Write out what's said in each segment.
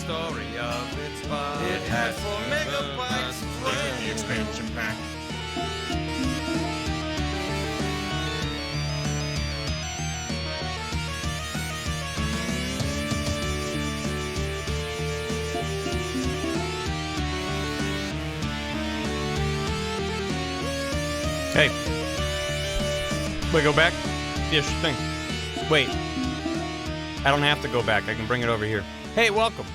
story of its body. It had 4 megabytes. Look at the expansion pack. Hey. Wait, go back? Yeah, sure thing. Wait. I don't have to go back. I can bring it over here. Hey, welcome.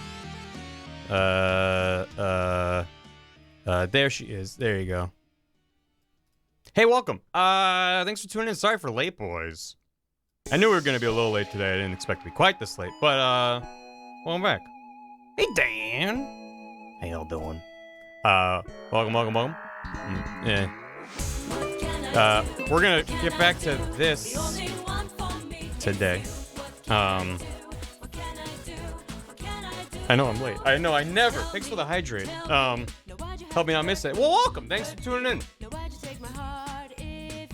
There she is. There you go. Hey, welcome. Thanks for tuning in. Sorry for late, boys. I knew we were gonna be a little late today. I didn't expect to be quite this late, but, welcome back. Hey, Dan. How y'all doing? Welcome. Yeah. We're gonna get back to this today. I know I'm late. I know I never. Thanks for the hydrate. Help me not miss it. Well, welcome. Thanks for tuning in.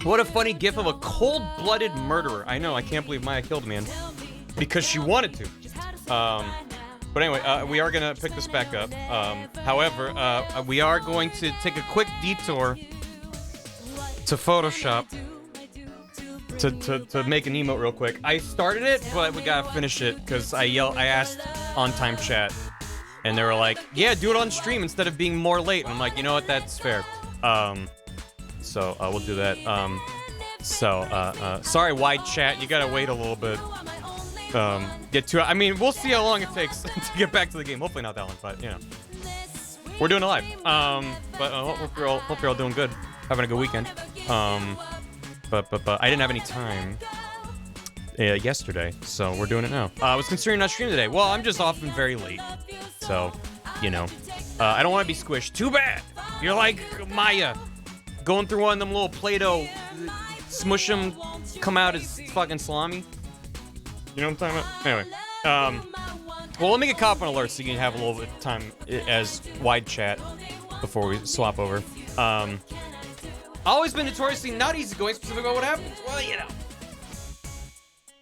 What a funny gif of a cold-blooded murderer. I know. I can't believe Maya killed a man because she wanted to. But anyway, we are gonna pick this back up. However, we are going to take a quick detour to Photoshop to make an emote real quick. I started it, but we gotta finish it because I asked on time chat, and they were like, "Yeah, do it on stream instead of being more late." And I'm like, you know what? That's fair. So we'll do that. Sorry, wide chat. You gotta wait a little bit. I mean, we'll see how long it takes to get back to the game. Hopefully not that long, but you know, we're doing it live. But hope you're all doing good, having a good weekend. But I didn't have any time yesterday, so we're doing it now. I was considering not streaming today. Well, I'm just often very late, so you know, I don't want to be squished. Too bad. You're like Maya, going through one of them little Play-Doh, smush them, come out as fucking salami. You know what I'm talking about? Anyway, well, let me get Coffin alert so you can have a little bit of time as wide chat before we swap over. Always been notoriously not easygoing, specific about what happens. Well, you know.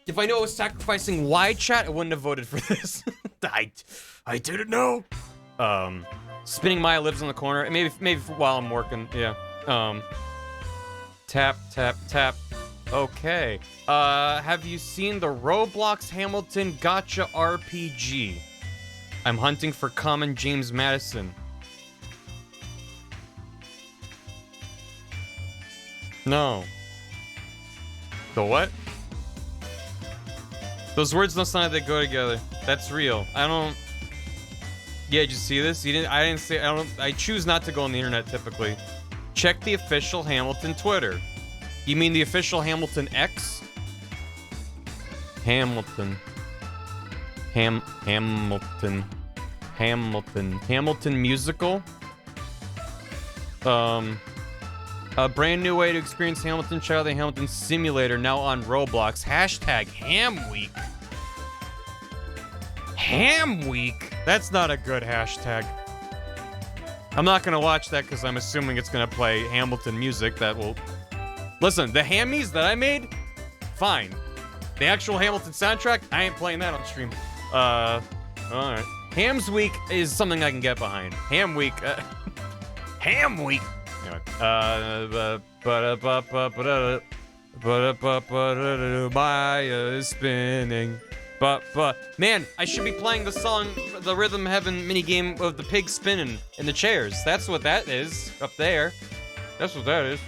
If I knew I was sacrificing wide chat, I wouldn't have voted for this. I didn't know. Spinning Maya lives in the corner. Maybe while I'm working. Yeah. Tap. Okay. Have you seen the Roblox Hamilton Gotcha RPG? I'm hunting for common James Madison. No. The what? Those words don't sound like they go together. That's real. I don't... Yeah, did you see this? You didn't... I didn't say... I choose not to go on the internet, typically. Check the official Hamilton Twitter. You mean the official Hamilton X? Hamilton musical? A brand new way to experience Hamilton. Check out the Hamilton Simulator, now on Roblox. Hashtag Ham Week. Ham Week? That's not a good hashtag. I'm not gonna watch that because I'm assuming it's gonna play Hamilton music that will... Listen, the Hammies that I made, fine. The actual Hamilton soundtrack, I ain't playing that on stream. Alright. Ham's Week is something I can get behind. Ham Week, Ham Week! Anyway, Maya is spinning. Man, I should be playing the song, the Rhythm Heaven minigame of the pig spinning in the chairs. That's what that is, up there. That's what that is.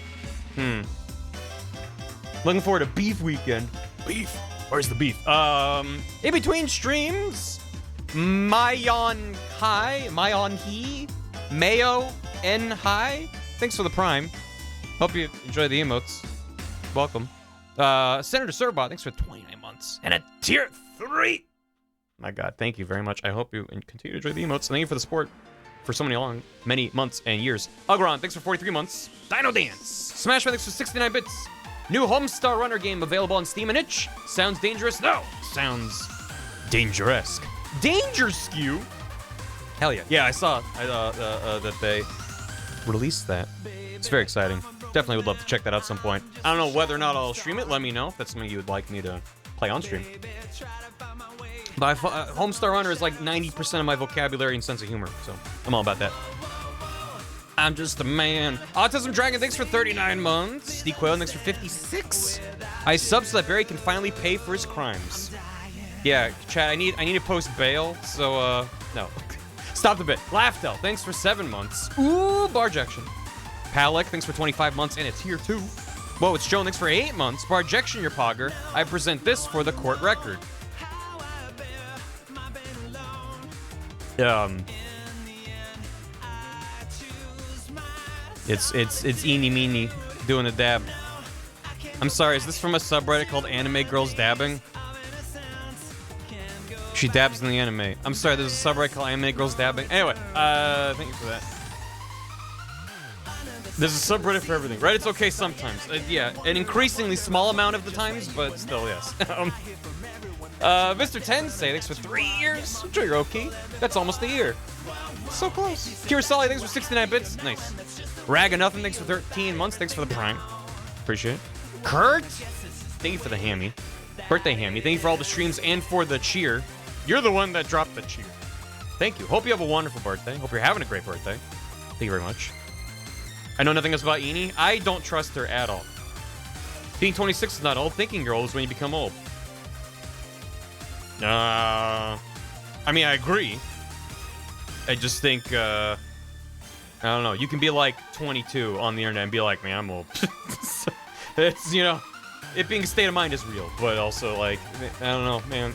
Looking forward to Beef Weekend. Beef? Where's the beef? In between streams, Mayon He, Mayo N High. Thanks for the Prime. Hope you enjoy the emotes. Welcome. Senator Surbot, thanks for 29 months. And a tier 3! My god, thank you very much. I hope you continue to enjoy the emotes. Thank you for the support for so many months and years. Ugron, thanks for 43 months. Dino Dance. Smashman, thanks for 69 bits. New Homestar Runner game available on Steam and itch. Sounds dangerous? No. Sounds dangerous. Danger Skew? Hell yeah. Yeah, I saw that they released that. It's very exciting. Definitely would love to check that out at some point. I don't know whether or not I'll stream it. Let me know if that's something you would like me to play on stream. But Homestar Runner is like 90% of my vocabulary and sense of humor, so I'm all about that. I'm just a man. Autism Dragon, thanks for 39 months. Steve Quayle, thanks for 56. I sub so that Barry can finally pay for his crimes. Yeah, chat, I need to post bail, so, no. Stop the bit. Laughtel, thanks for 7 months. Ooh, Barjection. Palek, thanks for 25 months, and it's here too. Whoa, it's Joan, thanks for 8 months. Barjection, your pogger. I present this for the court record. It's eeny meeny doing a dab. I'm sorry, is this from a subreddit called Anime Girls Dabbing? She dabs in the anime. I'm sorry, there's a subreddit called Anime Girls Dabbing. Anyway, thank you for that. There's a subreddit for everything. Reddit's okay sometimes. Yeah, an increasingly small amount of the times, but still, yes. Mr. Tensei, thanks for 3 years. I'm sure you're okay. That's almost a year. So close. Kirasali, thanks for 69 bits. Nice. Rag of Nothing, thanks for 13 months. Thanks for the prime. Appreciate it. Kurt, thank you for the hammy. Birthday hammy. Thank you for all the streams and for the cheer. You're the one that dropped the cheer. Thank you. Hope you have a wonderful birthday. Hope you're having a great birthday. Thank you very much. I know nothing else about Eni. I don't trust her at all. Being 26 is not old. Thinking you're old is when you become old. I mean, I agree. I just think, I don't know. You can be like 22 on the internet and be like, man, I'm old. So, it's, you know, it being a state of mind is real, but also, like, I don't know, man.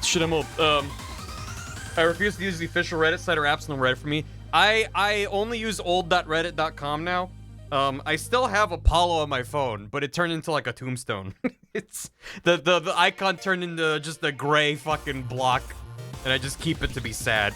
Shit, I'm old. I refuse to use the official Reddit site or apps on the Reddit for me. I only use old.reddit.com now. I still have Apollo on my phone, but it turned into like a tombstone. It's the icon turned into just a gray fucking block, and I just keep it to be sad.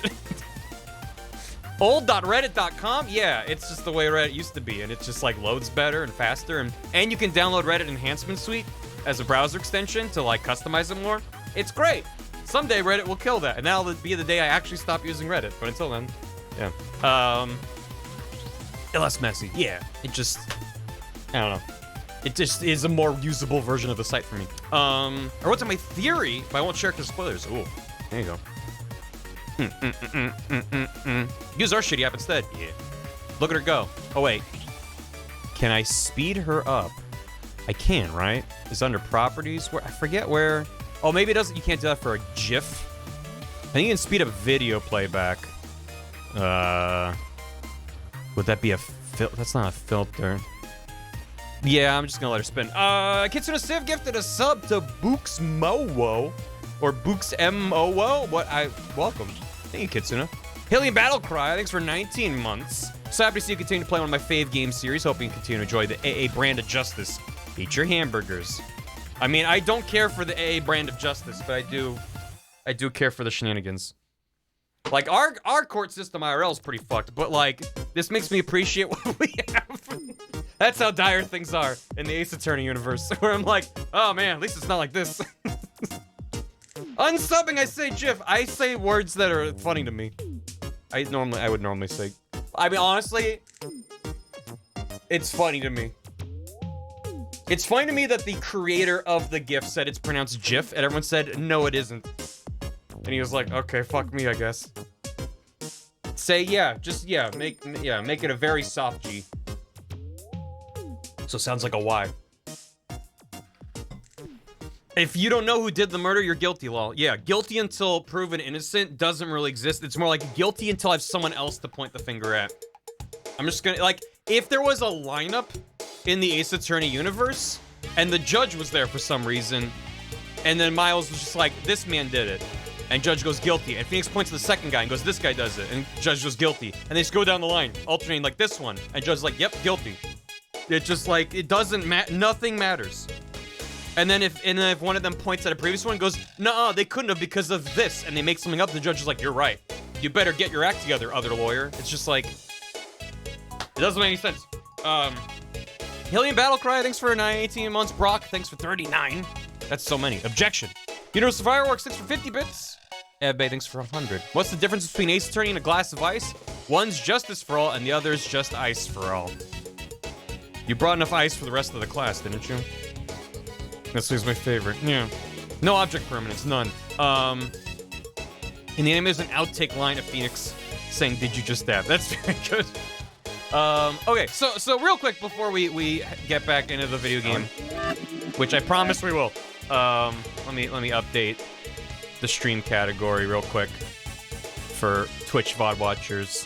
Old.reddit.com, yeah, it's just the way Reddit used to be, and it just like loads better and faster, and you can download Reddit Enhancement Suite as a browser extension to like customize it more. It's great. Someday Reddit will kill that, and that'll be the day I actually stop using Reddit. But until then, yeah. Less messy. Yeah, it just, I don't know. It just is a more usable version of the site for me. I wrote down my theory, but I won't share it because spoilers. Ooh, there you go. Use our shitty app instead. Yeah. Look at her go. Oh, wait. Can I speed her up? I can, right? It's under properties. Where I forget where. Oh, maybe it doesn't. You can't do that for a GIF. I think you can speed up video playback. Would that be a that's not a filter. Yeah, I'm just gonna let her spin. Kitsune Civ gifted a sub to Books Mowo. Or Books M-O-O. Welcome. Thank you, Kitsune. Hillian Battlecry, thanks for 19 months. So happy to see you continue to play one of my fave game series. Hope you can continue to enjoy the AA brand of justice. Eat your hamburgers. I mean, I don't care for the AA brand of justice, but I do care for the shenanigans. Like, our court system IRL is pretty fucked, but, like, this makes me appreciate what we have. That's how dire things are in the Ace Attorney universe, where I'm like, oh, man, at least it's not like this. Unsubbing, I say GIF. I say words that are funny to me. I would normally say. I mean, honestly, it's funny to me. It's funny to me that the creator of the GIF said it's pronounced GIF, and everyone said, no, it isn't. And he was like, okay, fuck me, I guess. Say, yeah, just, yeah, make it a very soft G. So it sounds like a Y. If you don't know who did the murder, you're guilty, lol. Yeah, guilty until proven innocent doesn't really exist. It's more like guilty until I have someone else to point the finger at. I'm just gonna, like, if there was a lineup in the Ace Attorney universe, and the judge was there for some reason, and then Miles was just like, this man did it. And Judge goes guilty, and Phoenix points to the second guy and goes, this guy does it, and Judge goes guilty. And they just go down the line, alternating like this one, and Judge's like, yep, guilty. It's just like, it doesn't matter, nothing matters. And then if one of them points at a previous one and goes, no, they couldn't have because of this, and they make something up, the judge is like, you're right. You better get your act together, other lawyer. It's just like, it doesn't make any sense. Hillian Battlecry, thanks for 18 months. Brock, thanks for 39. That's so many. Objection. Universal Fireworks, thanks for 50 bits. Ebbe, thanks for 100. What's the difference between Ace Attorney and a glass of ice? One's justice for all, and the other's just ice for all. You brought enough ice for the rest of the class, didn't you? This is my favorite. Yeah. No object permanence, none. In the anime, there's an outtake line of Phoenix saying, "Did you just stab?" That's very good. Okay, so real quick before we get back into the video game, which I promise we will. Let me update the stream category real quick for Twitch VOD watchers'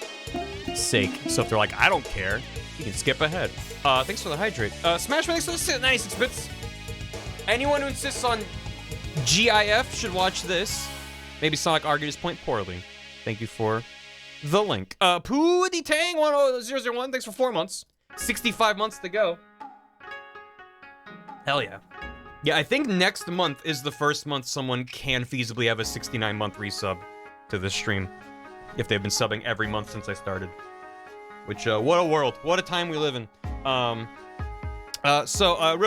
sake. So if they're like, I don't care, you can skip ahead. Thanks for the hydrate. Smash, thanks for the 96 bits. Anyone who insists on GIF should watch this. Maybe Sonic argued his point poorly. Thank you for the link. Pooty Tang 10001, thanks for 4 months. 65 months to go. Hell yeah. Yeah, I think next month is the first month someone can feasibly have a 69-month resub to this stream. If they've been subbing every month since I started. Which, what a world. What a time we live in. Real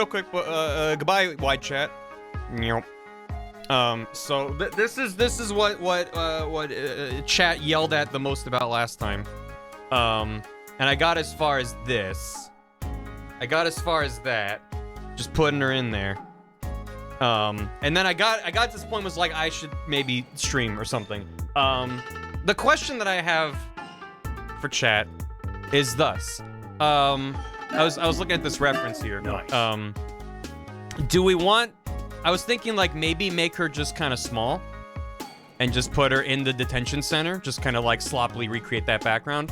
quick, goodbye, wide chat. This is what chat yelled at the most about last time. And I got as far as this. I got as far as that. Just putting her in there. And then I got to this point was like, I should maybe stream or something. The question that I have for chat is thus. I was looking at this reference here. Nice. Do we want... I was thinking, like, maybe make her just kind of small and just put her in the detention center. Just kind of, like, sloppily recreate that background,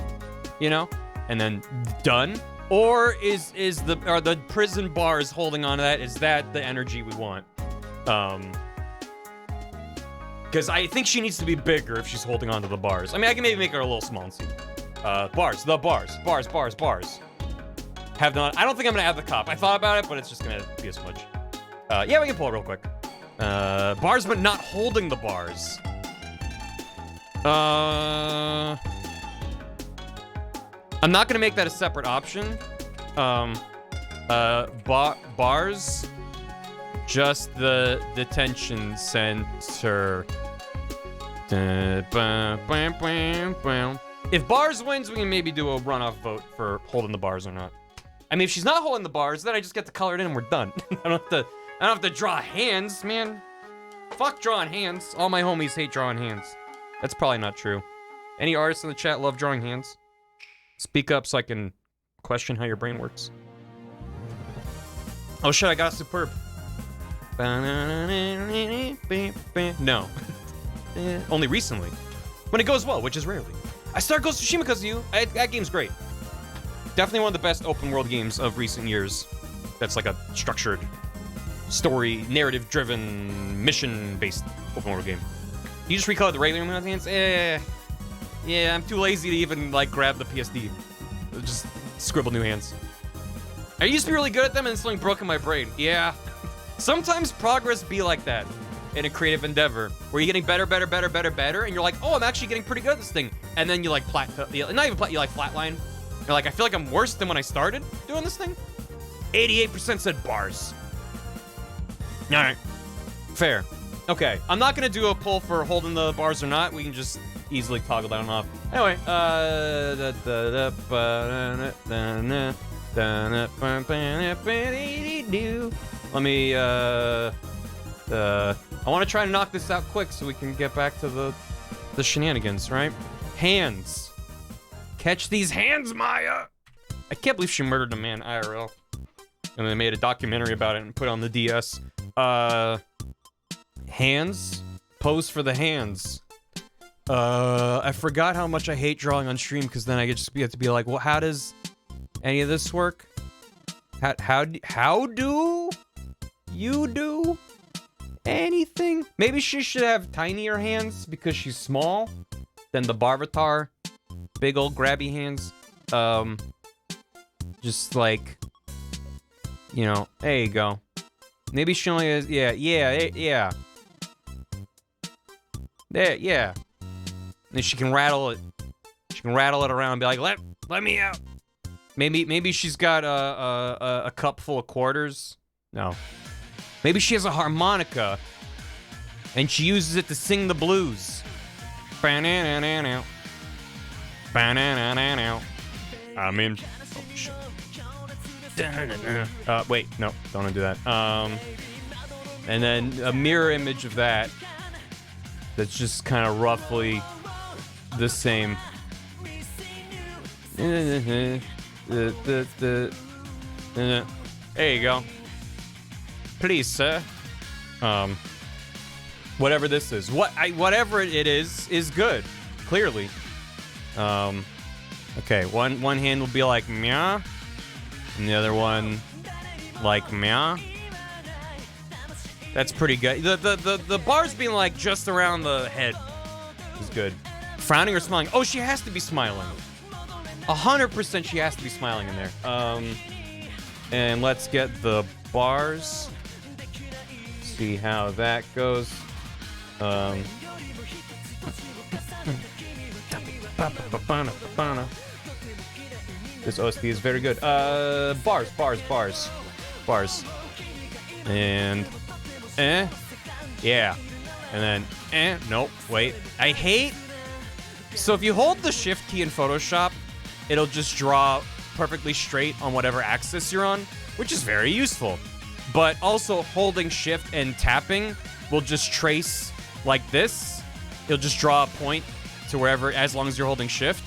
you know? And then done. Or are the prison bars holding on to that? Is that the energy we want? Because I think she needs to be bigger if she's holding on to the bars. I mean, I can maybe make her a little small and see. Bars. Have not... I don't think I'm gonna add the cop. I thought about it, but it's just gonna be a smudge. Yeah, we can pull it real quick. Bars, but not holding the bars. I'm not gonna make that a separate option. Bars, just the detention center. If bars wins, we can maybe do a runoff vote for holding the bars or not. I mean, if she's not holding the bars, then I just get to color it in and we're done. I don't have to draw hands, man. Fuck drawing hands. All my homies hate drawing hands. That's probably not true. Any artists in the chat love drawing hands? Speak up so I can question how your brain works. Oh shit, I got a superb. No. Only recently. When it goes well, which is rarely. I started Ghost of Tsushima because of you. That game's great. Definitely one of the best open world games of recent years. That's like a structured, story, narrative-driven, mission-based open world game. You just recolored the regular moon hands? Yeah, I'm too lazy to even, like, grab the PSD. Just scribble new hands. I used to be really good at them and it's something broke in my brain. Yeah. Sometimes progress be like that in a creative endeavor, where you're getting better, and you're like, oh, I'm actually getting pretty good at this thing. And then you, like, plateau, not even plateau, you, like, flatline. You're like, I feel like I'm worse than when I started doing this thing. 88% said bars. All right. Fair. Okay. I'm not going to do a poll for holding the bars or not. We can just easily toggle that on off. Anyway. Let me, I want to try to knock this out quick so we can get back to the shenanigans, right? Hands. Catch these hands, Maya! I can't believe she murdered a man IRL. And they made a documentary about it and put it on the DS. Hands? Pose for the hands. I forgot how much I hate drawing on stream, because then I get to be like, well, how does any of this work? How do you do anything? Maybe she should have tinier hands because she's small than the Barvatar. Big old grabby hands. Just like, you know, there you go. Maybe she only has, yeah. There, yeah. And she can rattle it. She can rattle it around and be like, let me out. Maybe she's got a cup full of quarters. No. Maybe she has a harmonica and she uses it to sing the blues. I'm in. Oh, shit. Wait, no, don't want to do that. And then a mirror image of that that's just kind of roughly the same. There you go. Please, sir. Whatever this is, whatever it is good. Clearly. Okay. One hand will be like meow, and the other one like meow. That's pretty good. The bars being like just around the head is good. Frowning or smiling? Oh, she has to be smiling. 100% she has to be smiling in there. And let's get the bars. See how that goes. This OST is very good. Bars. And yeah. And then nope, wait. I hate. So if you hold the shift key in Photoshop, it'll just draw perfectly straight on whatever axis you're on, which is very useful. But also holding shift and tapping will just trace like this. It'll just draw a point to wherever, as long as you're holding shift.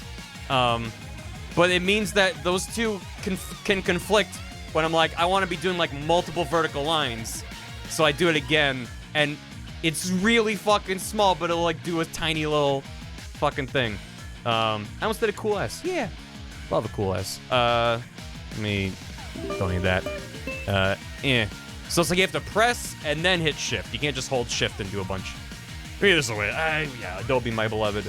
But it means that those two can conflict when I'm like, I want to be doing like multiple vertical lines. So I do it again, and it's really fucking small, but it'll like do a tiny little fucking thing. I almost did a cool S. Yeah. Love a cool S. Don't need that. So it's like you have to press and then hit shift. You can't just hold shift and do a bunch. Maybe this is the way. Yeah, Adobe, my beloved.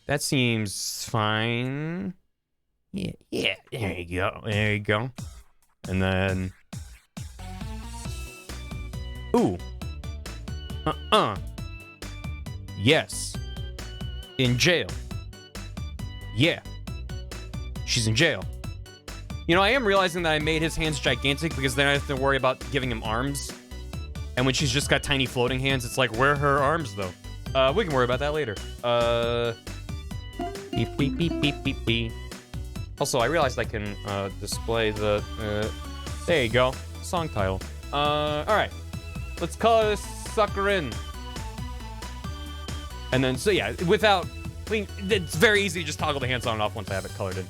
That seems fine. Yeah. There you go. And then. Ooh. Yes. In jail. Yeah. She's in jail. You know, I am realizing that I made his hands gigantic because then I have to worry about giving him arms. And when she's just got tiny floating hands, it's like, where are her arms, though? We can worry about that later. Beep. Also, I realized I can display the... there you go. Song title. Alright. Let's color this sucker in. And then, so yeah, without... I mean, it's very easy to just toggle the hands on and off once I have it colored in.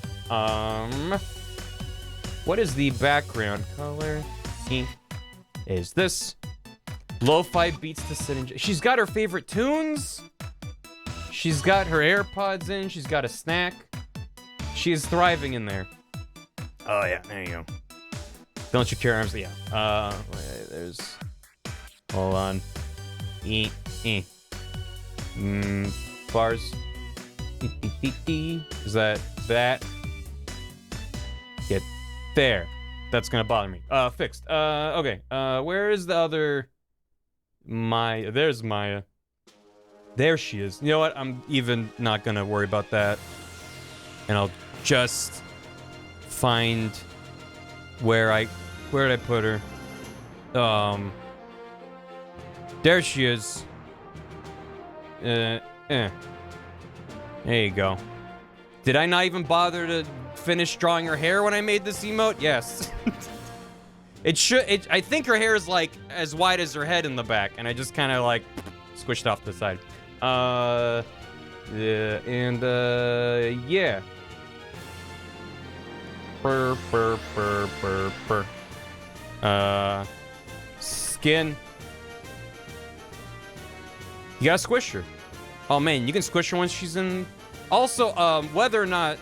What is the background color? Is this lo-fi beats to sit in? She's got her favorite tunes. She's got her AirPods in. She's got a snack. She is thriving in there. Oh yeah, there you go. Don't you care arms? Yeah. Wait, there's. Hold on. Bars. Is that? Get there. That's gonna bother me. Fixed. Okay. Where is the other Maya? There's Maya. There she is. You know what? I'm even not gonna worry about that. And I'll just find where did I put her? There she is. There you go. Did I not even bother to finish drawing her hair when I made this emote? Yes. I think her hair is like as wide as her head in the back, and I just kind of like squished off to the side. Yeah, and yeah. Purr. Skin. You gotta squish her. Oh man, you can squish her once she's in. Also, whether or not,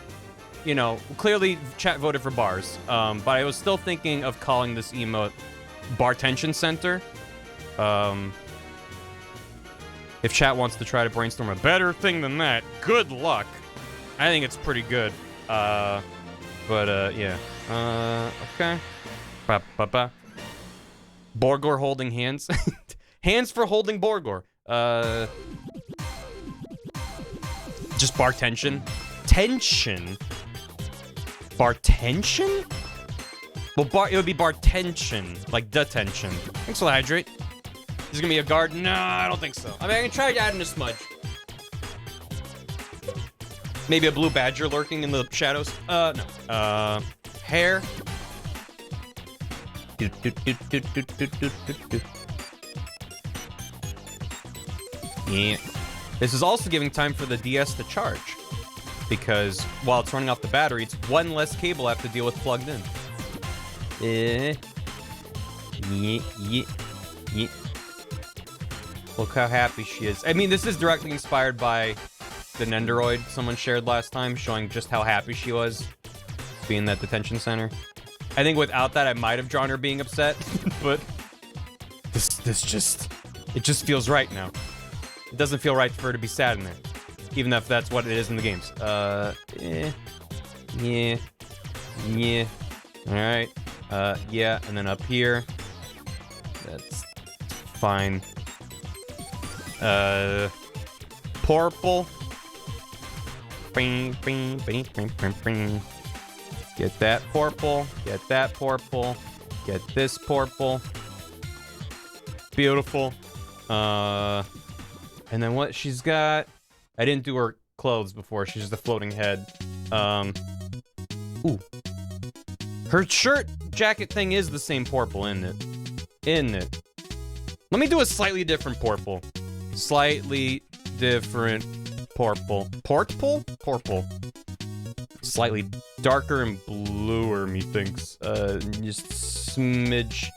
you know, clearly chat voted for bars. But I was still thinking of calling this emote Bar Tension Center. If chat wants to try to brainstorm a better thing than that, good luck. I think it's pretty good. Yeah. Okay. Borgor holding hands. Hands for holding Borgor. Just bar tension. Tension? Bar tension? Well, it would be bar tension. Like detention. Thanks for the hydrate. Is gonna be a guard? No, I don't think so. I mean, I can try adding a smudge. Maybe a blue badger lurking in the shadows? No. Hair. Yeah. This is also giving time for the DS to charge, because while it's running off the battery, it's one less cable I have to deal with plugged in. Yeah. Look how happy she is. I mean, this is directly inspired by the Nendoroid someone shared last time, showing just how happy she was being in that detention center. I think without that, I might have drawn her being upset, but it just feels right now. It doesn't feel right for her to be sad in there, even if that's what it is in the games. Yeah. All right. Yeah, and then up here, that's fine. Purple. Bing, bing, bing, bing, bing, bing. Get that purple. Get that purple. Get this purple. Beautiful. And then what she's got... I didn't do her clothes before. She's just a floating head. Ooh. Her shirt jacket thing is the same purple, isn't it? Isn't it? Let me do a slightly different purple. Slightly different purple. Purple? Purple. Slightly darker and bluer, methinks. Just smidge.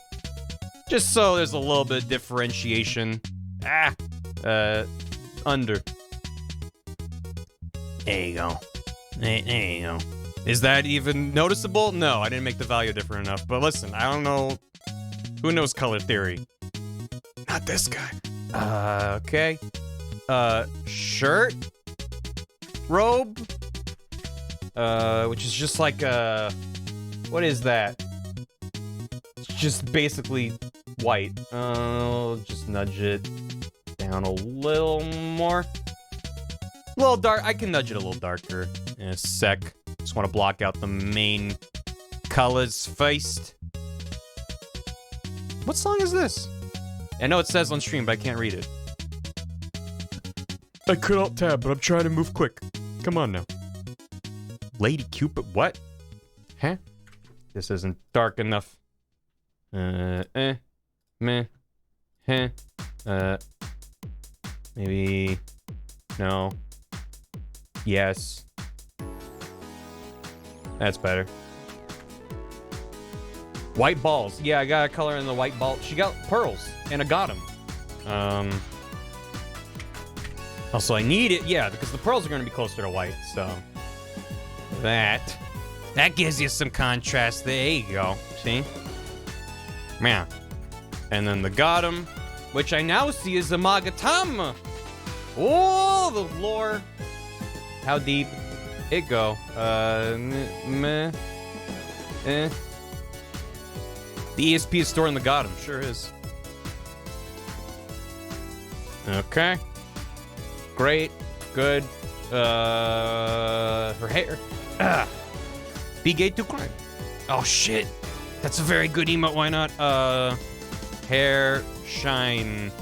Just so there's a little bit of differentiation. Under. There you go. There you go. Is that even noticeable? No, I didn't make the value different enough. But listen, I don't know. Who knows color theory? Not this guy. Okay. Shirt? Robe? Which is just like what is that? It's just basically white. I'll just nudge it down a little more. A little dark. I can nudge it a little darker in a sec. Just want to block out the main colors first. What song is this? I know it says on stream, but I can't read it. I could alt tab, but I'm trying to move quick. Come on now. Lady Cupid, what? Huh? This isn't dark enough. Meh. Heh. Maybe. No. Yes. That's better. White balls. Yeah, I got a color in the white ball. She got pearls, and I got them. Also, I need it. Yeah, because the pearls are going to be closer to white, so... That gives you some contrast. There you go. See? Man. And then the Gotham, which I now see is a Magatama. Oh, the lore. How deep it go? Meh. The ESP is stored in the Gotham. Sure is. Okay. Great. Good. Her hair. Be gay to crime. Oh shit. That's a very good emote. Why not? Hair shine.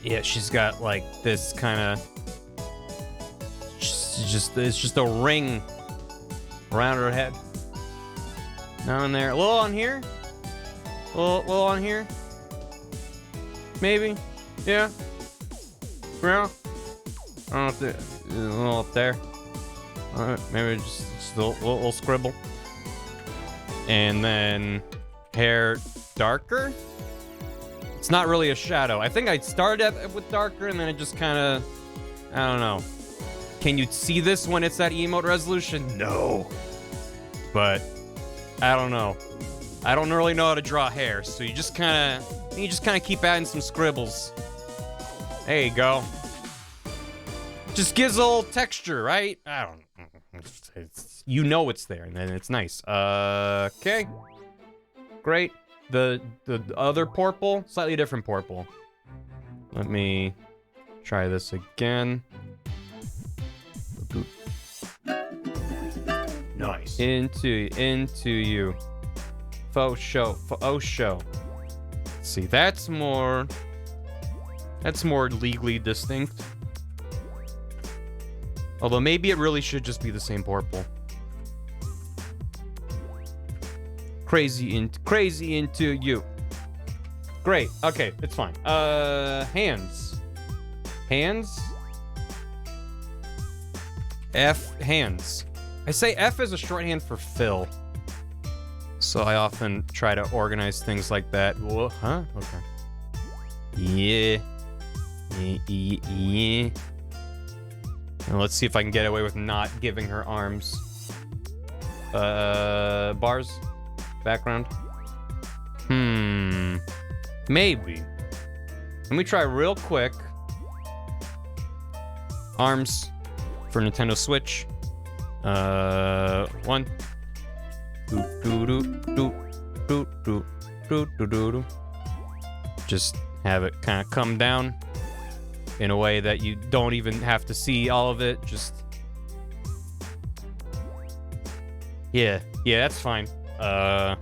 Yeah, she's got like this kind of. It's just a ring around her head. Down there, a little on here. A little on here. Maybe. Yeah. Yeah. I don't know if there's a little up there. Alright, maybe just a little scribble. And then hair darker. It's not really a shadow. I think I started with darker and then it just kind of, I don't know. Can you see this when it's at emote resolution? No. But I don't know. I don't really know how to draw hair, so you just kind of keep adding some scribbles. There you go. Just gives a little texture, right? I don't know. You know it's there, and then it's nice. Okay. Great. The other purple, slightly different purple. Let me try this again. Nice. Into you. Faux show. See, that's more legally distinct. Although maybe it really should just be the same purple. Crazy into you. Great. Okay, it's fine. Hands. Hands. F hands. I say F as a shorthand for Phil. So I often try to organize things like that. Whoa, huh? Okay. Yeah. Yeah. And let's see if I can get away with not giving her arms. Bars. Background. Maybe. Let me try real quick. Arms for Nintendo Switch. One. Just have it kind of come down in a way that you don't even have to see all of it. Just yeah, that's fine. You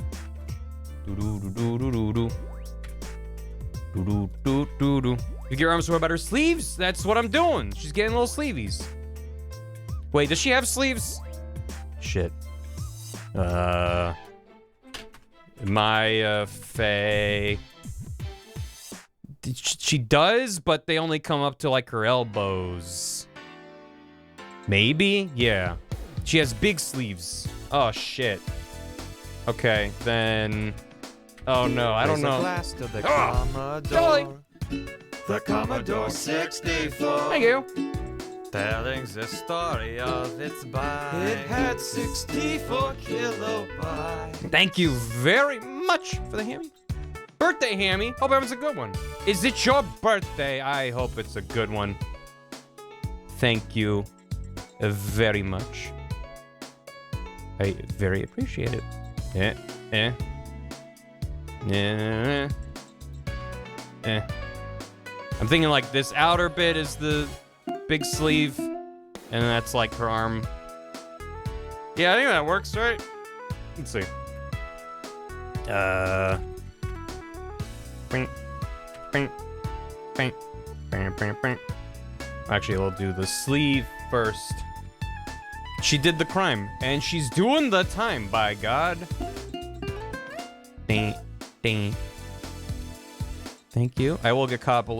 get your arms more about her sleeves? That's what I'm doing. She's getting little sleeveys. Wait, does she have sleeves? Shit. Faye. She does, but they only come up to like her elbows. Maybe? Yeah. She has big sleeves. Oh, shit. Okay, then... Oh, no, I don't know. Glass to the Commodore. The Commodore 64. Thank you. Telling the story of its buy. It had 64 kilobytes. Thank you very much for the hammy. Birthday hammy. Hope everyone's a good one. Is it your birthday? I hope it's a good one. Thank you very much. I very appreciate it. I'm thinking like this outer bit is the big sleeve, and that's like her arm. Yeah, I think that works, right? Let's see. Actually, we'll do the sleeve first. She did the crime, and she's doing the time, by God. Ding, ding. Thank you. I will get caught up on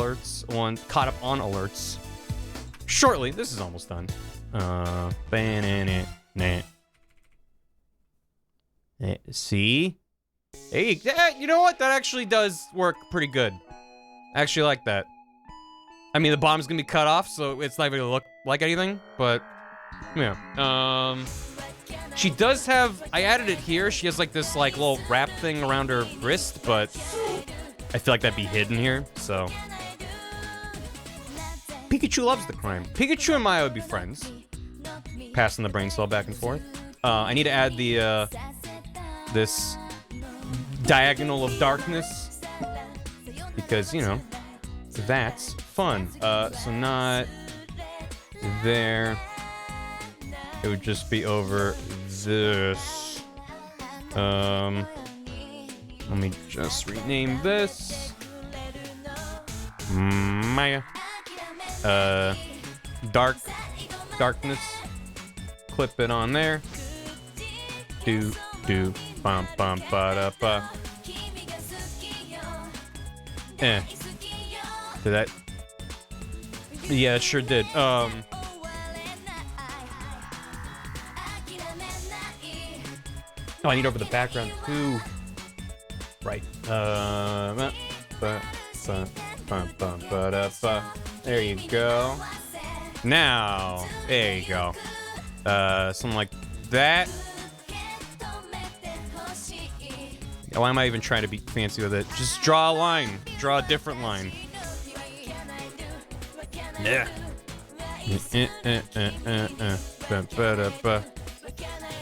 alerts shortly. This is almost done. See? Hey, you know what? That actually does work pretty good. I actually like that. I mean, the bottom's gonna be cut off, so it's not gonna look like anything, but yeah. She does have, I added it here. She has like this like little wrap thing around her wrist, but I feel like that'd be hidden here, so. Pikachu loves the crime. Pikachu and Maya would be friends. Passing the brain cell back and forth. I need to add the, this diagonal of darkness. Because, you know, that's fun. So not there. It would just be over this. Let me just rename this. Maya. Darkness. Clip it on there. Bum bum ba da ba. Did that? Yeah, it sure did. Oh, I need over the background too. Right. There you go. Now, there you go. Something like that. Why am I even trying to be fancy with it? Just draw a line. Draw a different line. Yeah.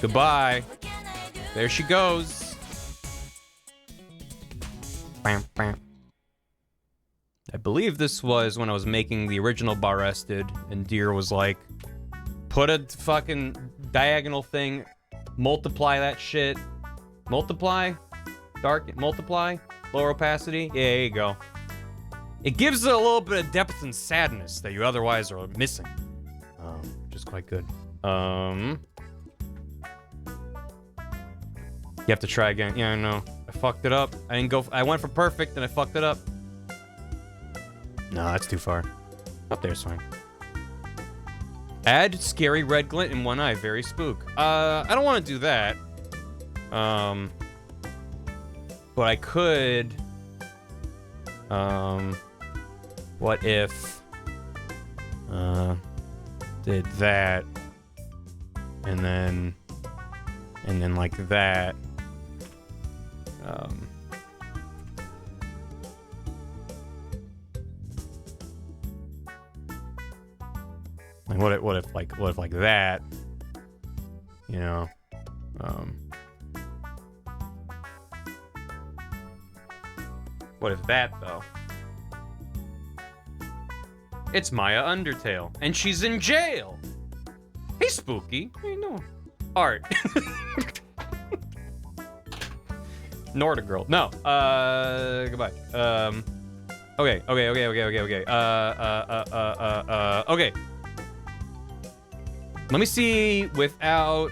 Goodbye. There she goes. I believe this was when I was making the original Barrested, and Deer was like, put a fucking diagonal thing, multiply that shit. Multiply? Dark, multiply? Lower opacity? Yeah, there you go. It gives it a little bit of depth and sadness that you otherwise are missing. Which is quite good. You have to try again. Yeah, I know. I fucked it up. I didn't go. I went for perfect and I fucked it up. No, that's too far. Up there's fine. Add scary red glint in one eye. Very spook. I don't want to do that. But I could. What if did that and then like that. Like what if like that, you know, what if that though? It's Maya Undertale, and she's in jail. Hey, Spooky. What are you doing? Art. Norda girl. No. Goodbye. Okay. Okay. Let me see without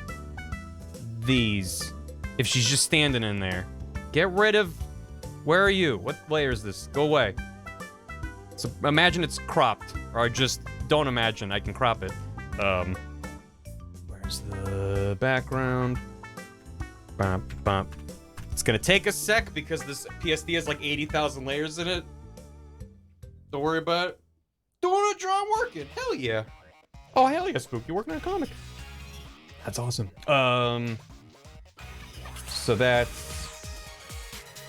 these. If she's just standing in there. Get rid of... Where are you? What layer is this? Go away. So imagine it's cropped. Or just don't imagine. I can crop it. Where's the background? Bump, bump. It's gonna take a sec because this PSD has like 80,000 layers in it. Don't worry about it. Don't wanna draw, I'm working. Hell yeah. Oh, hell yeah, Spook. You're working on a comic. That's awesome. So that's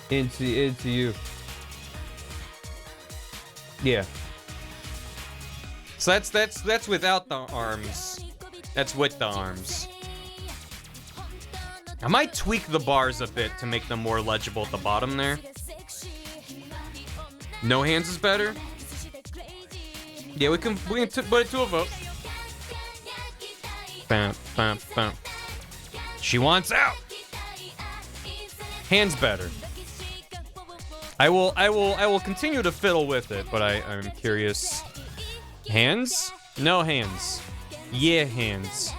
into you. Yeah. So that's without the arms. That's with the arms. I might tweak the bars a bit to make them more legible at the bottom there. No hands is better. Yeah, we can put it to a vote. Bam, bam, bam. She wants out. Hands better. I will continue to fiddle with it, but I'm curious. Hands? No hands. Yeah, hands.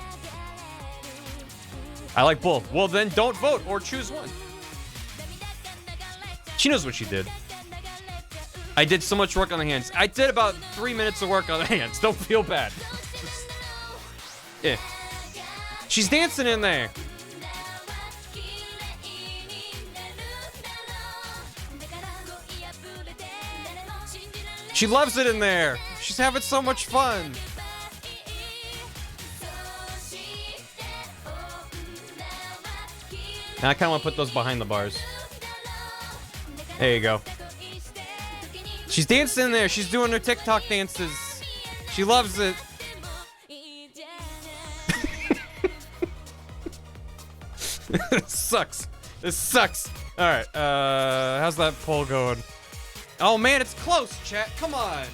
I like both. Well, then don't vote or choose one. She knows what she did. I did so much work on the hands. I did about 3 minutes of work on the hands. Don't feel bad. Yeah. She's dancing in there. She loves it in there. She's having so much fun. Now I kind of want to put those behind the bars. There you go. She's dancing in there. She's doing her TikTok dances. She loves it. This sucks. This sucks. All right. How's that poll going? Oh man, it's close, chat. Come on.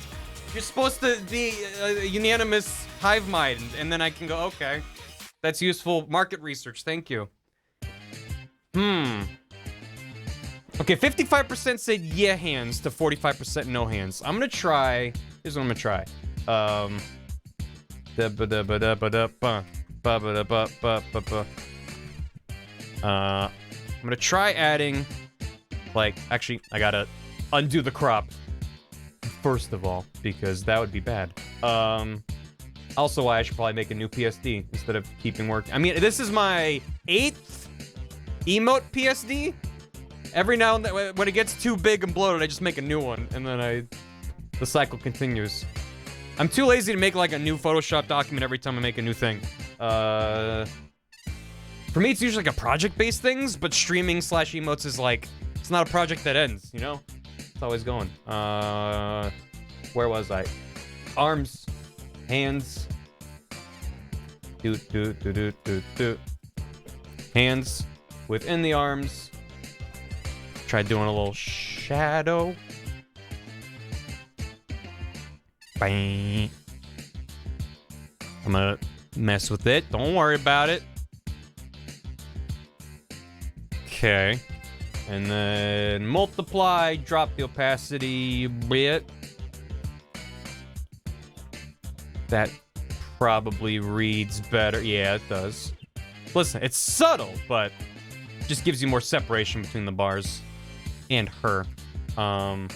You're supposed to be a unanimous hive mind, and then I can go. Okay, that's useful market research. Thank you. Okay, 55% said yeah hands to 45% no hands. I'm gonna try. Here's what I'm gonna try. I'm gonna try adding, like, actually, I gotta undo the crop first of all, because that would be bad. Also why I should probably make a new PSD instead of keeping work. I mean, this is my 8th emote PSD. Every now and then, when it gets too big and bloated, I just make a new one, and then the cycle continues. I'm too lazy to make like a new Photoshop document every time I make a new thing. For me, it's usually like a project-based things, but streaming / emotes is like, it's not a project that ends, you know? It's always going. Where was I? Arms, hands. Hands within the arms. Try doing a little shadow. Bang. I'm gonna mess with it. Don't worry about it. Okay. And then multiply, drop the opacity a bit. That probably reads better. Yeah, it does. Listen, it's subtle, but Just gives you more separation between the bars and her. You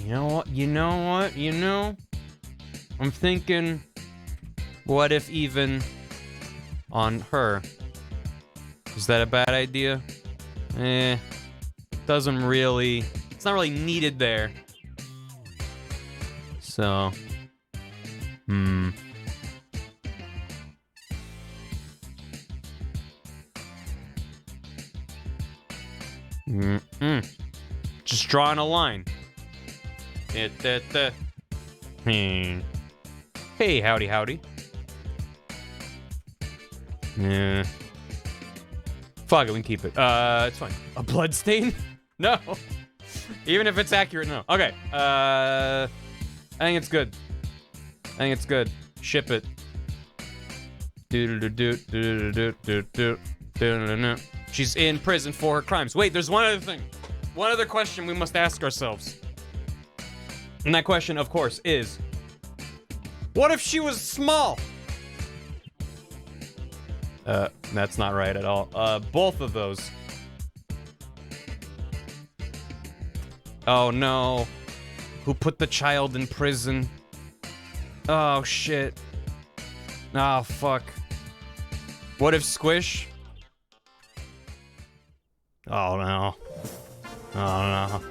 know what? I'm thinking, what if even on her? Is that a bad idea? Doesn't really, it's not really needed there. So, Just drawing a line. Hey, howdy. Yeah. Fuck it, we can keep it. It's fine. A blood stain? No. Even if it's accurate, no. Okay. I think it's good. Ship it. She's in prison for her crimes. Wait, there's one other thing. One other question we must ask ourselves. And that question, of course, is... what if she was small? That's not right at all. Both of those. Oh, no. Who put the child in prison? Oh, shit. Oh, fuck. What if Squish? Oh, no. Oh, no.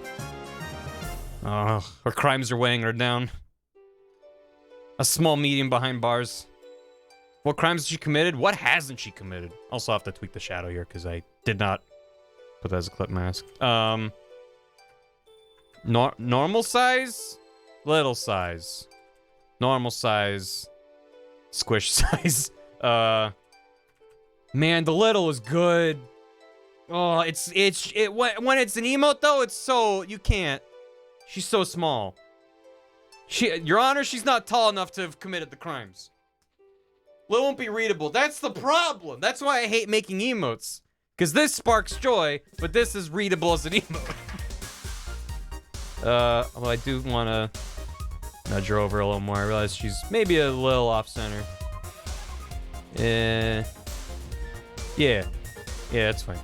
Oh, her crimes are weighing her down. A small medium behind bars. What crimes has she committed? What hasn't she committed? Also have to tweak the shadow here because I did not put that as a clip mask. Normal size? Little size. Normal size. Squish size. Man, the little is good. Oh, when it's an emote though, it's so, you can't. She's so small. Your Honor, she's not tall enough to have committed the crimes. Well, it won't be readable. That's the problem. That's why I hate making emotes. Because this sparks joy, but this is readable as an emote. Although I do want to nudge her over a little more. I realize she's maybe a little off-center. Yeah, it's fine.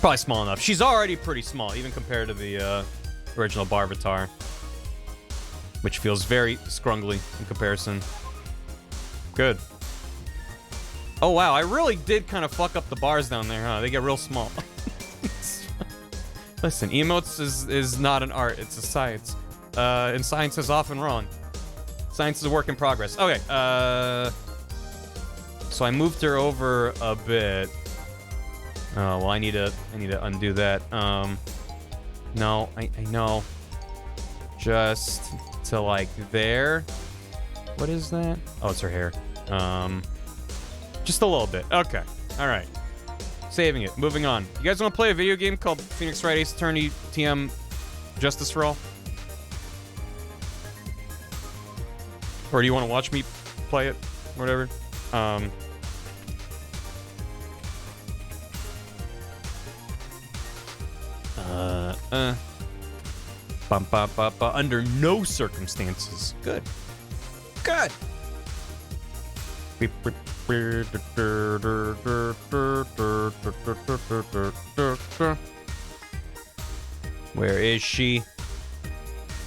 Probably small enough. She's already pretty small, even compared to the original Barbatar. Which feels very scrungly in comparison. Good. Oh, wow. I really did kind of fuck up the bars down there, huh? They get real small. Listen, emotes is not an art. It's a science. And science is often wrong. Science is a work in progress. Okay, so I moved her over a bit. Oh, well, I need to undo that. No, I know. Just to, like, there. What is that? Oh, it's her hair. Just a little bit. Okay. All right. Saving it. Moving on. You guys want to play a video game called Phoenix Wright Ace Attorney TM Justice for All? Or do you want to watch me play it? Whatever. Under no circumstances. Good. Good. Where is she?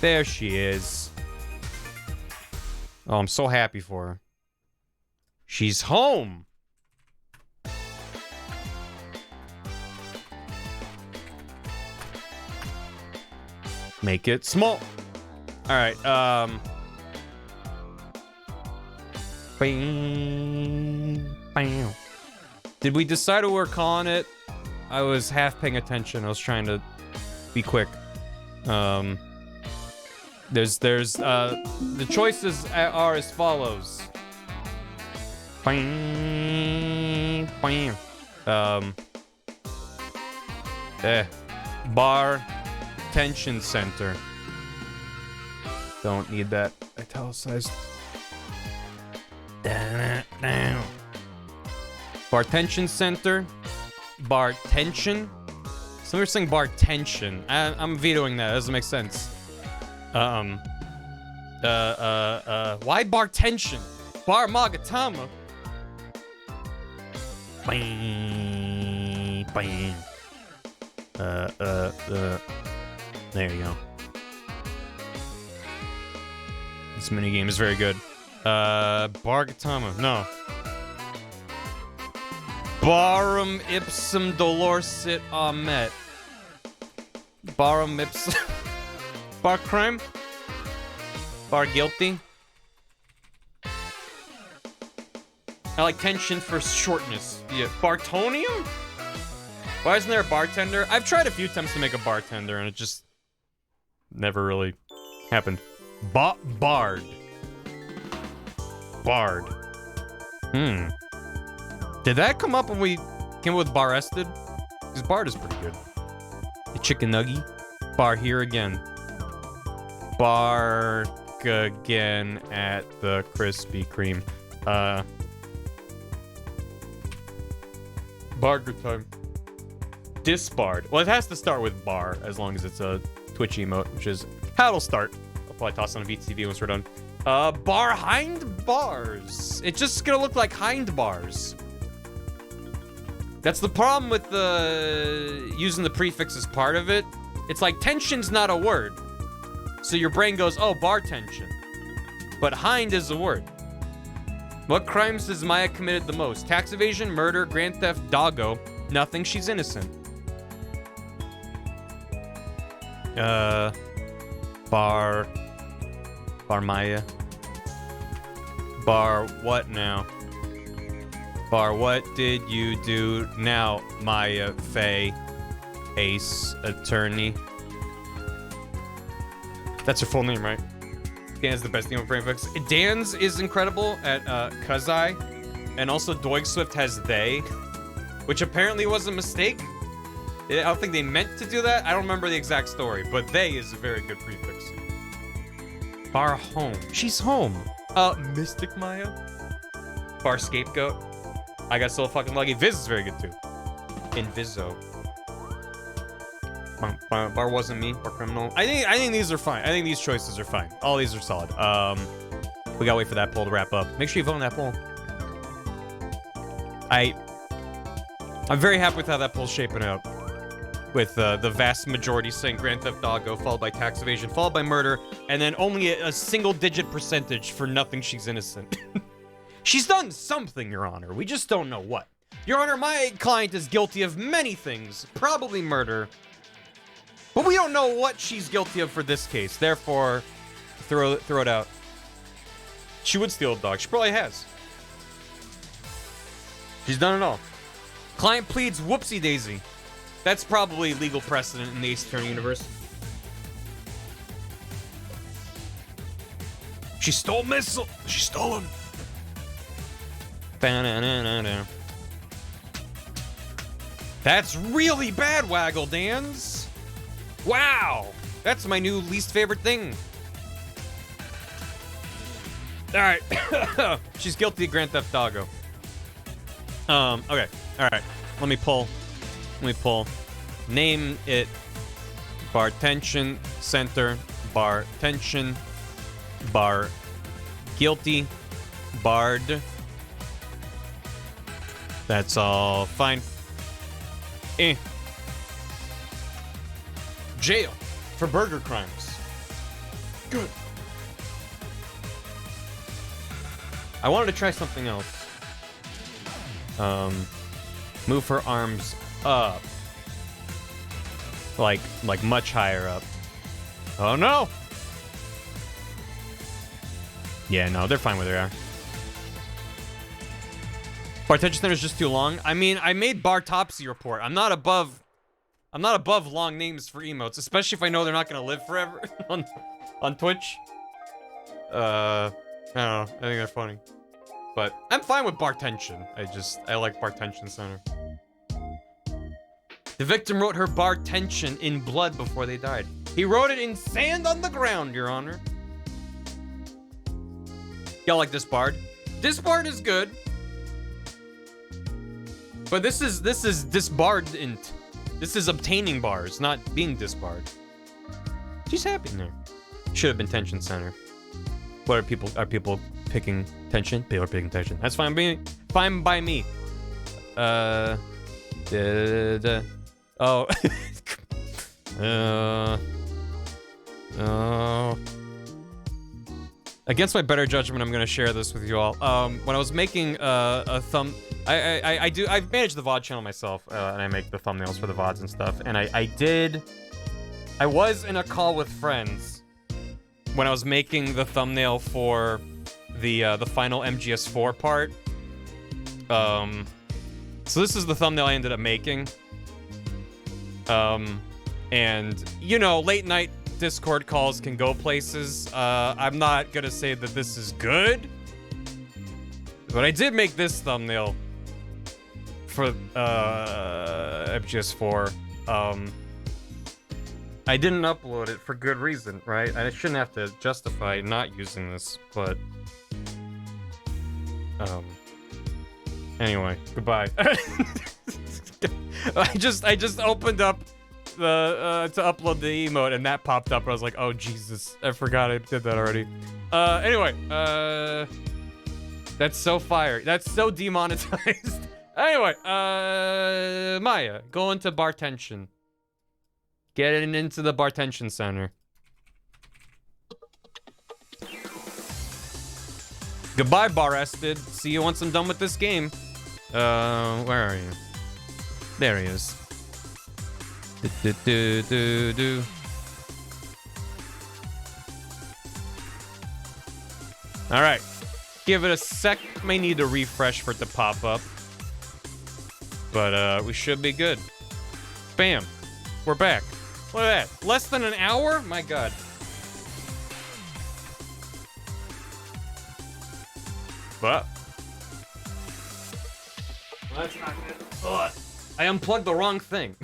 There she is. Oh, I'm so happy for her. She's home. Make it small. All right. Did we decide what we're calling it? I was half paying attention. I was trying to be quick. There's the choices are as follows. Bar Tension Center. Don't need that italicized. Bar Tension Center. Bar Tension. Some are saying bar tension. I'm vetoing that. That doesn't make sense. Why bar tension? Bar Magatama. speeen. There you go. This minigame is very good. Bargatama, no. Barum ipsum dolorsit amet. Barum ipsum... Bar crime? Bar guilty? I like tension for shortness. Yeah. Bartonium? Why isn't there a bartender? I've tried a few times to make a bartender and it just never really happened. Bard. Bard. Did that come up when we came up with Bar-ested? Because Bard is pretty good. The chicken nugget. Bar here again. Bark again at the Krispy Kreme. Barger time. Disbarred. Well, it has to start with bar, as long as it's a Twitch emote, which is how it'll start. I'll probably toss on a VTV once we're done. Bar hind bars. It's just gonna look like hind bars. That's the problem with using the prefix as part of it. It's like tension's not a word. So your brain goes, oh, bar tension. But hind is a word. What crimes has Maya committed the most? Tax evasion, murder, grand theft, doggo. Nothing, she's innocent. Bar Maya. Bar what now? Bar what did you do now, Maya Faye? Ace Attorney. That's her full name, right? Dan's the best name of prefix. Dan's is incredible at Kazai. And also Doig Swift has they, which apparently was a mistake. I don't think they meant to do that. I don't remember the exact story, but they is a very good prefix. Bar home. She's home. Mystic Maya. Bar scapegoat. I got so fucking lucky. Viz is very good too. Inviso. Bar wasn't me. Bar criminal. I think these are fine. I think these choices are fine. All these are solid. We gotta wait for that poll to wrap up. Make sure you vote on that poll. I'm very happy with how that poll's shaping out. With the vast majority saying Grand Theft Auto, followed by tax evasion, followed by murder, and then only a single-digit percentage for nothing she's innocent. She's done something, Your Honor. We just don't know what. Your Honor, my client is guilty of many things, probably murder. But we don't know what she's guilty of for this case. Therefore, throw it out. She would steal a dog. She probably has. She's done it all. Client pleads whoopsie daisy. That's probably legal precedent in the Ace Attorney universe. She stole missile. She stole him. That's really bad, Waggle Dans. Wow. That's my new least favorite thing. Alright. She's guilty of Grand Theft Auto. Okay. Alright. Let me pull. Name it. Bar tension. Center. Bar tension. Bar guilty. Barred. That's all fine. Jail for burger crimes. Good. I wanted to try something else. Move her arms up. Like much higher up. Oh no! Yeah, no, they're fine where they are. Bar attention center is just too long. I mean, I made Bartopsy report. I'm not above long names for emotes, especially if I know they're not gonna live forever on Twitch. I don't know. I think they're funny. But I'm fine with bar tension. I like bar tension center. The victim wrote her bar tension in blood before they died. He wrote it in sand on the ground, Your Honor. Y'all like disbarred? Disbarred is good. But this is disbarred int. This is obtaining bars, not being disbarred. She's happy in there. Should have been tension center. What are people picking tension? People are picking tension. That's fine by me. Oh. Oh. Against my better judgment, I'm gonna share this with you all. When I was making a I manage the VOD channel myself, and I make the thumbnails for the VODs and stuff. And I was in a call with friends when I was making the thumbnail for the final MGS4 part. So this is the thumbnail I ended up making. And you know, late night Discord calls can go places. I'm not gonna say that this is good, but I did make this thumbnail for MGS4. I didn't upload it for good reason, right? I shouldn't have to justify not using this, but anyway, goodbye. I just opened up the to upload the emote, and that popped up. I was like, oh Jesus, I forgot I did that already. Anyway, that's so fire. That's so demonetized. Anyway, Maya, go into bartention. Getting into the bartention center. Goodbye, Barrested. See you once I'm done with this game. Where are you? There he is. All right, give it a sec. May need to refresh for it to pop up, but we should be good. Bam, we're back. Look at that, less than an hour. My God. But that's not good. Ugh. I unplugged the wrong thing.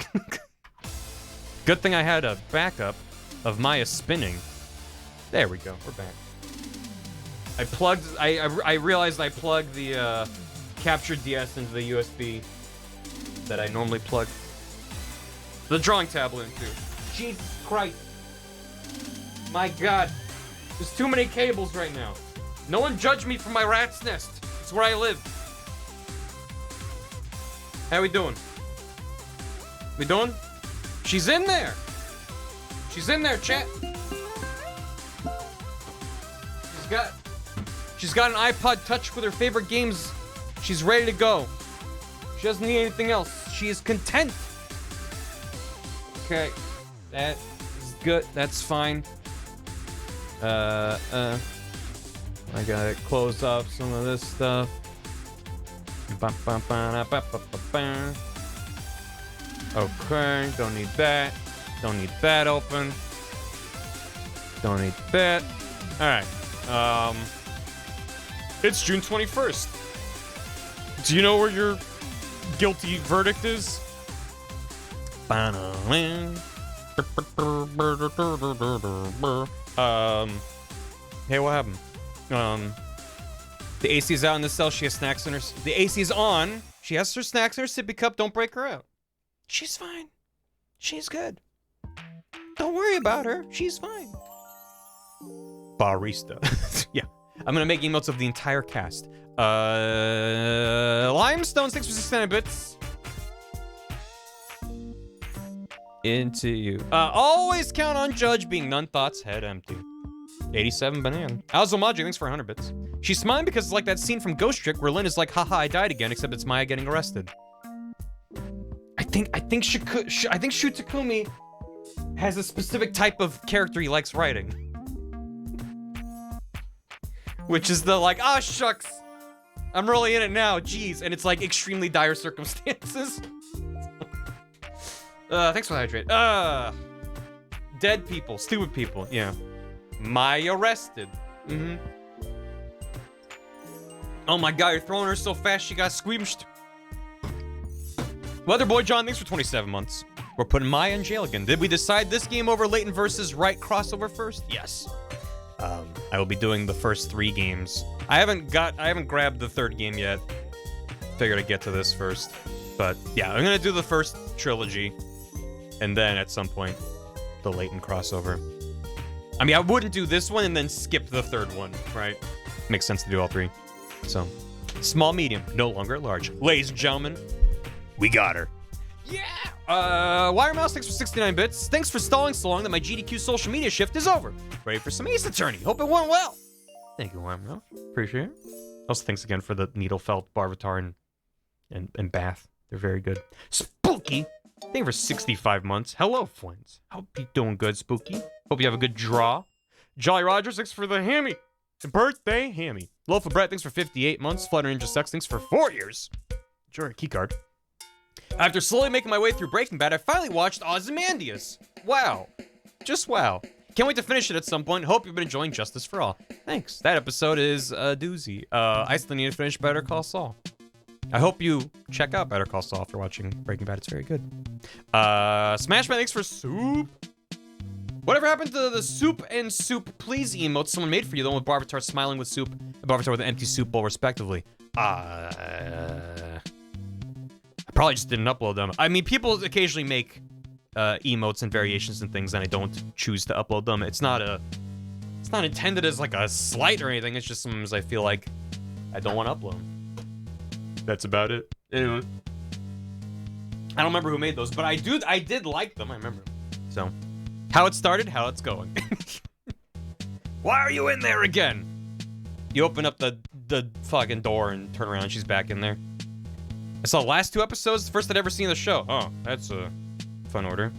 Good thing I had a backup of Maya spinning. There we go, we're back. I realized I plugged the captured DS into the USB that I normally plug the drawing tablet into. Jesus Christ. My God. There's too many cables right now. No one judge me for my rat's nest. It's where I live. How we doing? We doing? She's in there. She's in there, chat. She's got an iPod Touch with her favorite games. She's ready to go. She doesn't need anything else. She is content. Okay, that is good. That's fine. I gotta close up some of this stuff. Okay, don't need that. Don't need that open. Don't need that. Alright. It's June 21st. Do you know where your guilty verdict is? Hey, what happened? The AC's out in the cell. She has snacks in her... The AC's on. She has her snacks in her sippy cup. Don't break her out. She's fine. She's good. Don't worry about her. She's fine. Barista. Yeah. I'm gonna make emotes of the entire cast. Limestone, 6 for 69 bits. Into you. Always count on Judge being none thoughts head empty. 87 banana. Alzomaji, thanks for 100 bits. She's smiling because it's like that scene from Ghost Trick where Lynn is like, haha, I died again, except it's Maya getting arrested. I think Shu Takumi has a specific type of character he likes writing. Which is the like, ah, shucks, I'm really in it now, jeez. And it's like extremely dire circumstances. Thanks for the hydrate. Dead people, stupid people, yeah. Maya arrested. Mm-hmm. Oh my God, you're throwing her so fast she got squeamished. Weatherboy John, thanks for 27 months. We're putting Maya in jail again. Did we decide this game over Layton versus Wright crossover first? Yes. I will be doing the first 3 games. I haven't grabbed the 3rd game yet. Figured I'd get to this first. But yeah, I'm gonna do the first trilogy. And then at some point, the Layton crossover. I mean, I wouldn't do this one and then skip the 3rd one, right? Makes sense to do all 3. So, small, medium, no longer large. Ladies and gentlemen, we got her. Yeah! Wire Mouse, thanks for 69 bits. Thanks for stalling so long that my GDQ social media shift is over. Ready for some Ace Attorney. Hope it went well. Thank you, Wire Mouse. Appreciate it. Also, thanks again for the Needle Felt, Barvatar, and Bath. They're very good. Spooky! Thank you for 65 months. Hello, friends. Hope you doing good, Spooky. Hope you have a good draw. Jolly Rogers, thanks for the hammy. Birthday hammy. Loaf of Brett, thanks for 58 months. Flutter Ninja Sucks, thanks for 4 years. Sure, keycard. After slowly making my way through Breaking Bad, I finally watched Ozymandias. Wow. Just wow. Can't wait to finish it at some point. Hope you've been enjoying Justice for All. Thanks. That episode is a doozy. I still need to finish Better Call Saul. I hope you check out Better Call Saul after watching Breaking Bad. It's very good. Smashman, thanks for soup. Whatever happened to the soup and soup please emotes someone made for you, the one with Barvatar smiling with soup and Barvatar with an empty soup bowl, respectively? I probably just didn't upload them. I mean, people occasionally make emotes and variations and things, and I don't choose to upload them. It's not intended as like a slight or anything. It's just sometimes I feel like I don't want to upload. That's about it. Anyway, I don't remember who made those, but I did like them. I remember. So, how it started, how it's going. Why are you in there again? You open up the fucking door and turn around. She's back in there. I saw the last 2 episodes. The first I'd ever seen the show. Oh, that's a fun order.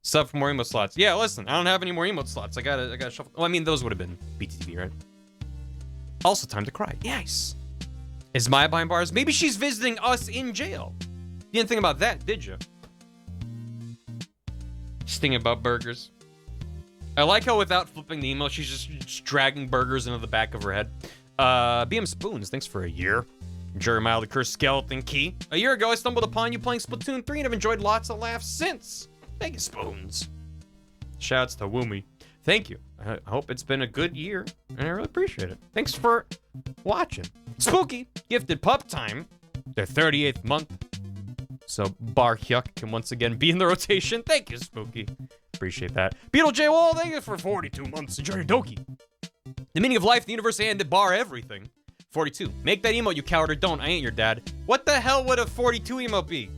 Sub for more emote slots. Yeah, listen, I don't have any more emote slots. I gotta shuffle. Oh, I mean, those would have been BTTV, right? Also, time to cry. Nice. Is Maya behind bars? Maybe she's visiting us in jail. You didn't think about that, did you? She's thinking about burgers. I like how without flipping the emote, she's just dragging burgers into the back of her head. BM Spoons, thanks for a year. Jeremiah the Cursed Skeleton Key. A year ago, I stumbled upon you playing Splatoon 3 and have enjoyed lots of laughs since. Thank you, Spoons. Shouts to Woomy. Thank you. I hope it's been a good year, and I really appreciate it. Thanks for watching. Spooky gifted Pup Time, their 38th month. So Bar Hyuk can once again be in the rotation. Thank you, Spooky. Appreciate that. Beetle J. Wall, thank you for 42 months. Enjoy your Doki. The meaning of life, the universe, and the bar everything. 42. Make that emote, you coward, or don't. I ain't your dad. What the hell would a 42 emote be?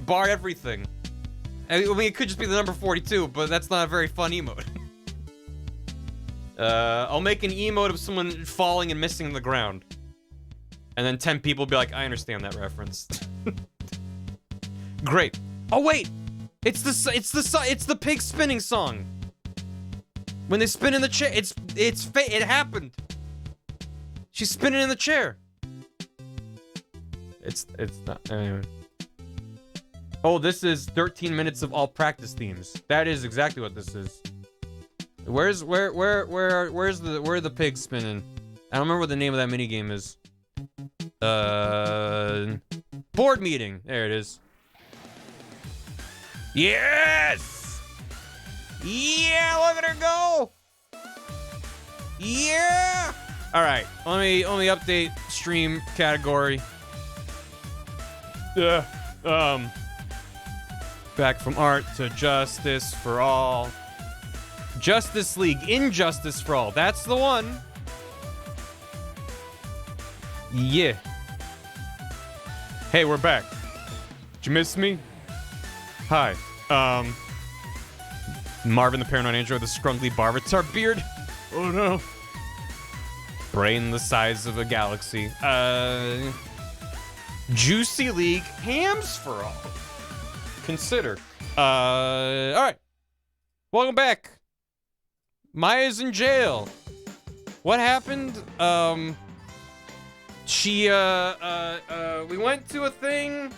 Bar everything. I mean, it could just be the number 42, but that's not a very fun emote. I'll make an emote of someone falling and missing the ground. And then 10 people will be like, I understand that reference. Great. Oh, wait! It's the pig spinning song. When they spin in the chair, it happened. She's spinning in the chair. It's not, anyway. Oh, this is 13 minutes of all practice themes. That is exactly what this is. Where are the pigs spinning? I don't remember what the name of that minigame is. Board meeting. There it is. Yes! Yeah, look at her go! Yeah! Alright, let me update stream category. Back from art to Justice for All. Justice League, Injustice for All. That's the one. Yeah. Hey, we're back. Did you miss me? Hi. Marvin the Paranoid Android, the scrunkly Barvatar beard. Oh no. Brain the size of a galaxy. Juicy League, Hams for All. Consider. Alright. Welcome back. Maya's in jail. What happened? We went to a thing.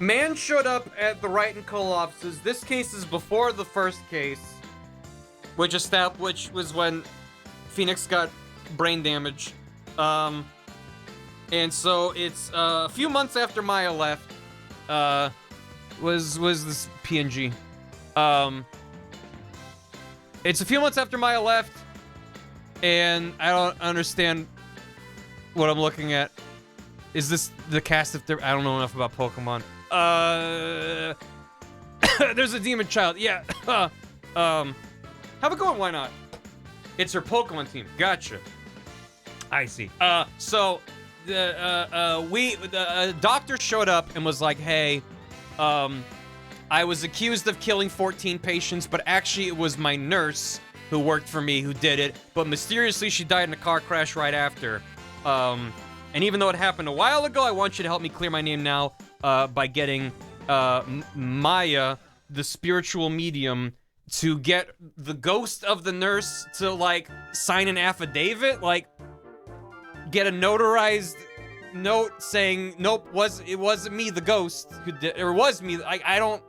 Man showed up at the Wright and Cole offices. This case is before the first case, which was when Phoenix got brain damage. And so it's a few months after Maya left. Was this PNG? It's a few months after Maya left, and I don't understand what I'm looking at. Is this the cast of I don't know enough about Pokemon. There's a demon child. Yeah. Have it going. Why not? It's her Pokemon team. Gotcha. I see. So doctor showed up and was like, hey, I was accused of killing 14 patients, but actually it was my nurse who worked for me who did it, but mysteriously she died in a car crash right after. And even though it happened a while ago, I want you to help me clear my name now by getting Maya, the spiritual medium, to get the ghost of the nurse to, like, sign an affidavit, like, get a notarized note saying, nope, it wasn't me, the ghost, who did, or was me, I don't,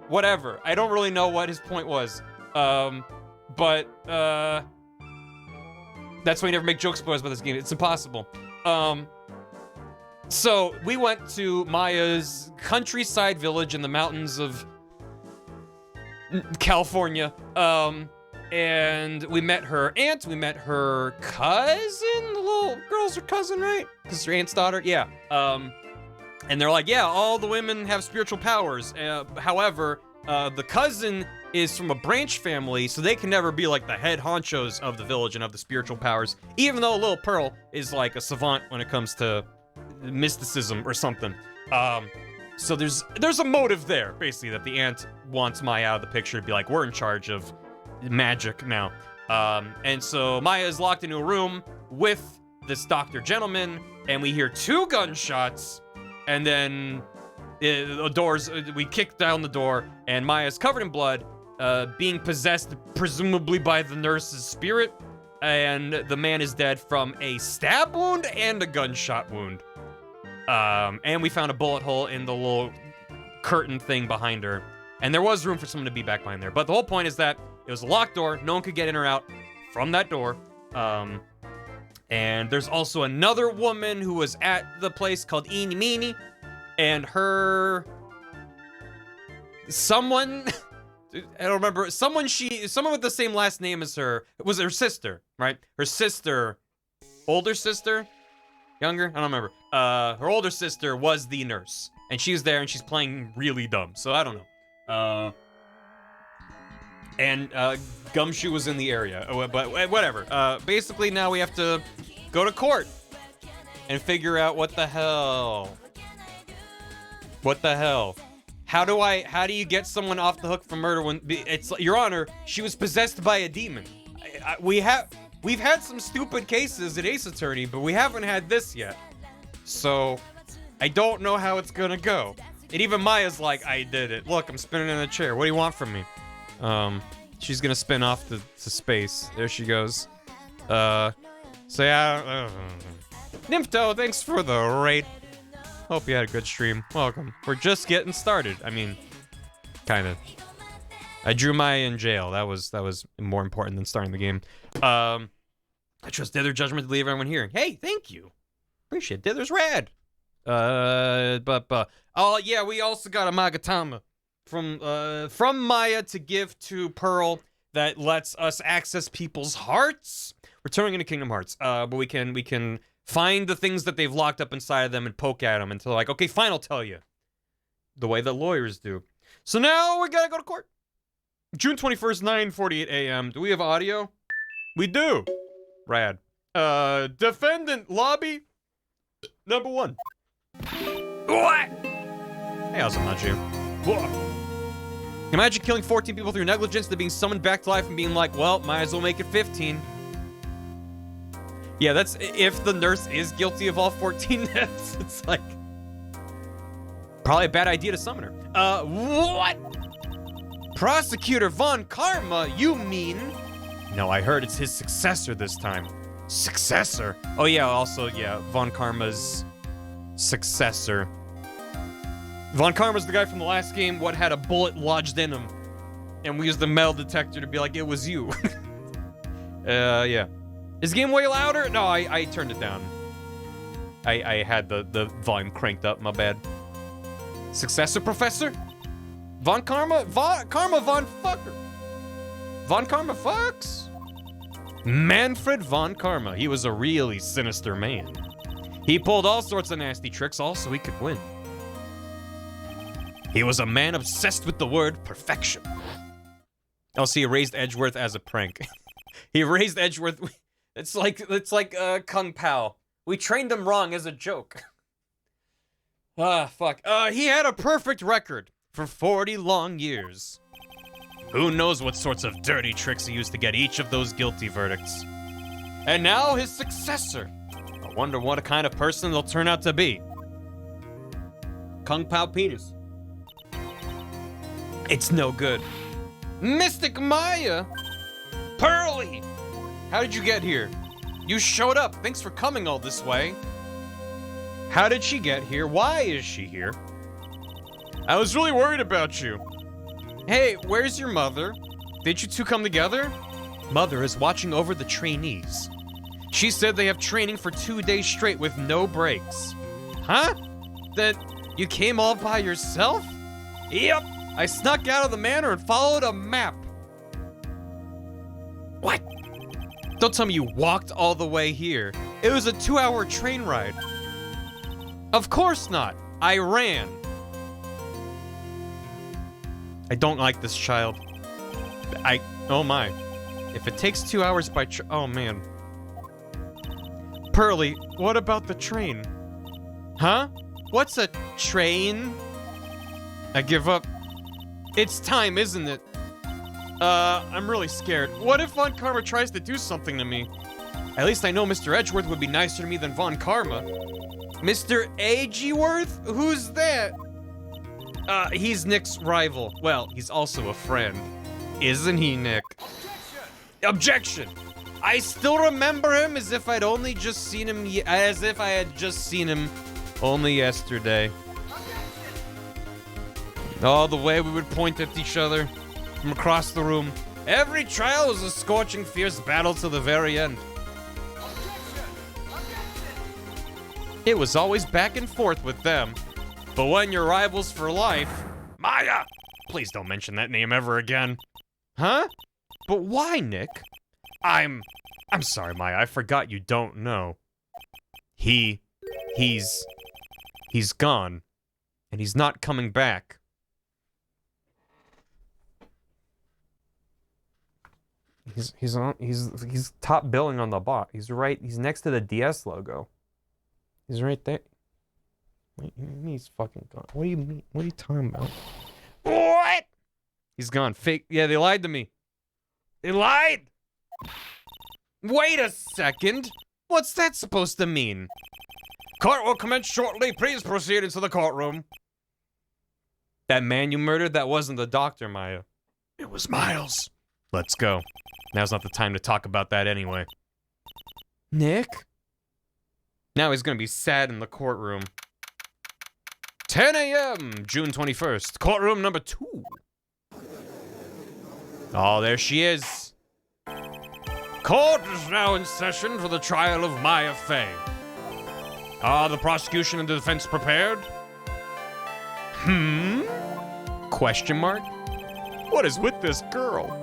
whatever. I don't really know what his point was. But that's why you never make jokes about this game. It's impossible. So we went to Maya's countryside village in the mountains of California. And we met her aunt, we met her cousin, the little girl's her cousin, right? Because her aunt's daughter, yeah. And they're like, yeah, all the women have spiritual powers. However, the cousin is from a branch family, so they can never be like the head honchos of the village and of the spiritual powers, even though little Pearl is like a savant when it comes to mysticism or something. So there's a motive there, basically, that the aunt wants Maya out of the picture to be like, we're in charge of magic now. And so Maya is locked into a room with this doctor gentleman, and we hear 2 gunshots, and then the doors, we kick down the door, and Maya's covered in blood, being possessed presumably by the nurse's spirit, and the man is dead from a stab wound and a gunshot wound. And we found a bullet hole in the little curtain thing behind her, and there was room for someone to be back behind there. But the whole point is that it was a locked door, no one could get in or out from that door. And there's also another woman who was at the place called Eeny Meeny, and someone I don't remember, someone with the same last name as her, it was her sister, right? Her sister, older sister, younger, I don't remember. Her older sister was the nurse, and she's there and she's playing really dumb, so I don't know. And Gumshoe was in the area, but whatever. Basically now we have to go to court and figure out what the hell. How do you get someone off the hook for murder when it's, Your Honor, she was possessed by a demon. We've had some stupid cases at Ace Attorney, but we haven't had this yet. So I don't know how it's gonna go. And even Maya's like, I did it. Look, I'm spinning in a chair. What do you want from me? She's gonna spin off to space. There she goes. So yeah. Nympto, thanks for the raid. Hope you had a good stream. Welcome. We're just getting started. I mean, kind of. I drew Maya in jail. That was more important than starting the game. I trust Dither judgment to leave everyone here. Hey, thank you. Appreciate it. Dither's rad. Oh yeah, we also got a Magatama from Maya to give to Pearl that lets us access people's hearts. We're turning into Kingdom Hearts. But we can find the things that they've locked up inside of them and poke at them until like, okay, fine, I'll tell you. The way that lawyers do. So now we gotta go to court. June 21st, 9:48 a.m. Do we have audio? We do. Rad. Defendant lobby number 1. What? Hey, how's it, Machu? Imagine killing 14 people through negligence, then being summoned back to life and being like, well, might as well make it 15. Yeah, that's if the nurse is guilty of all 14 deaths. It's like probably a bad idea to summon her. What? Prosecutor Von Karma, you mean? No, I heard it's his successor this time. Successor? Oh yeah, also, yeah, Von Karma's successor. Von Karma's the guy from the last game what had a bullet lodged in him. And we used the metal detector to be like, it was you. Yeah. Is the game way louder? No, I turned it down. I had the volume cranked up, my bad. Successor professor? Von Karma? Von Fucker. Von Karma fucks? Manfred Von Karma. He was a really sinister man. He pulled all sorts of nasty tricks, all so he could win. He was a man obsessed with the word perfection. Oh, so he raised Edgeworth as a prank. He raised Edgeworth. It's like Kung Pao, We trained him wrong as a joke. Ah, fuck. He had a perfect record for 40 long years. Who knows what sorts of dirty tricks he used to get each of those guilty verdicts. And now his successor. I wonder what kind of person they'll turn out to be. Kung Pao Penis. It's no good. Mystic Maya! Pearly! How did you get here? You showed up. Thanks for coming all this way. How did she get here? Why is she here? I was really worried about you. Hey, where's your mother? Did you two come together? Mother is watching over the trainees. She said they have training for 2 days straight with no breaks. Huh? That you came all by yourself? Yep. I snuck out of the manor and followed a map. What? Don't tell me you walked all the way here. It was a 2-hour train ride. Of course not. I ran. I don't like this child. Oh my. If it takes 2 hours by oh man. Pearly, what about the train? Huh? What's a train? I give up. It's time, isn't it? I'm really scared. What if Von Karma tries to do something to me? At least I know Mr. Edgeworth would be nicer to me than Von Karma. Mr. Edgeworth? Who's that? He's Nick's rival. Well, he's also a friend. Isn't he, Nick? Objection! I still remember him as if I'd only just seen him, as if I had just seen him only yesterday. All the way we would point at each other from across the room. Every trial was a scorching, fierce battle to the very end. It was always back and forth with them. But when you're rivals for life... Maya! Please don't mention that name ever again. Huh? But why, Nick? I'm sorry, Maya. I forgot you don't know. He's gone. And he's not coming back. He's top billing on the bot. He's next to the DS logo. He's right there. Wait, he's fucking gone. What do you mean? What are you talking about? What? He's gone. Fake. Yeah, they lied to me. They lied! Wait a second. What's that supposed to mean? Court will commence shortly. Please proceed into the courtroom. That man you murdered, that wasn't the doctor, Maya. It was Miles. Let's go. Now's not the time to talk about that anyway. Nick? Now he's gonna be sad in the courtroom. 10 a.m., June 21st. Courtroom number 2. Oh, there she is. Court is now in session for the trial of Maya Fey. Are the prosecution and the defense prepared? Question mark? What is with this girl?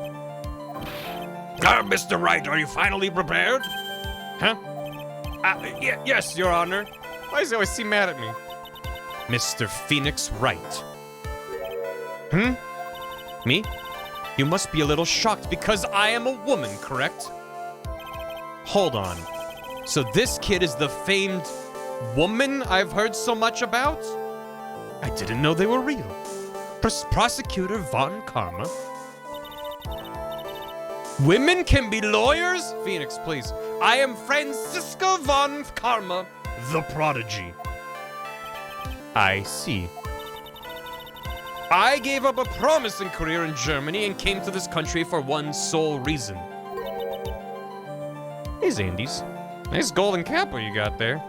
Mr. Wright, are you finally prepared? Huh? Yes, Your Honor. Why does he always seem mad at me? Mr. Phoenix Wright. Me? You must be a little shocked because I am a woman, correct? Hold on. So this kid is the famed woman I've heard so much about? I didn't know they were real. Prosecutor Von Karma? Women can be lawyers? Phoenix, please. I am Franziska Von Karma, the prodigy. I see. I gave up a promising career in Germany and came to this country for one sole reason. Hey, Zandies. Nice golden kappa you got there.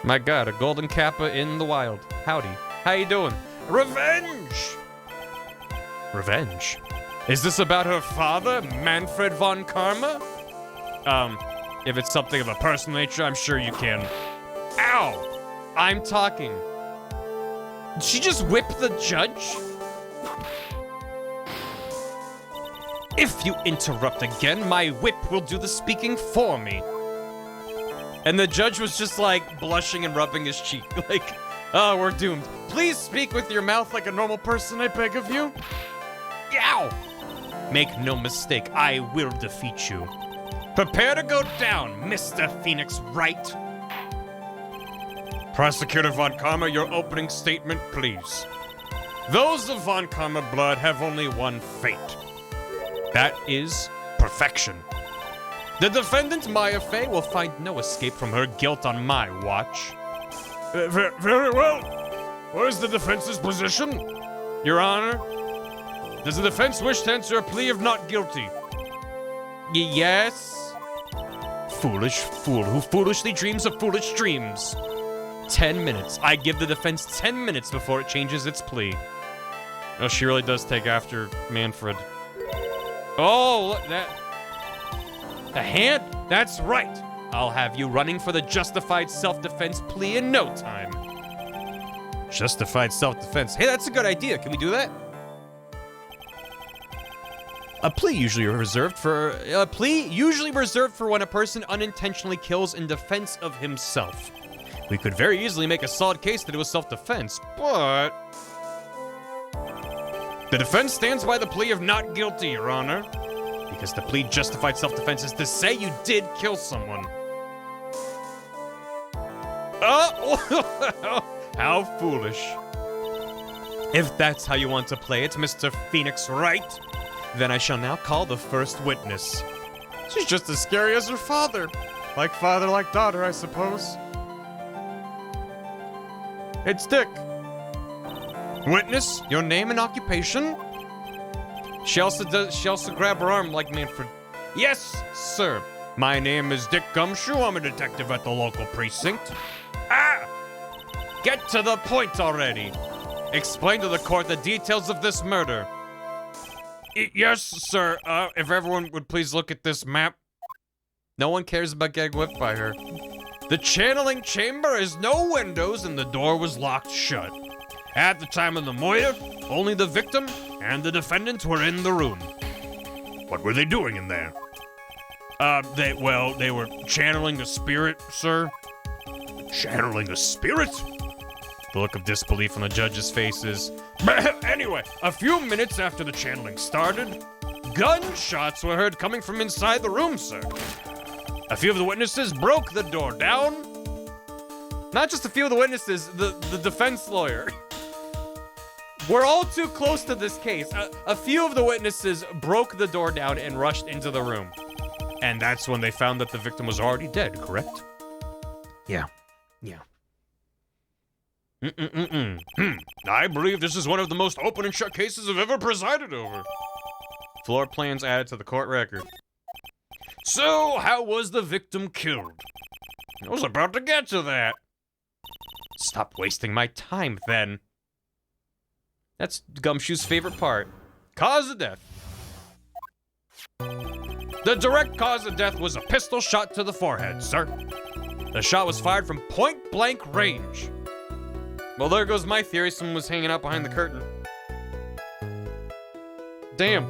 My god, a golden kappa in the wild. Howdy. How you doing? Revenge! Revenge? Is this about her father, Manfred von Karma? If it's something of a personal nature, I'm sure you can. Ow! I'm talking. Did she just whip the judge? If you interrupt again, my whip will do the speaking for me. And the judge was just like blushing and rubbing his cheek. Like, oh, we're doomed. Please speak with your mouth like a normal person, I beg of you. Ow! Make no mistake, I will defeat you. Prepare to go down, Mr. Phoenix Wright. Prosecutor Von Karma, your opening statement, please. Those of Von Karma blood have only one fate. That is perfection. The defendant, Maya Fey, will find no escape from her guilt on my watch. Very well. What is the defense's position? Your Honor, does the defense wish to answer a plea of not guilty? Yes. Foolish fool who foolishly dreams of foolish dreams. 10 minutes. I give the defense 10 minutes before it changes its plea. Oh, she really does take after Manfred. Oh, look, that... The hand? That's right. I'll have you running for the justified self-defense plea in no time. Justified self-defense. Hey, that's a good idea. Can we do that? A plea usually reserved for when a person unintentionally kills in defense of himself. We could very easily make a solid case that it was self-defense, but the defense stands by the plea of not guilty, Your Honor, because the plea justified self-defense is to say you did kill someone. Oh, how foolish. If that's how you want to play it, Mr. Phoenix Wright, then I shall now call the first witness. She's just as scary as her father. Like father, like daughter, I suppose. It's Dick. Witness, your name and occupation? She also grab her arm like Manfred. Yes, sir. My name is Dick Gumshoe. I'm a detective at the local precinct. Ah! Get to the point already. Explain to the court the details of this murder. Yes, sir. If everyone would please look at this map. No one cares about getting whipped by her. The channeling chamber has no windows and the door was locked shut. At the time of the murder, only the victim and the defendant were in the room. What were they doing in there? They were channeling a spirit, sir. Channeling a spirit? The look of disbelief on the judge's faces. Anyway, a few minutes after the channeling started, gunshots were heard coming from inside the room, sir. A few of the witnesses broke the door down. Not just a few of the witnesses, the defense lawyer. We're all too close to this case. A few of the witnesses broke the door down and rushed into the room. And that's when they found that the victim was already dead, correct? Yeah. I believe this is one of the most open and shut cases I've ever presided over. Floor plans added to the court record. So, how was the victim killed? I was about to get to that. Stop wasting my time, then. That's Gumshoe's favorite part. Cause of death. The direct cause of death was a pistol shot to the forehead, sir. The shot was fired from point-blank range. Well, there goes my theory. Someone was hanging out behind the curtain. Damn.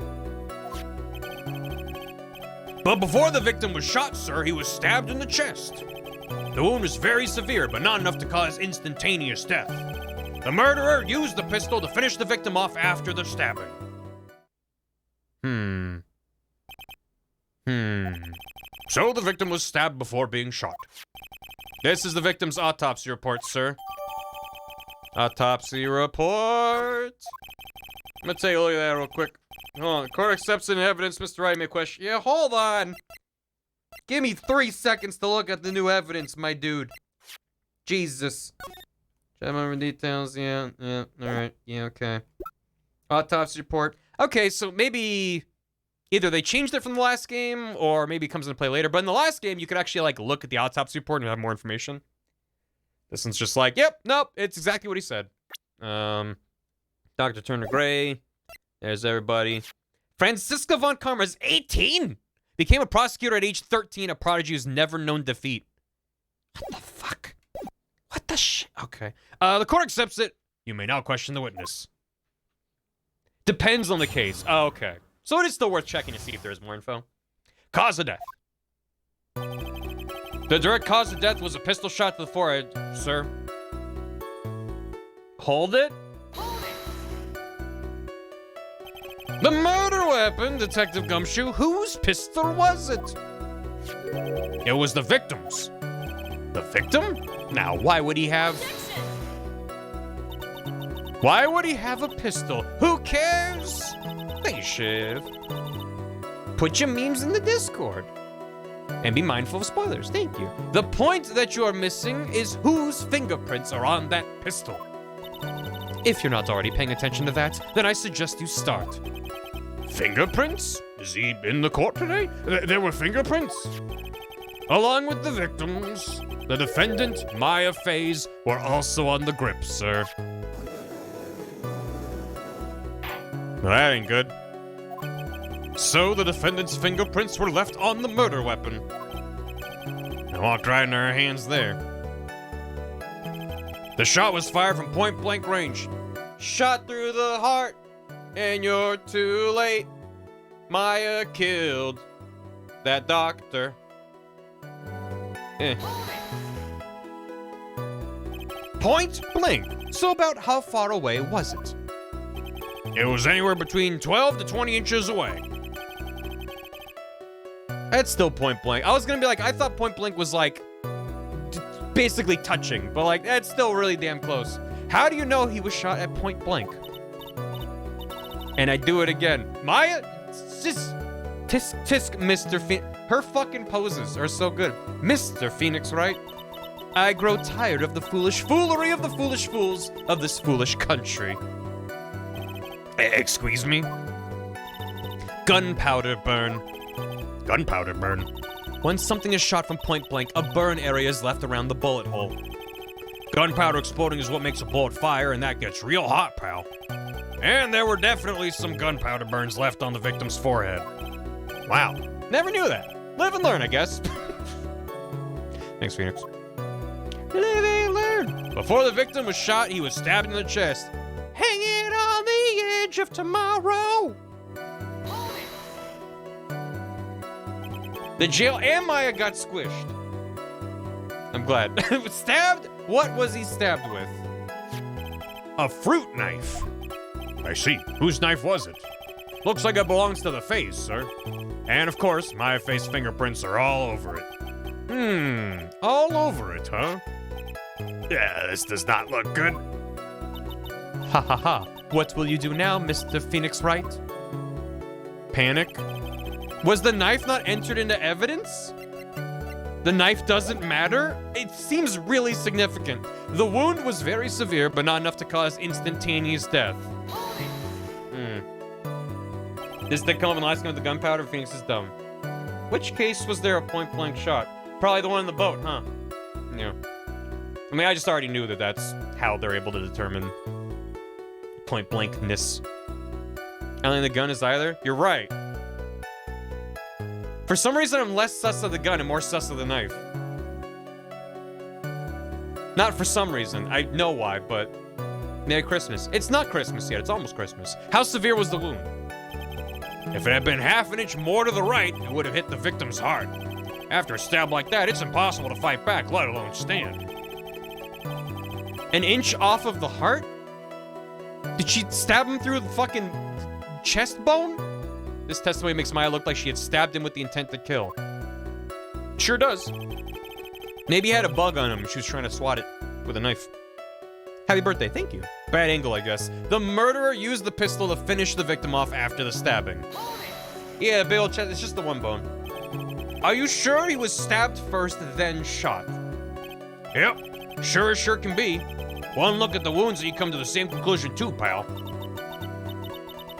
But before the victim was shot, sir, he was stabbed in the chest. The wound was very severe, but not enough to cause instantaneous death. The murderer used the pistol to finish the victim off after the stabbing. So the victim was stabbed before being shot. This is the victim's autopsy report, sir. Autopsy report. I'm gonna take a look at that real quick. Hold on. Court accepts in evidence, Mr. Wright may question. Yeah, hold on. Give me 3 seconds to look at the new evidence, my dude. Jesus. Should I remember details? Yeah, alright. Yeah, okay. Autopsy report. Okay, so maybe either they changed it from the last game, or maybe it comes into play later. But in the last game, you could actually, like, look at the autopsy report and have more information. This one's just like, yep, nope, it's exactly what he said. Dr. Turner Gray. There's everybody. Franziska von Karma is 18! Became a prosecutor at age 13, a prodigy who's never known defeat. What the fuck? What the shit? Okay. The court accepts it. You may now question the witness. Depends on the case. Oh, okay. So it is still worth checking to see if there's more info. Cause of death. The direct cause of death was a pistol shot to the forehead, sir. Hold it. The murder weapon, Detective Gumshoe. Whose pistol was it? It was the victim's. The victim? Now, why would he have... Why would he have a pistol? Who cares? Thanks, Shiv. Put your memes in the Discord. And be mindful of spoilers, thank you. The point that you are missing is whose fingerprints are on that pistol. If you're not already paying attention to that, then I suggest you start. Fingerprints? Is he in the court today? There were fingerprints? Along with the victims, the defendant, Maya Faze, were also on the grip, sir. Well, that ain't good. So the defendant's fingerprints were left on the murder weapon. I walked right in our hands there. The shot was fired from point-blank range. Shot through the heart, and you're too late. Maya killed that doctor. Point blank. So about how far away was it? It was anywhere between 12 to 20 inches away. That's still point blank. I was gonna be like, I thought point blank was like basically touching, but like that's still really damn close. How do you know he was shot at point blank? And I do it again. Maya, tisk, Mr. Phoenix. Her fucking poses are so good. Mr. Phoenix, right? I grow tired of the foolish foolery of the foolish fools of this foolish country. Excuse me? Gunpowder burn. Gunpowder burn. When something is shot from point blank, a burn area is left around the bullet hole. Gunpowder exploding is what makes a bullet fire, and that gets real hot, pal. And there were definitely some gunpowder burns left on the victim's forehead. Wow. Never knew that. Live and learn, I guess. Thanks, Phoenix. Live and learn. Before the victim was shot, he was stabbed in the chest. Hanging on the edge of tomorrow. The jail and Maya got squished. I'm glad. Stabbed? What was he stabbed with? A fruit knife. I see. Whose knife was it? Looks like it belongs to the face, sir. And of course, my face fingerprints are all over it. All over it, huh? Yeah, this does not look good. Ha ha ha. What will you do now, Mr. Phoenix Wright? Panic? Was the knife not entered into evidence? The knife doesn't matter? It seems really significant. The wound was very severe, but not enough to cause instantaneous death. This did come up in the last game with the gunpowder. Phoenix is dumb. Which case was there a point-blank shot? Probably the one in the boat, huh? Yeah. I mean, I just already knew that that's how they're able to determine point-blankness. I don't think the gun is either. You're right. For some reason, I'm less sus of the gun and more sus of the knife. Not for some reason. I know why, but... Merry Christmas. It's not Christmas yet. It's almost Christmas. How severe was the wound? If it had been half an inch more to the right, it would have hit the victim's heart. After a stab like that, it's impossible to fight back, let alone stand. An inch off of the heart? Did she stab him through the fucking chest bone? This testimony makes Maya look like she had stabbed him with the intent to kill. Sure does. Maybe he had a bug on him and she was trying to swat it with a knife. Happy birthday, thank you. Bad angle, I guess. The murderer used the pistol to finish the victim off after the stabbing. Yeah, big old chest, it's just the one bone. Are you sure he was stabbed first, then shot? Yep, sure as sure can be. One look at the wounds and you come to the same conclusion too, pal.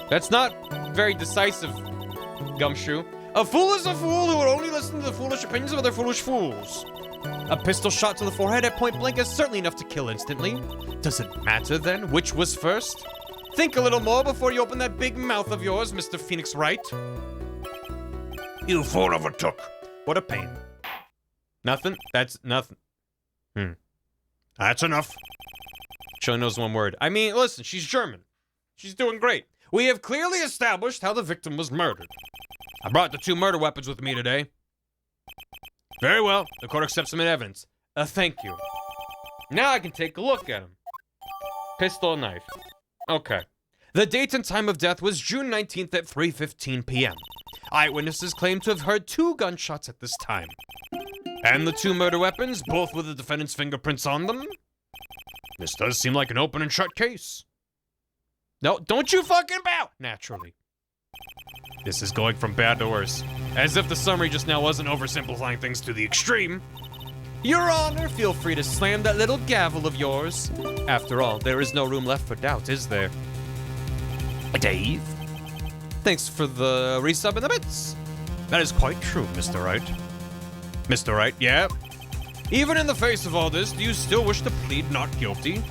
That's not very decisive, Gumshoe. A fool is a fool who would only listen to the foolish opinions of other foolish fools. A pistol shot to the forehead at point blank is certainly enough to kill instantly. Does it matter then which was first? Think a little more before you open that big mouth of yours, Mr. Phoenix Wright. You fool overtook. What a pain. Nothing? That's nothing. That's enough. She only knows one word. I mean, listen, she's German. She's doing great. We have clearly established how the victim was murdered. I brought the two murder weapons with me today. Very well. The court accepts them in evidence. Thank you. Now I can take a look at them. Pistol and knife. Okay. The date and time of death was June 19th at 3:15 p.m. Eyewitnesses claim to have heard 2 gunshots at this time. And the 2 murder weapons, both with the defendant's fingerprints on them. This does seem like an open and shut case. No, don't you fucking bow! Naturally. This is going from bad to worse. As if the summary just now wasn't oversimplifying things to the extreme. Your Honor, feel free to slam that little gavel of yours. After all, there is no room left for doubt, is there? Dave? Thanks for the resub in the bits. That is quite true, Mr. Wright. Mr. Wright, yeah? Even in the face of all this, do you still wish to plead not guilty?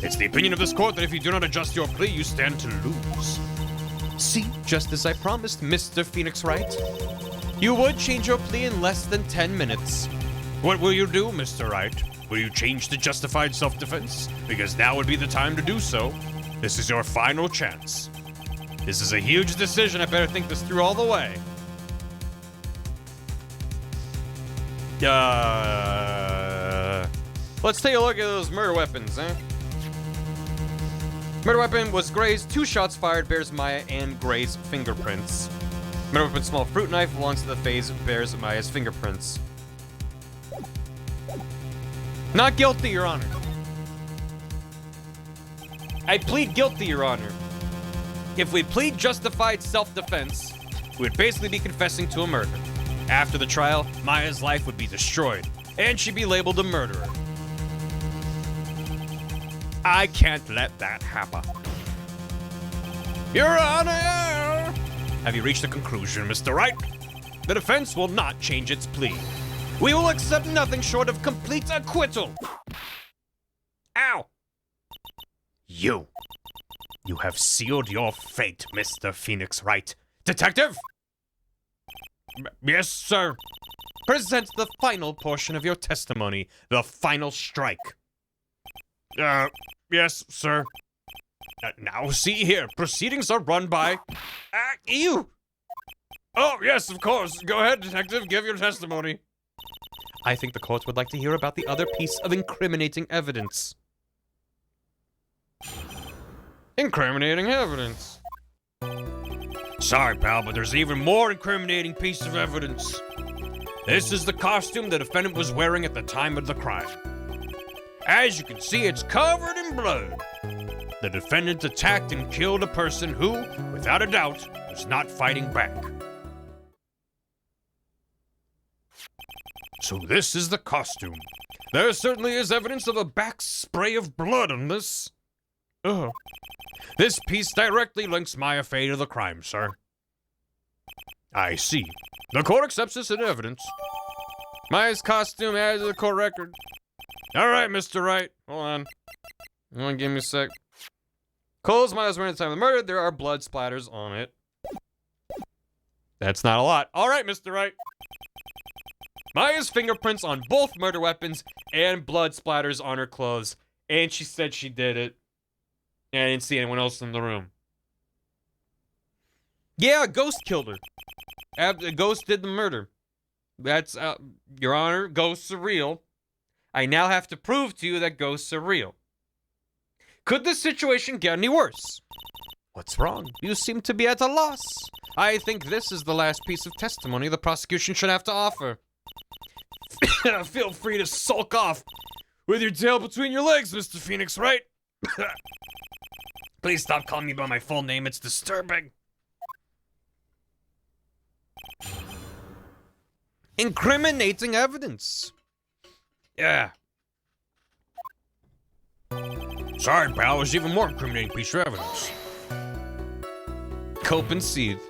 It's the opinion of this court that if you do not adjust your plea, you stand to lose. See, just as I promised, Mr. Phoenix Wright. You would change your plea in less than 10 minutes. What will you do, Mr. Wright? Will you change to justified self-defense? Because now would be the time to do so. This is your final chance. This is a huge decision. I better think this through all the way. Let's take a look at those murder weapons, eh? Murder weapon was Gray's. 2 shots fired bears Maya and Gray's fingerprints. Murder weapon small fruit knife belongs to the phase bears Maya's fingerprints. Not guilty, Your Honor. I plead guilty, Your Honor. If we plead justified self-defense, we would basically be confessing to a murder. After the trial, Maya's life would be destroyed, and she'd be labeled a murderer. I can't let that happen. Your Honor! Have you reached a conclusion, Mr. Wright? The defense will not change its plea. We will accept nothing short of complete acquittal. Ow! You have sealed your fate, Mr. Phoenix Wright. Detective? Yes, sir. Present the final portion of your testimony, the final strike. Yes, sir. Now, see here, proceedings are run by... you! Oh, yes, of course. Go ahead, detective, give your testimony. I think the court would like to hear about the other piece of incriminating evidence. Incriminating evidence. Sorry, pal, but there's even more incriminating piece of evidence. This is the costume the defendant was wearing at the time of the crime. As you can see, it's covered in blood. The defendant attacked and killed a person who, without a doubt, was not fighting back. So this is the costume. There certainly is evidence of a back spray of blood on this. This piece directly links Maya Fey to the crime, sir. I see. The court accepts this as evidence. Maya's costume added to the court record. All right, Mr. Wright. Hold on. Give me a sec. Clothes Maya's wearing at the time of the murder. There are blood splatters on it. That's not a lot. All right, Mr. Wright. Maya's fingerprints on both murder weapons and blood splatters on her clothes. And she said she did it. And I didn't see anyone else in the room. Yeah, a ghost killed her. A ghost did the murder. That's, Your Honor, ghosts are real. I now have to prove to you that ghosts are real. Could this situation get any worse? What's wrong? You seem to be at a loss. I think this is the last piece of testimony the prosecution should have to offer. Feel free to sulk off with your tail between your legs, Mr. Phoenix Wright. Please stop calling me by my full name. It's disturbing. Incriminating evidence. Yeah. Sorry, pal. There's even more incriminating piece of evidence. Cope and seethe.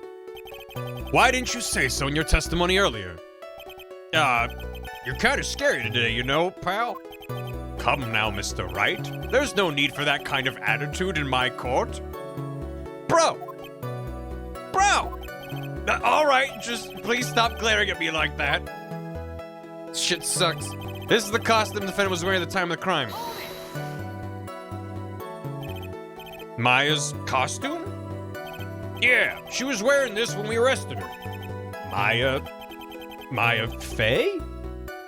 Why didn't you say so in your testimony earlier? You're kind of scary today, you know, pal. Come now, Mr. Wright. There's no need for that kind of attitude in my court. Bro! Alright, just please stop glaring at me like that. Shit sucks. This is the costume the defendant was wearing at the time of the crime. Maya's costume? Yeah, she was wearing this when we arrested her. Maya Fey?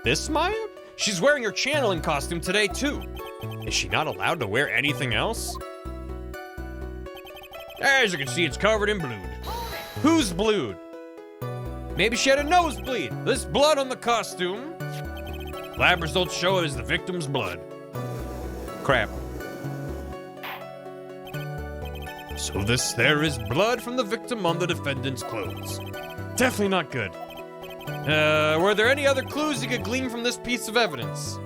This Maya? She's wearing her channeling costume today, too. Is she not allowed to wear anything else? As you can see, it's covered in blood. Who's blued? Maybe she had a nosebleed. This blood on the costume. Lab results show it is the victim's blood. Crap. So there is blood from the victim on the defendant's clothes. Definitely not good. Were there any other clues you could glean from this piece of evidence?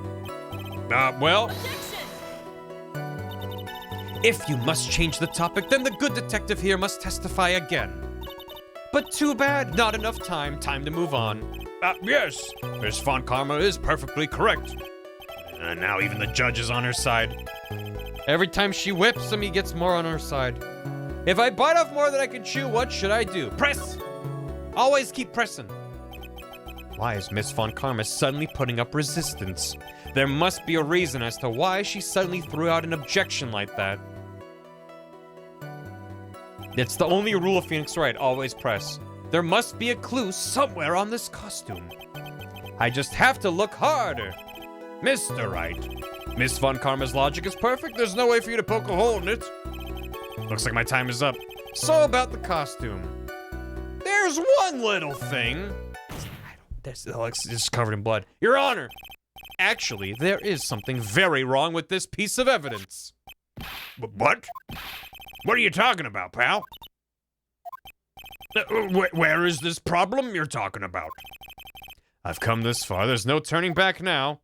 Well... If you must change the topic, then the good detective here must testify again. But too bad, not enough time. Time to move on. Yes, Miss Von Karma is perfectly correct. And now even the judge is on her side. Every time she whips him, he gets more on her side. If I bite off more than I can chew, what should I do? Press! Always keep pressing. Why is Miss Von Karma suddenly putting up resistance? There must be a reason as to why she suddenly threw out an objection like that. It's the only rule of Phoenix Wright, always press. There must be a clue somewhere on this costume. I just have to look harder. Mr. Wright, Miss Von Karma's logic is perfect. There's no way for you to poke a hole in it. Looks like my time is up. So about the costume. There's one little thing. It's covered in blood. Your Honor! Actually, there is something very wrong with this piece of evidence. What? What are you talking about, pal? Where is this problem you're talking about? I've come this far. There's no turning back now.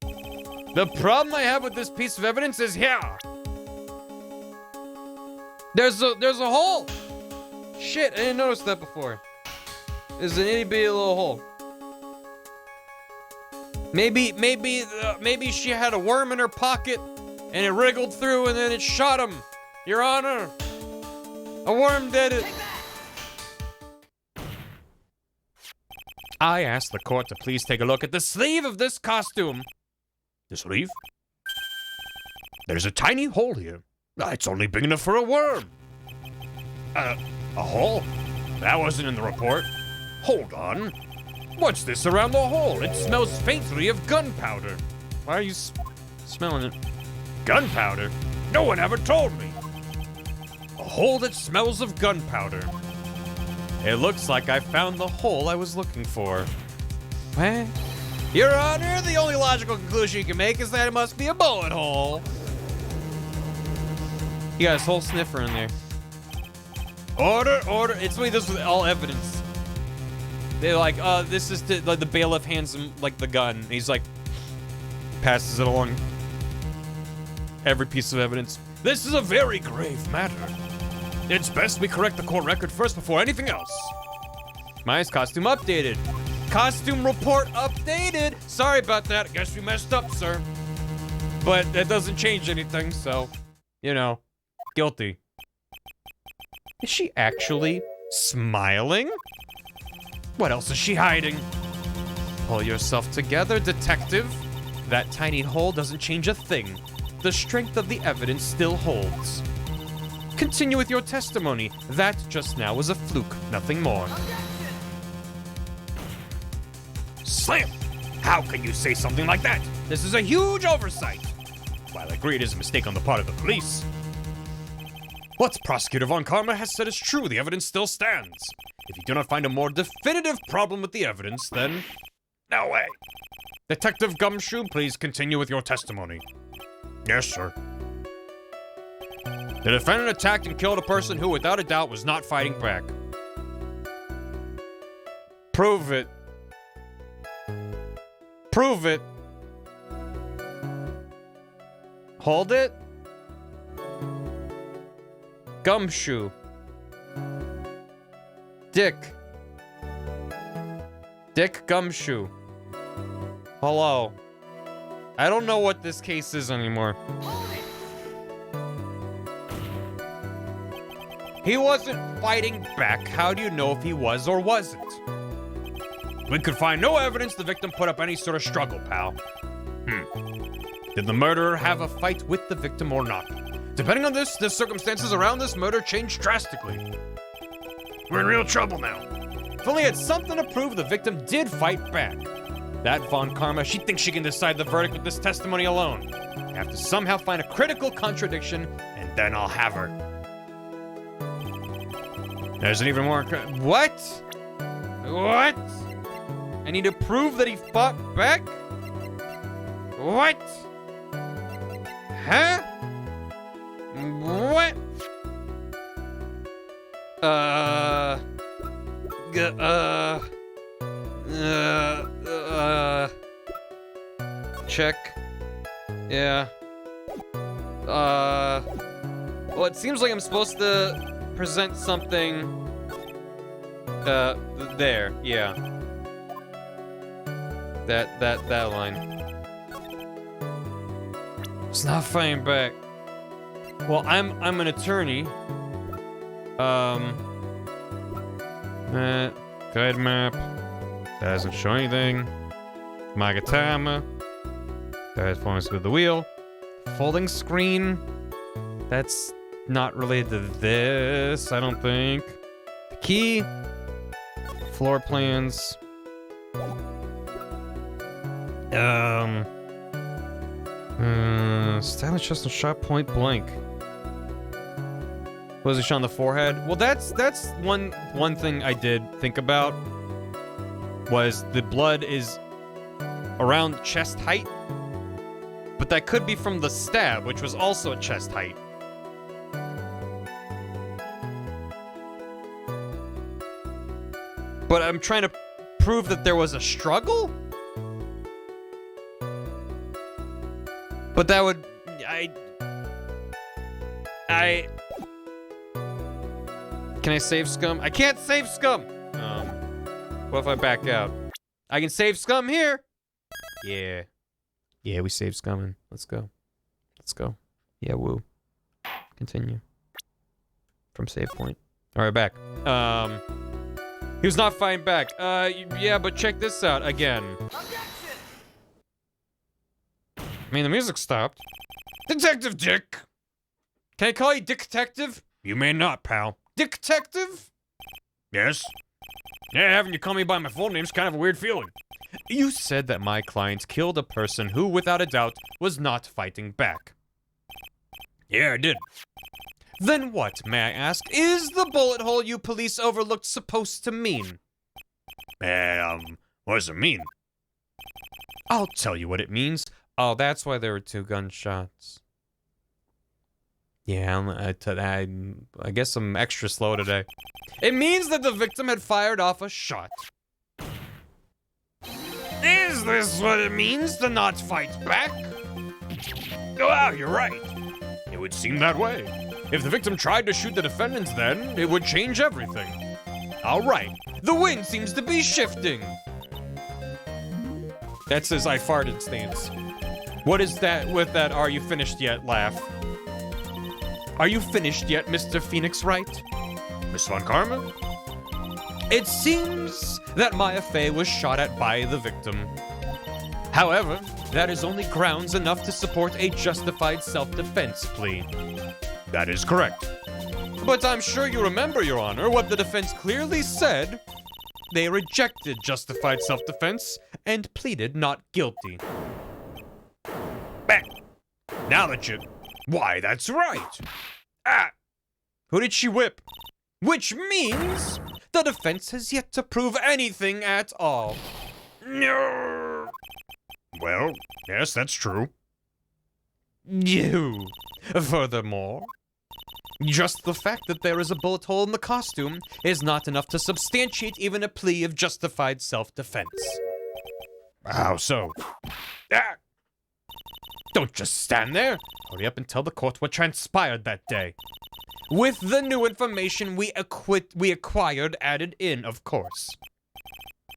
The problem I have with this piece of evidence is here. There's a hole. Shit, I didn't notice that before. There's an itty bitty little hole. Maybe she had a worm in her pocket and it wriggled through and then it shot him. Your Honor, a worm did it. I asked the court to please take a look at the sleeve of this costume. The sleeve? There's a tiny hole here. It's only big enough for a worm. A hole? That wasn't in the report. Hold on. What's this around the hole? It smells faintly of gunpowder. Why are you smelling it? Gunpowder? No one ever told me. A hole that smells of gunpowder. It looks like I found the hole I was looking for. What? Your Honor, the only logical conclusion you can make is that it must be a bullet hole. You got his whole sniffer in there. Order, order. It's like this with all evidence. They're like, this is like the bailiff hands him like the gun. He's like, passes it along. Every piece of evidence. This is a very grave matter. It's best we correct the court record first before anything else. Maya's costume updated. Costume report updated. Sorry about that. I guess we messed up, sir. But that doesn't change anything, so, you know, guilty. Is she actually smiling? What else is she hiding? Pull yourself together, detective. That tiny hole doesn't change a thing. The strength of the evidence still holds. Continue with your testimony. That just now was a fluke, nothing more. Slam! How can you say something like that? This is a huge oversight. While I agree it is a mistake on the part of the police, what Prosecutor Von Karma has said is true. The evidence still stands. If you do not find a more definitive problem with the evidence, then... No way. Detective Gumshoe, please continue with your testimony. Yes, sir. The defendant attacked and killed a person who, without a doubt, was not fighting back. Prove it. Prove it. Hold it. Gumshoe. Dick. Dick Gumshoe. Hello. I don't know what this case is anymore. He wasn't fighting back. How do you know if he was or wasn't? We could find no evidence the victim put up any sort of struggle, pal. Did the murderer have a fight with the victim or not? Depending on this, the circumstances around this murder changed drastically. We're in real trouble now. If only had something to prove the victim did fight back. That Von Karma, she thinks she can decide the verdict with this testimony alone. I have to somehow find a critical contradiction, and then I'll have her. There's an even more... What? What? I need to prove that he fought back? What? Huh? What? Check. Yeah. Well, it seems like I'm supposed to present something. There. Yeah. That line. It's not fighting back. Well, I'm an attorney. Guide map. That doesn't show anything. Magatama. That has points with the wheel. Folding screen. That's not related to this, I don't think. The key. Floor plans. Stylish chest and shot point blank. Was he shot on the forehead? Well, that's one thing I did think about. Was the blood is around chest height, but that could be from the stab, which was also at chest height. But I'm trying to prove that there was a struggle? But that would... Can I save scum? I can't save scum! What if I back out? I can save scum here! Yeah. Yeah, we saved scumming. Let's go. Let's go. Yeah, woo. Continue. From save point. Alright, back. He was not fighting back. Yeah, but check this out again. I mean, the music stopped. Detective Dick! Can I call you Dick Detective? You may not, pal. Dick Detective? Yes? Yeah, having you call me by my full name's kind of a weird feeling. You said that my client killed a person who, without a doubt, was not fighting back. Yeah, I did. Then what, may I ask, is the bullet hole you police overlooked supposed to mean? What does it mean? I'll tell you what it means. Oh, that's why there were 2 gunshots. Yeah, I guess I'm extra slow today. It means that the victim had fired off a shot. Is this what it means to not fight back? Oh, wow, you're right. It would seem that way. If the victim tried to shoot the defendants then, it would change everything. All right, the wind seems to be shifting. That's his I farted stance. What is that with that are you finished yet laugh? Are you finished yet, Mr. Phoenix Wright? Miss Von Karma? It seems that Maya Fey was shot at by the victim. However, that is only grounds enough to support a justified self-defense plea. That is correct. But I'm sure you remember, Your Honor, what the defense clearly said. They rejected justified self-defense and pleaded not guilty. Bang! Now that you... Why, that's right! Ah! Who did she whip? Which means the defense has yet to prove anything at all. No. Well, yes, that's true. You. Furthermore, just the fact that there is a bullet hole in the costume is not enough to substantiate even a plea of justified self-defense. How so? Ah! Don't just stand there. Hurry up and tell the court what transpired that day. With the new information we acquired added in, of course.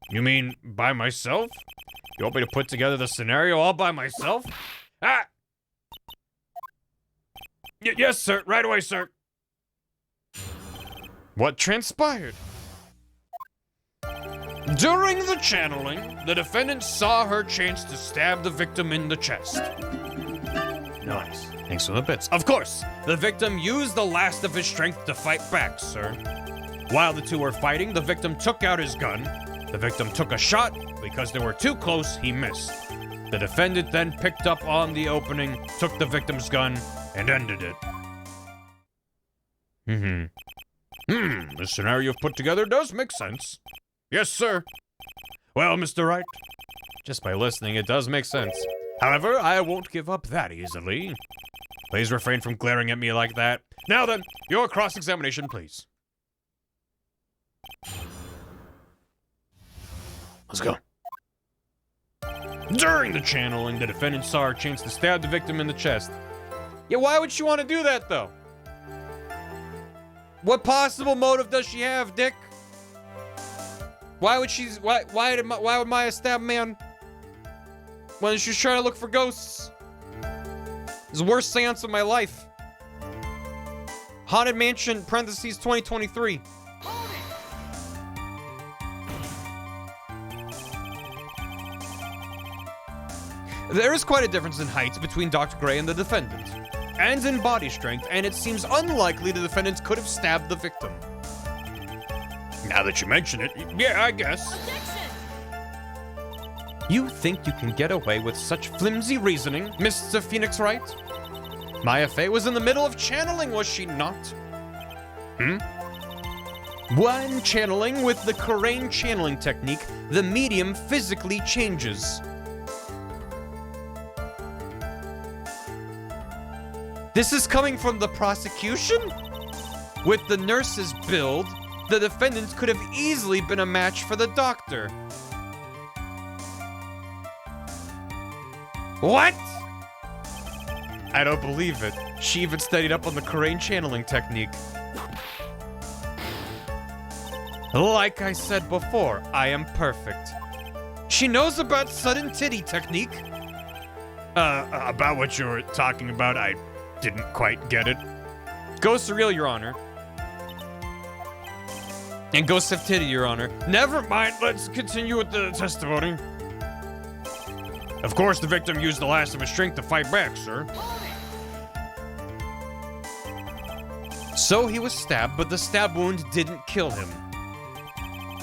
You mean by myself? You want me to put together the scenario all by myself? Ah! Yes, sir. Right away, sir. What transpired? During the channeling, the defendant saw her chance to stab the victim in the chest. Nice. Thanks for the bits. Of course, the victim used the last of his strength to fight back, sir. While the two were fighting, the victim took out his gun. The victim took a shot. Because they were too close, he missed. The defendant then picked up on the opening, took the victim's gun, and ended it. The scenario you've put together does make sense. Yes, sir. Well, Mr. Wright, just by listening, it does make sense. However, I won't give up that easily. Please refrain from glaring at me like that. Now then, your cross-examination, please. Let's go. During the channeling, the defendant saw her chance to stab the victim in the chest. Yeah, why would she want to do that, though? What possible motive does she have, Dick? Why would Maya stab a man when she's trying to look for ghosts? It's the worst seance of my life. Haunted Mansion, parentheses, 2023. There is quite a difference in height between Dr. Gray and the defendant, and in body strength, and it seems unlikely the defendant could have stabbed the victim. Now that you mention it, yeah, I guess. You think you can get away with such flimsy reasoning, Mr. Phoenix Wright? Maya Fey was in the middle of channeling, was she not? When channeling with the Wright channeling technique, the medium physically changes. This is coming from the prosecution? With the nurse's build, the defendant could have easily been a match for the doctor. What? I don't believe it. She even studied up on the Wright channeling technique. Like I said before, I am perfect. She knows about sudden titty technique. About what you were talking about, I didn't quite get it. Ghosts are real, Your Honor. And ghosts have titty, Your Honor. Never mind, let's continue with the testimony. Of course, the victim used the last of his strength to fight back, sir. So he was stabbed, but the stab wound didn't kill him.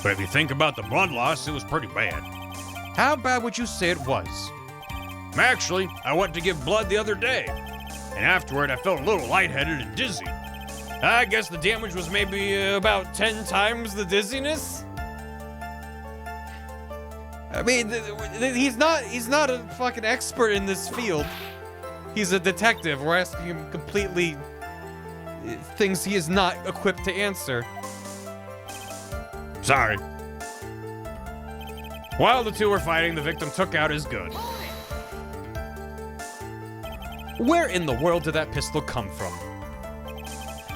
But if you think about the blood loss, it was pretty bad. How bad would you say it was? Actually, I went to give blood the other day, and afterward I felt a little lightheaded and dizzy. I guess the damage was maybe about 10 times the dizziness? I mean, he's not a fucking expert in this field. He's a detective. We're asking him completely things he is not equipped to answer. Sorry. While the two were fighting, the victim took out his gun. Where in the world did that pistol come from?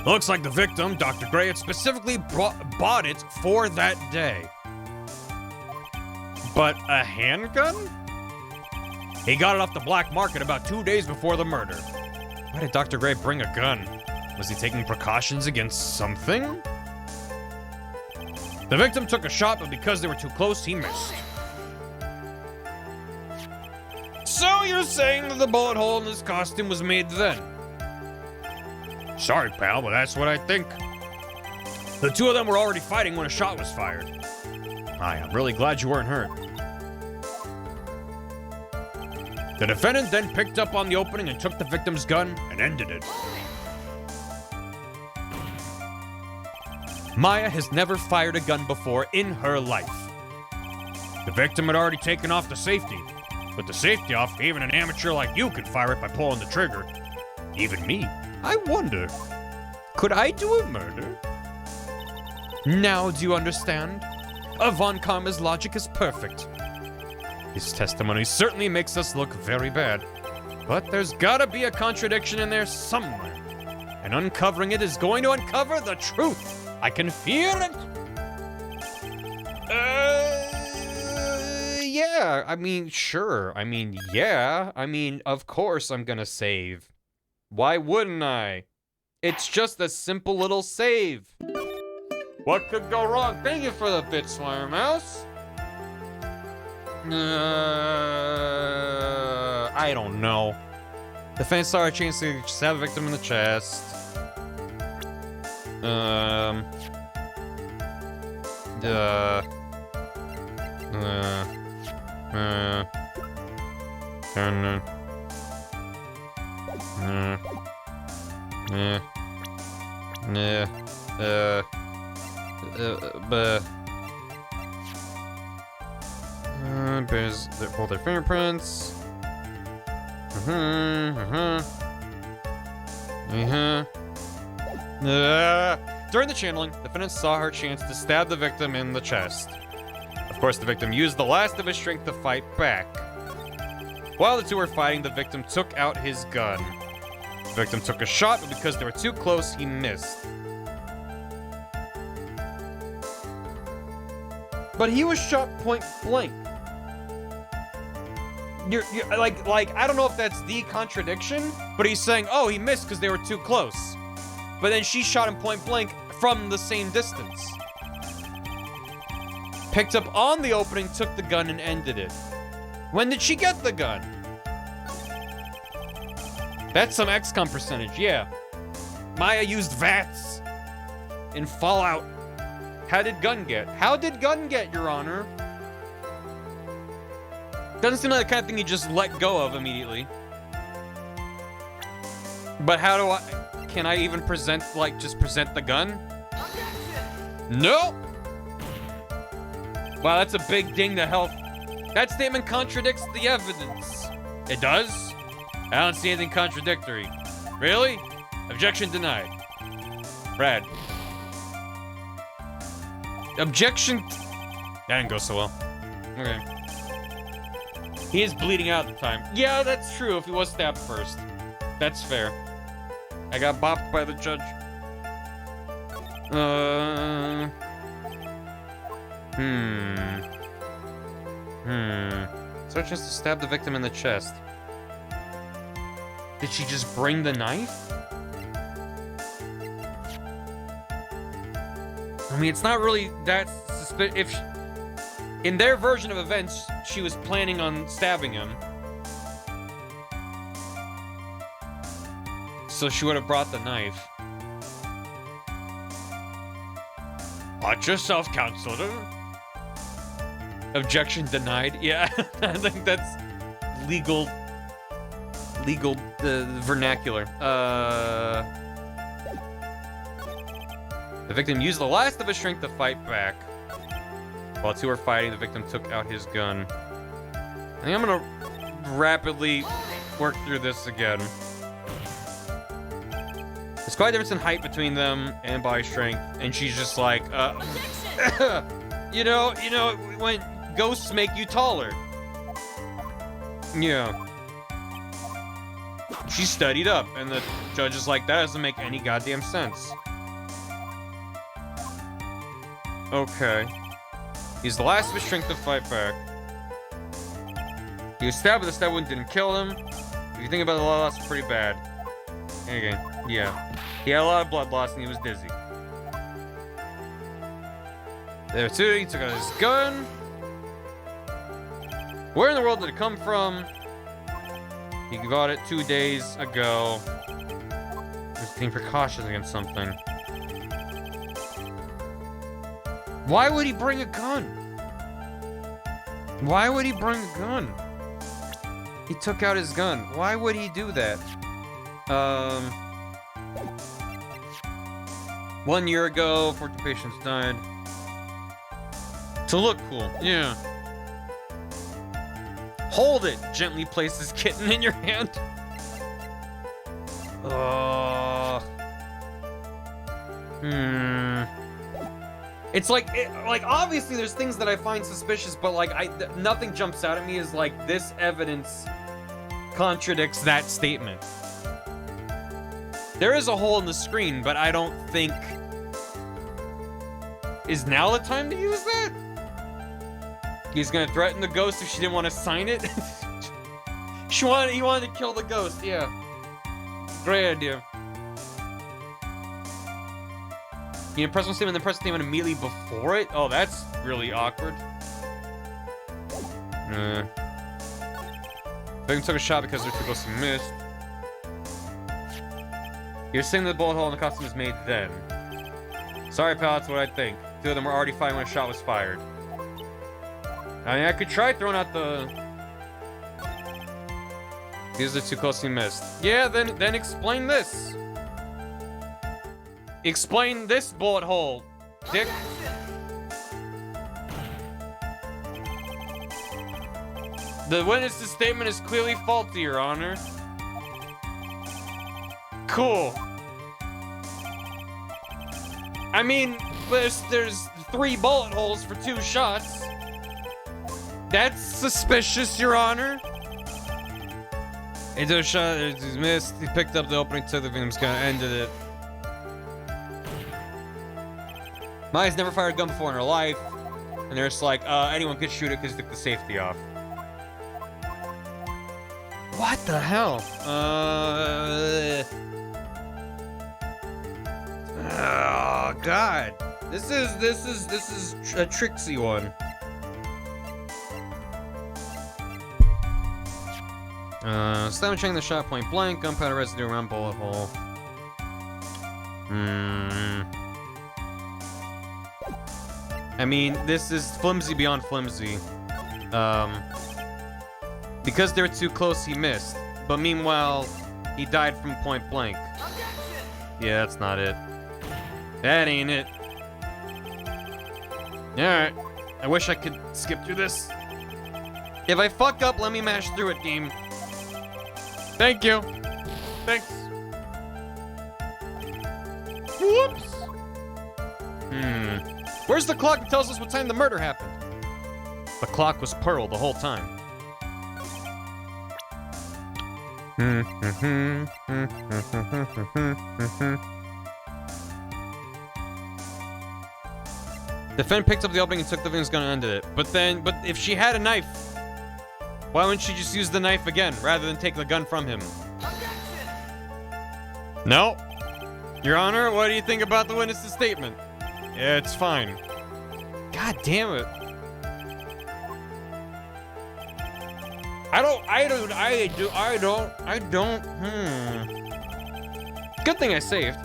Looks like the victim, Dr. Gray, had specifically bought it for that day. But a handgun? He got it off the black market about 2 days before the murder. Why did Dr. Gray bring a gun? Was he taking precautions against something? The victim took a shot, but because they were too close, he missed. So you're saying that the bullet hole in his costume was made then? Sorry, pal, but that's what I think. The two of them were already fighting when a shot was fired. I'm really glad you weren't hurt. The defendant then picked up on the opening and took the victim's gun and ended it. Maya has never fired a gun before in her life. The victim had already taken off the safety. With the safety off, even an amateur like you could fire it by pulling the trigger. Even me. I wonder, could I do a murder? Now do you understand? Von Karma's logic is perfect. His testimony certainly makes us look very bad. But there's gotta be a contradiction in there somewhere. And uncovering it is going to uncover the truth. I can feel it. Yeah. I mean, sure. I mean, yeah. I mean, of course I'm gonna save. Why wouldn't I? It's just a simple little save. What could go wrong? Thank you for the bits, Fire Mouse. I don't know. Defense saw a chance to stab the victim in the chest. Bears both their fingerprints. During the channeling, the defendant saw her chance to stab the victim in the chest. Of course, the victim used the last of his strength to fight back. While the two were fighting, the victim took out his gun. The victim took a shot, but because they were too close, he missed. But he was shot point blank. You're like, I don't know if that's the contradiction, but he's saying, oh, he missed because they were too close. But then she shot him point blank from the same distance. Picked up on the opening, took the gun, and ended it. When did she get the gun? That's some XCOM percentage, yeah. Maya used VATS in Fallout. How did gun get? How did gun get, Your Honor? Doesn't seem like the kind of thing you just let go of immediately. But how do I... Can I even present, like, just present the gun? No! Wow, that's a big ding to health. That statement contradicts the evidence. It does? I don't see anything contradictory. Really? Objection denied. Brad. Objection... That didn't go so well. Okay. He is bleeding out at the time. Yeah, that's true if he was stabbed first. That's fair. I got bopped by the judge. So just to stab the victim in the chest. Did she just bring the knife? I mean, it's not really that suspicious. If in their version of events, she was planning on stabbing him. So she would have brought the knife. Watch yourself, counselor. Objection denied. Yeah, I think that's legal vernacular. The victim used the last of his strength to fight back. While two were fighting, the victim took out his gun. I think I'm gonna rapidly work through this again. There's quite a difference in height between them and body strength, and she's just like, you know, when ghosts make you taller. Yeah. She studied up, and the judge is like, that doesn't make any goddamn sense. Okay. He's the last of his strength to fight back. He was stabbed, but the stab wound didn't kill him. If you think about it, the blood loss, it's pretty bad. Again, yeah. He had a lot of blood loss, and he was dizzy. There too, he took out his gun. Where in the world did it come from? He got it 2 days ago. Just taking precautions against something. Why would he bring a gun? Why would he bring a gun? He took out his gun. Why would he do that? 1 year ago, 14 patients died. To look cool, yeah. Hold it! Gently place this kitten in your hand. It's like, obviously there's things that I find suspicious, but like, nothing jumps out at me as like, this evidence contradicts that statement. There is a hole in the screen, but I don't think... Is now the time to use that? He's gonna threaten the ghost if she didn't want to sign it? He wanted to kill the ghost, yeah. Great idea. You press one statement, then press the statement immediately before it? Oh, that's really awkward. Victim took a shot because they're too close to miss. You're saying the bullet hole in the costume was made then. Sorry, pal, that's what I think. Two of them were already fighting when a shot was fired. I mean, I could try throwing out the... These are too close to missed. Yeah, then explain this. Explain this bullet hole, dick. The witness's statement is clearly faulty, Your Honor. Cool. I mean, there's 3 bullet holes for 2 shots. That's suspicious, Your Honor. He took a shot, he's missed. He picked up the opening to the victim's gun, ended it. Maya's never fired a gun before in her life. And they're just like, anyone could shoot it because they took the safety off. What the hell? Oh God. This is a tricksy one. Establishing the shot point blank, gunpowder residue around bullet hole. I mean, this is flimsy beyond flimsy. Because they're too close, he missed. But meanwhile, he died from point blank. Yeah, that's not it. That ain't it. Alright. I wish I could skip through this. If I fuck up, let me mash through it, game. Thank you. Thanks. Whoops. Where's the clock that tells us what time the murder happened? The clock was Pearl the whole time. The Defendant picked up the opening and took the victim's gun and ended it. But if she had a knife, why wouldn't she just use the knife again rather than take the gun from him? No. Your Honor, what do you think about the witness's statement? Yeah, it's fine. God damn it. I don't. Good thing I saved.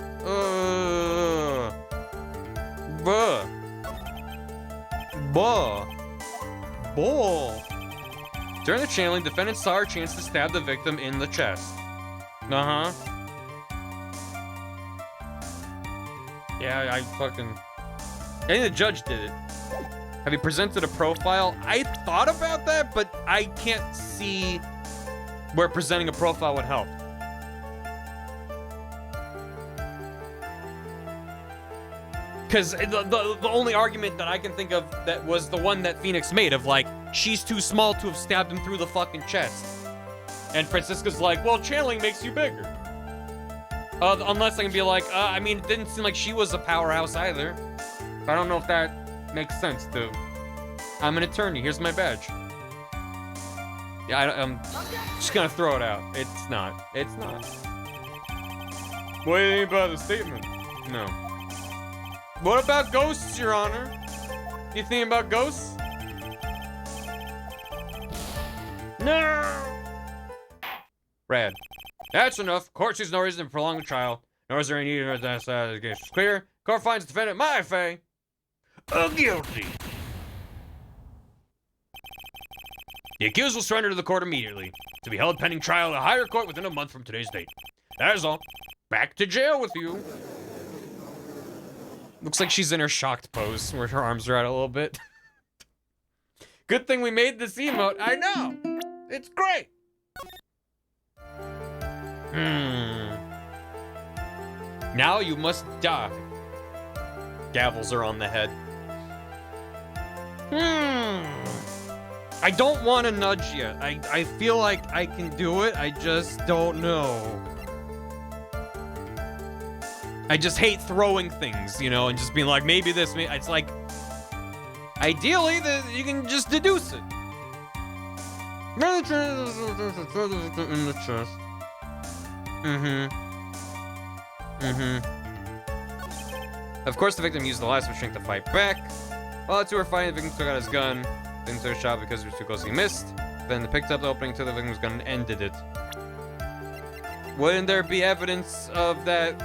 During the channeling, defendant saw her chance to stab the victim in the chest. Yeah, I think the judge did it. Have you presented a profile? I thought about that, but I can't see where presenting a profile would help. Because the only argument that I can think of that was the one that Phoenix made of like, she's too small to have stabbed him through the fucking chest. And Francisca's like, well, channeling makes you bigger. Unless I can be like, I mean, it didn't seem like she was a powerhouse either. I don't know if that makes sense, too. I'm an attorney. Here's my badge. Yeah, I'm just gonna throw it out. It's not. It's not. What do you think about the statement? No. What about ghosts, Your Honor? You think about ghosts? No! Rad. That's enough. Court sees no reason to prolong the trial. Nor is there any need to the case is clear. Court finds the defendant Maifei guilty. The accused will surrender to the court immediately, to be held pending trial at a higher court within a month from today's date. That is all. Back to jail with you. Looks like she's in her shocked pose, where her arms are out a little bit. Good thing we made this emote. I know. It's great. Now you must die. Gavels are on the head. I don't want to nudge yet. I feel like I can do it. I just don't know. I just hate throwing things, you know, and just being like, maybe this, it's like, ideally, you can just deduce it. In the chest. Of course, the victim used the last restraint to fight back. While the two were fighting, the victim took out his gun. The victim took a shot because he was too close, he missed. Then they picked up the opening to the victim's gun and ended it. Wouldn't there be evidence of that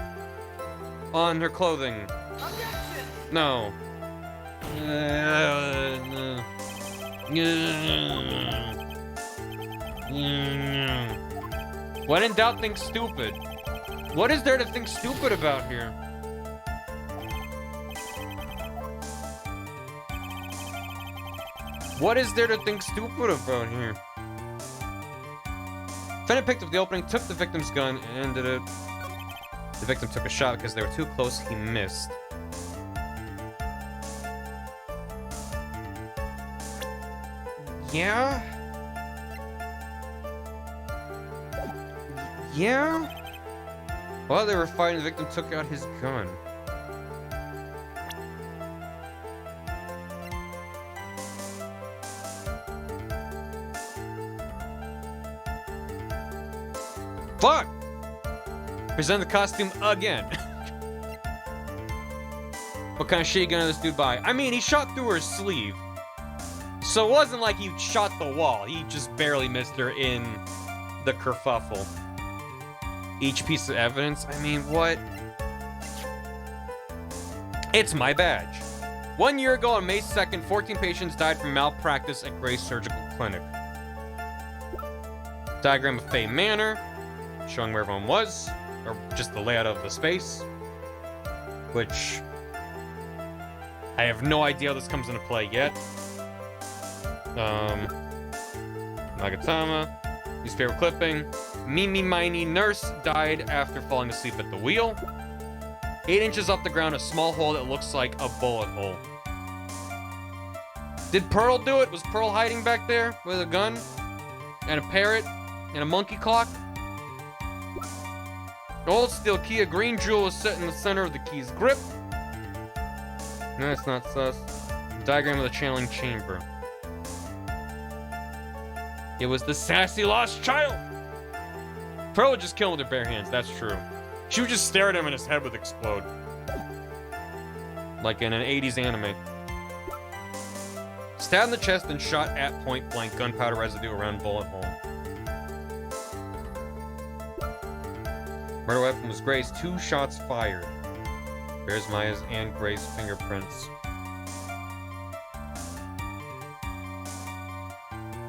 on her clothing? No. When in doubt, think stupid. What is there to think stupid about here? What is there to think stupid about here? Defendant picked up the opening, took the victim's gun, and ended it. The victim took a shot because they were too close, he missed. Yeah? Yeah? While they were fighting, the victim took out his gun. Fuck! Present the costume again. What kind of shit you gonna this dude buy? I mean, he shot through her sleeve. So it wasn't like he shot the wall. He just barely missed her in the kerfuffle. Each piece of evidence? I mean, what? It's my badge. 1 year ago on May 2nd, 14 patients died from malpractice at Gray's Surgical Clinic. Diagram of Fay Manor, showing where everyone was, or just the layout of the space, which I have no idea how this comes into play yet. Nagatama, newspaper clipping. Mimi Miney nurse died after falling asleep at the wheel. 8 inches off the ground, a small hole that looks like a bullet hole. Did Pearl do it? Was Pearl hiding back there with a gun and a parrot and a monkey clock? Gold steel key, a green jewel was set in the center of the key's grip. No, it's not sus. Diagram of the channeling chamber. It was the sassy lost child. Pearl would just kill him with her bare hands, that's true. She would just stare at him and his head would explode. Like in an 80s anime. Stabbed in the chest and shot at point blank, gunpowder residue around bullet hole. Murder weapon was Gray's, 2 shots fired. Bears Maya's and Gray's fingerprints.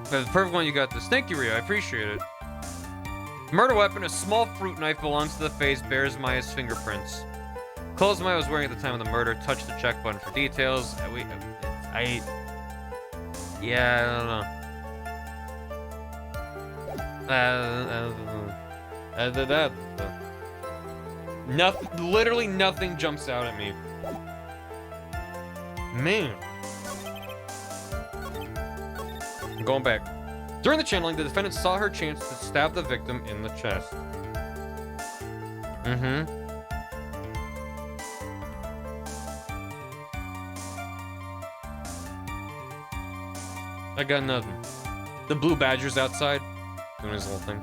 That's the perfect one, you got this. Thank you, Ria, I appreciate it. Murder weapon, a small fruit knife, belongs to the face, bears Maya's fingerprints. Clothes Maya was wearing at the time of the murder, touch the check button for details. Yeah, I don't know. Nothing, literally nothing jumps out at me. Man. I'm going back. During the channeling, the defendant saw her chance to stab the victim in the chest. I got nothing. The blue badger's outside, doing his little thing.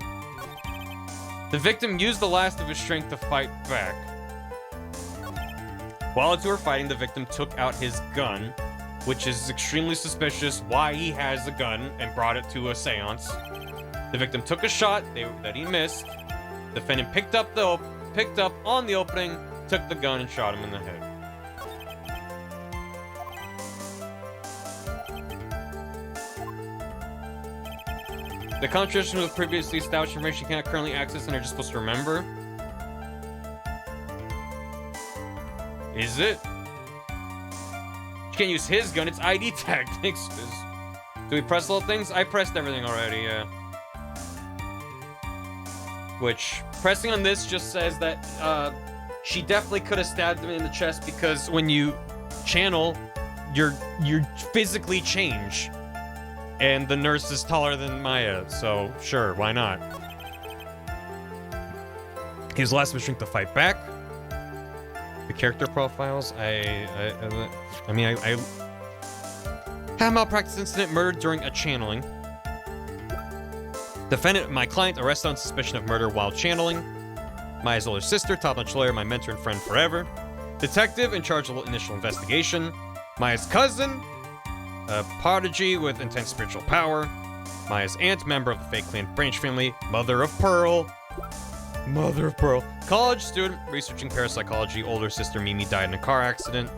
The victim used the last of his strength to fight back. While the two were fighting, the victim took out his gun, which is extremely suspicious why he has a gun and brought it to a seance. The victim took a shot that he missed. The defendant picked up on the opening, took the gun and shot him in the head. The contradiction with previously established information you cannot currently access and are just supposed to remember. Is it? You can't use his gun, it's ID tag. Thanks. Do we press little things? I pressed everything already, yeah. Which, pressing on this just says that she definitely could have stabbed him in the chest because when you channel, you physically change. And the nurse is taller than Maya, so sure, why not? He was last of his strength to fight back. The character profiles, I had a malpractice incident, murdered during a channeling. Defendant, my client, arrested on suspicion of murder while channeling. Maya's older sister, top-notch lawyer, my mentor and friend forever. Detective in charge of initial investigation. Maya's cousin, a prodigy with intense spiritual power. Maya's aunt, member of the fake clan branch family. Mother of Pearl. Mother of Pearl. College student, researching parapsychology. Older sister Mimi died in a car accident.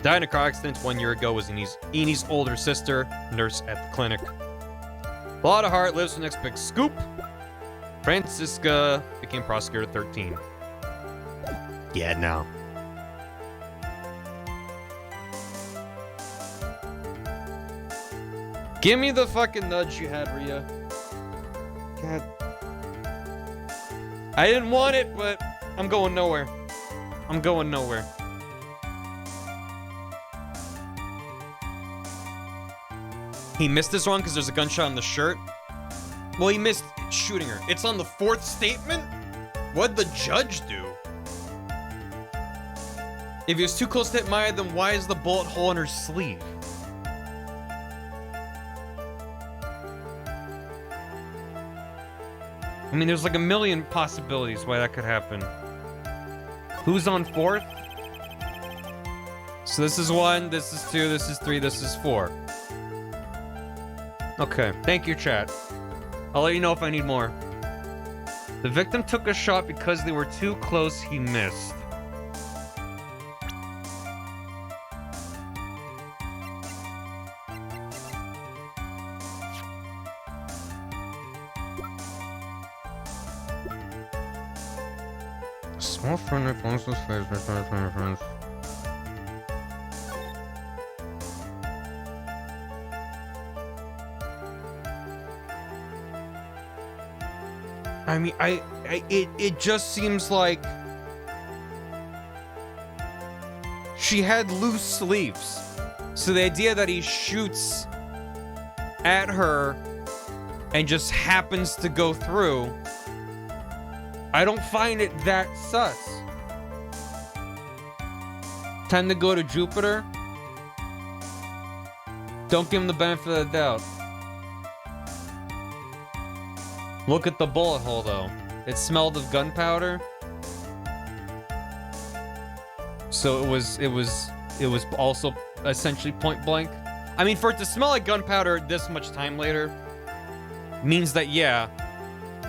Died in a car accident 1 year ago, was Eni's older sister, nurse at the clinic. A lot of heart, lives for the next big scoop. Francisca became prosecutor at 13. Yeah, no. Give me the fucking nudge you had, Rhea. God I didn't want it, but I'm going nowhere. I'm going nowhere. He missed this one because there's a gunshot on the shirt. Well, he missed shooting her. It's on the 4th statement? What'd the judge do? If he was too close to hit Maya, then why is the bullet hole in her sleeve? I mean, there's like a million possibilities why that could happen. Who's on 4th? So this is 1, this is 2, this is 3, this is 4. Okay, thank you, chat. I'll let you know if I need more. The victim took a shot because they were too close, he missed. Small friendly phones with friends. I mean, it just seems like she had loose sleeves. So the idea that he shoots at her and just happens to go through, I don't find it that sus. Time to go to Jupiter. Don't give him the benefit of the doubt. Look at the bullet hole, though. It smelled of gunpowder. So it was also essentially point blank. I mean, for it to smell like gunpowder this much time later means that, yeah,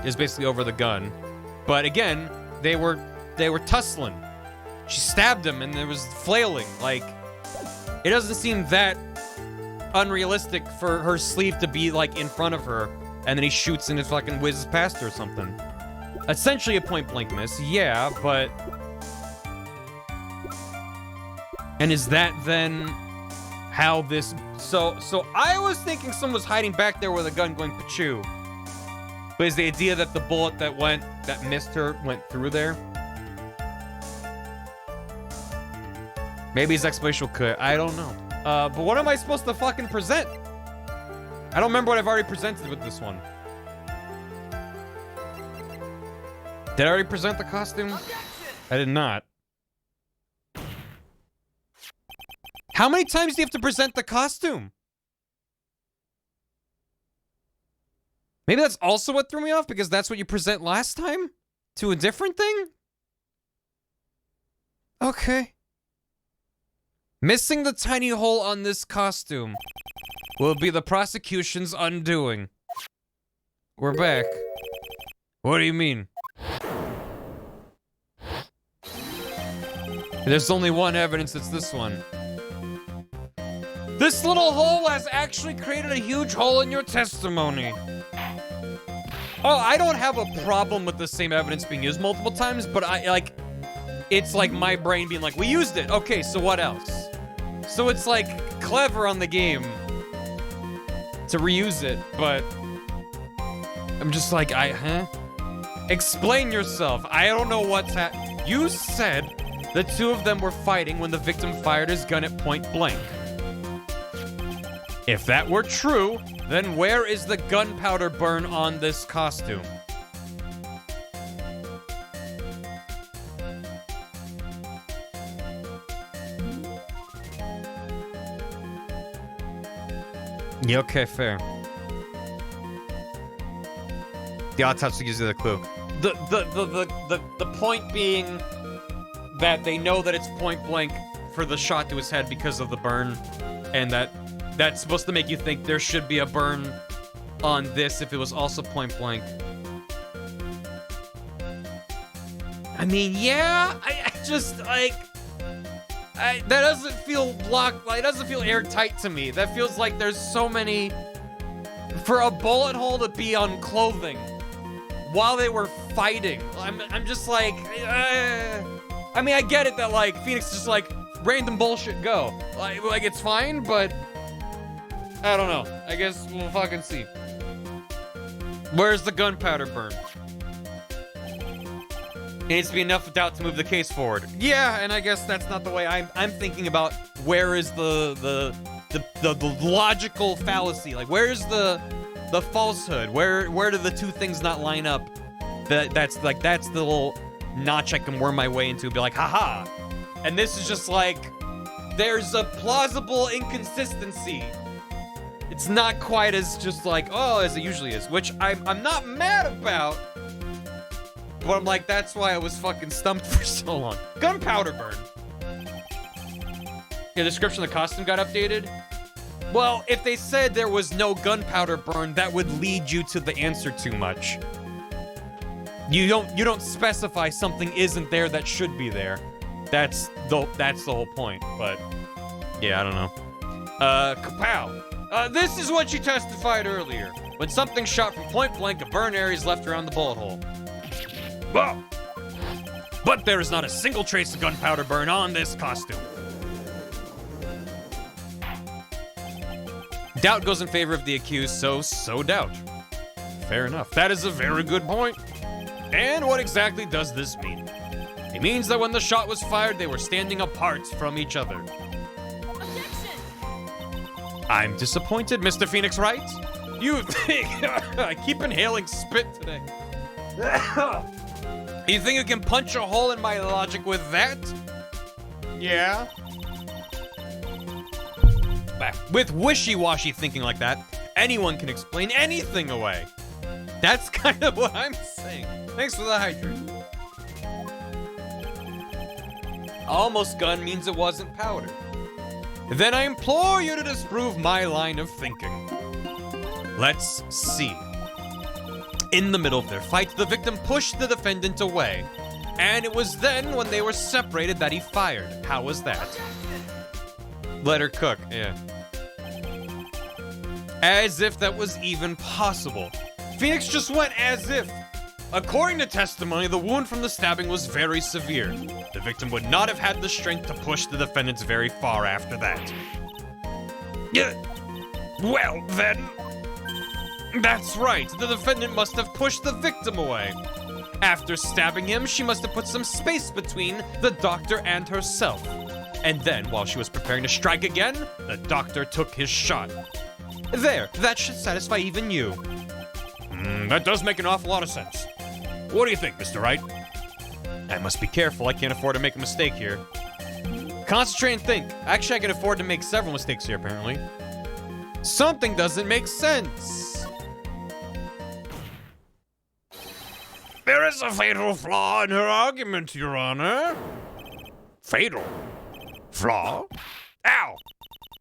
it's basically over the gun. But again, they were tussling. She stabbed him and there was flailing. Like, it doesn't seem that unrealistic for her sleeve to be like in front of her. And then he shoots and it fucking whizzes past her or something. Essentially a point blank miss, yeah, but... And is that then how this... So I was thinking someone was hiding back there with a gun going pachoo. But is the idea that the bullet that missed her went through there? Maybe his explanation could, I don't know. But what am I supposed to fucking present? I don't remember what I've already presented with this one. Did I already present the costume? I did not. How many times do you have to present the costume? Maybe that's also what threw me off, because that's what you present last time? To a different thing? Okay. Missing the tiny hole on this costume will be the prosecution's undoing. We're back. What do you mean? There's only one evidence, it's this one. This little hole has actually created a huge hole in your testimony. Oh, I don't have a problem with the same evidence being used multiple times, but it's like my brain being like, we used it. Okay, so what else? So it's like clever on the game to reuse it, but I'm just like, huh? Explain yourself. I don't know what's happening. You said the two of them were fighting when the victim fired his gun at point blank. If that were true, then where is the gunpowder burn on this costume? Yeah, okay, fair. The autopsy gives you the clue. The point being that they know that it's point blank for the shot to his head because of the burn, and that's supposed to make you think there should be a burn on this if it was also point blank. I mean, yeah, I just like... that doesn't feel blocked, like, it doesn't feel airtight to me. That feels like there's so many... For a bullet hole to be on clothing while they were fighting, I'm just like... I mean, I get it that, like, Phoenix just, like, random bullshit go. Like, it's fine, but... I don't know. I guess we'll fucking see. Where's the gunpowder burn? It needs to be enough doubt to move the case forward. Yeah, and I guess that's not the way I'm thinking about where is the logical fallacy. Like, where's the falsehood? Where do the two things not line up? That's the little notch I can worm my way into and be like, haha. And this is just like, there's a plausible inconsistency. It's not quite as just like, oh, as it usually is, which I'm not mad about. But I'm like, that's why I was fucking stumped for so long. Gunpowder burn. The description of the costume got updated. Well, if they said there was no gunpowder burn, that would lead you to the answer too much. You don't specify something isn't there that should be there. That's the whole point. But yeah, I don't know. Kapow. This is what she testified earlier. When something shot from point blank, a burn area is left around the bullet hole. Whoa. But there is not a single trace of gunpowder burn on this costume. Doubt goes in favor of the accused, so doubt. Fair enough. That is a very good point. And what exactly does this mean? It means that when the shot was fired, they were standing apart from each other. Objection! I'm disappointed, Mr. Phoenix Wright. You think... I keep inhaling spit today. You think you can punch a hole in my logic with that? Yeah. With wishy-washy thinking like that, anyone can explain anything away. That's kind of what I'm saying. Thanks for the hydrate. Almost gun means it wasn't powder. Then I implore you to disprove my line of thinking. Let's see. In the middle of their fight, the victim pushed the defendant away. And it was then, when they were separated, that he fired. How was that? Let her cook, yeah. As if that was even possible. Phoenix just went as if. According to testimony, the wound from the stabbing was very severe. The victim would not have had the strength to push the defendants very far after that. Well, then... That's right, the defendant must have pushed the victim away. After stabbing him, she must have put some space between the doctor and herself. And then, while she was preparing to strike again, the doctor took his shot. There, that should satisfy even you. That does make an awful lot of sense. What do you think, Mr. Wright? I must be careful, I can't afford to make a mistake here. Concentrate and think. Actually, I can afford to make several mistakes here, apparently. Something doesn't make sense. There is a fatal flaw in her argument, Your Honor. Fatal? Flaw? Ow!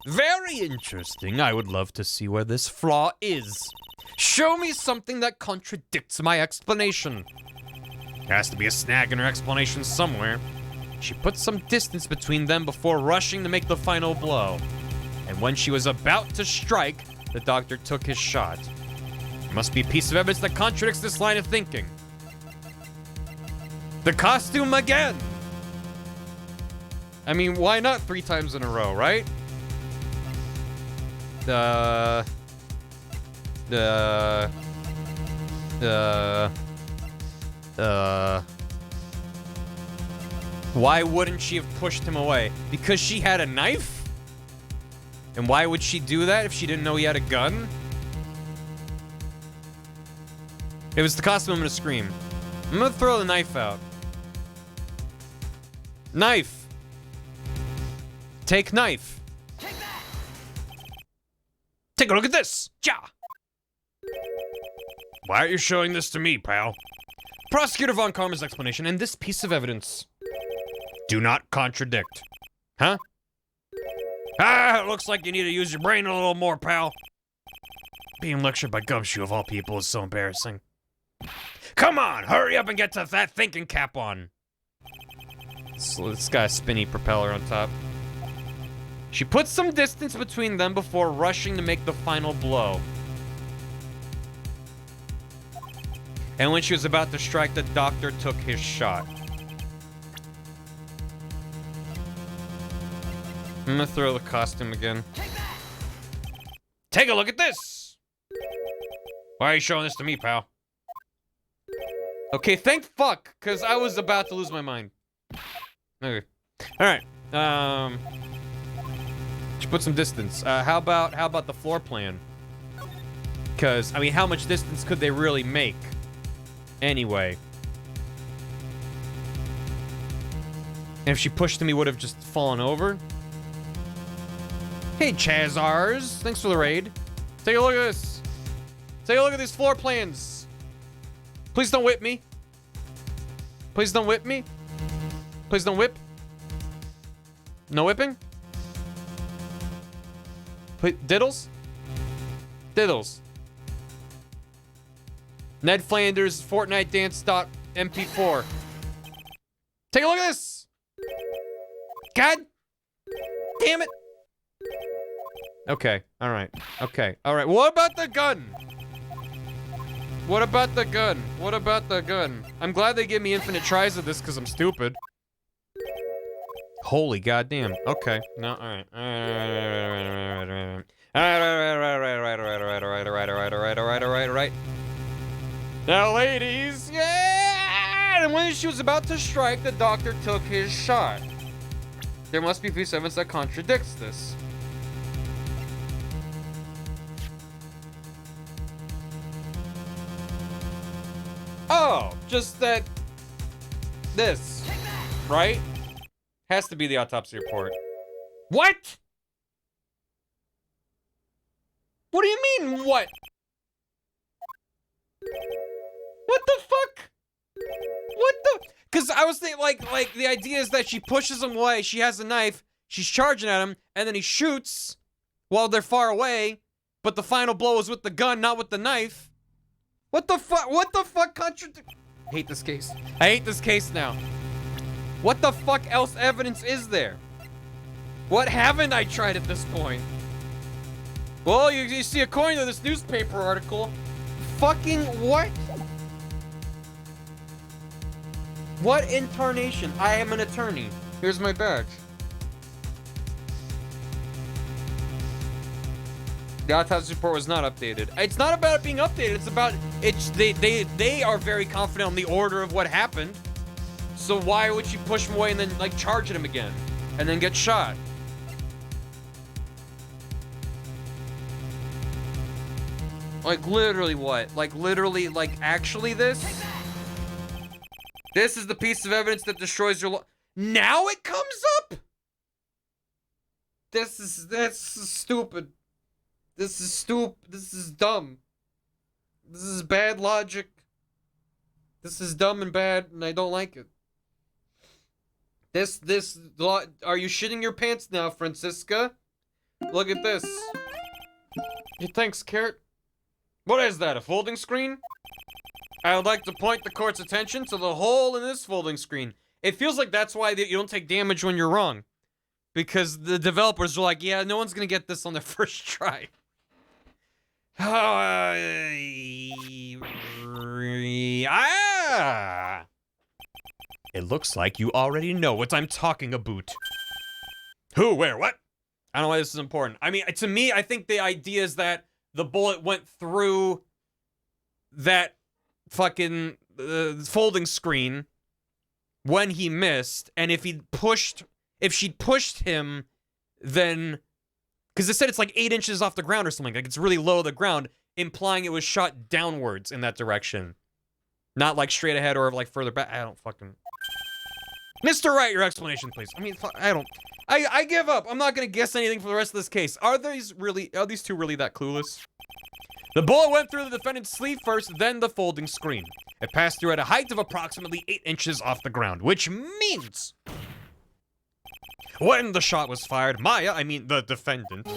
Very interesting. I would love to see where this flaw is. Show me something that contradicts my explanation. There has to be a snag in her explanation somewhere. She put some distance between them before rushing to make the final blow. And when she was about to strike, the doctor took his shot. There must be a piece of evidence that contradicts this line of thinking. The costume again! I mean, why not 3 times in a row, right? Why wouldn't she have pushed him away? Because she had a knife? And why would she do that if she didn't know he had a gun? If it's the costume, I'm gonna scream. I'm gonna throw the knife out. Knife! Take knife. Take a look at this! Ja! Why are you showing this to me, pal? Prosecutor Von Karma's explanation and this piece of evidence do not contradict. Huh? Ah, it looks like you need to use your brain a little more, pal. Being lectured by Gumshoe of all people is so embarrassing. Come on, hurry up and get to that thinking cap on. So it's got a spinny propeller on top. She put some distance between them before rushing to make the final blow. And when she was about to strike, the doctor took his shot. I'm gonna throw the costume again. Take a look at this! Why are you showing this to me, pal? Okay, thank fuck, because I was about to lose my mind. Okay. Alright. Should put some distance. How about the floor plan? Because, I mean, how much distance could they really make? Anyway. And if she pushed him, he would have just fallen over. Hey, Chazars. Thanks for the raid. Take a look at this. Take a look at these floor plans. Please don't whip me. Please don't whip me. Please don't whip. No whipping? Diddles? Diddles. Ned Flanders, Fortnite Dance.mp4. Take a look at this! God damn it! Okay, alright. Okay, alright. What about the gun? What about the gun? What about the gun? I'm glad they give me infinite tries of this because I'm stupid. Holy goddamn. Okay. No, alright. Alright. Now, ladies, yeah! And when she was about to strike, the doctor took his shot. There must be piece of evidence that contradicts this. Oh, just that... this. Right? Has to be the autopsy report. What? What do you mean, what? What the fuck? What the? Because I was thinking, like the idea is that she pushes him away, she has a knife, she's charging at him, and then he shoots while they're far away, but the final blow is with the gun, not with the knife. What the fuck? What the fuck contradict? I hate this case. I hate this case now. What the fuck else evidence is there? What haven't I tried at this point? Well, you see, according to this newspaper article, fucking what? What incarnation? I am an attorney. Here's my badge. The autopsy report was not updated. It's not about it being updated. It's about they are very confident on the order of what happened. So why would she push him away and then like charge at him again and then get shot? Like literally what? Like literally like actually this? This is the piece of evidence that destroys your now it comes up? That's stupid. This is stupid. This is dumb. This is bad logic. This is dumb and bad, and I don't like it. Are you shitting your pants now, Francisca? Look at this. Hey, thanks, Carrot. What is that, a folding screen? I would like to point the court's attention to the hole in this folding screen. It feels like that's why you don't take damage when you're wrong. Because the developers are like, yeah, no one's gonna get this on their first try. It looks like you already know what I'm talking about. Who, where, what? I don't know why this is important. I mean, to me, I think the idea is that the bullet went through that fucking folding screen when he missed, and if she'd pushed him, then... Because they said it's like 8 inches off the ground or something. Like, it's really low to the ground, implying it was shot downwards in that direction. Not, like, straight ahead or, like, further back. I don't fucking... Mr. Wright, your explanation, please. I mean, I don't... I give up. I'm not gonna guess anything for the rest of this case. Are these two really that clueless? The bullet went through the defendant's sleeve first, then the folding screen. It passed through at a height of approximately 8 inches off the ground, which means... When the shot was fired, Maya, I mean the defendant,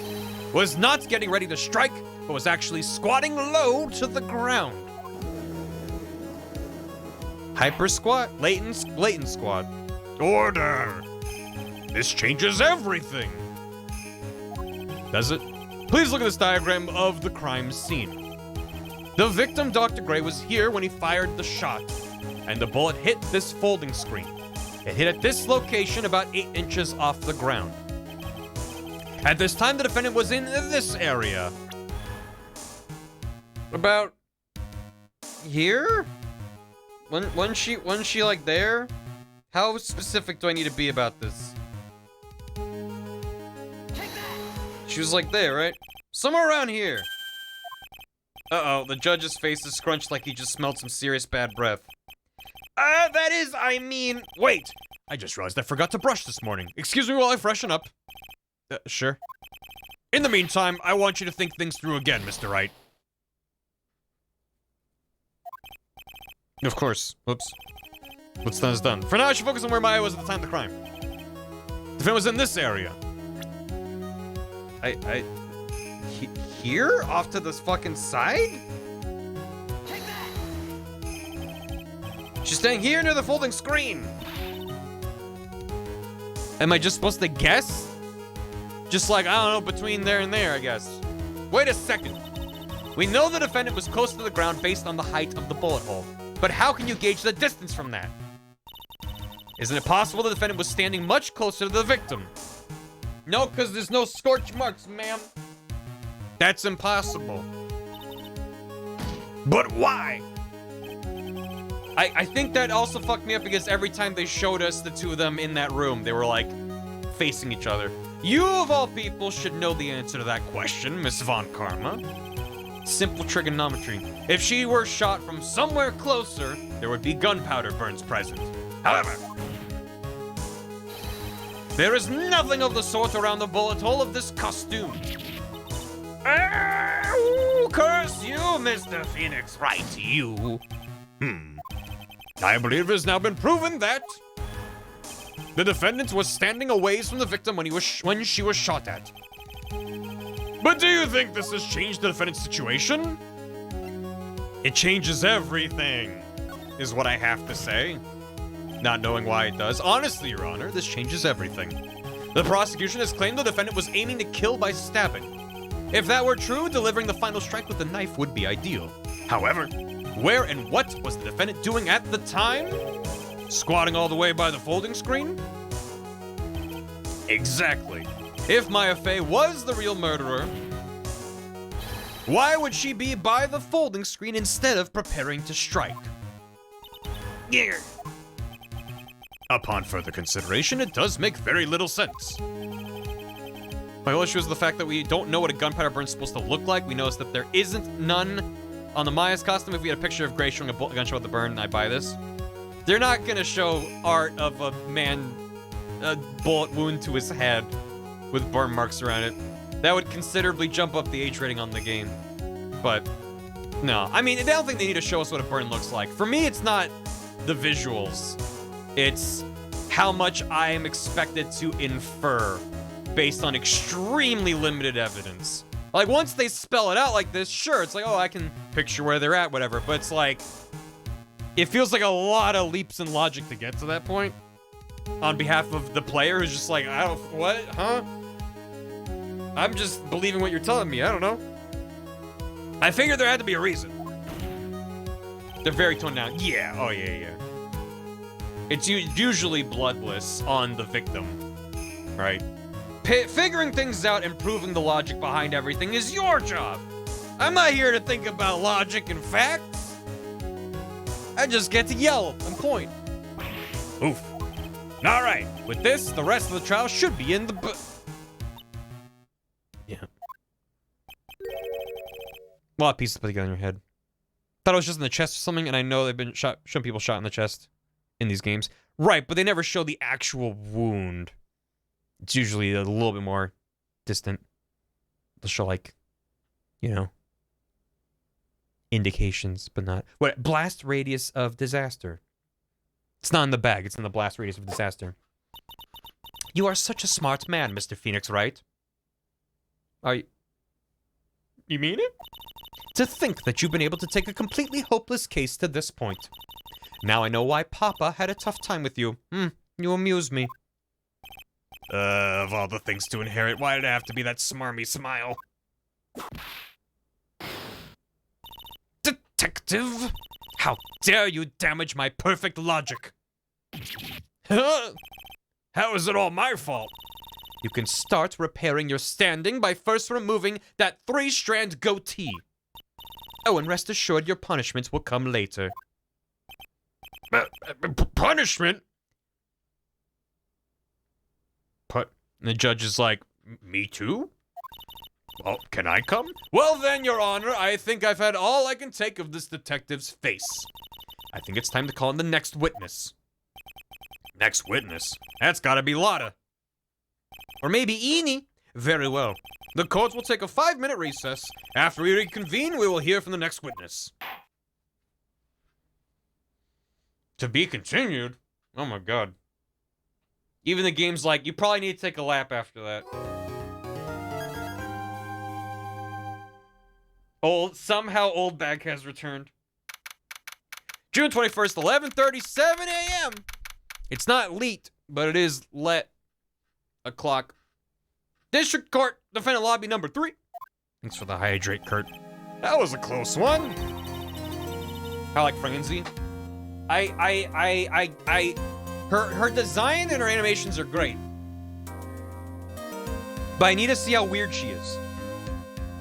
was not getting ready to strike, but was actually squatting low to the ground. Hyper squat, latent squat. Order! This changes everything! Does it? Please look at this diagram of the crime scene. The victim, Dr. Gray, was here when he fired the shot, and the bullet hit this folding screen. It hit at this location about 8 inches off the ground. At this time, the defendant was in this area. About here? When she like there? How specific do I need to be about this? She was like there, right? Somewhere around here. Uh-oh, the judge's face is scrunched like he just smelled some serious bad breath. I mean... Wait! I just realized I forgot to brush this morning. Excuse me while I freshen up. Sure. In the meantime, I want you to think things through again, Mr. Wright. Of course. Whoops. What's done is done. For now, I should focus on where Maya was at the time of the crime. The defendant was in this area. Here? Off to this fucking side? She's staying here near the folding screen. Am I just supposed to guess? Just like, I don't know, between there and there, I guess. Wait a second. We know the defendant was close to the ground based on the height of the bullet hole. But how can you gauge the distance from that? Isn't it possible the defendant was standing much closer to the victim? No, because there's no scorch marks, ma'am. That's impossible. But why? I think that also fucked me up because every time they showed us the two of them in that room, they were like facing each other. You of all people should know the answer to that question, Miss Von Karma. Simple trigonometry. If she were shot from somewhere closer, there would be gunpowder burns present. However, there is nothing of the sort around the bullet hole of this costume. Curse you, Mr. Phoenix Wright, you. I believe it has now been proven that the defendant was standing a ways from the victim when she was shot at. But do you think this has changed the defendant's situation? It changes everything, is what I have to say. Not knowing why it does. Honestly, Your Honor, this changes everything. The prosecution has claimed the defendant was aiming to kill by stabbing. If that were true, delivering the final strike with the knife would be ideal. However, where and what was the defendant doing at the time? Squatting all the way by the folding screen? Exactly. If Maya Fey was the real murderer, why would she be by the folding screen instead of preparing to strike? Yeah. Upon further consideration, it does make very little sense. My whole issue is the fact that we don't know what a gunpowder burn is supposed to look like. We noticed that there isn't none on the Maya's costume. If we had a picture of Gray showing a gunshot with the burn, I'd buy this. They're not gonna show art of a man, a bullet wound to his head with burn marks around it. That would considerably jump up the age rating on the game. But, no. I mean, I don't think they need to show us what a burn looks like. For me, it's not the visuals. It's how much I am expected to infer based on extremely limited evidence. Like, once they spell it out like this, sure, it's like, oh, I can picture where they're at, whatever. But it's like, it feels like a lot of leaps in logic to get to that point. On behalf of the player who's just like, I don't, what, huh? I'm just believing what you're telling me, I don't know. I figured there had to be a reason. They're very toned down. Yeah, oh yeah. It's usually bloodless on the victim, right? Figuring things out and proving the logic behind everything is your job. I'm not here to think about logic and facts. I just get to yell and point. Oof. All right, with this, the rest of the trial should be in the yeah. A lot of pieces put together in your head. Thought it was just in the chest or something, and I know they've been showing people shot in the chest in these games. Right, but they never show the actual wound. It's usually a little bit more distant. They'll show, like, you know, indications, but not... What? Blast radius of disaster. It's not in the bag, it's in the blast radius of disaster. You are such a smart man, Mr. Phoenix Wright. Are you... You mean it? To think that you've been able to take a completely hopeless case to this point. Now I know why Papa had a tough time with you. You amuse me. Of all the things to inherit, why did it have to be that smarmy smile? Detective? How dare you damage my perfect logic? How is it all my fault? You can start repairing your standing by first removing that 3-strand goatee. Oh, and rest assured your punishments will come later. Punishment? And the judge is like, me too? Well, can I come? Well then, Your Honor, I think I've had all I can take of this detective's face. I think it's time to call in the next witness. Next witness? That's gotta be Lotta. Or maybe Eenie. Very well. The court will take a 5-minute recess. After we reconvene, we will hear from the next witness. To be continued? Oh my god. Even the game's like, you probably need to take a lap after that. Somehow old bag has returned. June 21st, 11:37 a.m. It's not leet, but it is let o'clock. District Court, defendant lobby number 3. Thanks for the hydrate, Kurt. That was a close one. I like Franzi. Her design and her animations are great. But I need to see how weird she is.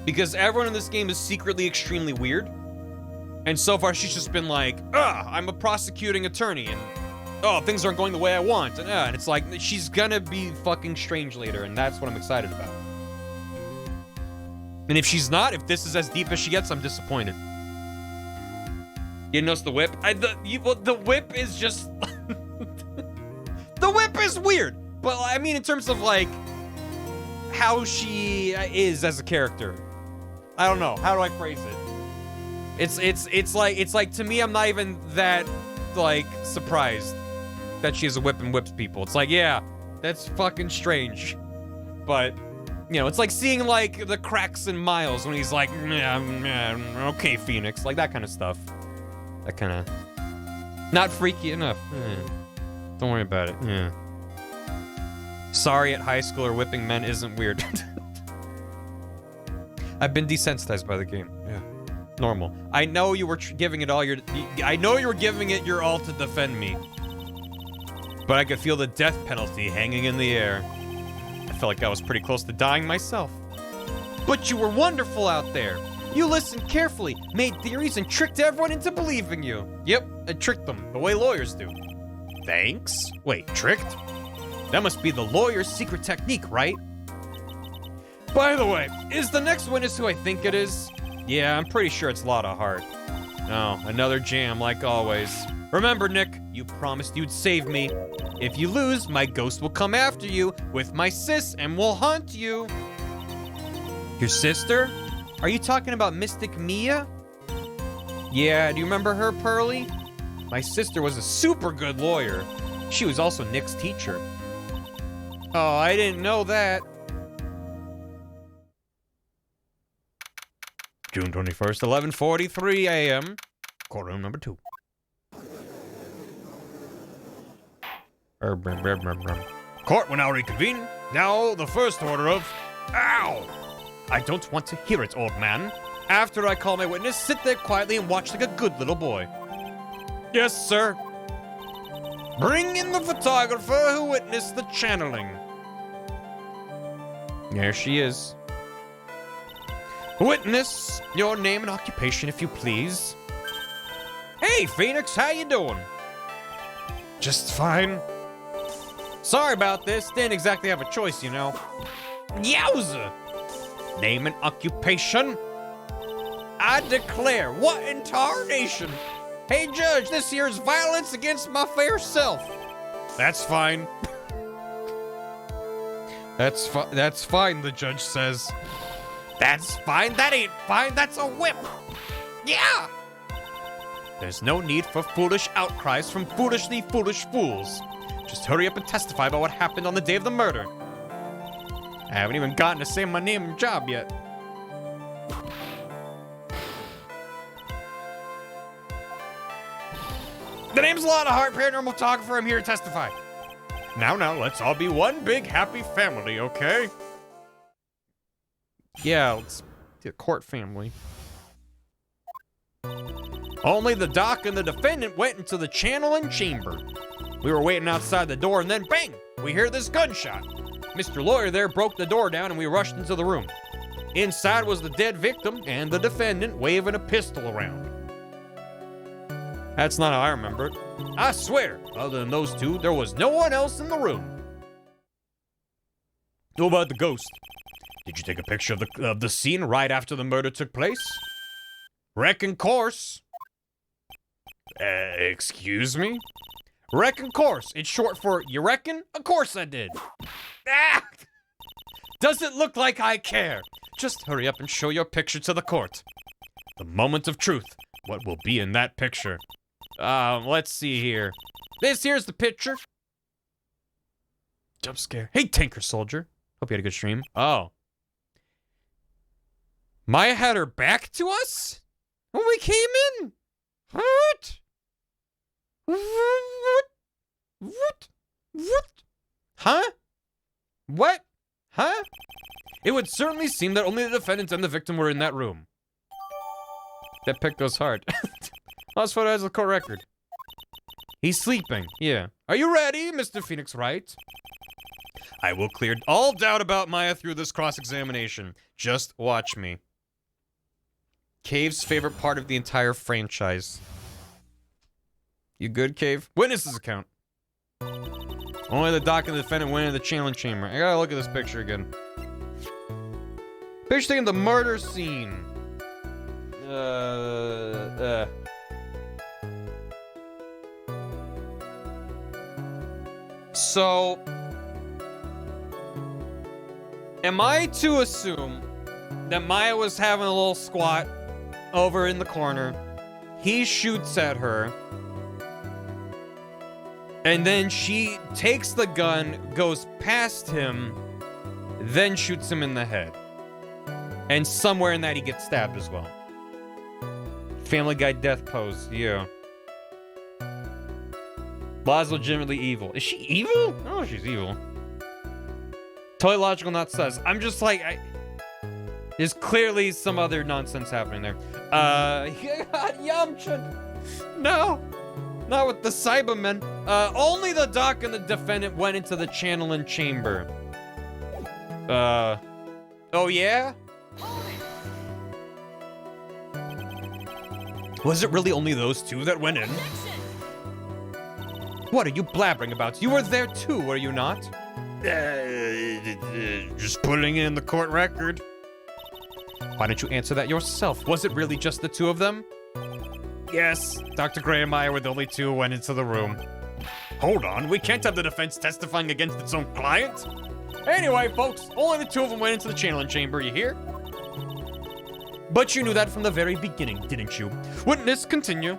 Because everyone in this game is secretly extremely weird. And so far she's just been like, I'm a prosecuting attorney and things aren't going the way I want. And it's like, she's gonna be fucking strange later, and that's what I'm excited about. And if she's not, if this is as deep as she gets, I'm disappointed. You notice the whip? The whip is just... The whip is weird! But, I mean, in terms of, like, how she is as a character. I don't know. How do I phrase it? It's like, to me, I'm not even that, like, surprised that she has a whip and whips people. It's like, yeah, that's fucking strange. But, you know, it's like seeing, like, the cracks in Miles when he's like, okay, Phoenix. Like, that kind of stuff. That kind of... Not freaky enough. Don't worry about it. Yeah. Sorry, at high school or whipping men isn't weird. I've been desensitized by the game. Yeah. Normal. I know you were giving it all your... I know you were giving it your all to defend me. But I could feel the death penalty hanging in the air. I felt like I was pretty close to dying myself. But you were wonderful out there. You listened carefully, made theories, and tricked everyone into believing you. Yep, I tricked them, the way lawyers do. Thanks? Wait, tricked? That must be the lawyer's secret technique, right? By the way, is the next witness who I think it is? Yeah, I'm pretty sure it's Lotta Hart. No, another jam like always. Remember, Nick, you promised you'd save me. If you lose, my ghost will come after you with my sis and will haunt you. Your sister? Are you talking about Mystic Mia? Yeah, do you remember her, Pearly? My sister was a super good lawyer. She was also Nick's teacher. Oh, I didn't know that. June 21st, 11:43 a.m. Courtroom number 2. Court will now reconvene. Now, the first order of... Ow! I don't want to hear it, old man. After I call my witness, sit there quietly and watch like a good little boy. Yes, sir. Bring in the photographer who witnessed the channeling. There she is. Witness, your name and occupation, if you please. Hey, Phoenix, how you doing? Just fine. Sorry about this. Didn't exactly have a choice, you know. Yowza! Name and occupation. I declare, what in tarnation? Hey, Judge, this here is violence against my fair self. That's fine. That's fine, the judge says. That's fine? That ain't fine. That's a whip. Yeah! There's no need for foolish outcries from foolishly foolish fools. Just hurry up and testify about what happened on the day of the murder. I haven't even gotten to say my name and job yet. The name's Lotta Hart, paranormal photographer. I'm here to testify. Now, let's all be one big happy family, okay? Yeah, let's be a court family. Only the doc and the defendant went into the channeling chamber. We were waiting outside the door, and then bang! We hear this gunshot. Mr. Lawyer there broke the door down, and we rushed into the room. Inside was the dead victim and the defendant waving a pistol around. That's not how I remember it. I swear, other than those two, there was no one else in the room. What about the ghost? Did you take a picture of the scene right after the murder took place? Reckon course. Excuse me? Reckon course. It's short for you reckon? Of course I did. Ah! Does it look like I care? Just hurry up and show your picture to the court. The moment of truth. What will be in that picture? Let's see here. This here's the picture. Jump scare. Hey, Tinker Soldier. Hope you had a good stream. Oh. Maya had her back to us? When we came in? What? What? Huh? What? Huh? It would certainly seem that only the defendant and the victim were in that room. That pick goes hard. Last photo has a court record. He's sleeping. Yeah. Are you ready, Mr. Phoenix Wright? I will clear all doubt about Maya through this cross-examination. Just watch me. Cave's favorite part of the entire franchise. You good, Cave? Witnesses account. Only the doc and the defendant went into the challenge chamber. I gotta look at this picture again. Picture taken the murder scene. So, am I to assume that Maya was having a little squat over in the corner? He shoots at her. And then she takes the gun, goes past him, then shoots him in the head. And somewhere in that he gets stabbed as well. Family Guy death pose, yeah. La's legitimately evil. Is she evil? Oh, she's evil. Totally logical, not sus. I'm just like, there's clearly some other nonsense happening there. Yamcha. No. Not with the Cybermen. Only the doc and the defendant went into the channeling chamber. Oh yeah? Was it really only those two that went in? What are you blabbering about? You were there too, were you not? Just putting it in the court record. Why don't you answer that yourself? Was it really just the two of them? Yes, Dr. Gray and Maya were the only two who went into the room. Hold on, we can't have the defense testifying against its own client. Anyway, folks, only the two of them went into the channeling chamber, you hear? But you knew that from the very beginning, didn't you? Witness, continue.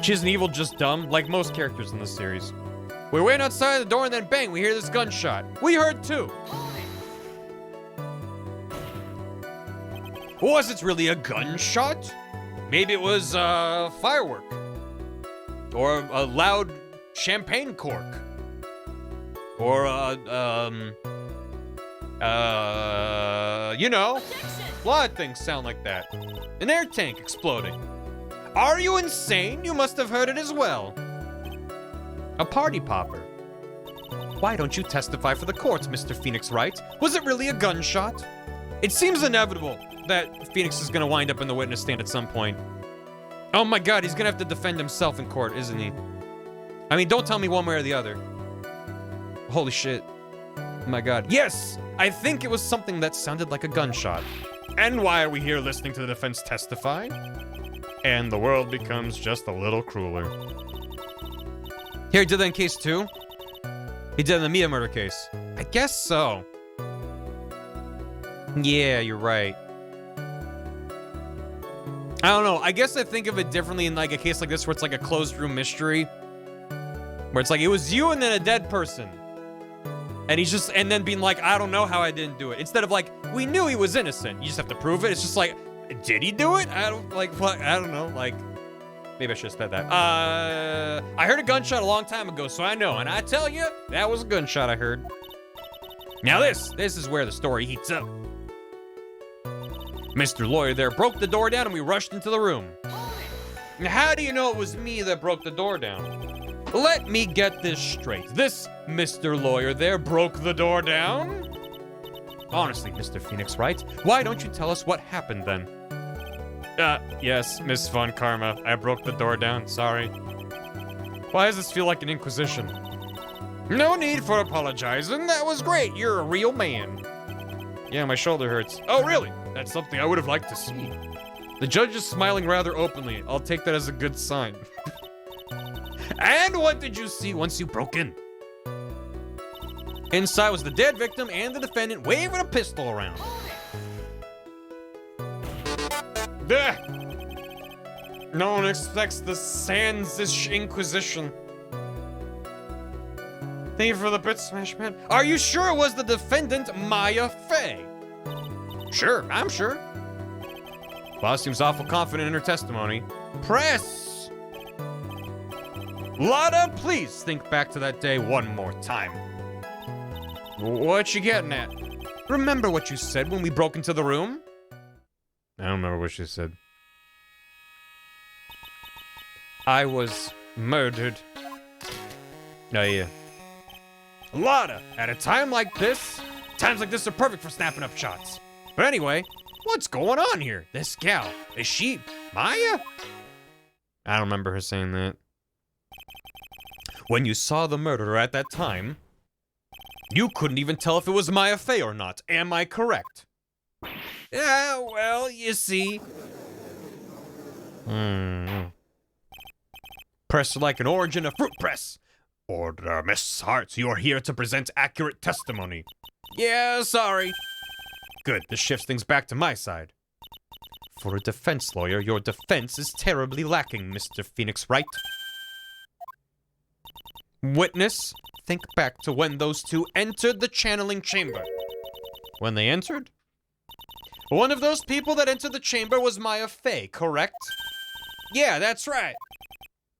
She isn't evil, just dumb, like most characters in this series. We went outside the door and then bang, we hear this gunshot. We heard too. Was it really a gunshot? Maybe it was a firework. Or a loud champagne cork. Or you know, a lot of things sound like that. An air tank exploding. Are you insane? You must have heard it as well. A party popper. Why don't you testify for the courts, Mr. Phoenix Wright? Was it really a gunshot? It seems inevitable that Phoenix is gonna wind up in the witness stand at some point. Oh my god, he's gonna have to defend himself in court, isn't he? I mean, don't tell me one way or the other. Holy shit. Oh my god. Yes! I think it was something that sounded like a gunshot. And why are we here listening to the defense testify? And the world becomes just a little crueler. Here, he did that in case 2? He did it in the Mia murder case. I guess so. Yeah, you're right. I don't know. I guess I think of it differently in like a case like this where it's like a closed room mystery. Where it's like, it was you and then a dead person. And he's just, and then being like, I don't know how I didn't do it. Instead of like, we knew he was innocent. You just have to prove it. It's just like, did he do it? I don't, like, what? I don't know. Like, maybe I should have said that. I heard a gunshot a long time ago, so I know. And I tell you, that was a gunshot I heard. Now this is where the story heats up. Mr. Lawyer there broke the door down and we rushed into the room. Now, how do you know it was me that broke the door down? Let me get this straight. This Mr. Lawyer there broke the door down? Honestly, Mr. Phoenix Wright, why don't you tell us what happened then? Yes, Miss Von Karma. I broke the door down. Sorry. Why does this feel like an inquisition? No need for apologizing. That was great. You're a real man. Yeah, my shoulder hurts. Oh, really? That's something I would have liked to see. The judge is smiling rather openly. I'll take that as a good sign. And what did you see once you broke in? Inside was the dead victim and the defendant waving a pistol around. No one expects the Sansish Inquisition. Thank you for the bit smash, man. Are you sure it was the defendant, Maya Fey? Sure, I'm sure. Boss seems awful confident in her testimony. Press! Lada, please think back to that day one more time. What you getting at? Remember what you said when we broke into the room? I don't remember what she said. I was murdered. Oh, yeah. Lada, at a time like this, times like this are perfect for snapping up shots. But anyway, what's going on here? This gal, is she Maya? I don't remember her saying that. When you saw the murderer at that time, you couldn't even tell if it was Maya Fey or not. Am I correct? Yeah, well, you see. Press like an orange in a fruit press. Order, Miss Hart, you are here to present accurate testimony. Yeah, sorry. Good, this shifts things back to my side. For a defense lawyer, your defense is terribly lacking, Mr. Phoenix Wright. Witness, think back to when those two entered the channeling chamber. When they entered? One of those people that entered the chamber was Maya Fey, correct? Yeah, that's right.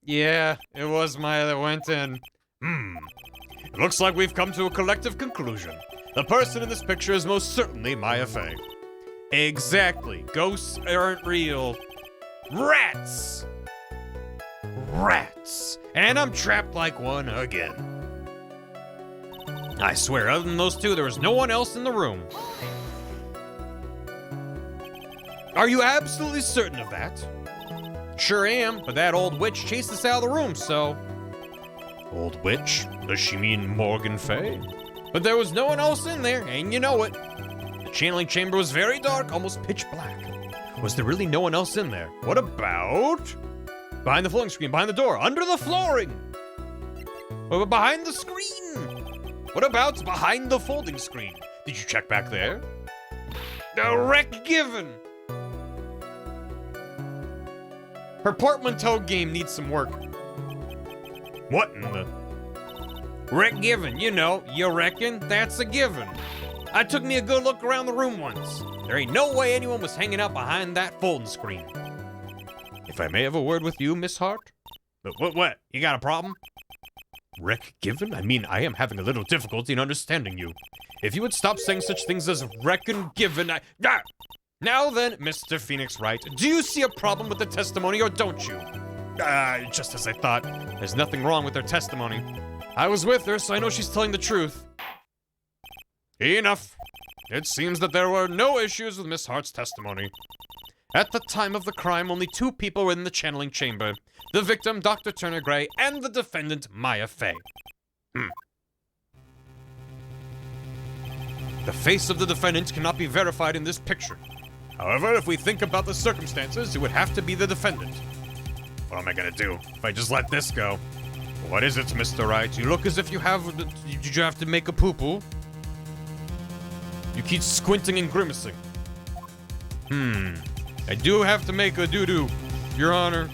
Yeah, it was Maya that went in. It looks like we've come to a collective conclusion. The person in this picture is most certainly Maya Fey. Exactly. Ghosts aren't real. Rats! Rats. And I'm trapped like one again. I swear, other than those two, there was no one else in the room. Are you absolutely certain of that? Sure am, but that old witch chased us out of the room, so... Old witch? Does she mean Morgan Fey? But there was no one else in there, and you know it. The channeling chamber was very dark, almost pitch black. Was there really no one else in there? What about... Behind the floating screen, behind the door, under the flooring? Or behind the screen? What about behind the folding screen? Did you check back there? The wreck given! Her portmanteau game needs some work. What in the... Wreck given, you know, you reckon? That's a given. I took me a good look around the room once. There ain't no way anyone was hanging out behind that folding screen. If I may have a word with you, Miss Hart? What? You got a problem? Wreck given? I mean, I am having a little difficulty in understanding you. If you would stop saying such things as reckon given, Now then, Mr. Phoenix Wright, do you see a problem with the testimony or don't you? Just as I thought. There's nothing wrong with her testimony. I was with her, so I know she's telling the truth. Enough. It seems that there were no issues with Miss Hart's testimony. At the time of the crime, only two people were in the channeling chamber. The victim, Dr. Turner Gray, and the defendant, Maya Fey. The face of the defendant cannot be verified in this picture. However, if we think about the circumstances, it would have to be the defendant. What am I gonna do if I just let this go? What is it, Mr. Wright? You look as if you have... Did you have to make a poo-poo? You keep squinting and grimacing. I do have to make a doo-doo, Your Honor.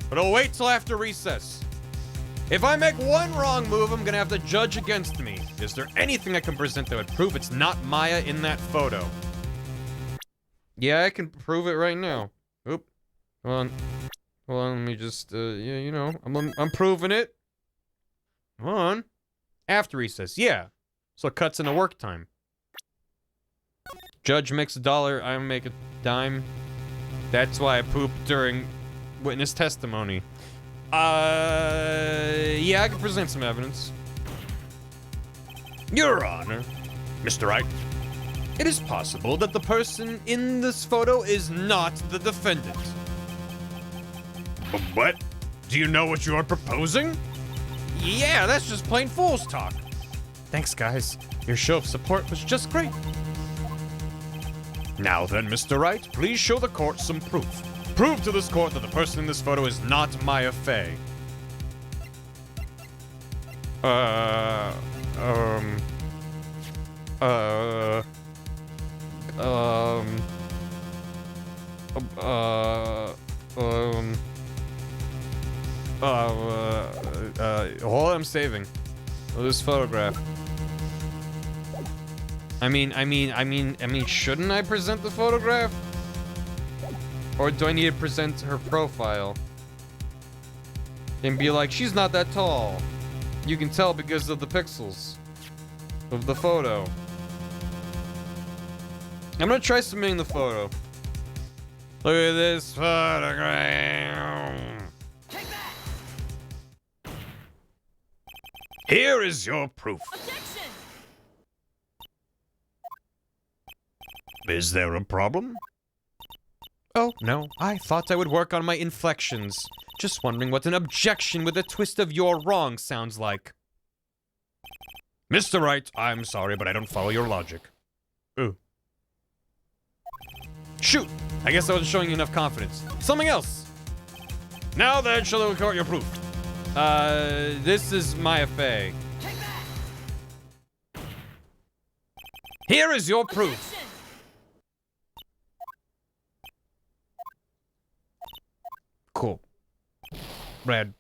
But I'll wait till after recess. If I make one wrong move, I'm gonna have the judge against me. Is there anything I can present that would prove it's not Maya in that photo? Yeah, I can prove it right now. Oop. Hold on, let me just, yeah, you know, I'm proving it. Hold on. After recess, yeah. So it cuts into work time. Judge makes $1, I make a dime. That's why I poop during witness testimony. Yeah, I can present some evidence. Your Honor, Mr. Wright. It is possible that the person in this photo is not the defendant. What? Do you know what you are proposing? Yeah, that's just plain fool's talk. Thanks, guys. Your show of support was just great. Now then, Mr. Wright, please show the court some proof. Prove to this court that the person in this photo is not Maya Fey. Hold on, I'm saving. This photograph. I mean, shouldn't I present the photograph? Or do I need to present her profile? And be like, she's not that tall. You can tell because of the pixels of the photo. I'm gonna try submitting the photo. Look at this photograph. Here is your proof. Objection! Is there a problem? Oh, no. I thought I would work on my inflections. Just wondering what an objection with a twist of "you're wrong" sounds like. Mr. Wright, I'm sorry, but I don't follow your logic. Ooh. Shoot! I guess I wasn't showing you enough confidence. Something else! Now then, shall I record your proof? This is Maya Fey. Here is your proof. Objection! Cool. Red.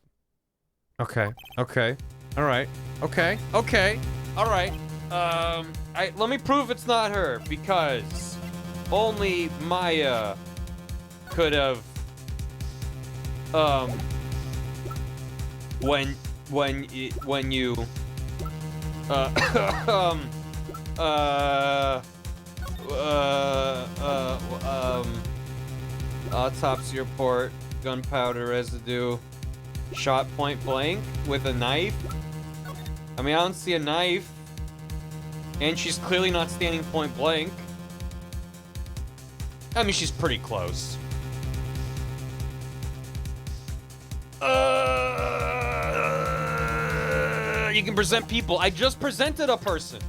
Okay. Okay. All right. Okay. Okay. All right. Let me prove it's not her because only Maya could have. When you. Autopsy report. Gunpowder residue, shot point blank with a knife. I mean, I don't see a knife. And she's clearly not standing point blank. I mean, she's pretty close. You can present people. I just presented a person.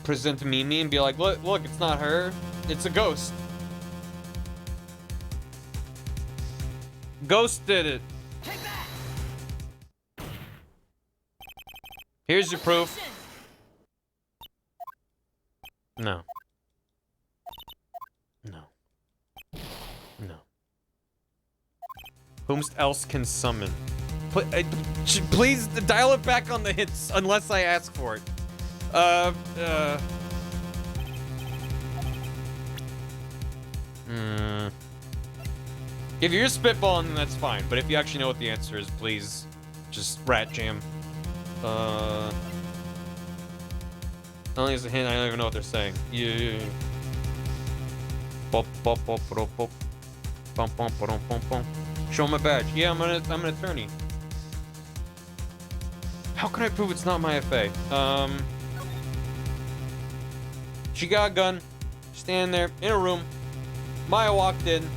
Present Mimi and be like, look, it's not her. It's a ghost. Ghost did it. Here's your proof. No. No. No. Whom else can summon? Please dial it back on the hits unless I ask for it. If you're spitballing, then that's fine. But if you actually know what the answer is, please just rat jam. Only as a hint, I don't even know what they're saying. Yeah. Show my badge. Yeah, I'm an attorney. How can I prove it's not Maya Fey? She got a gun, standing there in a room. Maya walked in.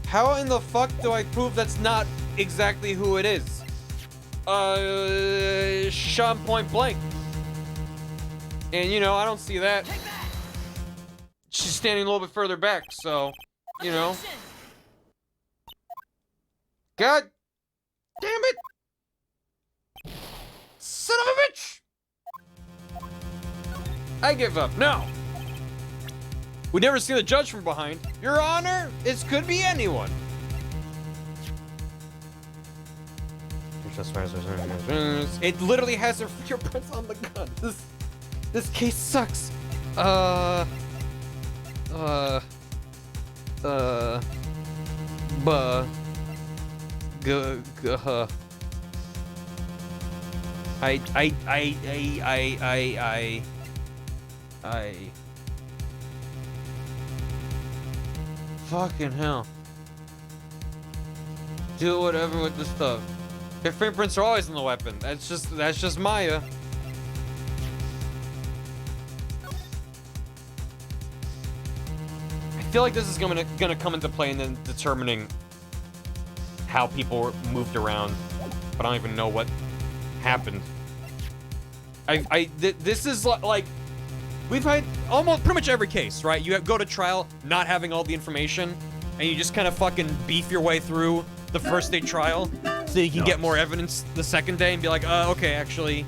How in the fuck do I prove that's not exactly who it is? Shot point blank. And you know, I don't see that. She's standing a little bit further back, so, you know. God damn it! Son of a bitch! I give up. No! We never see the judge from behind. Your Honor, this could be anyone. It literally has her fingerprints on the gun. This case sucks. Fucking hell. Do whatever with the stuff. Their fingerprints are always on the weapon. That's just Maya. I feel like this is gonna come into play in then determining how people were moved around, but I don't even know what happened. This is like we've had almost pretty much every case, right? You go to trial not having all the information, and you just kind of fucking beef your way through the first day trial so you can get more evidence the second day and be like, okay, actually,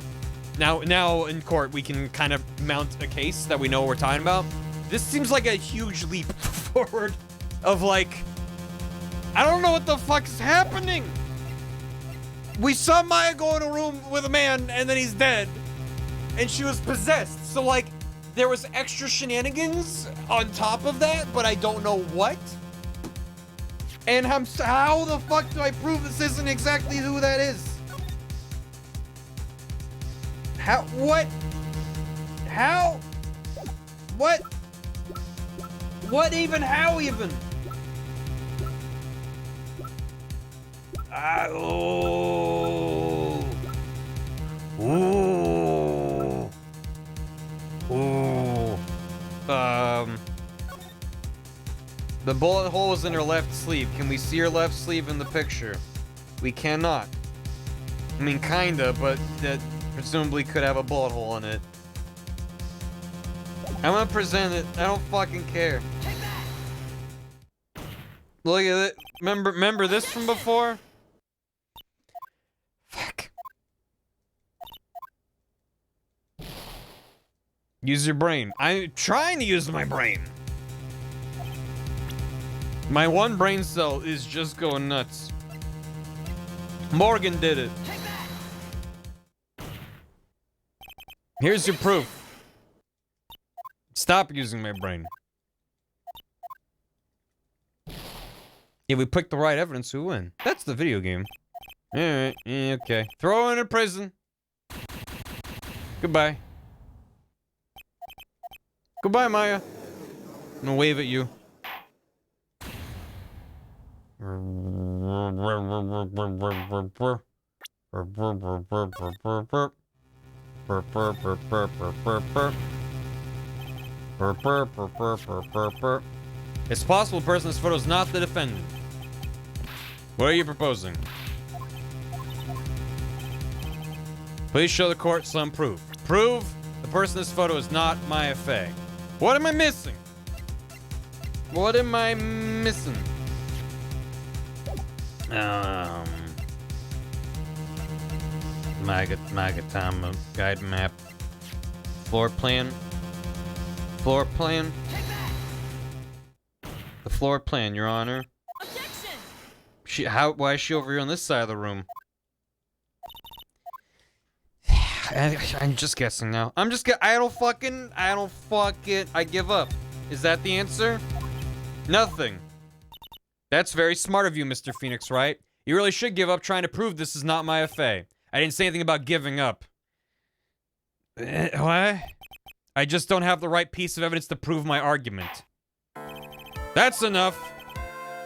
now in court we can kind of mount a case that we know what we're talking about. This seems like a huge leap forward of like, I don't know what the fuck is happening. We saw Maya go in a room with a man and then he's dead. And she was possessed. So like, there was extra shenanigans on top of that, but I don't know what. And how the fuck do I prove this isn't exactly who that is? How? What? How? What? What even? How even? Oh. Ooh. Ooh. The bullet hole was in her left sleeve. Can we see her left sleeve in the picture? We cannot. I mean, kinda, but that presumably could have a bullet hole in it. I'm gonna present it. I don't fucking care. Look at it. Remember this from before? Fuck. Use your brain. I'm trying to use my brain. My one brain cell is just going nuts. Morgan did it. Here's your proof. Stop using my brain. If we pick the right evidence, we win. That's the video game. Alright, yeah, okay. Throw her in a prison. Goodbye. Goodbye, Maya. I'm gonna wave at you. It's possible the person's photo is not the defendant. What are you proposing? Please show the court some proof. Prove the person's photo is not Maya Fey. What am I missing? What am I missing? Magatama guide map. Floor plan. Floor plan. The floor plan, Your Honor. Objection! Why is she over here on this side of the room? I'm just guessing now. I don't fuck it. I give up. Is that the answer? Nothing. That's very smart of you, Mr. Phoenix, Wright? You really should give up trying to prove this is not Maya Fey. I didn't say anything about giving up. What? I just don't have the right piece of evidence to prove my argument. That's enough.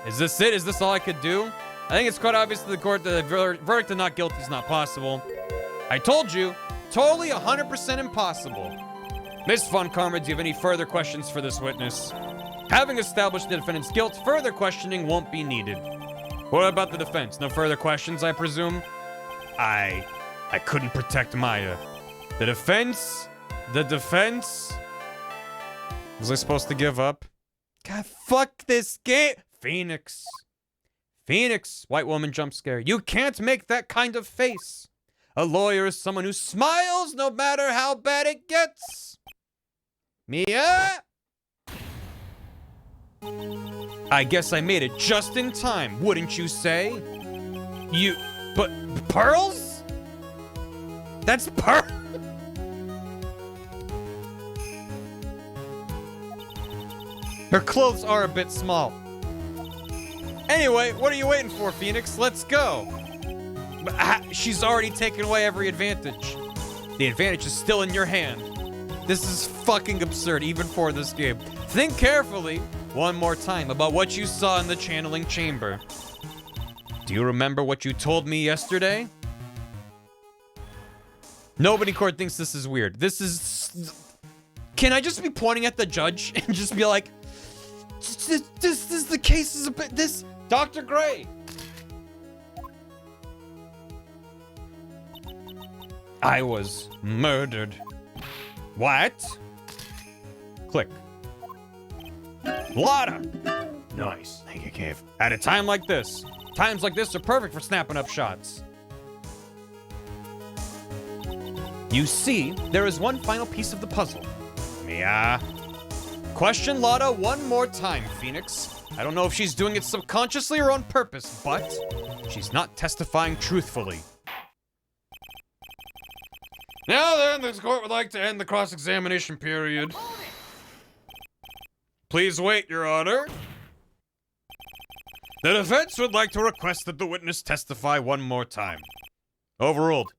Is this it? Is this all I could do? I think it's quite obvious to the court that a verdict of not guilty is not possible. I told you, totally 100% impossible. Miss Von Karma, do you have any further questions for this witness? Having established the defendant's guilt, further questioning won't be needed. What about the defense? No further questions, I presume? I couldn't protect Maya. The defense? Was I supposed to give up? God, fuck this game! Phoenix, white woman jump scare. You can't make that kind of face. A lawyer is someone who smiles no matter how bad it gets. Mia? I guess I made it just in time, wouldn't you say? But pearls? That's pearl. Her clothes are a bit small. Anyway, what are you waiting for, Phoenix? Let's go. She's already taken away every advantage. The advantage is still in your hand. This is fucking absurd, even for this game. Think carefully one more time about what you saw in the channeling chamber. Do you remember what you told me yesterday? Nobody in court thinks this is weird. This is... Can I just be pointing at the judge and just be like, this the case is a bit... This... Dr. Gray. I was murdered. What? Click. Lotta. Nice. Thank you, Cave. At a time like this. Times like this are perfect for snapping up shots. You see, there is one final piece of the puzzle. Yeah. Question Lotta one more time, Phoenix. I don't know if she's doing it subconsciously or on purpose, but she's not testifying truthfully. Now then, this court would like to end the cross-examination period. Please wait, Your Honor. The defense would like to request that the witness testify one more time. Overruled.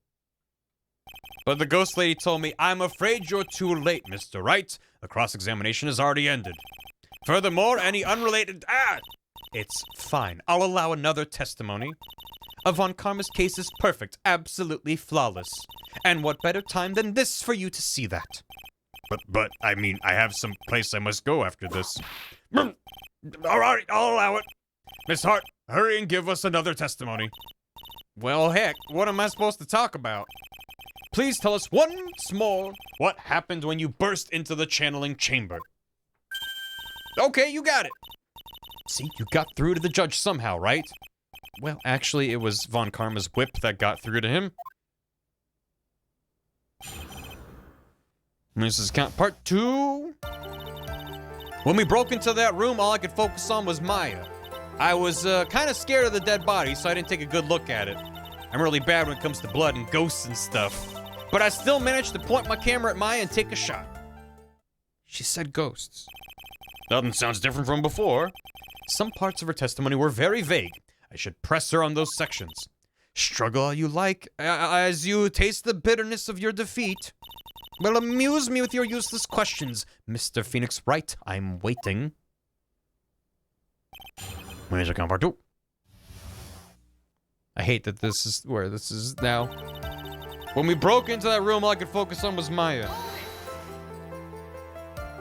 But the ghost lady told me, I'm afraid you're too late, Mr. Wright. The cross-examination has already ended. Furthermore, any unrelated... It's fine. I'll allow another testimony. Von Karma's case is perfect, absolutely flawless. And what better time than this for you to see that? But, I mean, I have some place I must go after this. All right, I'll allow it. Miss Hart, hurry and give us another testimony. Well, heck, what am I supposed to talk about? Please tell us once more what happened when you burst into the channeling chamber. Okay, you got it. See, you got through to the judge somehow, right? Well, actually, it was Von Karma's whip that got through to him. This is part 2. When we broke into that room, all I could focus on was Maya. I was kind of scared of the dead body, so I didn't take a good look at it. I'm really bad when it comes to blood and ghosts and stuff. But I still managed to point my camera at Maya and take a shot. She said ghosts. Nothing sounds different from before. Some parts of her testimony were very vague. I should press her on those sections. Struggle all you like, as you taste the bitterness of your defeat. Well, amuse me with your useless questions, Mr. Phoenix Wright. I'm waiting. Where's part 2? I hate that this is where this is now. When we broke into that room, all I could focus on was Maya.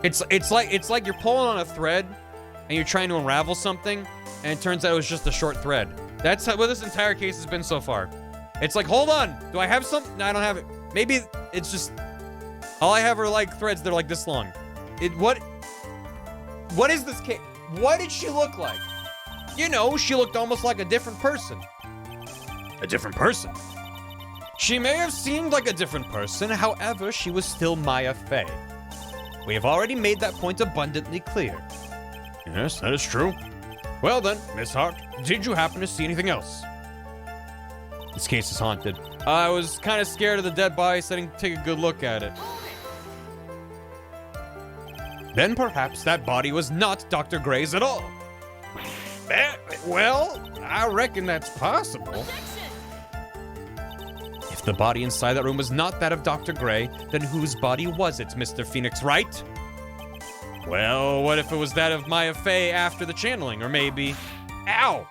It's like you're pulling on a thread, and you're trying to unravel something, and it turns out it was just a short thread. That's what this entire case has been so far. It's like, hold on, do I have something? No, I don't have it. Maybe it's just, all I have are like threads that are like this long. What is this case? What did she look like? You know, she looked almost like a different person. A different person? She may have seemed like a different person, however, she was still Maya Fey. We have already made that point abundantly clear. Yes, that is true. Well then, Miss Hart, did you happen to see anything else? This case is haunted. I was kind of scared of the dead body, so I didn't take a good look at it. Then perhaps that body was not Dr. Gray's at all. Well, I reckon that's possible. If the body inside that room was not that of Dr. Gray, then whose body was it, Mr. Phoenix Wright? Well, what if it was that of Maya Fey after the channeling, or maybe... Ow!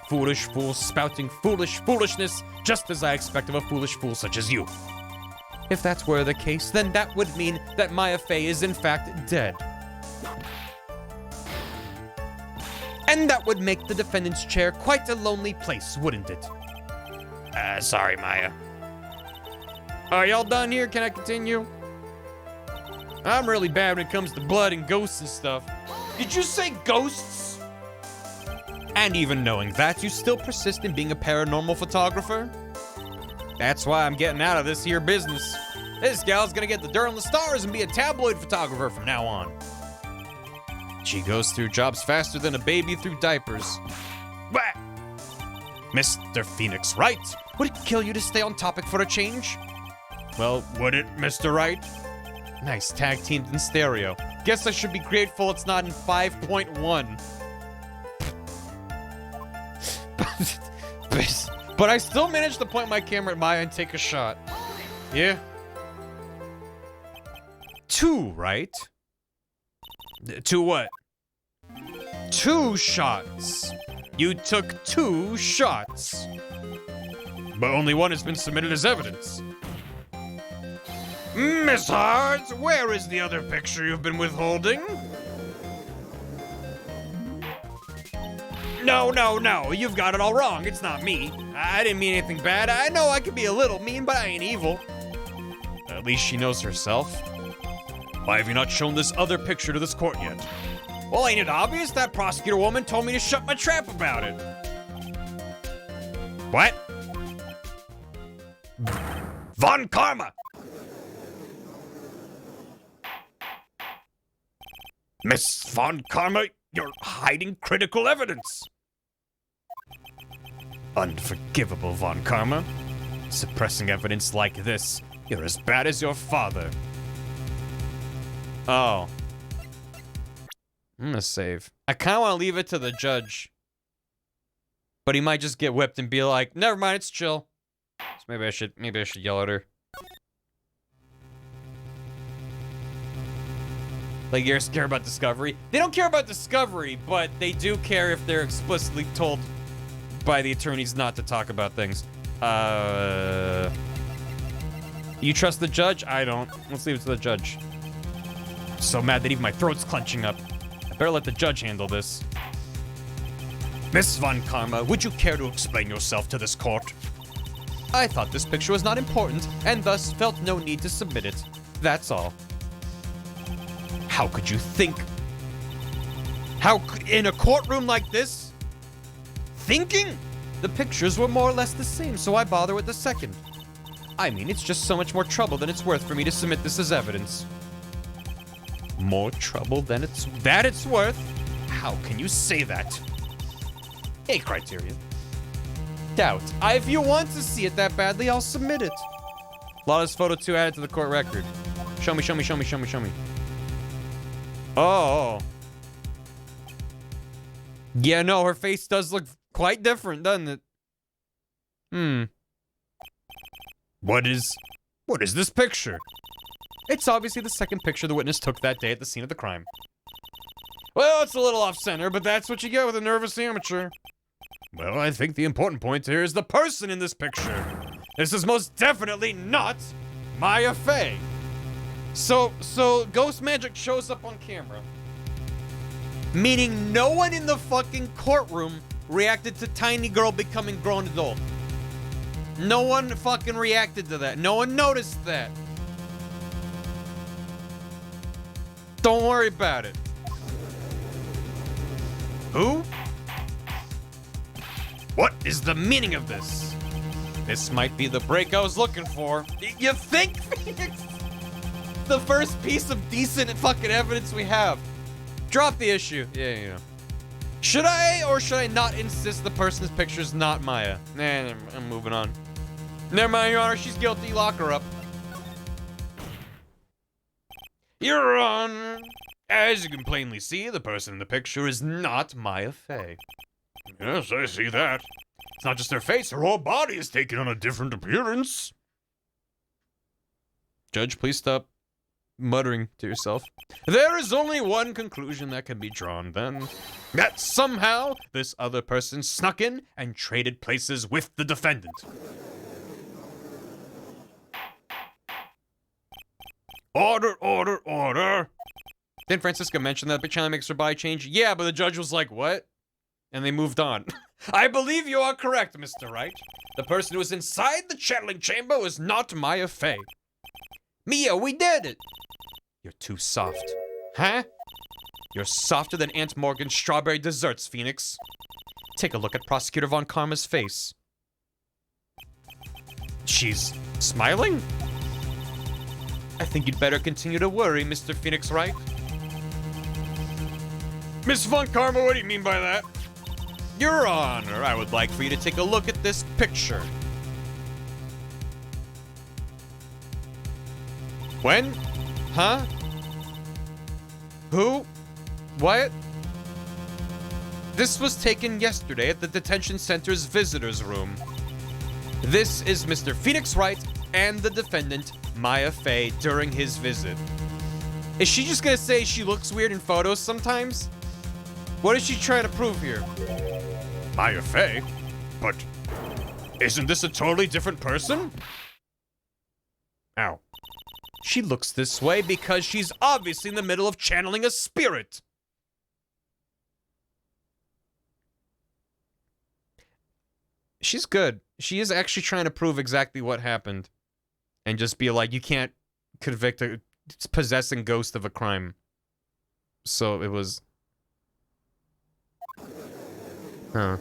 Foolish fools spouting foolishness, just as I expect of a foolish fool such as you. If that were the case, then that would mean that Maya Fey is in fact dead. And that would make the defendant's chair quite a lonely place, wouldn't it? Sorry, Maya. Are y'all done here? Can I continue? I'm really bad when it comes to blood and ghosts and stuff. Did you say ghosts? And even knowing that, you still persist in being a paranormal photographer? That's why I'm getting out of this here business. This gal's gonna get the dirt on the stars and be a tabloid photographer from now on. She goes through jobs faster than a baby through diapers. Bah! Mr. Phoenix Wright, would it kill you to stay on topic for a change? Well, would it, Mr. Wright? Nice tag teamed in stereo. Guess I should be grateful it's not in 5.1. But I still managed to point my camera at Maya and take a shot. Yeah. 2, right? 2 what? 2 shots. You took 2 shots. But only one has been submitted as evidence. Miss Hards, where is the other picture you've been withholding? No, you've got it all wrong. It's not me. I didn't mean anything bad. I know I can be a little mean, but I ain't evil. At least she knows herself. Why have you not shown this other picture to this court yet? Well, ain't it obvious? That prosecutor woman told me to shut my trap about it. What? Von Karma! Miss Von Karma, you're hiding critical evidence. Unforgivable, Von Karma. Suppressing evidence like this, you're as bad as your father. Oh. I'm gonna save. I kinda wanna leave it to the judge. But he might just get whipped and be like, never mind, it's chill. So maybe I should yell at her. Like, you're scared about discovery? They don't care about discovery, but they do care if they're explicitly told by the attorneys not to talk about things. You trust the judge? I don't. Let's leave it to the judge. I'm so mad that even my throat's clenching up. I better let the judge handle this. Miss Von Karma, would you care to explain yourself to this court? I thought this picture was not important, and thus felt no need to submit it. That's all. How could you think? In a courtroom like this? Thinking? The pictures were more or less the same, so I bother with the second. I mean, it's just so much more trouble than it's worth for me to submit this as evidence. More trouble than it's worth? How can you say that? A criteria. Doubt. If you want to see it that badly, I'll submit it. Lawless photo 2 added to the court record. Show me. Oh. Yeah, no, her face does look quite different, doesn't it? What is this picture? It's obviously the second picture the witness took that day at the scene of the crime. Well, it's a little off-center, but that's what you get with a nervous amateur. Well, I think the important point here is the person in this picture. This is most definitely not Maya Fey. So ghost magic shows up on camera. Meaning no one in the fucking courtroom reacted to tiny girl becoming grown adult. No one fucking reacted to that. No one noticed that. Don't worry about it. Who? What is the meaning of this? This might be the break I was looking for. You think, Phoenix? The first piece of decent fucking evidence we have. Drop the issue. Yeah, you know. Should I or should I not insist the person's picture is not Maya? Nah, I'm moving on. Never mind, Your Honor. She's guilty. Lock her up. Your Honor. As you can plainly see, the person in the picture is not Maya Fey. Yes, I see that. It's not just her face, her whole body is taking on a different appearance. Judge, please stop muttering to yourself. There is only one conclusion that can be drawn then. That somehow this other person snuck in and traded places with the defendant. Order, order, order. Didn't Francisca mention that Bitchana makes her body change? Yeah, but the judge was like, what? And they moved on. I believe you are correct, Mr. Wright. The person who was inside the channeling chamber was not Maya Fey. Mia, we did it! You're too soft. Huh? You're softer than Aunt Morgan's strawberry desserts, Phoenix. Take a look at Prosecutor Von Karma's face. She's smiling? I think you'd better continue to worry, Mr. Phoenix Wright. Miss Von Karma, what do you mean by that? Your Honor, I would like for you to take a look at this picture. When? Huh? Who? What? This was taken yesterday at the detention center's visitors room. This is Mr. Phoenix Wright and the defendant, Maya Fey, during his visit. Is she just gonna say she looks weird in photos sometimes? What is she trying to prove here? Maya Fey? But isn't this a totally different person? Ow. She looks this way because she's obviously in the middle of channeling a spirit. She's good. She is actually trying to prove exactly what happened. And just be like, you can't convict a possessing ghost of a crime. So it was... Huh.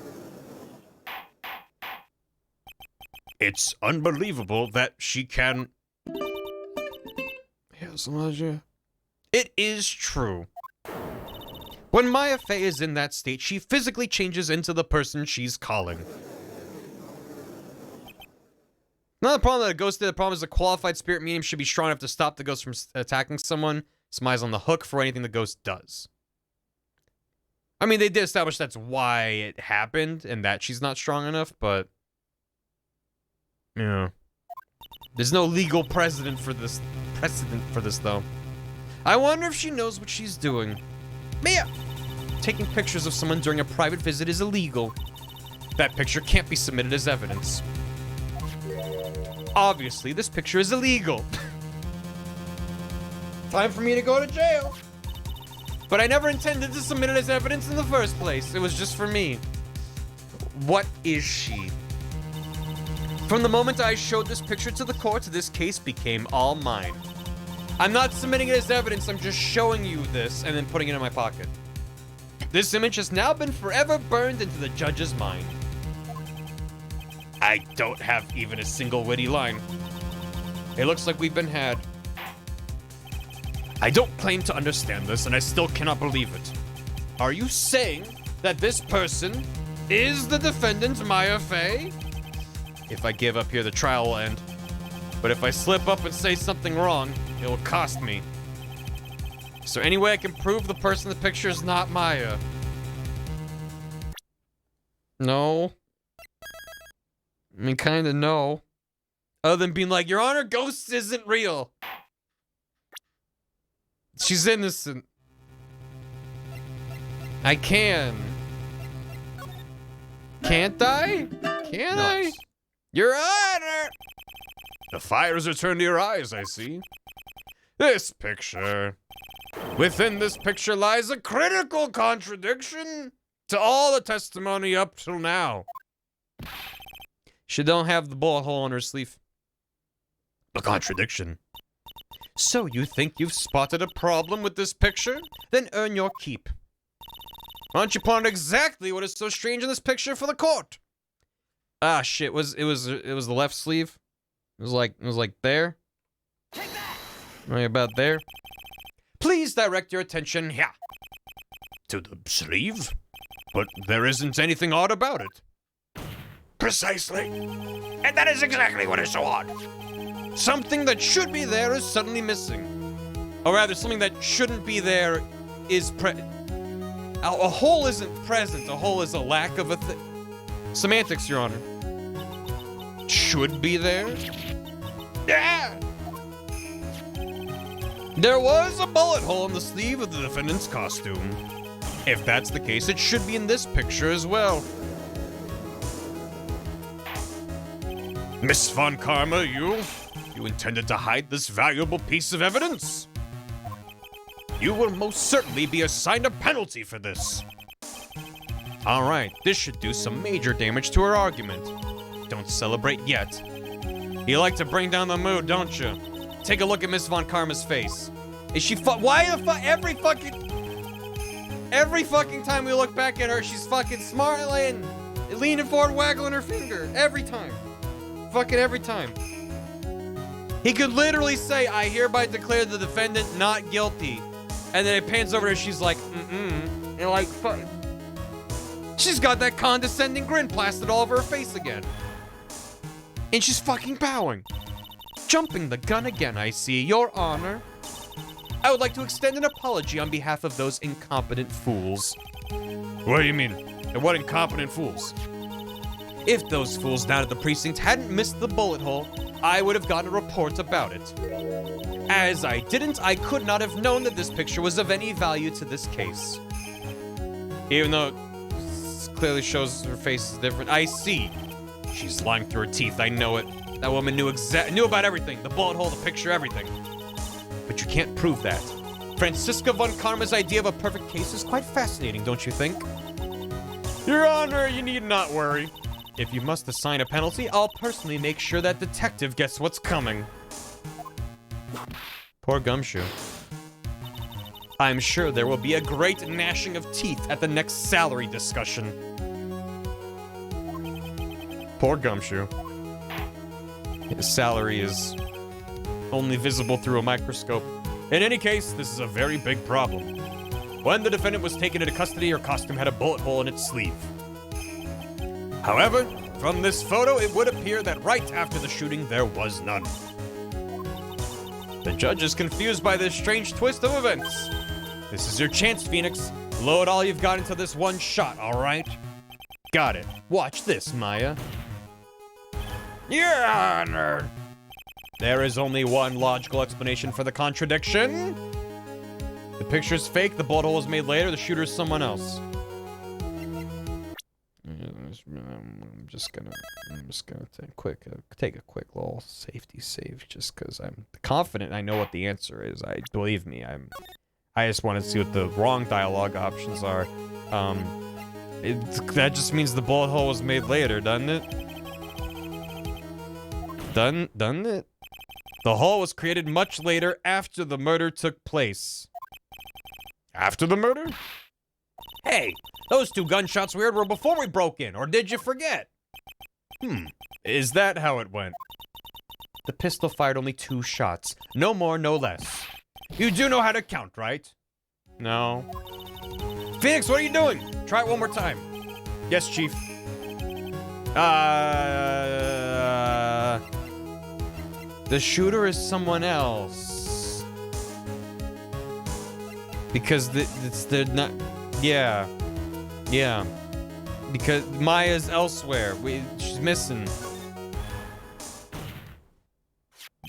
It's unbelievable that she can... It is true. When Maya Fey is in that state, she physically changes into the person she's calling. Not the problem that a ghost did. The problem is a qualified spirit medium should be strong enough to stop the ghost from attacking someone. So Maya's on the hook for anything the ghost does. I mean, they did establish that's why it happened and that she's not strong enough, but... Yeah. There's no legal precedent for this, though. I wonder if she knows what she's doing. Mia! Taking pictures of someone during a private visit is illegal. That picture can't be submitted as evidence. Obviously, this picture is illegal. Time for me to go to jail. But I never intended to submit it as evidence in the first place. It was just for me. What is she? From the moment I showed this picture to the court, this case became all mine. I'm not submitting it as evidence, I'm just showing you this and then putting it in my pocket. This image has now been forever burned into the judge's mind. I don't have even a single witty line. It looks like we've been had. I don't claim to understand this, and I still cannot believe it. Are you saying that this person is the defendant, Maya Fey? If I give up here, the trial will end. But if I slip up and say something wrong, it will cost me. Is there any way I can prove the person in the picture is not Maya? No. I mean, kinda no. Other than being like, Your Honor, ghosts isn't real. She's innocent. I can. Can't I? Can I? Your Honor! The fire has returned to your eyes, I see. This picture. Within this picture lies a critical contradiction to all the testimony up till now. She don't have the bullet hole on her sleeve. A contradiction. So you think you've spotted a problem with this picture? Then earn your keep. Why don't you point out exactly what is so strange in this picture for the court? Ah, shit. It was the left sleeve. It was like there. Right about there. Please direct your attention here. To the sleeve? But there isn't anything odd about it. Precisely. And that is exactly what is so odd. Something that should be there is suddenly missing. Or rather, something that shouldn't be there is a hole isn't present. A hole is a lack of a thing. Semantics, Your Honor. Should be there? Yeah! There was a bullet hole in the sleeve of the defendant's costume. If that's the case, it should be in this picture as well. Miss Von Karma, you intended to hide this valuable piece of evidence? You will most certainly be assigned a penalty for this. All right, this should do some major damage to her argument. Don't celebrate yet. You like to bring down the mood, don't you? Take a look at Miss Von Karma's face. Is she why the fuck every fucking time we look back at her, she's fucking smiling, leaning forward, waggling her finger. Every time. Fucking every time. He could literally say, I hereby declare the defendant not guilty. And then it pans over to her, she's like, and like, fuck. She's got that condescending grin plastered all over her face again. And she's fucking bowing. Jumping the gun again, I see. Your Honor. I would like to extend an apology on behalf of those incompetent fools. What do you mean? And what incompetent fools? If those fools down at the precinct hadn't missed the bullet hole, I would have gotten a report about it. As I didn't, I could not have known that this picture was of any value to this case. Even though it clearly shows her face is different. I see. She's lying through her teeth, I know it. That woman knew about everything. The bullet hole, the picture, everything. But you can't prove that. Franziska von Karma's idea of a perfect case is quite fascinating, don't you think? Your Honor, you need not worry. If you must assign a penalty, I'll personally make sure that detective gets what's coming. Poor Gumshoe. I'm sure there will be a great gnashing of teeth at the next salary discussion. Poor Gumshoe. His salary is only visible through a microscope. In any case, this is a very big problem. When the defendant was taken into custody, her costume had a bullet hole in its sleeve. However, from this photo, it would appear that right after the shooting, there was none. The judge is confused by this strange twist of events. This is your chance, Phoenix. Load all you've got into this one shot, all right? Got it. Watch this, Maya. Your Honor. There is only one logical explanation for the contradiction. The picture's fake, the bullet hole was made later, the shooter's someone else. I'm just gonna take a quick little safety save just because I'm confident I know what the answer is. Believe me, I just want to see what the wrong dialogue options are. That just means the bullet hole was made later, doesn't it? Doesn't it? The hole was created much later after the murder took place. After the murder? Hey, those 2 gunshots we heard were before we broke in, or did you forget? Is that how it went? The pistol fired only 2 shots. No more, no less. You do know how to count, right? No. Phoenix, what are you doing? Try it one more time. Yes, Chief. The shooter is someone else. Because they're not... Yeah. Yeah. Because Maya's elsewhere. She's missing.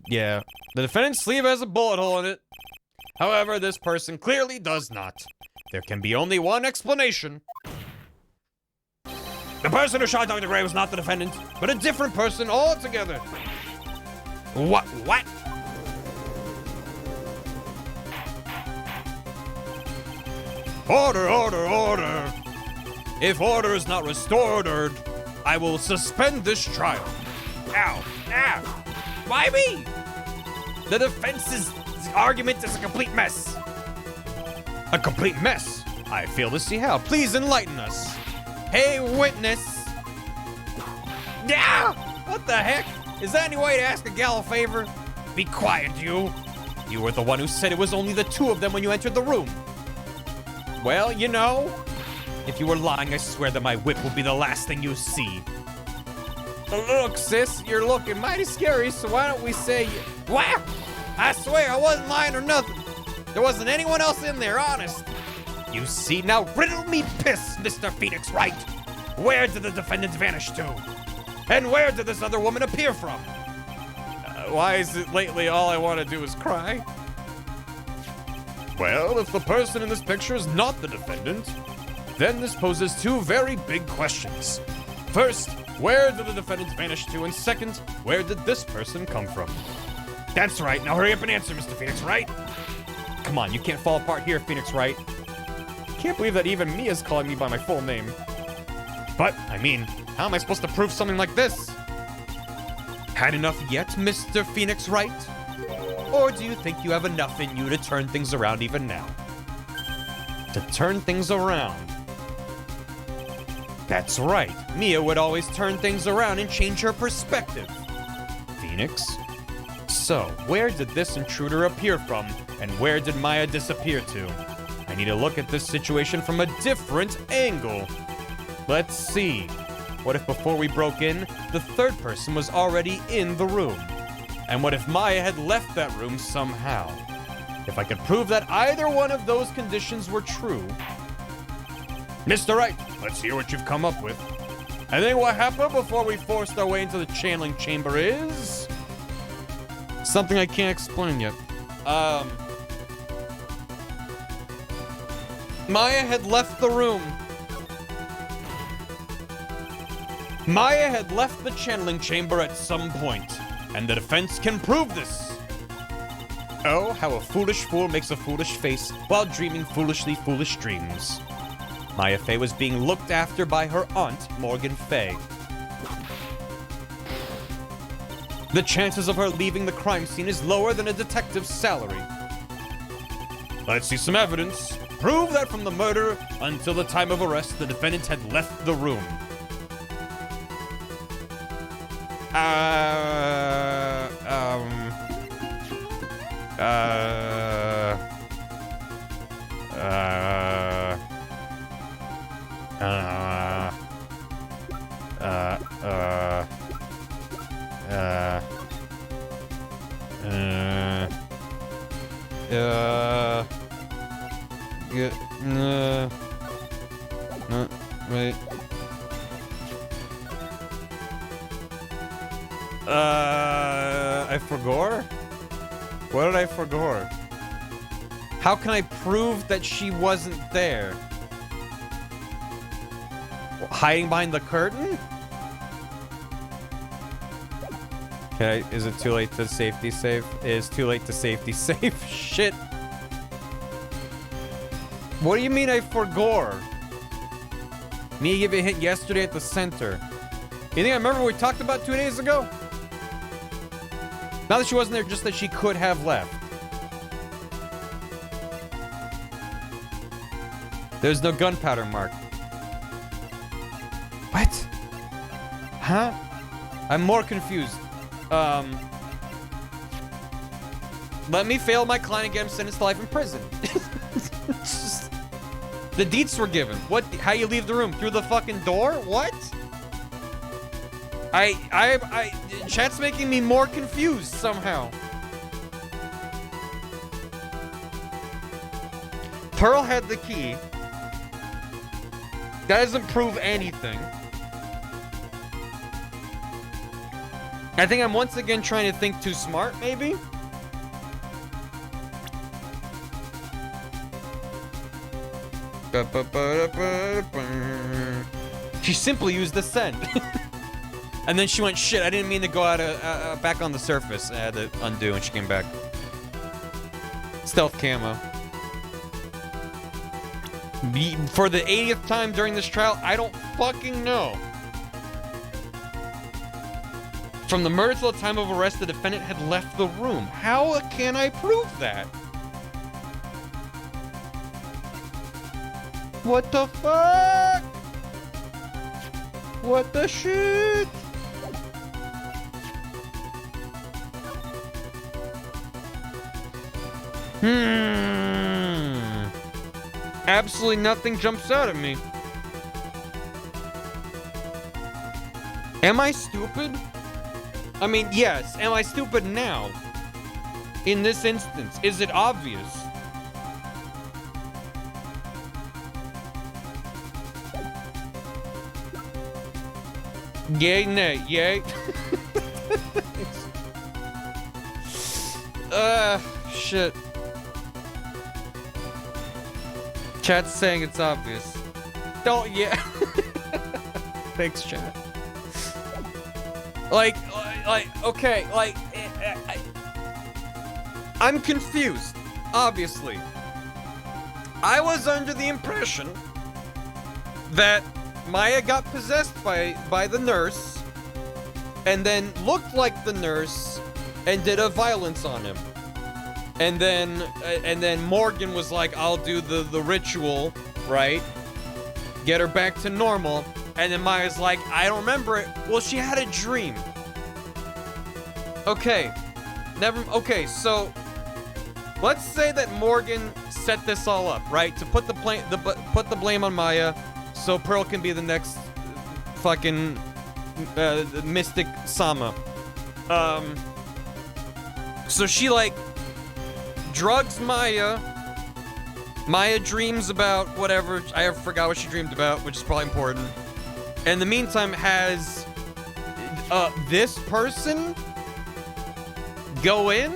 Yeah. The defendant's sleeve has a bullet hole in it. However, this person clearly does not. There can be only one explanation. The person who shot Dr. Gray was not the defendant, but a different person altogether. What? Order, order, order. If order is not restored, I will suspend this trial. Ow, ow. Why me? The defense's argument is a complete mess. A complete mess? I fail to see how. Please enlighten us. Hey, witness. Yeah! What the heck? Is there any way to ask a gal a favor? Be quiet, you. You were the one who said it was only the 2 of them when you entered the room. Well, you know, if you were lying, I swear that my whip will be the last thing you see. Look, sis, you're looking mighty scary, so why don't we say... Wow! I swear I wasn't lying or nothing. There wasn't anyone else in there, honest. You see, now riddle me piss, Mr. Phoenix Wright. Where did the defendants vanish to? And where did this other woman appear from? Why is it lately all I want to do is cry? Well, if the person in this picture is not the defendant, then this poses 2 very big questions. First, where did the defendants vanish to? And second, where did this person come from? That's right. Now hurry up and answer, Mr. Phoenix Wright. Come on, you can't fall apart here, Phoenix Wright. Can't believe that even Mia's calling me by my full name. But, I mean, how am I supposed to prove something like this? Had enough yet, Mr. Phoenix Wright? Or do you think you have enough in you to turn things around even now? To turn things around? That's right. Mia would always turn things around and change her perspective. Phoenix? So, where did this intruder appear from, and where did Maya disappear to? I need to look at this situation from a different angle. Let's see. What if before we broke in, the 3rd person was already in the room? And what if Maya had left that room somehow? If I could prove that either one of those conditions were true... Mr. Wright, let's hear what you've come up with. I think what happened before we forced our way into the channeling chamber is something I can't explain yet. Maya had left the room. Maya had left the channeling chamber at some point, and the defense can prove this. Oh, how a foolish fool makes a foolish face while dreaming foolishly foolish dreams. Maya Fey was being looked after by her aunt, Morgan Fey. The chances of her leaving the crime scene is lower than a detective's salary. Let's see some evidence. Prove that from the murder until the time of arrest, the defendant had left the room. Wait. I forgot? What did I forget? How can I prove that she wasn't there? Hiding behind the curtain? Okay, is it too late to safety save? It is too late to safety save. Shit. What do you mean I forgot? Me give a hint yesterday at the center. You think I remember what we talked about 2 days ago? Not that she wasn't there, just that she could have left. There's no gunpowder mark. What? Huh? I'm more confused. Let me fail my client and get him sentenced to life in prison. Just, the deets were given. What? How you leave the room? Through the fucking door? What? Chat's making me more confused somehow. Pearl had the key. That doesn't prove anything. I think I'm once again trying to think too smart, maybe? She simply used the scent. And then she went, shit, I didn't mean to go out back on the surface. I had to undo and she came back. Stealth camo. For the 80th time during this trial, I don't fucking know. From the murder to the time of arrest, the defendant had left the room. How can I prove that? What the fuck? What the shit? Absolutely nothing jumps out at me. Am I stupid? I mean, yes. Am I stupid now? In this instance, is it obvious? Yay, nay, yay. Shit. Chat's saying it's obvious. Don't, yeah. Thanks, chat. Okay, I'm confused, obviously. I was under the impression that Maya got possessed by the nurse and then looked like the nurse and did a violence on him. And then Morgan was like, I'll do the ritual, right? Get her back to normal. And then Maya's like, I don't remember it. Well, she had a dream. Okay. Okay, so let's say that Morgan set this all up, right? To put the blame on Maya so Pearl can be the next fucking mystic Sama. So she drugs Maya. Maya dreams about whatever. I forgot what she dreamed about, which is probably important. in the meantime, has this person go in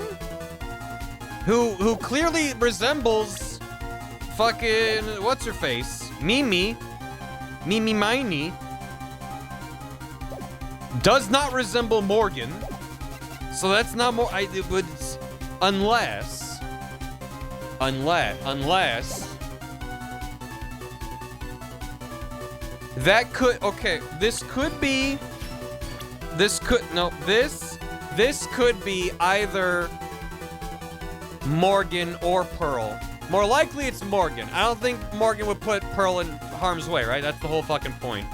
who clearly resembles fucking what's her face? Mimi Miney. Does not resemble Morgan. So that's not more. It would, unless that could. Okay, this could be. This could no. This could be either Morgan or Pearl. More likely, it's Morgan. I don't think Morgan would put Pearl in harm's way, right? That's the whole fucking point.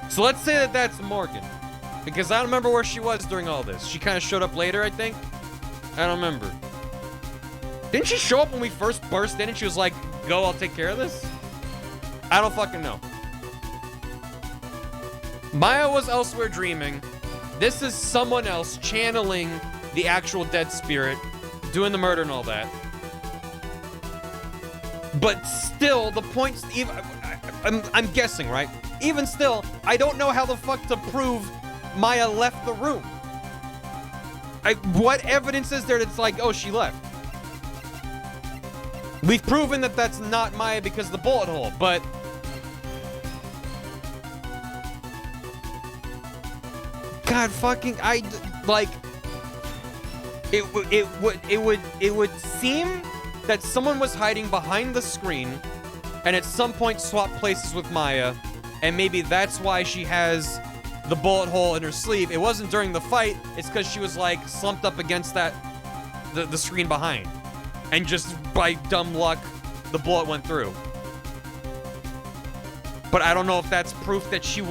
So let's say that that's Morgan. Because I don't remember where she was during all this. She kind of showed up later, I think. I don't remember. Didn't she show up when we first burst in and she was like, go, I'll take care of this? I don't fucking know. Maya was elsewhere dreaming. This is someone else channeling the actual dead spirit, doing the murder and all that. But still, the point's even... I'm guessing, right? Even still, I don't know how the fuck to prove Maya left the room. What evidence is there that's like, oh, she left? We've proven that that's not Maya because of the bullet hole, but... God fucking, it would seem that someone was hiding behind the screen and at some point swapped places with Maya, and maybe that's why she has the bullet hole in her sleeve. It wasn't during the fight, it's because she was like slumped up against that the screen behind, and just by dumb luck the bullet went through. But I don't know if that's proof that she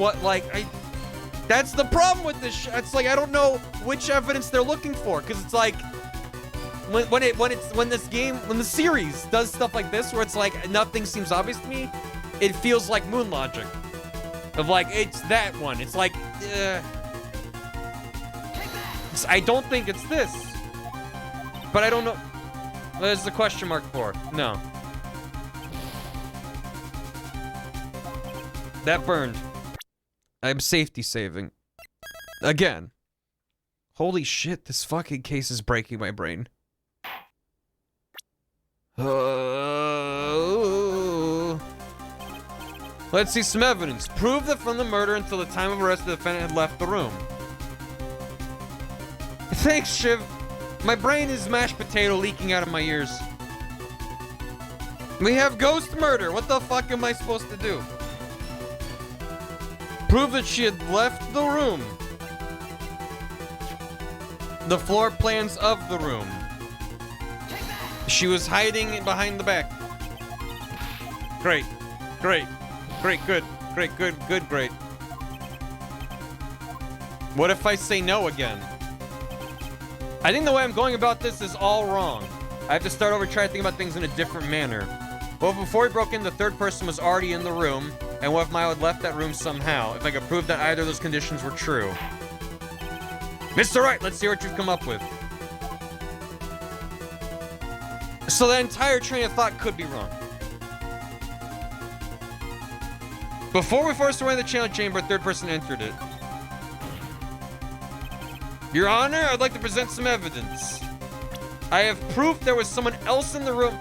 that's the problem with this it's like I don't know which evidence they're looking for, because it's like when the series does stuff like this where it's like nothing seems obvious to me, it feels like moon logic of like it's that one. It's like I don't think it's this, but I don't know. There's the question mark for no. That burned. I'm safety saving. Again. Holy shit, this fucking case is breaking my brain. Let's see some evidence. Prove that from the murder until the time of arrest, the defendant had left the room. Thanks, Shiv. My brain is mashed potato leaking out of my ears. We have ghost murder. What the fuck am I supposed to do? Prove that she had left the room. The floor plans of the room. She was hiding behind the back. Great. Great. Great, good. Great, good, good, great. What if I say no again? I think the way I'm going about this is all wrong. I have to start over, try to think about things in a different manner. Well, before we broke in, the third person was already in the room. And what if Maya had left that room somehow? If I could prove that either of those conditions were true. Mr. Wright, let's see what you've come up with. So that entire train of thought could be wrong. Before we forced away the channel chamber, a third person entered it. Your Honor, I'd like to present some evidence. I have proof there was someone else in the room.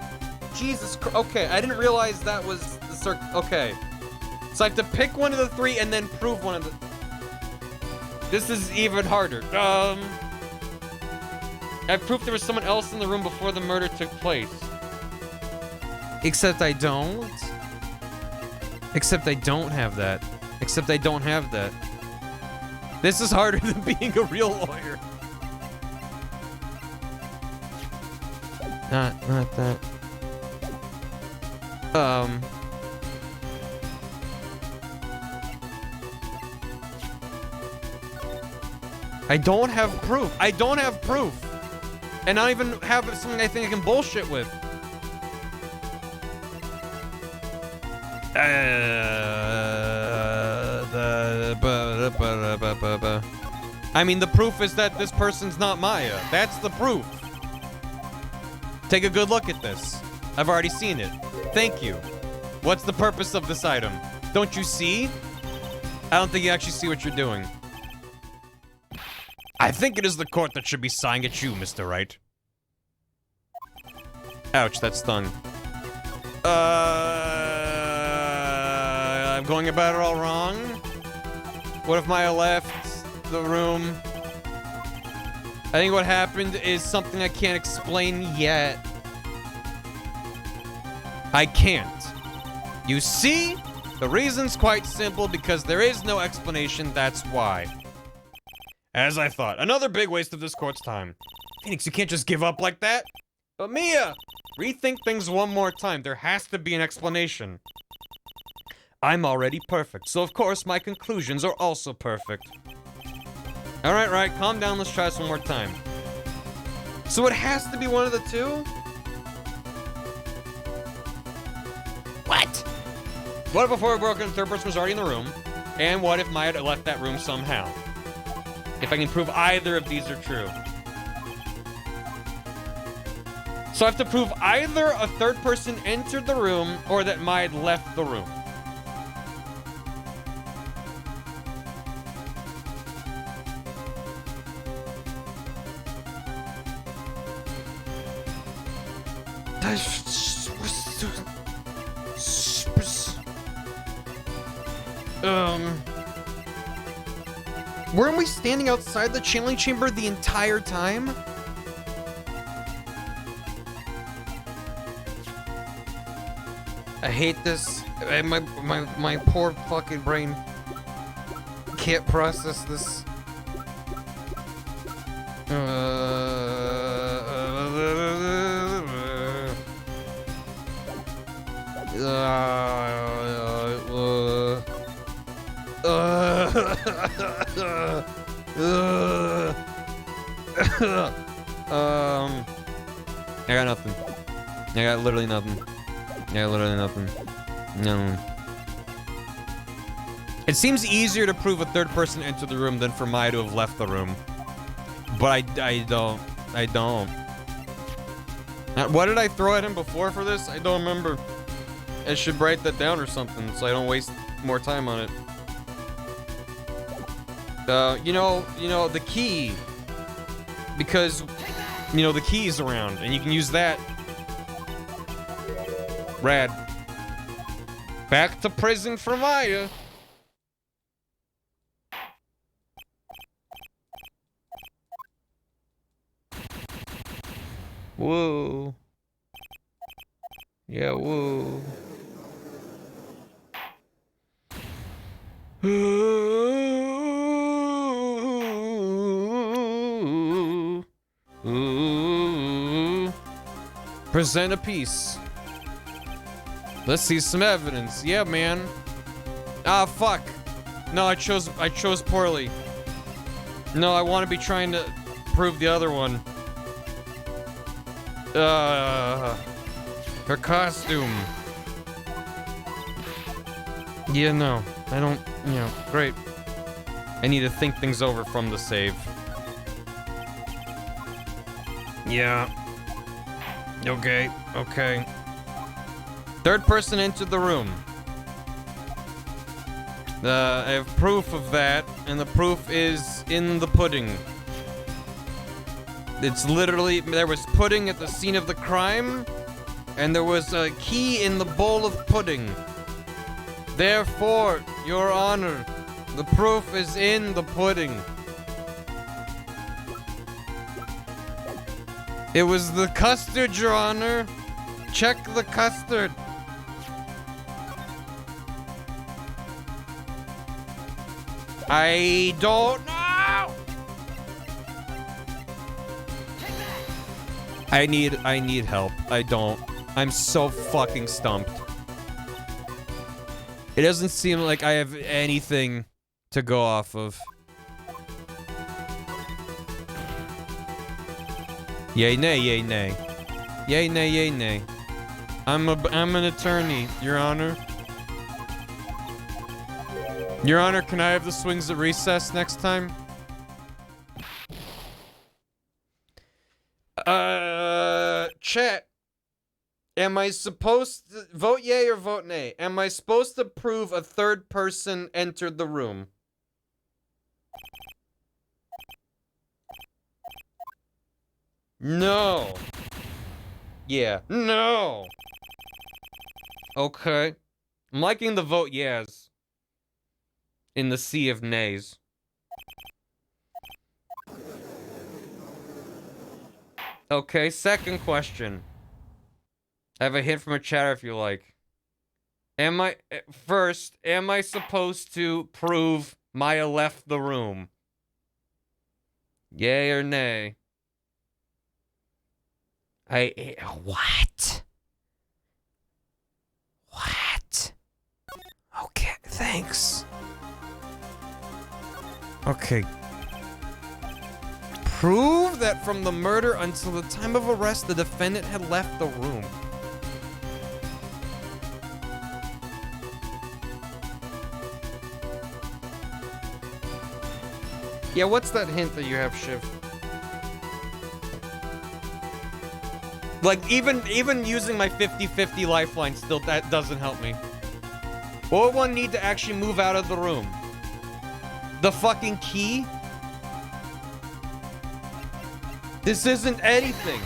Jesus Christ. Okay, I didn't realize that was the okay. So I have to pick one of the three and then prove one of the... This is even harder. I have proof there was someone else in the room before the murder took place. Except I don't. Except I don't have that. Except I don't have that. This is harder than being a real lawyer. Not that. I don't have proof. I don't have proof. And I don't even have something I think I can bullshit with. I mean, the proof is that this person's not Maya. That's the proof. Take a good look at this. I've already seen it. Thank you. What's the purpose of this item? Don't you see? I don't think you actually see what you're doing. I think it is the court that should be sighing at you, Mr. Wright. Ouch, that stung. I'm going about it all wrong. What if Maya left the room? I think what happened is something I can't explain yet. I can't. You see? The reason's quite simple because there is no explanation, that's why. As I thought, another big waste of this court's time. Phoenix, you can't just give up like that. But Mia, rethink things one more time. There has to be an explanation. I'm already perfect, so of course my conclusions are also perfect. Alright, right, calm down, let's try this one more time. So it has to be one of the two? What? What if before we broke in, the third person was already in the room? And what if Maya had left that room somehow? If I can prove either of these are true. So I have to prove either a third person entered the room or that Maya had left the room. Weren't we standing outside the channeling chamber the entire time? I hate this. My poor fucking brain can't process this. I got nothing. I got literally nothing. I got literally nothing. No. It seems easier to prove a third person entered the room than for Maya to have left the room. But I don't. What did I throw at him before for this? I don't remember. I should write that down or something so I don't waste more time on it. You know, the key. Because, you know, the key is around and you can use that. Rad. Back to prison for Maya. Whoa. Yeah, whoa. Present a piece. Let's see some evidence. Yeah, man. Ah, fuck. No, I chose poorly. No, I want to be trying to prove the other one. Her costume. Yeah, no. I don't, you know, great. I need to think things over from the save. Yeah. Okay, okay. Third person entered the room. I have proof of that, and the proof is in the pudding. It's literally, there was pudding at the scene of the crime, and there was a key in the bowl of pudding. Therefore, Your Honor, the proof is in the pudding. It was the custard, Your Honor. Check the custard. I don't know. I need help. I don't. I'm so fucking stumped. It doesn't seem like I have anything to go off of. Yay, nay, yay, nay. Yay, nay, yay, nay. I'm an attorney, Your Honor. Your Honor, can I have the swings at recess next time? Chat. Am I supposed to vote yay or vote nay? Am I supposed to prove a third person entered the room? No. Yeah. No. Okay. I'm liking the vote yes in the sea of nays. Okay, second question. I have a hint from a chatter if you like. Am I supposed to prove Maya left the room? Yay or nay? What? What? Okay, thanks. Okay. Prove that from the murder until the time of arrest, the defendant had left the room. Yeah, what's that hint that you have, Shiv? Like, even using my 50-50 lifeline still, that doesn't help me. What would one need to actually move out of the room? The fucking key? This isn't anything.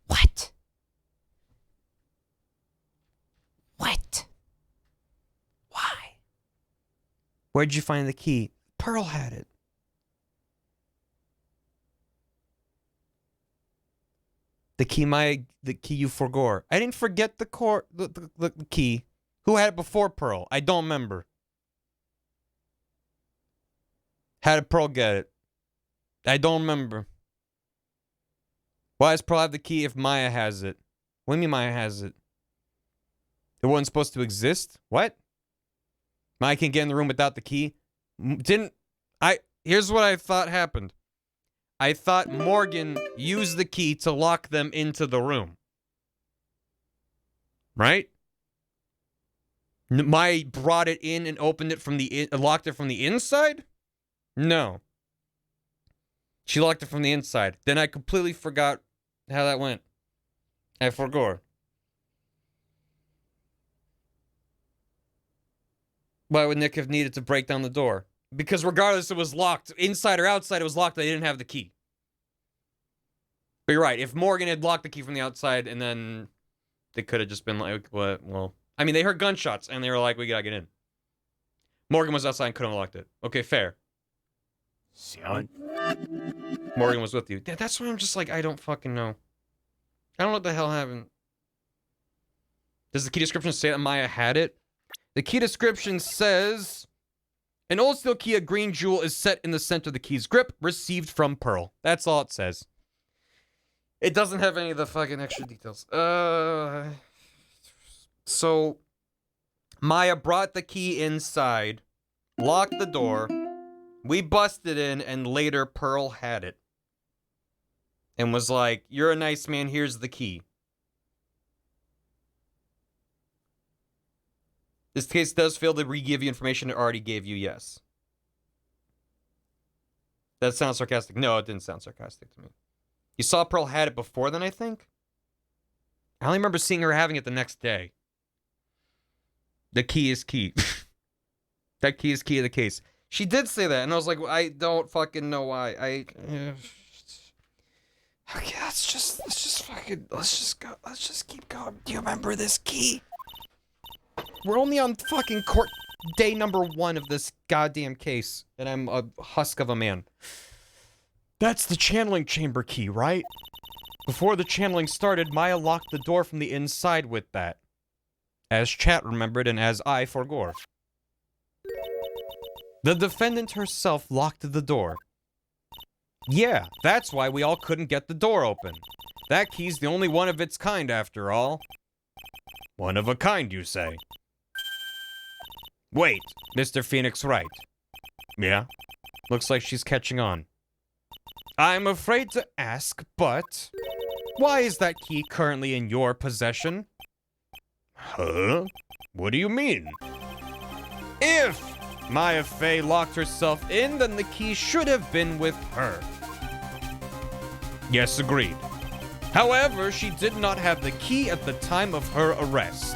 What? What? Why? Where'd you find the key? Pearl had it. The key you forgore. I didn't forget the key. Who had it before Pearl? I don't remember. How did Pearl get it? I don't remember. Why does Pearl have the key if Maya has it? What do you mean Maya has it? It wasn't supposed to exist? What? Maya can't get in the room without the key? Here's what I thought happened. I thought Morgan used the key to lock them into the room. Right? Maya brought it in and opened it from locked it from the inside? No. She locked it from the inside. Then I completely forgot how that went. I forgot. Why would Nick have needed to break down the door? Because regardless it was locked, inside or outside, it was locked. They didn't have the key. But you're right. If Morgan had locked the key from the outside, and then they could have just been like, what? Well, I mean, they heard gunshots, and they were like, we gotta get in. Morgan was outside and couldn't have locked it. Okay, fair. Morgan was with you. Yeah, that's why I'm just like, I don't fucking know. I don't know what the hell happened. Does the key description say that Maya had it? The key description says, an old steel key, a green jewel, is set in the center of the key's grip, received from Pearl. That's all it says. It doesn't have any of the fucking extra details. So, Maya brought the key inside, locked the door, we busted in, and later Pearl had it. And was like, you're a nice man, here's the key. This case does fail to re-give you information it already gave you, yes. That sounds sarcastic. No, it didn't sound sarcastic to me. You saw Pearl had it before then, I think? I only remember seeing her having it the next day. The key is key. That key is key to the case. She did say that, and I was like, I don't fucking know why. Okay, let's just keep going. Do you remember this key? We're only on fucking court day number 1 of this goddamn case, and I'm a husk of a man. That's the channeling chamber key, right? Before the channeling started, Maya locked the door from the inside with that. As chat remembered and as I forgore. The defendant herself locked the door. Yeah, that's why we all couldn't get the door open. That key's the only one of its kind after all. One of a kind, you say? Wait, Mr. Phoenix Wright. Yeah? Looks like she's catching on. I'm afraid to ask, but why is that key currently in your possession? Huh? What do you mean? If Maya Fey locked herself in, then the key should have been with her. Yes, agreed. However, she did not have the key at the time of her arrest.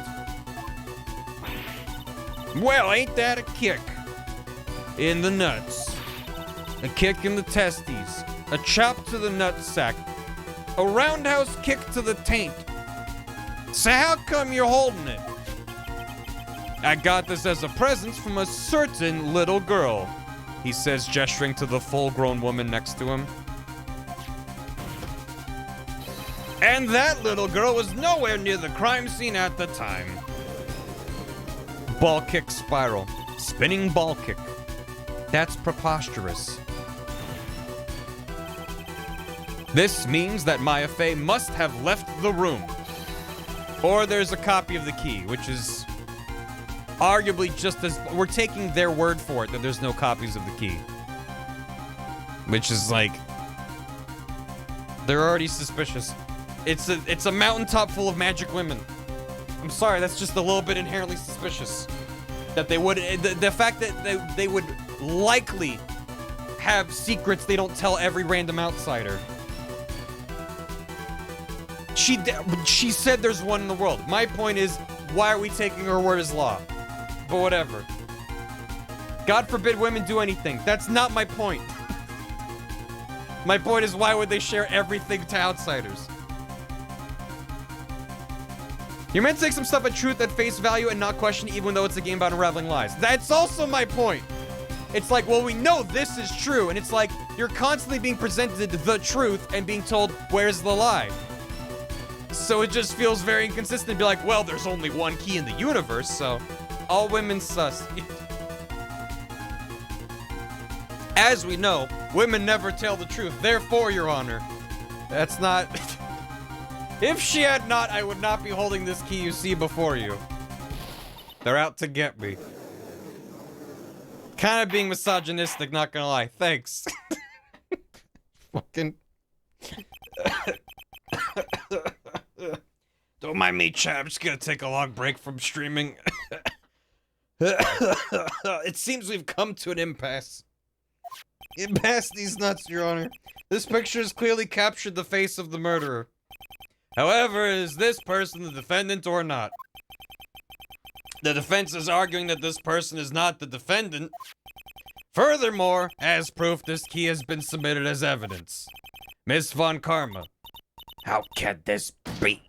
Well, ain't that a kick? In the nuts. A kick in the testes. A chop to the nutsack. A roundhouse kick to the taint. So how come you're holding it? I got this as a present from a certain little girl, he says, gesturing to the full-grown woman next to him. And that little girl was nowhere near the crime scene at the time. Ball kick spiral. Spinning ball kick. That's preposterous. This means that Maya Fey must have left the room. Or there's a copy of the key, which is arguably just as... We're taking their word for it that there's no copies of the key. Which is like... They're already suspicious. It's a mountaintop full of magic women. I'm sorry, that's just a little bit inherently suspicious. That they would... The fact that they would likely have secrets they don't tell every random outsider. She said there's one in the world. My point is, why are we taking her word as law? But whatever. God forbid women do anything. That's not my point. My point is, why would they share everything to outsiders? You're meant to take some stuff at truth at face value and not question it, even though it's a game about unraveling lies. That's also my point. It's like, well, we know this is true, and it's like, you're constantly being presented the truth and being told, where's the lie? So it just feels very inconsistent to be like, well, there's only one key in the universe, so all women sus. As we know, women never tell the truth. Therefore, Your Honor, that's not... If she had not, I would not be holding this key you see before you. They're out to get me. Kind of being misogynistic, not gonna lie. Thanks. Fucking... Don't mind me, chat. I'm just gonna take a long break from streaming. It seems we've come to an impasse. Impasse these nuts, Your Honor. This picture has clearly captured the face of the murderer. However, is this person the defendant or not? The defense is arguing that this person is not the defendant. Furthermore, as proof, this key has been submitted as evidence. Miss Von Karma, how can this be?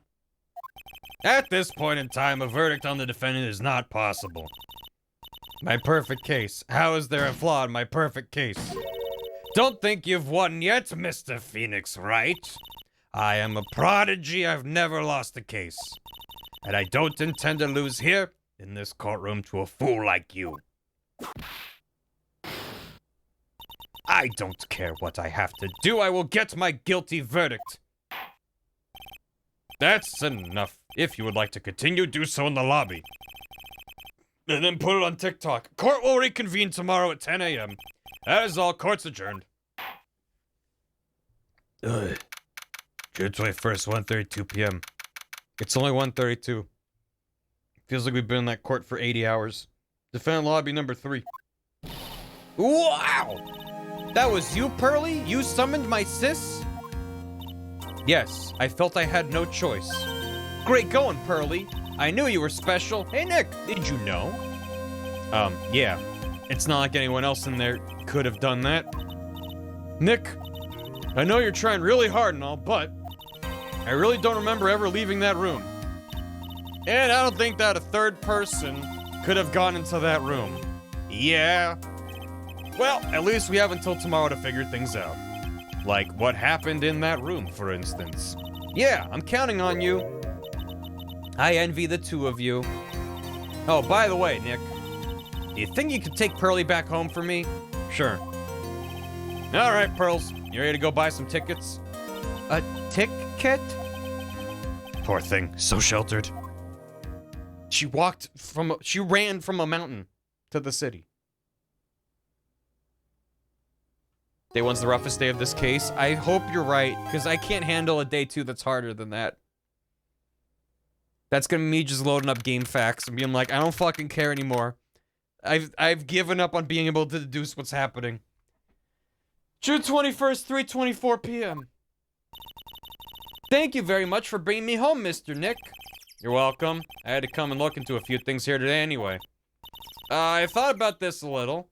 At this point in time, a verdict on the defendant is not possible. My perfect case. How is there a flaw in my perfect case? Don't think you've won yet, Mr. Phoenix Wright. I am a prodigy. I've never lost a case. And I don't intend to lose here in this courtroom to a fool like you. I don't care what I have to do. I will get my guilty verdict. That's enough. If you would like to continue, do so in the lobby. And then put it on TikTok. Court will reconvene tomorrow at 10 a.m. That is all. Court's adjourned. Ugh. June 21st, 1:32 p.m. It's only 1:32. Feels like we've been in that court for 80 hours. Defendant lobby number 3. Wow! That was you, Pearly? You summoned my sis? Yes, I felt I had no choice. Great going, Pearly. I knew you were special. Hey, Nick, did you know? Yeah. It's not like anyone else in there could have done that. Nick, I know you're trying really hard and all, but I really don't remember ever leaving that room. And I don't think that a third person could have gone into that room. Yeah. Well, at least we have until tomorrow to figure things out. Like what happened in that room, for instance. Yeah, I'm counting on you. I envy the two of you. Oh, by the way, Nick, do you think you could take Pearly back home for me? Sure. All right, Pearls, you ready to go buy some tickets? A ticket? Poor thing, so sheltered. She ran from a mountain to the city. Day 1's the roughest day of this case. I hope you're right, because I can't handle a day 2 that's harder than that. That's gonna be me just loading up game facts and being like, I don't fucking care anymore. I've given up on being able to deduce what's happening. June 21st, 3:24 p.m. Thank you very much for bringing me home, Mr. Nick. You're welcome. I had to come and look into a few things here today anyway. I thought about this a little.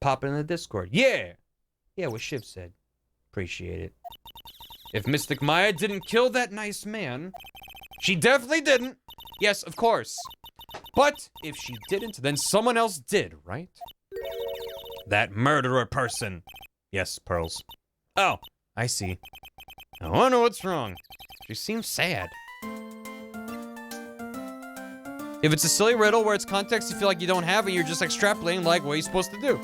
Pop in the Discord. Yeah! Yeah, what Shiv said. Appreciate it. If Mystic Maya didn't kill that nice man, she definitely didn't. Yes, of course. But if she didn't, then someone else did, right? That murderer person. Yes, Pearls. Oh, I see. I wonder what's wrong. She seems sad. If it's a silly riddle where it's context you feel like you don't have and you're just extrapolating, like, what are you supposed to do?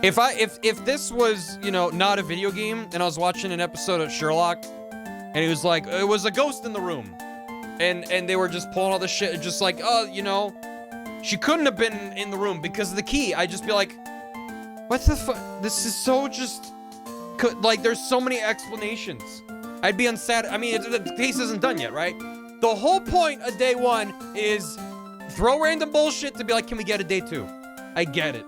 If this was, you know, not a video game and I was watching an episode of Sherlock and it was like, it was a ghost in the room and they were just pulling all this shit just like, oh, you know, she couldn't have been in the room because of the key. I'd just be like, what the fuck? This is so just, like, there's so many explanations. I'd be unsat. I mean, the case isn't done yet, right? The whole point of day one is throw random bullshit to be like, can we get a day two? I get it.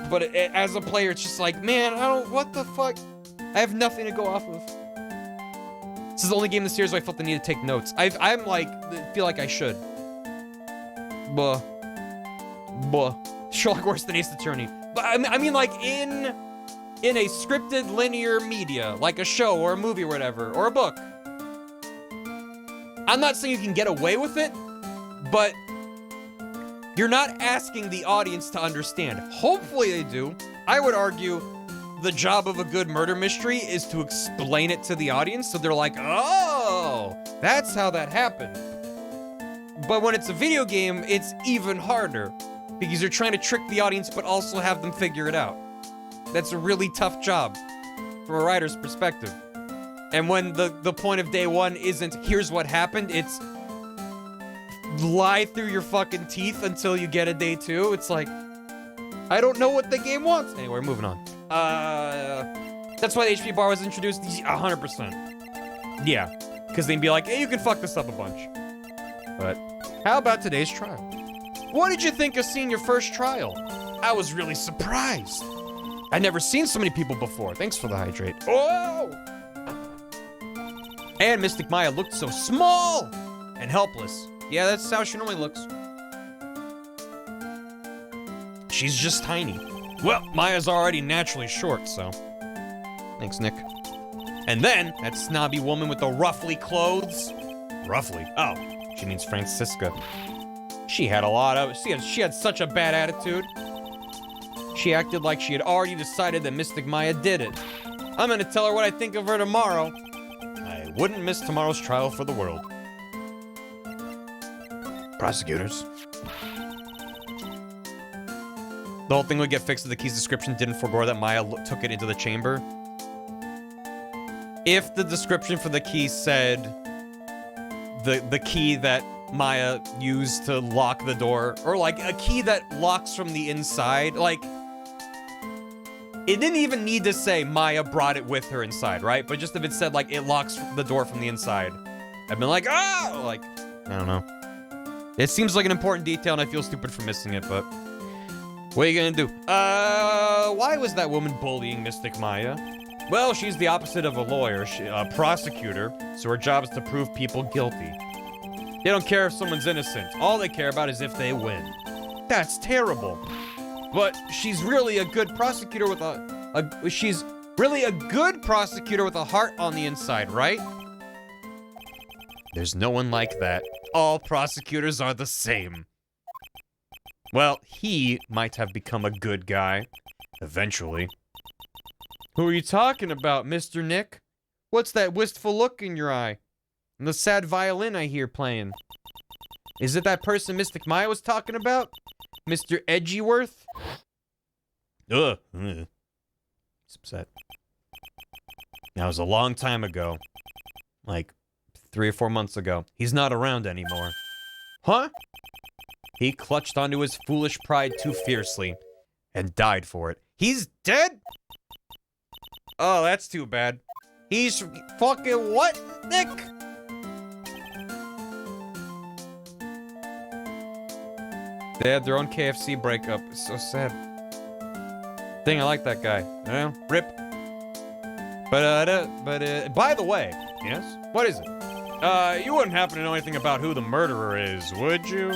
But as a player, it's just like, man, what the fuck? I have nothing to go off of. This is the only game in the series where I felt the need to take notes. I'm like, feel like I should. Buh. Sherlock worse than Ace Attorney. But I mean, like, in a scripted linear media, like a show or a movie or whatever, or a book. I'm not saying you can get away with it, but you're not asking the audience to understand. Hopefully they do. I would argue the job of a good murder mystery is to explain it to the audience so they're like, oh, that's how that happened. But when it's a video game, it's even harder because you're trying to trick the audience but also have them figure it out. That's a really tough job from a writer's perspective. And when the point of day one isn't, here's what happened, it's lie through your fucking teeth until you get a day two. It's like, I don't know what the game wants. Anyway, we're moving on. That's why the HP bar was introduced. 100%. Yeah, because they'd be like, hey, you can fuck this up a bunch. But how about today's trial? What did you think of seeing your first trial? I was really surprised. I'd never seen so many people before. Thanks for the hydrate. Oh! And Mystic Maya looked so small and helpless. Yeah, that's how she normally looks. She's just tiny. Well, Maya's already naturally short, so. Thanks, Nick. And then, that snobby woman with the ruffly clothes. Ruffly? Oh, she means Francisca. She had a lot of, she had such a bad attitude. She acted like she had already decided that Mystic Maya did it. I'm gonna tell her what I think of her tomorrow. I wouldn't miss tomorrow's trial for the world. Prosecutors. The whole thing would get fixed if the key's description didn't forego that Maya took it into the chamber. If the description for the key said the key that Maya used to lock the door, or like a key that locks from the inside, like, it didn't even need to say Maya brought it with her inside, right? But just if it said, like, it locks the door from the inside, I've been like, ah! Like, I don't know. It seems like an important detail, and I feel stupid for missing it, but what are you gonna do? Why was that woman bullying Mystic Maya? Well, she's the opposite of a lawyer, a prosecutor, so her job is to prove people guilty. They don't care if someone's innocent. All they care about is if they win. That's terrible. But she's really a good prosecutor with she's really a good prosecutor with a heart on the inside, right? There's no one like that. All prosecutors are the same. Well, he might have become a good guy. Eventually. Who are you talking about, Mr. Nick? What's that wistful look in your eye? And the sad violin I hear playing. Is it that person Mystic Maya was talking about? Mr. Edgyworth? Ugh. He's upset. That was a long time ago. Like 3 or 4 months ago. He's not around anymore. Huh? He clutched onto his foolish pride too fiercely and died for it. He's dead? Oh, that's too bad. He's fucking what, Nick? They had their own KFC breakup. It's so sad. Dang, I like that guy. You know? Rip. But by the way, yes? What is it? You wouldn't happen to know anything about who the murderer is, would you?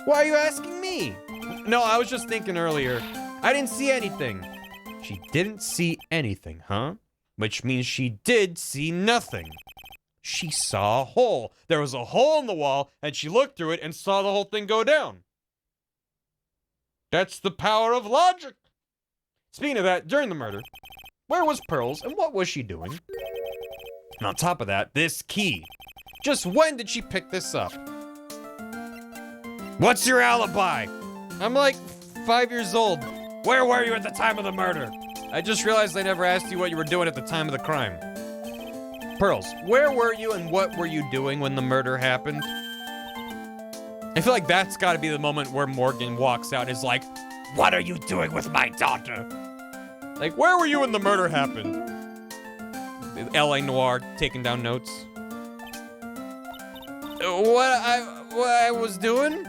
Why are you asking me? No, I was just thinking earlier. I didn't see anything. She didn't see anything, huh? Which means she did see nothing. She saw a hole. There was a hole in the wall, and she looked through it and saw the whole thing go down. That's the power of logic. Speaking of that, during the murder, where was Pearls and what was she doing? And on top of that, this key. Just when did she pick this up? What's your alibi? I'm like 5 years old. Where were you at the time of the murder? I just realized I never asked you what you were doing at the time of the crime. Pearls, where were you and what were you doing when the murder happened? I feel like that's gotta be the moment where Morgan walks out and is like, what are you doing with my daughter? Like, where were you when the murder happened? L.A. Noire taking down notes. What I was doing?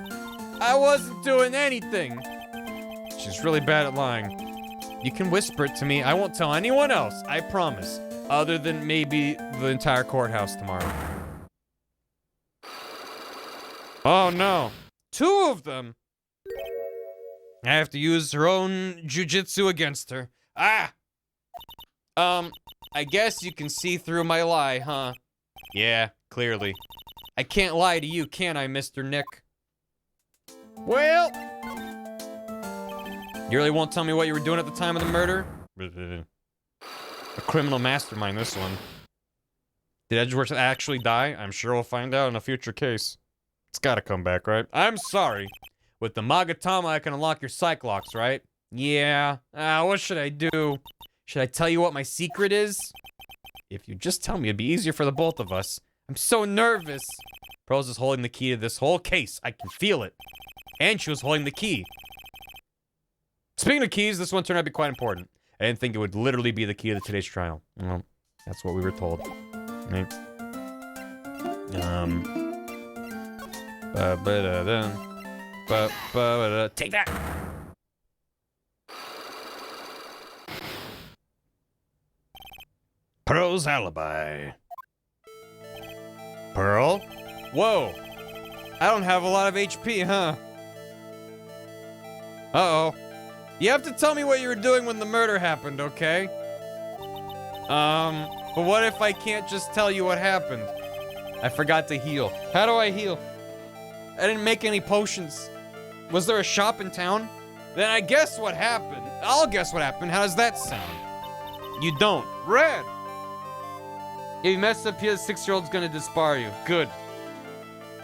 I wasn't doing anything. She's really bad at lying. You can whisper it to me. I won't tell anyone else, I promise. Other than maybe the entire courthouse tomorrow. Oh no. 2 of them. I have to use her own jujitsu against her. Ah! I guess you can see through my lie, huh? Yeah, clearly. I can't lie to you, can I, Mr. Nick? Well... You really won't tell me what you were doing at the time of the murder? A criminal mastermind, this one. Did Edgeworth actually die? I'm sure we'll find out in a future case. It's gotta come back, right? I'm sorry. With the Magatama, I can unlock your Cyclops, right? Yeah. What should I do? Should I tell you what my secret is? If you just tell me, it'd be easier for the both of us. I'm so nervous. Pearls is holding the key to this whole case. I can feel it. And she was holding the key. Speaking of keys, this one turned out to be quite important. I didn't think it would literally be the key to today's trial. Well, that's what we were told. Right? Take that! Pearl's alibi. Pearl? Whoa! I don't have a lot of HP, huh? Uh-oh. You have to tell me what you were doing when the murder happened, okay? But what if I can't just tell you what happened? I forgot to heal. How do I heal? I didn't make any potions. Was there a shop in town? Then I guess what happened. I'll guess what happened. How does that sound? You don't. Red! If you mess up here, the 6-year-old's gonna disbar you. Good.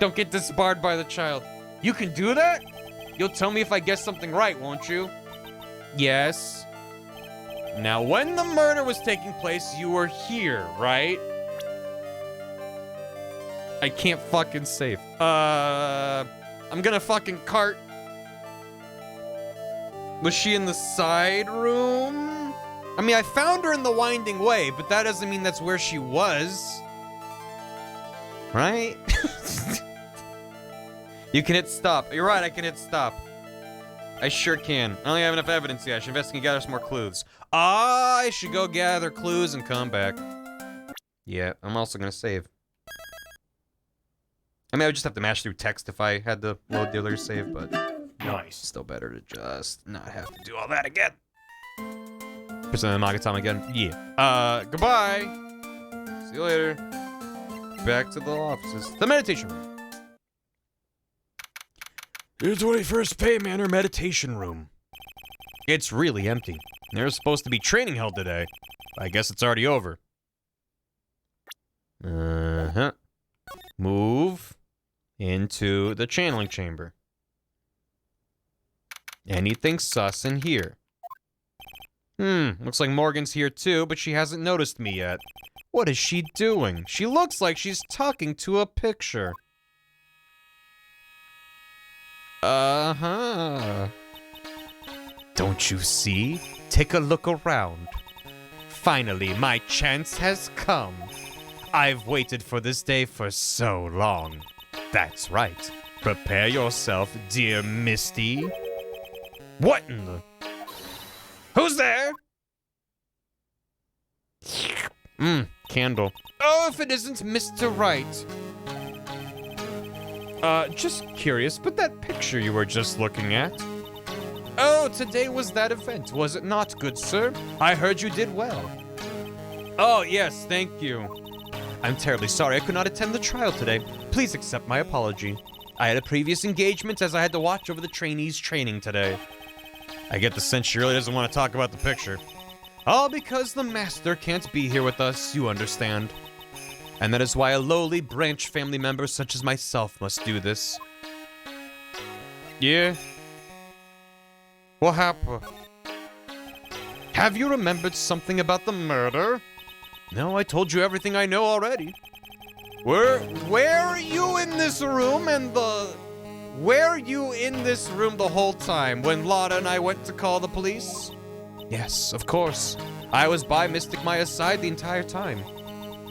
Don't get disbarred by the child. You can do that? You'll tell me if I guess something right, won't you? Yes. Now, when the murder was taking place, you were here, right? I can't fucking save. I'm gonna fucking cart. Was she in the side room? I mean, I found her in the winding way, but that doesn't mean that's where she was. Right? You can hit stop. You're right, I can hit stop. I sure can. I only have enough evidence yet. I should investigate and gather some more clues. I should go gather clues and come back. Yeah, I'm also gonna save. I mean, I would just have to mash through text if I had the load dealer save, but... Nice. Still better to just not have to do all that again. Present the Magatama again? Yeah. Goodbye! See you later. Back to the offices. The meditation room. Your 21st pay manor meditation room. It's really empty. There's supposed to be training held today. I guess it's already over. Uh-huh. Move into the channeling chamber. Anything sus in here? Looks like Morgan's here too, but she hasn't noticed me yet. What is she doing? She looks like she's talking to a picture. Uh-huh. Don't you see? Take a look around. Finally, my chance has come. I've waited for this day for so long. That's right. Prepare yourself, dear Misty. What in the... Who's there? Candle. Oh, if it isn't Mr. Wright. Just curious, but that picture you were just looking at? Oh, today was that event, was it not, good sir? I heard you did well. Oh, yes, thank you. I'm terribly sorry I could not attend the trial today. Please accept my apology. I had a previous engagement as I had to watch over the trainees' training today. I get the sense she really doesn't want to talk about the picture. All because the master can't be here with us, you understand. And that is why a lowly branch family member such as myself must do this. Yeah? What happened? Have you remembered something about the murder? No, I told you everything I know already. Where are you in this room where are you in this room the whole time when Lotta and I went to call the police? Yes, of course. I was by Mystic Maya's side the entire time.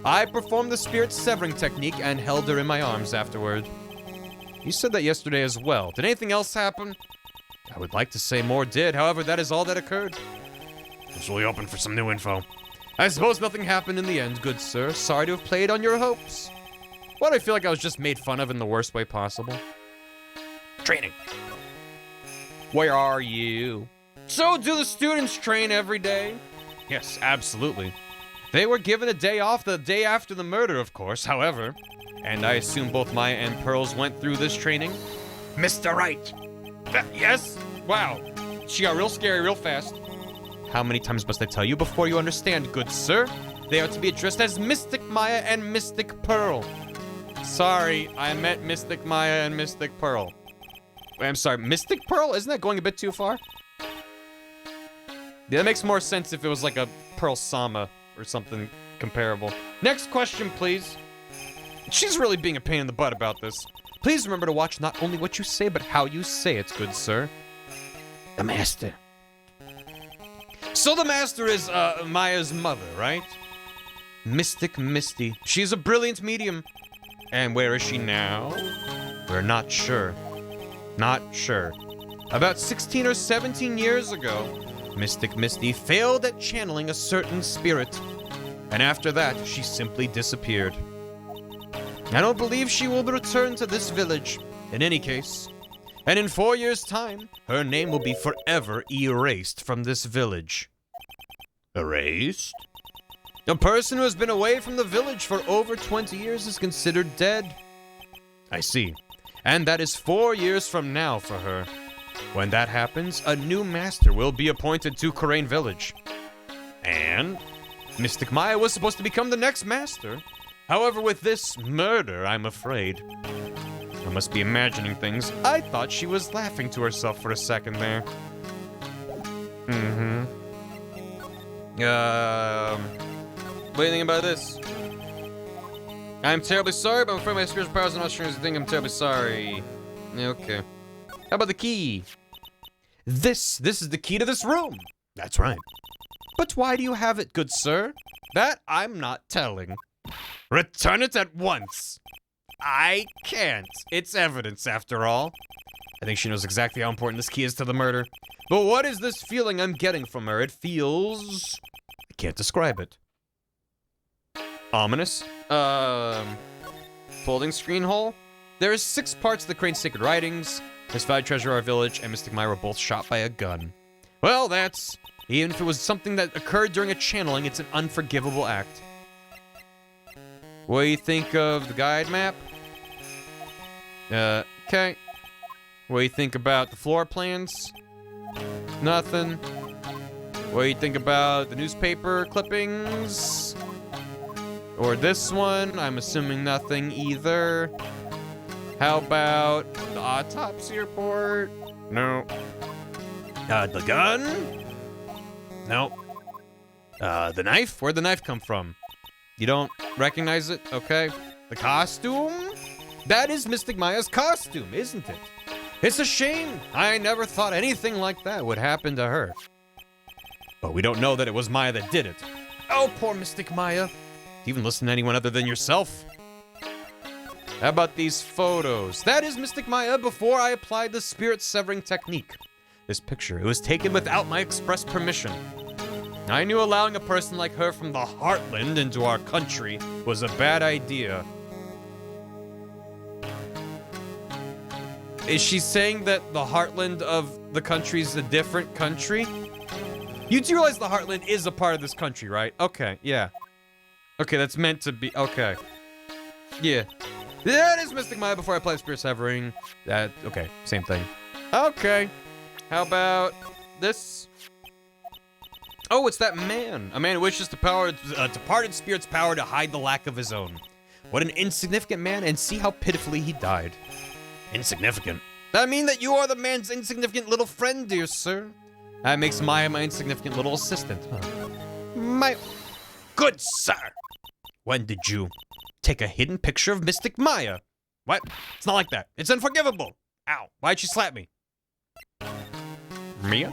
I performed the spirit severing technique and held her in my arms afterward. You said that yesterday as well. Did anything else happen? I would like to say more did, however, that is all that occurred. I was really hoping for some new info. I suppose nothing happened in the end, good sir. Sorry to have played on your hopes. Why do I feel like I was just made fun of in the worst way possible? Training. Where are you? So, do the students train every day? Yes, absolutely. They were given a day off the day after the murder, of course, however. And I assume both Maya and Pearls went through this training? Mr. Wright! Yes? Wow. She got real scary real fast. How many times must I tell you before you understand, good sir? They are to be addressed as Mystic Maya and Mystic Pearl. Sorry, I meant Mystic Maya and Mystic Pearl. Wait, I'm sorry, Mystic Pearl? Isn't that going a bit too far? Yeah, that makes more sense if it was like a Pearl Sama or something comparable. Next question, please. She's really being a pain in the butt about this. Please remember to watch not only what you say, but how you say it, good sir. The master. So the master is, Maya's mother, right? Mystic Misty. She's a brilliant medium. And where is she now? We're not sure. Not sure. About 16 or 17 years ago, Mystic Misty failed at channeling a certain spirit. And after that, she simply disappeared. I don't believe she will return to this village, in any case. And in 4 years' time, her name will be forever erased from this village. Erased? A person who has been away from the village for over 20 years is considered dead. I see. And that is 4 years from now for her. When that happens, a new master will be appointed to Khura'in Village. And Mystic Maya was supposed to become the next master. However, with this murder, I'm afraid. I must be imagining things. I thought she was laughing to herself for a second there. What do you think about this? I'm terribly sorry, but I'm afraid my spiritual powers are not strong as I think. I'm terribly sorry. Okay. How about the key? This is the key to this room. That's right. But why do you have it, good sir? That I'm not telling. Return it at once. I can't. It's evidence, after all. I think she knows exactly how important this key is to the murder. But what is this feeling I'm getting from her? It feels... I can't describe it. Ominous? Folding screen hole? There is 6 parts of the Crane's Sacred Writings. Miss Valley Treasure Our Village and Mystic Maya were both shot by a gun. Well, that's... Even if it was something that occurred during a channeling, it's an unforgivable act. What do you think of the guide map? Okay. What do you think about the floor plans? Nothing. What do you think about the newspaper clippings? Or this one? I'm assuming nothing either. How about the autopsy report? No. The gun? No. The knife? Where'd the knife come from? You don't recognize it? Okay. The costume? That is Mystic Maya's costume, isn't it? It's a shame. I never thought anything like that would happen to her. But we don't know that it was Maya that did it. Oh, poor Mystic Maya. Do you even listen to anyone other than yourself? How about these photos? That is Mystic Maya before I applied the spirit severing technique. This picture, it was taken without my express permission. I knew allowing a person like her from the Heartland into our country was a bad idea. Is she saying that the Heartland of the country is a different country? You do realize the Heartland is a part of this country, right? Okay, yeah. Okay, that's meant to be, okay. Yeah. That is Mystic Maya before I play Spirit Severing. That, okay, same thing. Okay. How about this? Oh, it's that man. A man who wishes to power a departed spirit's power to hide the lack of his own. What an insignificant man, and see how pitifully he died. Insignificant? That mean that you are the man's insignificant little friend, dear sir? That makes Maya my insignificant little assistant, huh? My... Good sir! When did you take a hidden picture of Mystic Maya? What? It's not like that. It's unforgivable. Ow. Why'd she slap me? Mia?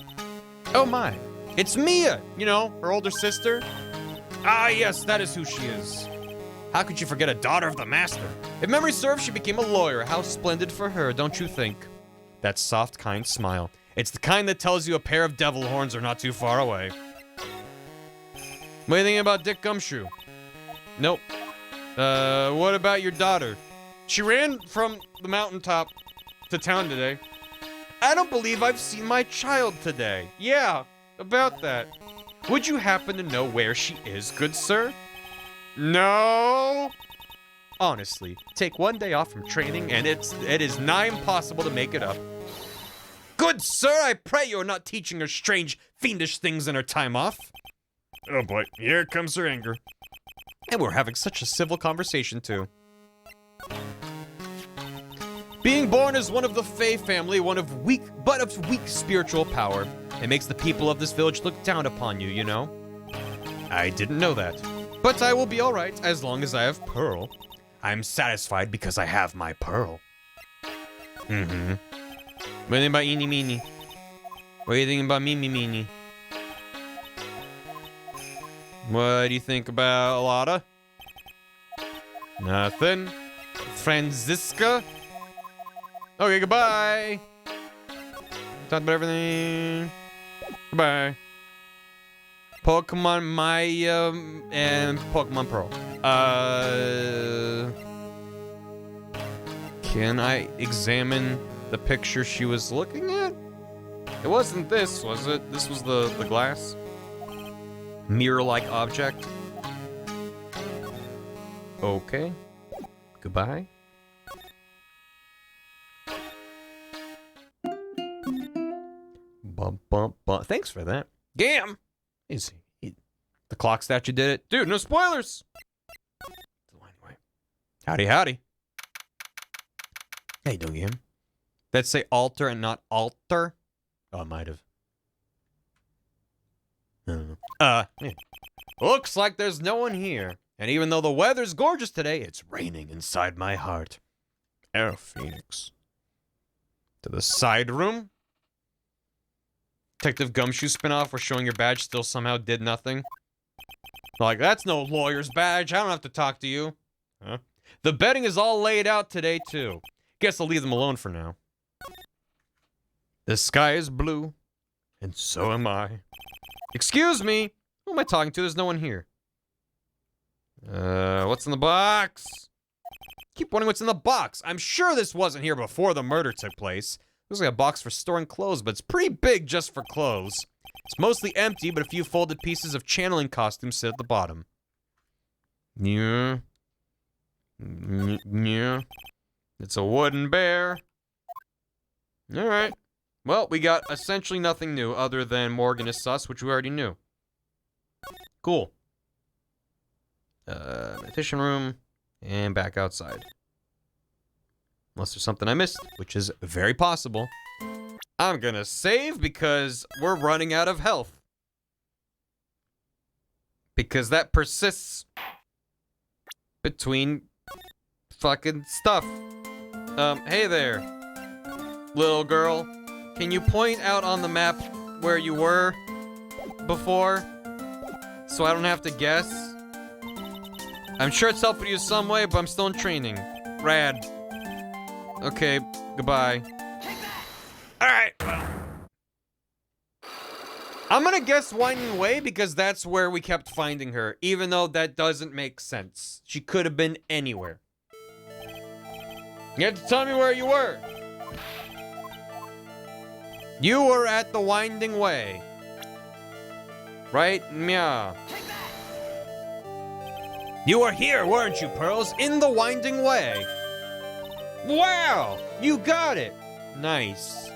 Oh my. It's Mia! You know, her older sister. Ah, yes, that is who she is. How could you forget a daughter of the master? If memory serves, she became a lawyer. How splendid for her, don't you think? That soft, kind smile. It's the kind that tells you a pair of devil horns are not too far away. What do you think about Dick Gumshoe? Nope. What about your daughter? She ran from the mountaintop to town today. I don't believe I've seen my child today. Yeah, about that. Would you happen to know where she is, good sir? No. Honestly, take one day off from training and it is nigh impossible to make it up. Good sir, I pray you are not teaching her strange, fiendish things in her time off. Oh boy, here comes her anger. And we're having such a civil conversation too. Being born as one of the Fae family, one of weak spiritual power, it makes the people of this village look down upon you, you know? I didn't know that. But I will be alright as long as I have Pearl. I'm satisfied because I have my Pearl. Mm-hmm. What do you think about Eeny Meeny? What do you think about Mimi Meeny? What do you think about Alada? Nothing. Franziska? Okay, goodbye. Talked about everything. Goodbye. Pokemon Maya and Pokemon Pearl. Can I examine the picture she was looking at? It wasn't this, was it? This was the glass? Mirror-like object. Okay. Goodbye. Bump, bump, bump. Thanks for that. Gam! Is he? The clock statue did it. Dude, no spoilers! Howdy, howdy. Hey, doing him. Let's say altar and not altar. Oh, I might have. I don't know. Yeah. Looks like there's no one here. And even though the weather's gorgeous today, it's raining inside my heart. Air Phoenix. To the side room. Detective Gumshoe spinoff where showing your badge still somehow did nothing. Like, that's no lawyer's badge. I don't have to talk to you. Huh? The bedding is all laid out today, too. Guess I'll leave them alone for now. The sky is blue, and so am I. Excuse me. Who am I talking to? There's no one here. What's in the box? Keep wondering what's in the box. I'm sure this wasn't here before the murder took place. Looks like a box for storing clothes, but it's pretty big just for clothes. It's mostly empty, but a few folded pieces of channeling costumes sit at the bottom. Yeah. Yeah. It's a wooden bear. Alright. Well, we got essentially nothing new other than Morgan is sus, which we already knew. Cool. Meditation room. And back outside. Unless there's something I missed, which is very possible. I'm gonna save because we're running out of health. Because that persists between fucking stuff. Hey there, little girl. Can you point out on the map where you were before? So I don't have to guess? I'm sure it's helping you some way, but I'm still in training. Rad. Okay, goodbye. Alright, well. I'm gonna guess Winding Way because that's where we kept finding her, even though that doesn't make sense. She could have been anywhere. You have to tell me where you were. You were at the Winding Way. Right? Yeah. You were here, weren't you, Pearls? In the Winding Way. Wow! You got it. Nice.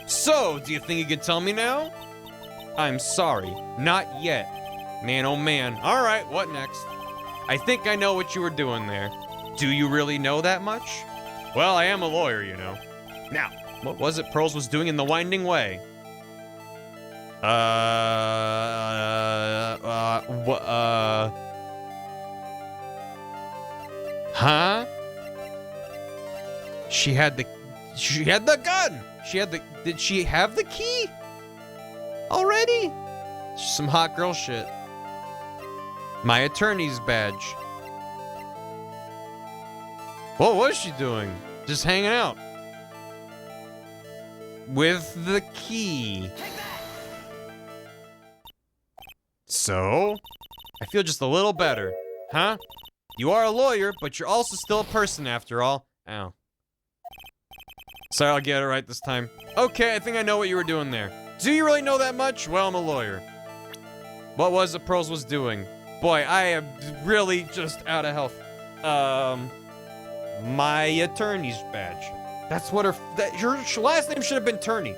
So, do you think you can tell me now? I'm sorry. Not yet. Man, oh man. Alright, what next? I think I know what you were doing there. Do you really know that much? Well, I am a lawyer, you know. Now, what was it Pearls was doing in the Winding Way? Huh? She had the gun! Did she have the key? Already? Some hot girl shit. My attorney's badge. What was she doing? Just hanging out. With the key. So? I feel just a little better. Huh? You are a lawyer, but you're also still a person after all. Ow. Sorry, I'll get it right this time. Okay, I think I know what you were doing there. Do you really know that much? Well, I'm a lawyer. What was it Pearls was doing? Boy, I am really just out of health. My attorney's badge. That's what her last name should have been Turney.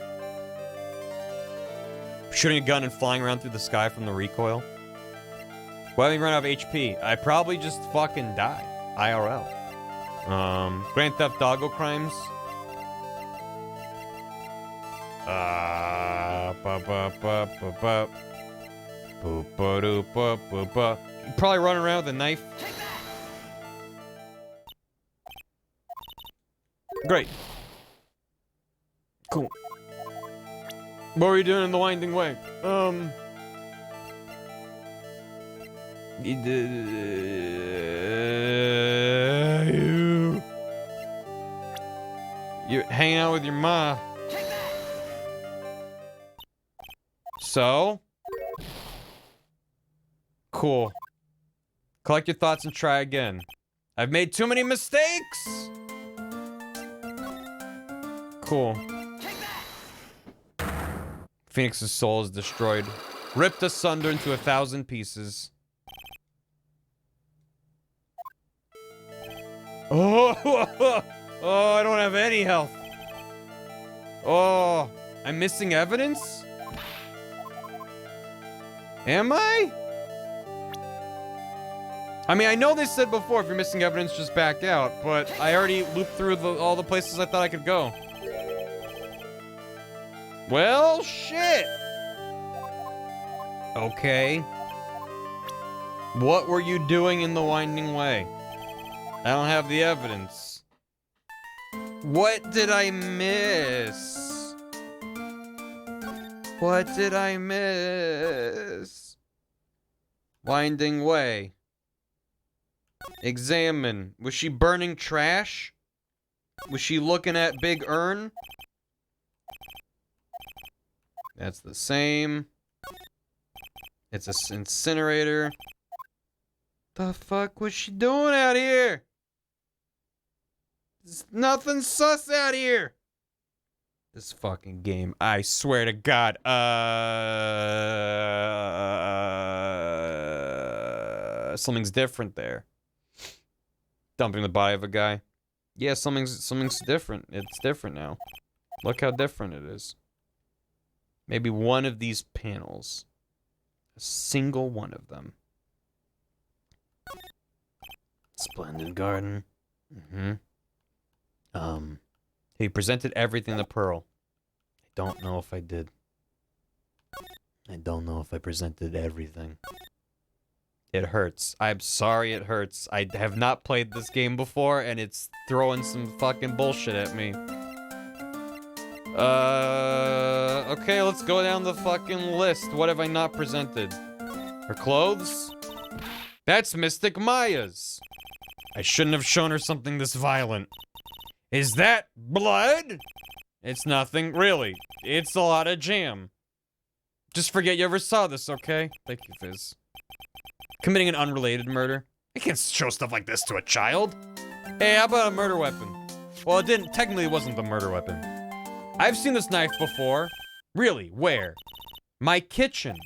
Shooting a gun and flying around through the sky from the recoil. Why did we run out of HP? I probably just fucking die. IRL. Grand Theft Doggo crimes. Probably running around with a knife. Great. Cool. What were you doing in the Winding Way? You're hanging out with your ma. So? Cool. Collect your thoughts and try again. I've made too many mistakes! Cool. Phoenix's soul is destroyed. Ripped asunder into 1,000 pieces. Oh, oh, I don't have any health. Oh, I'm missing evidence? Am I? I mean, I know they said before if you're missing evidence, just back out, but I already looped through all the places I thought I could go. Well, shit. Okay. What were you doing in the Winding Way? I don't have the evidence. What did I miss? What did I miss? Winding Way. Examine. Was she burning trash? Was she looking at Big Urn? That's the same. It's a incinerator. The fuck was she doing out here? There's nothing sus out here. This fucking game, I swear to God. Something's different there. Dumping the body of a guy. Yeah, something's different. It's different now. Look how different it is. Maybe one of these panels. A single one of them. Splendid garden. He presented everything to Pearl. I don't know if I did. I don't know if I presented everything. It hurts. I'm sorry it hurts. I have not played this game before, and it's throwing some fucking bullshit at me. Okay, let's go down the fucking list. What have I not presented? Her clothes? That's Mystic Maya's. I shouldn't have shown her something this violent. Is that blood? It's nothing, really. It's a lot of jam. Just forget you ever saw this, okay? Thank you, Fizz. Committing an unrelated murder. I can't show stuff like this to a child. Hey, how about a murder weapon? Well, it didn't, technically it wasn't the murder weapon. I've seen this knife before. Really, where? My kitchen.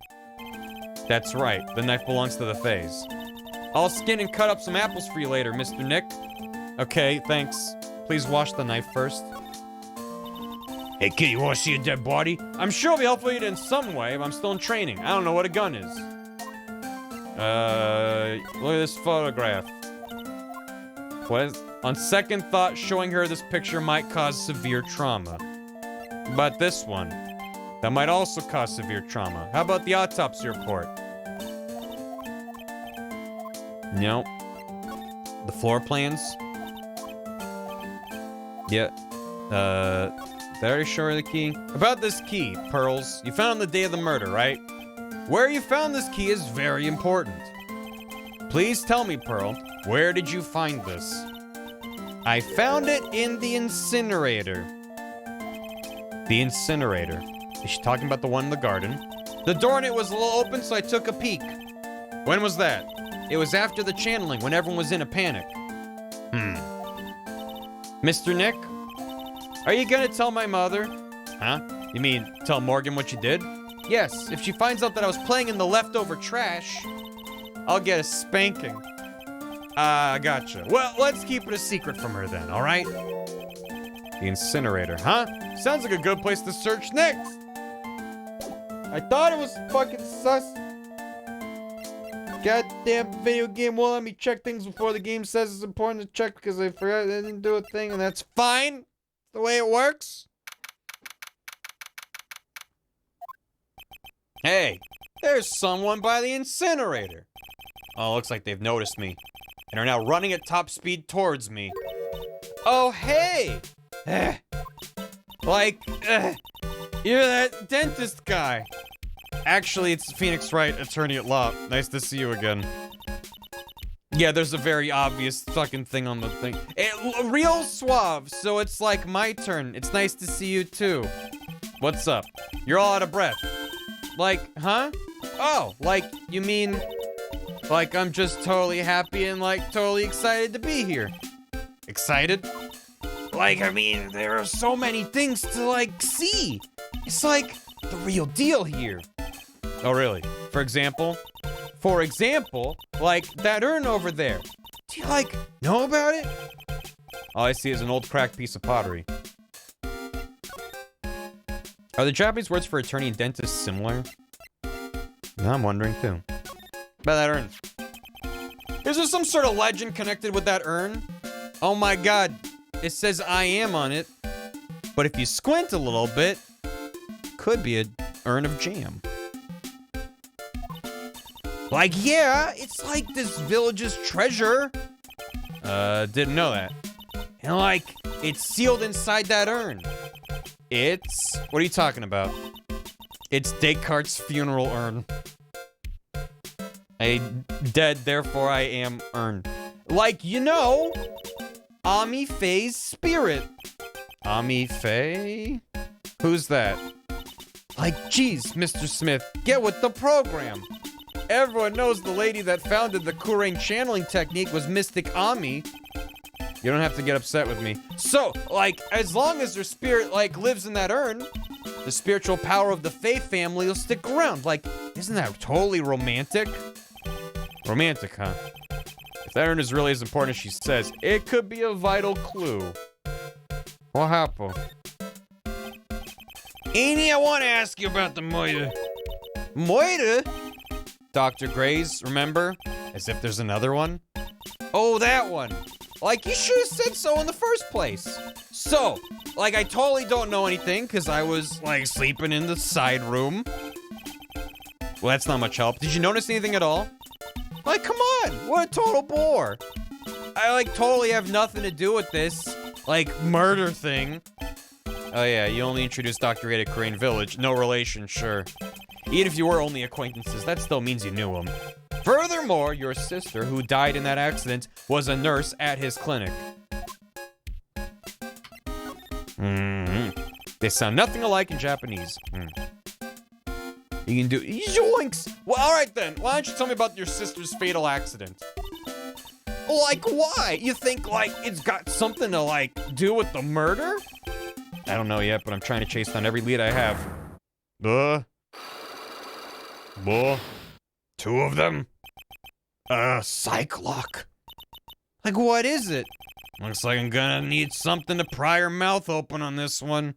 That's right, the knife belongs to the Fays. I'll skin and cut up some apples for you later, Mr. Nick. Okay, thanks. Please wash the knife first. Hey kid, you wanna see a dead body? I'm sure it'll be helpful to you in some way, but I'm still in training. I don't know what a gun is. Look at this photograph. What is, on second thought, showing her this picture might cause severe trauma. But this one, that might also cause severe trauma. How about the autopsy report? Nope. The floor plans? Yeah. Did I already show her the key? About this key, Pearls. You found it on the day of the murder, right? Where you found this key is very important. Please tell me, Pearl, where did you find this? I found it in the incinerator. The incinerator. Is she talking about the one in the garden? The door in it was a little open, so I took a peek. When was that? It was after the channeling, when everyone was in a panic. Mr. Nick? Are you gonna tell my mother? Huh? You mean, tell Morgan what you did? Yes, if she finds out that I was playing in the leftover trash, I'll get a spanking. Gotcha. Well, let's keep it a secret from her then, alright? The incinerator, huh? Sounds like a good place to search next. I thought it was fucking sus. Goddamn video game won't let me check things before the game says it's important to check because I forgot I didn't do a thing, and that's fine. It's the way it works. Hey, there's someone by the incinerator. Oh, looks like they've noticed me and are now running at top speed towards me. Oh, hey! You're that dentist guy. Actually, it's Phoenix Wright, attorney at law. Nice to see you again. Yeah, there's a very obvious fucking thing on the thing. Real suave, so it's like my turn. It's nice to see you too. What's up? You're all out of breath. Like, huh? Oh, like, you mean, like I'm just totally happy and like totally excited to be here. Excited? Like, I mean, there are so many things to like see. It's like the real deal here. Oh, really? For example? For example, like that urn over there. Do you like know about it? All I see is an old cracked piece of pottery. Are the Japanese words for attorney and dentist similar? No, I'm wondering too. About that urn. Is there some sort of legend connected with that urn? Oh my god. It says I am on it. But if you squint a little bit, could be an urn of jam. Like, yeah, it's like this village's treasure. Didn't know that. And like, it's sealed inside that urn. It's... What are you talking about? It's Descartes' funeral urn. I dead, therefore I am urn. Like, you know, Ami Faye's spirit. Ami Faye? Who's that? Like, geez, Mr. Smith, get with the program. Everyone knows the lady that founded the Kurain channeling technique was Mystic Ami. You don't have to get upset with me. So, like, as long as her spirit, like, lives in that urn, the spiritual power of the Faye family will stick around. Like, isn't that totally romantic? Romantic, huh? If that urn is really as important as she says, it could be a vital clue. What happened? Annie, I want to ask you about the murder. Murder? Dr. Gray's, remember? As if there's another one? Oh, that one. Like, you should have said so in the first place. So, like, I totally don't know anything because I was, like, sleeping in the side room. Well, that's not much help. Did you notice anything at all? Like, come on. What a total bore. I, like, totally have nothing to do with this, like, murder thing. Oh, yeah, you only introduced Dr. Ray to Crane Village. No relation, sure. Even if you were only acquaintances, that still means you knew him. Furthermore, your sister, who died in that accident, was a nurse at his clinic. They sound nothing alike in Japanese. You can do yoinks. Well, all right then. Why don't you tell me about your sister's fatal accident? Like, why? You think, like, it's got something to, like, do with the murder? I don't know yet, but I'm trying to chase down every lead I have. Two of them? Cyclock. Like, what is it? Looks like I'm gonna need something to pry her mouth open on this one.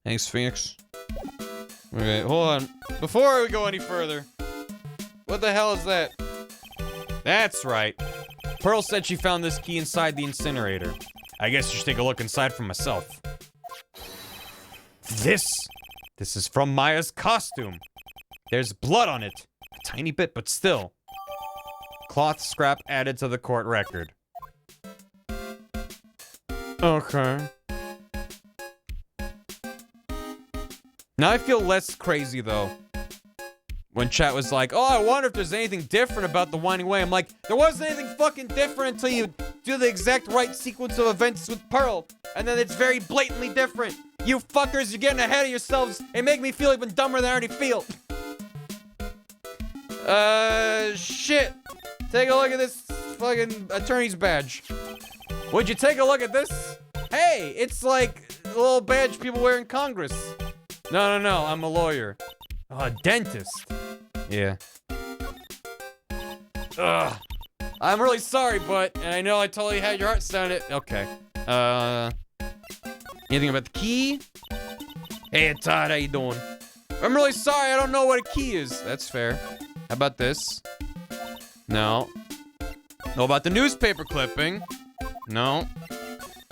Thanks, Phoenix. Okay, hold on. Before we go any further, what the hell is that? That's right. Pearl said she found this key inside the incinerator. I guess you should take a look inside for myself. This is from Maya's costume. There's blood on it. A tiny bit, but still. Cloth scrap added to the court record. Okay. Now I feel less crazy, though. When chat was like, oh, I wonder if there's anything different about the Winding Way. I'm like, there wasn't anything fucking different until you do the exact right sequence of events with Pearl. And then it's very blatantly different. You fuckers, you're getting ahead of yourselves and make me feel even dumber than I already feel. Shit. Take a look at this fucking attorney's badge. Would you take a look at this? Hey, it's like a little badge people wear in Congress. No, I'm a lawyer. Oh, a dentist. Yeah. Ugh. I'm really sorry, but and I know I totally had your heart set on it. Okay. Anything about the key? Hey, Todd, how you doing? I'm really sorry, I don't know what a key is. That's fair. How about this? No. How about the newspaper clipping? No.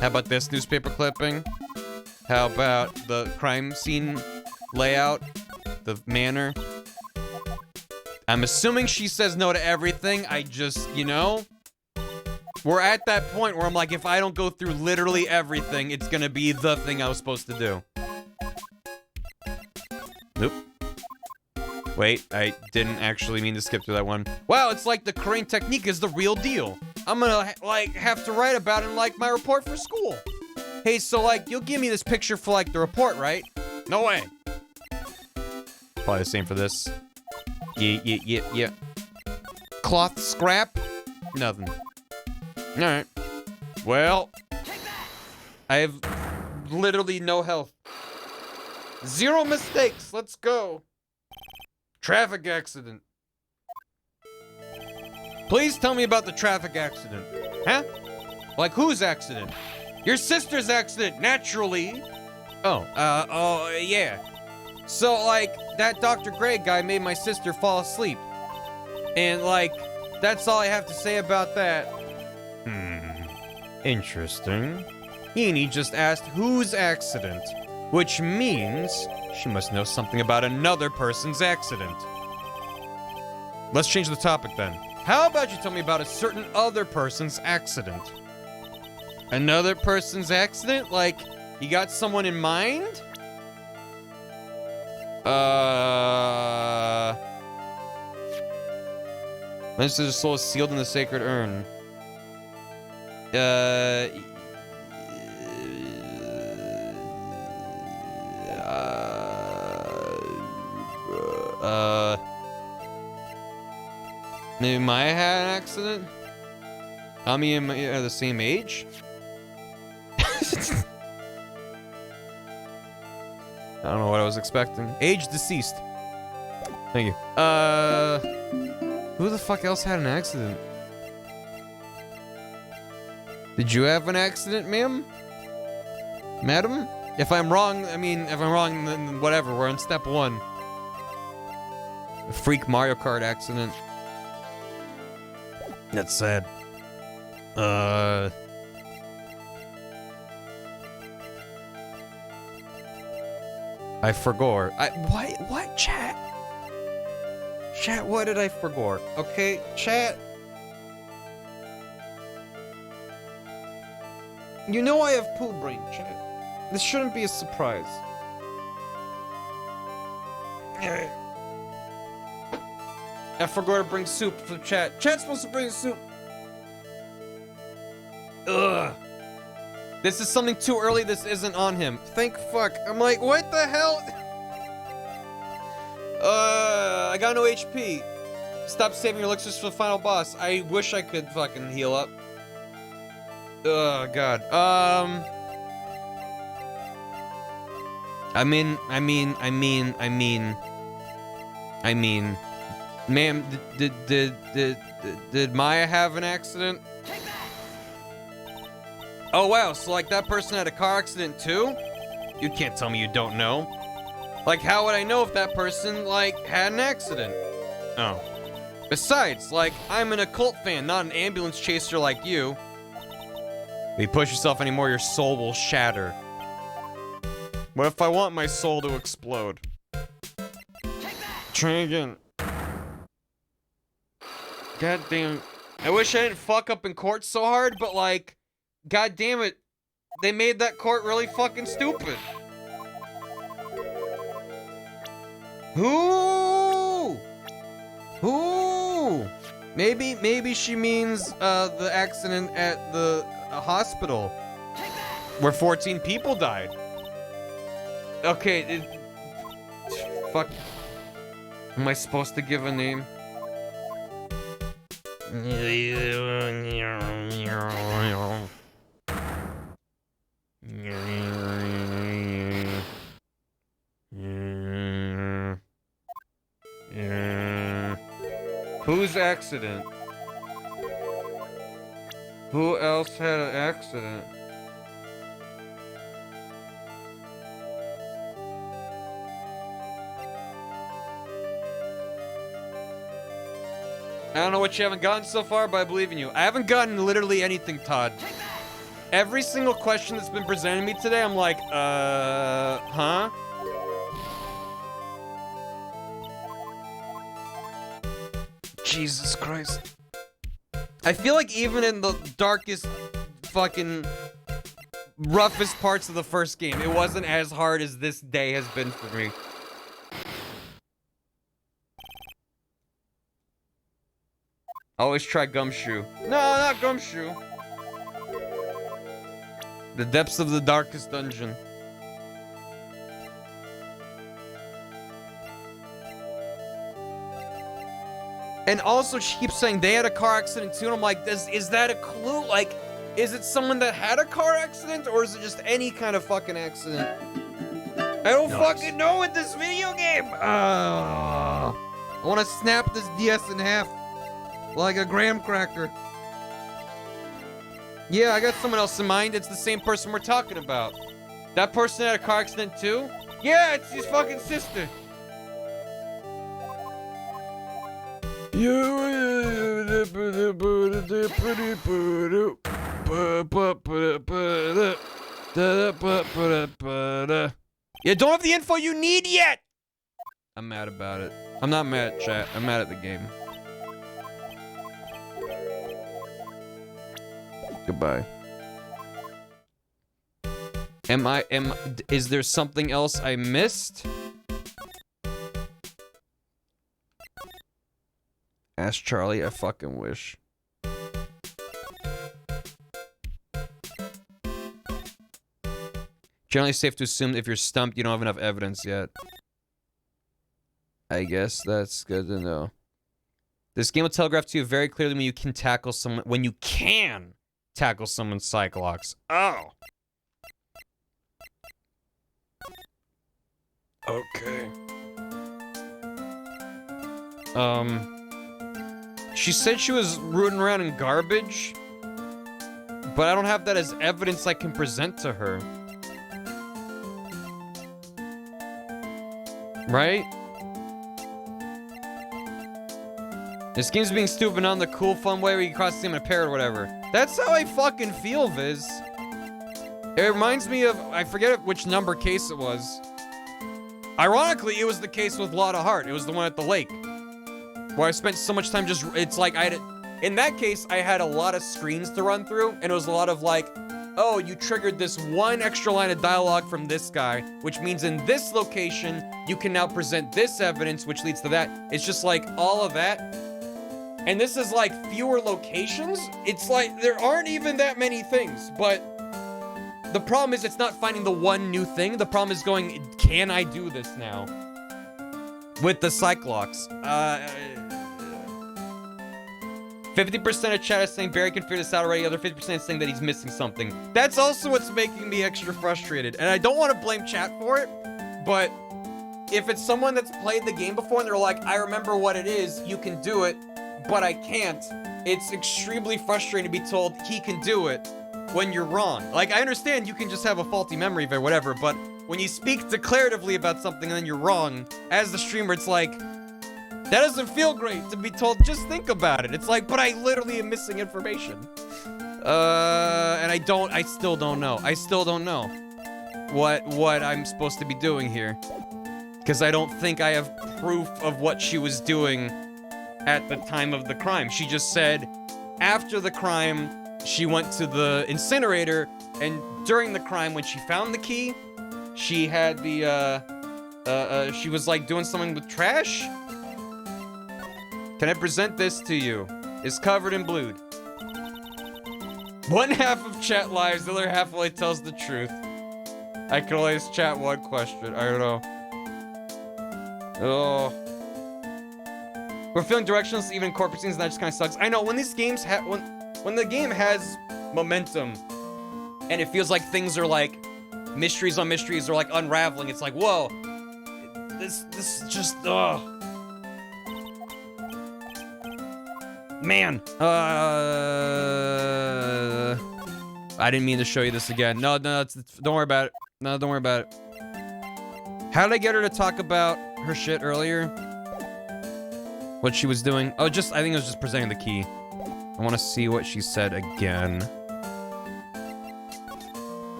How about this newspaper clipping? How about the crime scene layout? The manner? I'm assuming she says no to everything. I just, you know? We're at that point where I'm like, if I don't go through literally everything, it's gonna be the thing I was supposed to do. Nope. Wait, I didn't actually mean to skip through that one. Wow, it's like the crane technique is the real deal. I'm gonna, like, have to write about it in, like, my report for school. Hey, so, like, you'll give me this picture for, like, the report, right? No way. Probably the same for this. Yeah. Cloth scrap? Nothing. Alright. Well, I have literally no health. 0 mistakes. Let's go. Traffic accident. Please tell me about the traffic accident. Huh? Like whose accident? Your sister's accident, naturally. Oh, yeah. So, like, that Dr. Gray guy made my sister fall asleep. And, like, that's all I have to say about that. Interesting. Heaney just asked whose accident, which means she must know something about another person's accident. Let's change the topic then. How about you tell me about a certain other person's accident? Another person's accident? Like, you got someone in mind? This is soul sealed in the sacred urn. Maybe Maya had an accident? Ami and Maya are the same age? I don't know what I was expecting. Age deceased. Thank you. Who the fuck else had an accident? Did you have an accident, ma'am? Madam? If I'm wrong, then whatever. We're on step 1. A freak Mario Kart accident. That's sad. I forgot. What, chat? Chat, what did I forget? Okay, chat. You know I have poo brain, chat. This shouldn't be a surprise. I forgot to bring soup for chat. Chat's supposed to bring soup. Ugh. This is something too early. This isn't on him. Thank fuck. I'm like, what the hell? I got no HP. Stop saving your elixirs for the final boss. I wish I could fucking heal up. Oh god. I mean, ma'am, did Maya have an accident? Oh wow, so like that person had a car accident too? You can't tell me you don't know. Like, how would I know if that person, like, had an accident? Oh. Besides, like, I'm an occult fan, not an ambulance chaser like you. If you push yourself anymore, your soul will shatter. What if I want my soul to explode? Try again. God damn. I wish I didn't fuck up in court so hard, but like, god damn it. They made that court really fucking stupid. Who? Maybe she means the accident at the hospital where 14 people died. Okay, fuck. Am I supposed to give a name? Whose accident? Who else had an accident? I don't know what you haven't gotten so far, but I believe in you. I haven't gotten literally anything, Todd. Every single question that's been presented to me today, I'm like, huh? Jesus Christ. I feel like even in the darkest, fucking, roughest parts of the first game, it wasn't as hard as this day has been for me. Always try Gumshoe. No, not Gumshoe. The depths of the darkest dungeon. And also, she keeps saying they had a car accident too, and I'm like, is that a clue? Like, is it someone that had a car accident, or is it just any kind of fucking accident? I don't fucking know with this video game! I wanna snap this DS in half. Like a graham cracker. Yeah, I got someone else in mind. It's the same person we're talking about. That person had a car accident too? Yeah, it's his fucking sister. You don't have the info you need yet! I'm mad about it. I'm not mad at chat. I'm mad at the game. Goodbye. Is there something else I missed? Ask Charlie, I fucking wish. Generally safe to assume if you're stumped, you don't have enough evidence yet. I guess that's good to know. This game will telegraph to you very clearly when you can tackle someone, tackle someone's psych locks. Oh. Okay. She said she was rooting around in garbage, but I don't have that as evidence I can present to her. Right? This game's being stupid on the cool, fun way where you cross the game in a pair or whatever. That's how I fucking feel, Viz. It reminds me of, I forget which number case it was. Ironically, it was the case with Lotta Heart. It was the one at the lake. Where I spent so much time just, it's like I had, in that case, I had a lot of screens to run through, and it was a lot of like, oh, you triggered this one extra line of dialogue from this guy, which means in this location, you can now present this evidence, which leads to that. It's just like all of that. And this is like fewer locations. It's like there aren't even that many things, but the problem is it's not finding the one new thing. The problem is going, can I do this now? With the Cyclops. 50% of chat is saying Barry can figure this out already. Other 50% is saying that he's missing something. That's also what's making me extra frustrated. And I don't want to blame chat for it, but if it's someone that's played the game before and they're like, I remember what it is, you can do it, but I can't. It's extremely frustrating to be told he can do it when you're wrong. Like, I understand you can just have a faulty memory or whatever, but when you speak declaratively about something and then you're wrong, as the streamer, it's like, that doesn't feel great to be told, just think about it. It's like, but I literally am missing information. And I still don't know. I still don't know what I'm supposed to be doing here. Because I don't think I have proof of what she was doing at the time of the crime. She just said, after the crime, she went to the incinerator, and during the crime, when she found the key, she had the, she was like doing something with trash? Can I present this to you? It's covered in blood. One half of chat lies, the other half only tells the truth. I can only ask chat one question. I don't know. Oh. We're feeling directionless even in corporate scenes, and that just kind of sucks. I know, when these games have, when the game has momentum, and it feels like things are like mysteries on mysteries or like unraveling, it's like, whoa. This just, ugh. Man, I didn't mean to show you this again. No, don't worry about it. No, don't worry about it. How did I get her to talk about her shit earlier? What she was doing? Oh, I think it was just presenting the key. I want to see what she said again.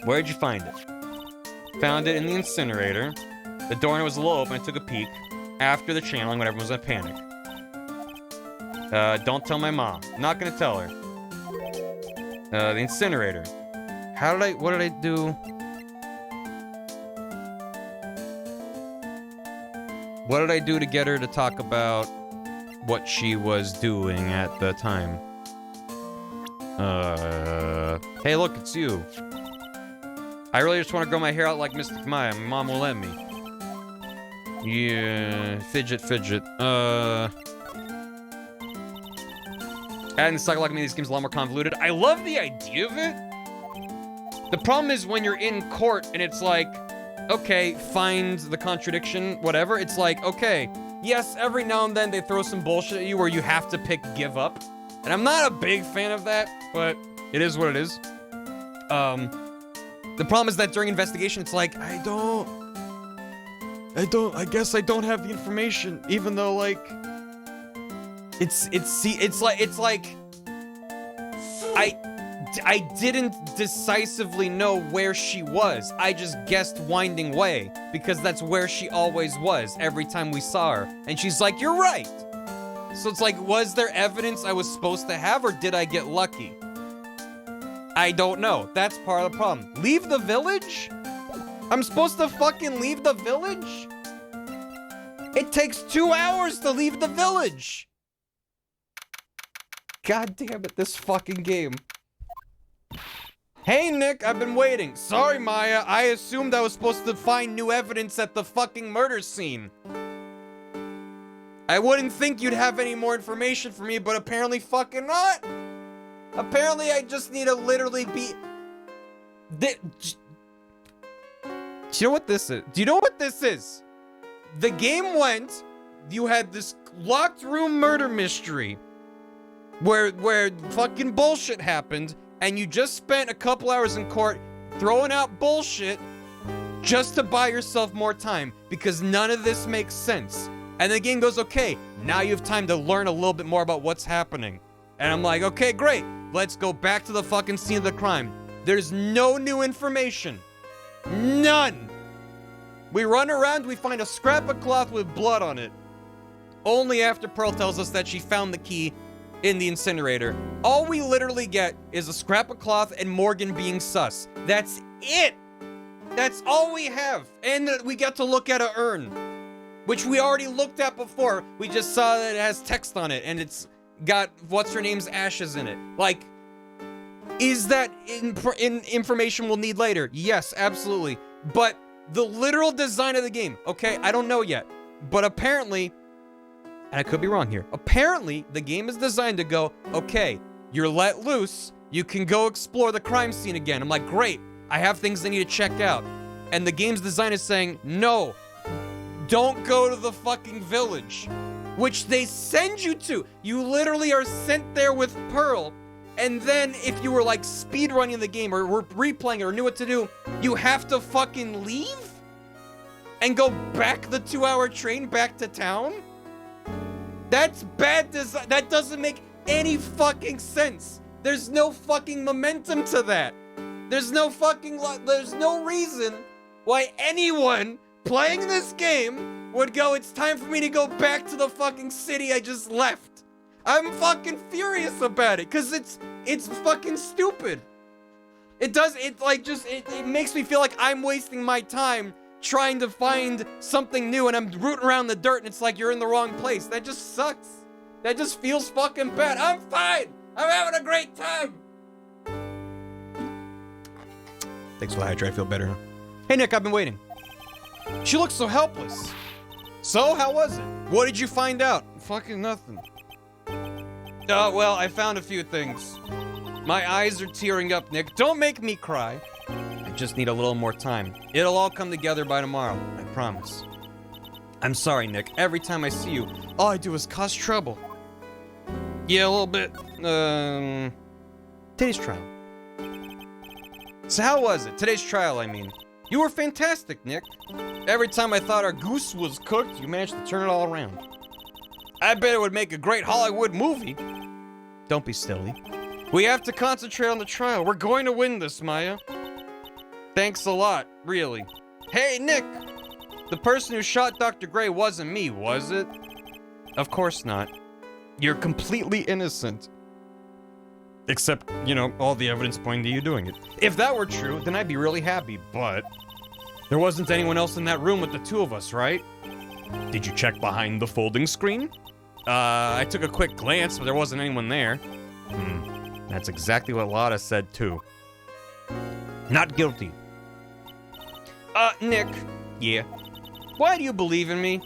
Where'd you find it? Found it in the incinerator. The door was a little open. I took a peek. After the channeling when everyone was in a panic. Don't tell my mom. I'm not gonna tell her. The incinerator. What did I do? What did I do to get her to talk about what she was doing at the time? Hey look, it's you. I really just want to grow my hair out like Mystic Maya. My mom will let me. Yeah, fidget. Adding the cycle like me, these games a lot more convoluted. I love the idea of it. The problem is when you're in court and it's like, okay, find the contradiction, whatever. It's like, okay, yes, every now and then they throw some bullshit at you where you have to pick give up. And I'm not a big fan of that, but it is what it is. The problem is that during investigation, it's like, I guess I don't have the information, even though, like, it's like, I didn't decisively know where she was. I just guessed Winding Way, because that's where she always was, every time we saw her. And she's like, you're right! So it's like, was there evidence I was supposed to have, or did I get lucky? I don't know. That's part of the problem. Leave the village? I'm supposed to fucking leave the village? It takes 2 hours to leave the village! God damn it, this fucking game. Hey Nick, I've been waiting. Sorry Maya, I assumed I was supposed to find new evidence at the fucking murder scene. I wouldn't think you'd have any more information for me, but apparently fucking not. Apparently I just need to literally be... Do you know what this is? Do you know what this is? The game went, you had this locked room murder mystery where fucking bullshit happened, and you just spent a couple hours in court throwing out bullshit just to buy yourself more time, because none of this makes sense. And the game goes, okay, now you have time to learn a little bit more about what's happening. And I'm like, okay, great. Let's go back to the fucking scene of the crime. There's no new information. None. We run around, we find a scrap of cloth with blood on it. Only after Pearl tells us that she found the key in the incinerator. All we literally get is a scrap of cloth and Morgan being sus. That's it. That's all we have. And we get to look at an urn, which we already looked at before. We just saw that it has text on it and it's got what's-her-name's ashes in it. Like, is that information we'll need later? Yes, absolutely. But the literal design of the game, okay, I don't know yet. But apparently, and I could be wrong here, apparently the game is designed to go, okay, you're let loose, you can go explore the crime scene again. I'm like, great, I have things I need to check out. And the game's design is saying, no, don't go to the fucking village, which they send you to. You literally are sent there with Pearl. And then if you were like speedrunning the game or were replaying it or knew what to do, you have to fucking leave and go back the 2-hour train back to town? That's bad design. That doesn't make any fucking sense. There's no fucking momentum to that. There's no fucking, there's no reason why anyone playing this game would go, it's time for me to go back to the fucking city I just left. I'm fucking furious about it, cause it's fucking stupid. It makes me feel like I'm wasting my time trying to find something new and I'm rooting around the dirt and it's like you're in the wrong place. That just sucks. That just feels fucking bad. I'm fine. I'm having a great time. Thanks for the hydrate. I feel better. Hey Nick, I've been waiting. She looks so helpless. So, how was it? What did you find out? Fucking nothing. Well, I found a few things. My eyes are tearing up, Nick. Don't make me cry. I just need a little more time. It'll all come together by tomorrow, I promise. I'm sorry, Nick. Every time I see you, all I do is cause trouble. Yeah, a little bit. Today's trial. So how was it? Today's trial, I mean. You were fantastic, Nick. Every time I thought our goose was cooked, you managed to turn it all around. I bet it would make a great Hollywood movie. Don't be silly. We have to concentrate on the trial. We're going to win this, Maya. Thanks a lot, really. Hey, Nick! The person who shot Dr. Gray wasn't me, was it? Of course not. You're completely innocent. Except, you know, all the evidence pointing to you doing it. If that were true, then I'd be really happy, but there wasn't anyone else in that room with the two of us, right? Did you check behind the folding screen? I took a quick glance, but there wasn't anyone there. That's exactly what Lotta said, too. Not guilty. Nick. Yeah? Why do you believe in me?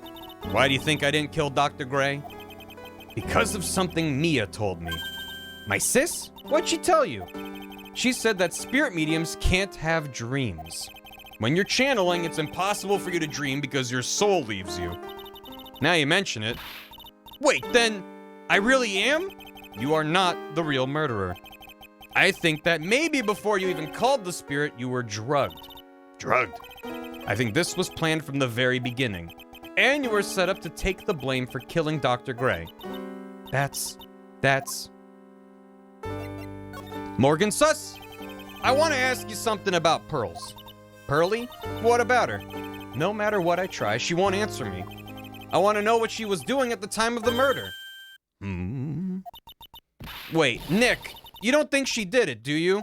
Why do you think I didn't kill Dr. Gray? Because of something Mia told me. My sis? What'd she tell you? She said that spirit mediums can't have dreams. When you're channeling, it's impossible for you to dream because your soul leaves you. Now you mention it. Wait, then, I really am? You are not the real murderer. I think that maybe before you even called the spirit, you were drugged. Drugged? I think this was planned from the very beginning. And you were set up to take the blame for killing Dr. Gray. That's... Morgan Sus, I want to ask you something about Pearls. Pearly? What about her? No matter what I try, she won't answer me. I want to know what she was doing at the time of the murder. Wait, Nick, you don't think she did it, do you?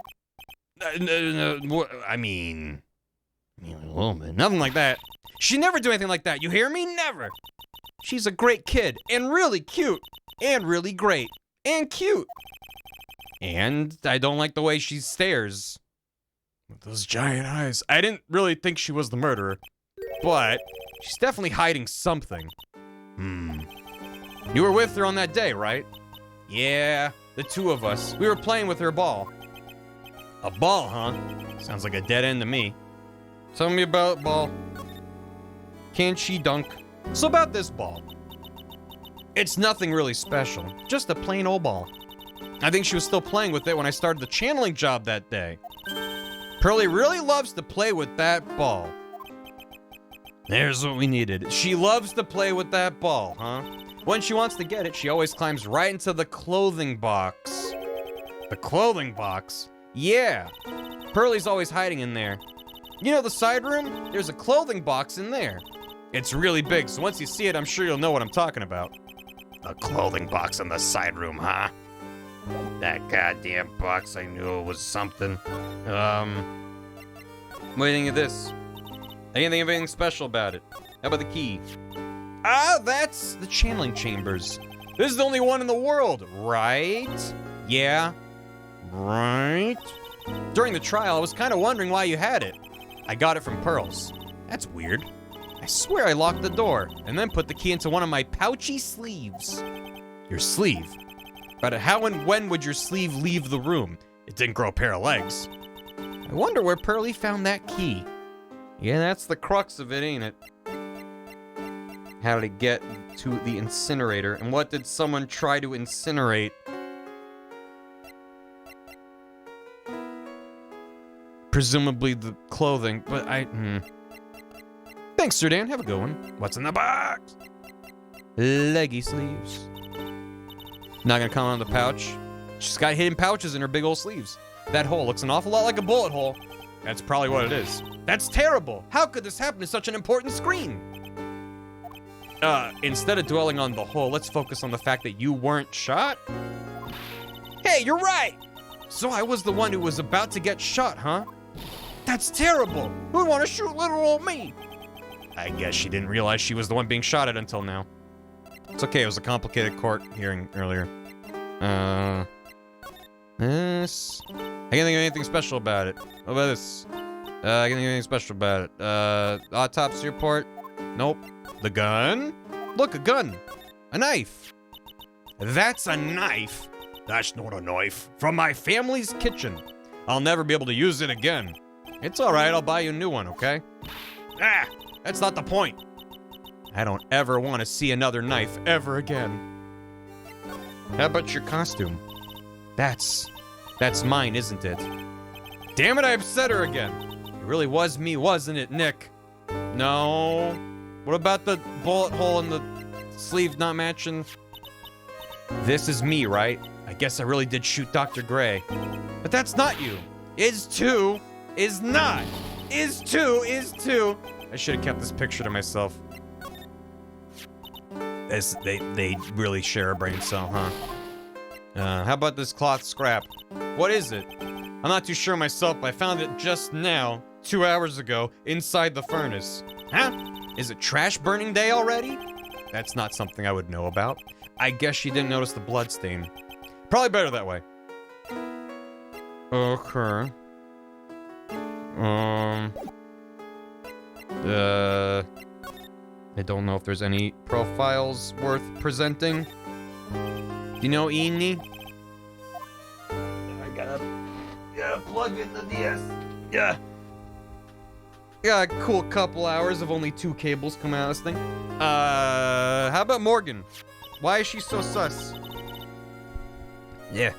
No, I mean, a little bit. Nothing like that. She never do anything like that, you hear me? Never. She's a great kid, and really cute, and really great, and cute. And I don't like the way she stares. With those giant eyes. I didn't really think she was the murderer, but she's definitely hiding something. You were with her on that day, right? Yeah, the two of us. We were playing with her ball. A ball, huh? Sounds like a dead end to me. Tell me about ball. Can she dunk? So about this ball. It's nothing really special. Just a plain old ball. I think she was still playing with it when I started the channeling job that day. Pearly really loves to play with that ball. There's what we needed. She loves to play with that ball, huh? When she wants to get it, she always climbs right into the clothing box. The clothing box? Yeah. Pearly's always hiding in there. You know the side room? There's a clothing box in there. It's really big, so once you see it, I'm sure you'll know what I'm talking about. The clothing box in the side room, huh? That goddamn box, I knew it was something. What do you think of this? Anything of anything special about it? How about the key? Ah, that's the channeling chambers. This is the only one in the world, right? Yeah. Right? During the trial, I was kind of wondering why you had it. I got it from Pearls. That's weird. I swear I locked the door and then put the key into one of my pouchy sleeves. Your sleeve? But how and when would your sleeve leave the room? It didn't grow a pair of legs. I wonder where Pearlie found that key. Yeah, that's the crux of it, ain't it? How did it get to the incinerator? And what did someone try to incinerate? Presumably the clothing, but Thanks, Sir Dan. Have a good one. What's in the box? Leggy sleeves. Not gonna comment on the pouch. She's got hidden pouches in her big old sleeves. That hole looks an awful lot like a bullet hole. That's probably what it is. That's terrible. How could this happen to such an important screen? Instead of dwelling on the hole, let's focus on the fact that you weren't shot. Hey, you're right. So I was the one who was about to get shot, huh? That's terrible. Who'd want to shoot little old me? I guess she didn't realize she was the one being shot at until now. It's okay, it was a complicated court hearing earlier. This. I can't think of anything special about it. What about this? I can't think of anything special about it. Autopsy report? Nope. The gun? Look, a gun. A knife. That's a knife? That's not a knife. From my family's kitchen. I'll never be able to use it again. It's alright, I'll buy you a new one, okay? Ah! That's not the point. I don't ever want to see another knife ever again. How about your costume? That's mine, isn't it? Damn it, I upset her again. It really was me, wasn't it, Nick? No. What about the bullet hole in the sleeve not matching? This is me, right? I guess I really did shoot Dr. Gray. But that's not you. Is two, is not. Is two. I should have kept this picture to myself. They really share a brain cell, huh? How about this cloth scrap? What is it? I'm not too sure myself, but I found it just now, 2 hours ago, inside the furnace. Huh? Is it trash burning day already? That's not something I would know about. I guess she didn't notice the blood stain. Probably better that way. Okay. I don't know if there's any profiles worth presenting. Do you know Eenie? I gotta plug in the DS. Yeah. Got a cool couple hours of only 2 cables coming out of this thing. How about Morgan? Why is she so sus? Yeah.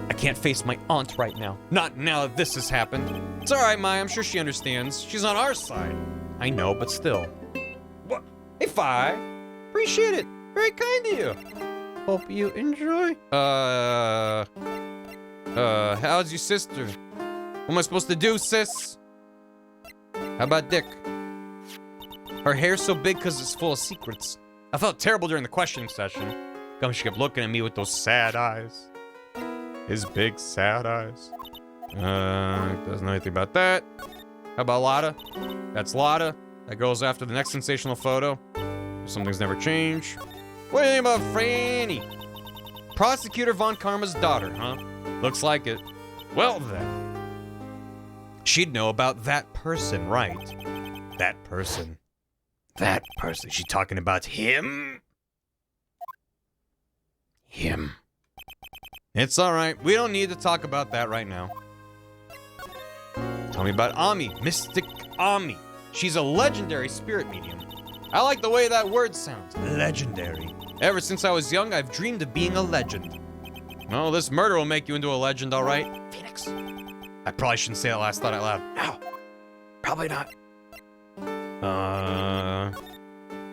I can't face my aunt right now. Not now that this has happened. It's alright, Mai. I'm sure she understands. She's on our side. I know, but still. What? Hey, Fi. Appreciate it. Very kind of you. Hope you enjoy. How's your sister? What am I supposed to do, sis? How about Dick? Her hair's so big because it's full of secrets. I felt terrible during the questioning session. She kept looking at me with those sad eyes. His big sad eyes. Doesn't know anything about that. How about Lotta? That's Lotta. That goes after the next sensational photo. Some things never change. What do you think about Franny? Prosecutor Von Karma's daughter, huh? Looks like it. Well then. She'd know about that person, right? That person. That person. She talking about him? Him. It's alright. We don't need to talk about that right now. Tell me about Ami. Mystic Ami. She's a legendary spirit medium. I like the way that word sounds. Legendary. Ever since I was young, I've dreamed of being a legend. Well, this murder will make you into a legend, alright? Phoenix. I probably shouldn't say that last thought out loud. Ow. Probably not.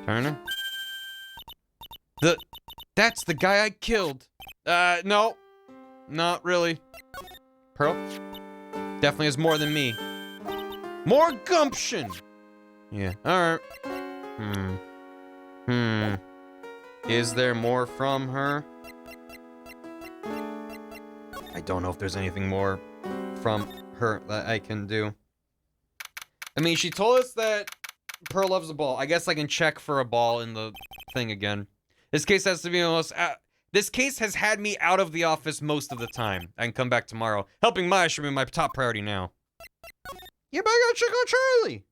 Turner? That's the guy I killed. No. Not really. Pearl? Definitely has more than me. More gumption! Yeah, alright. Is there more from her? I don't know if there's anything more from her that I can do. I mean, she told us that Pearl loves a ball. I guess I can check for a ball in the thing again. This case has to be almost... this case has had me out of the office most of the time. I can come back tomorrow. Helping Maya should be my top priority now. Yeah, but I gotta check on Charlie.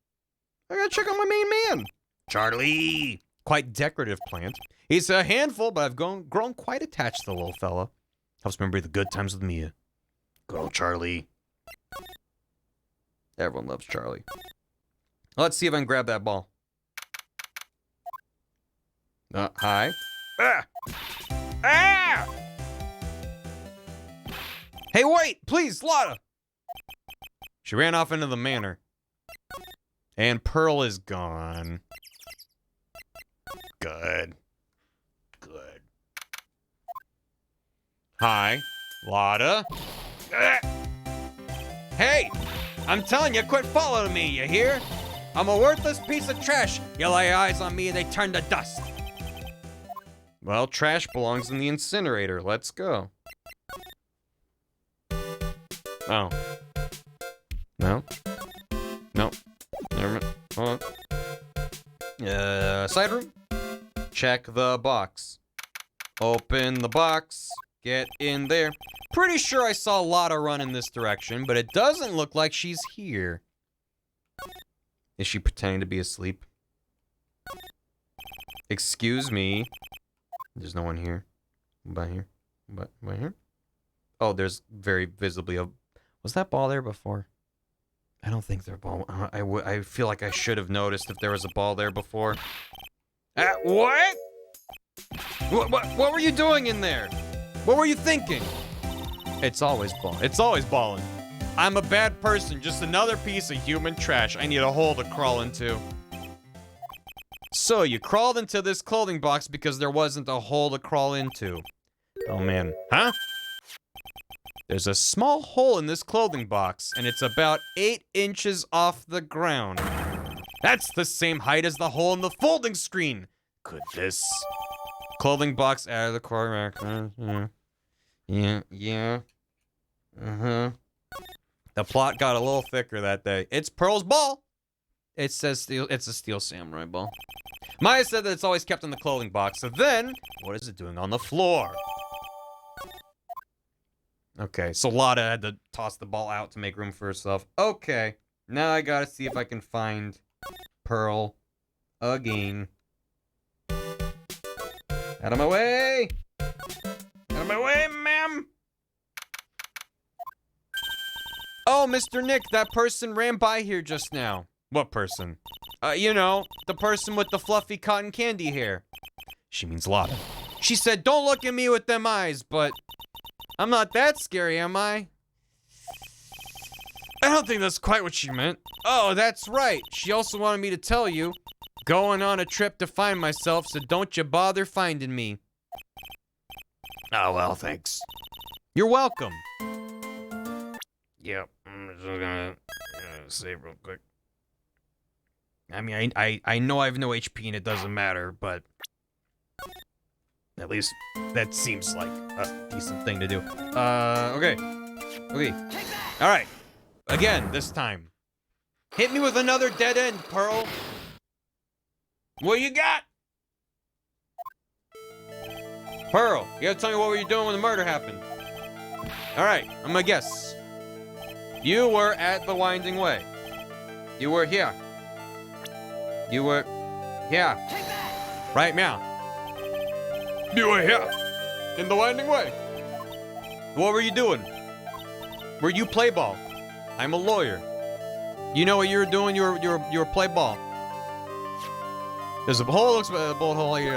I gotta check on my main man. Charlie. Quite decorative plant. He's a handful, but I've grown quite attached to the little fella. Helps remember the good times with Mia. Good old Charlie. Everyone loves Charlie. Let's see if I can grab that ball. Hi. Ah! Ah! Hey, wait! Please, Lotta! She ran off into the manor. And Pearl is gone. Good. Good. Hi, Lotta. Ah! Hey! I'm telling you, quit following me, you hear? I'm a worthless piece of trash. You lay your eyes on me and they turn to dust. Well, trash belongs in the incinerator. Let's go. Oh. No. No. Never mind. Hold on. Side room. Check the box. Open the box. Get in there. Pretty sure I saw Lotta run in this direction, but it doesn't look like she's here. Is she pretending to be asleep? Excuse me. There's no one here. What about here? What about here? Oh, there's very visibly a... Was that ball there before? I don't think there's a ball... I feel like I should have noticed if there was a ball there before. What? What were you doing in there? What were you thinking? It's always balling. It's always balling. I'm a bad person, just another piece of human trash I need a hole to crawl into. So, you crawled into this clothing box because there wasn't a hole to crawl into. Oh man. Huh? There's a small hole in this clothing box, and it's about 8 inches off the ground. That's the same height as the hole in the folding screen. Could this... Clothing box out of the corner. Yeah. Uh-huh. The plot got a little thicker that day. It's Pearl's ball. It says it's a steel samurai ball. Maya said that it's always kept in the clothing box. So then, what is it doing on the floor? Okay, so Lotta had to toss the ball out to make room for herself. Okay, now I gotta see if I can find Pearl again. Out of my way! Out of my way, ma'am! Oh, Mr. Nick, that person ran by here just now. What person? You know, the person with the fluffy cotton candy hair. She means Lotta. She said, don't look at me with them eyes, but I'm not that scary, am I? I don't think that's quite what she meant. Oh, that's right. She also wanted me to tell you, going on a trip to find myself, so don't you bother finding me. Oh, well, thanks. You're welcome. Yep, I'm just gonna save real quick. I mean, I know I have no HP and it doesn't matter, but at least that seems like a decent thing to do. Okay. All right. Again, this time. Hit me with another dead end, Pearl. What you got? Pearl, you gotta tell me what were you doing when the murder happened. All right, I'm gonna guess. You were at the Winding Way. You were here. You were here. Right now. You were here. In the Winding Way. What were you doing? Were you play ball? I'm a lawyer. You know what you were doing? You were play ball. There's a hole, looks like a bullet hole here.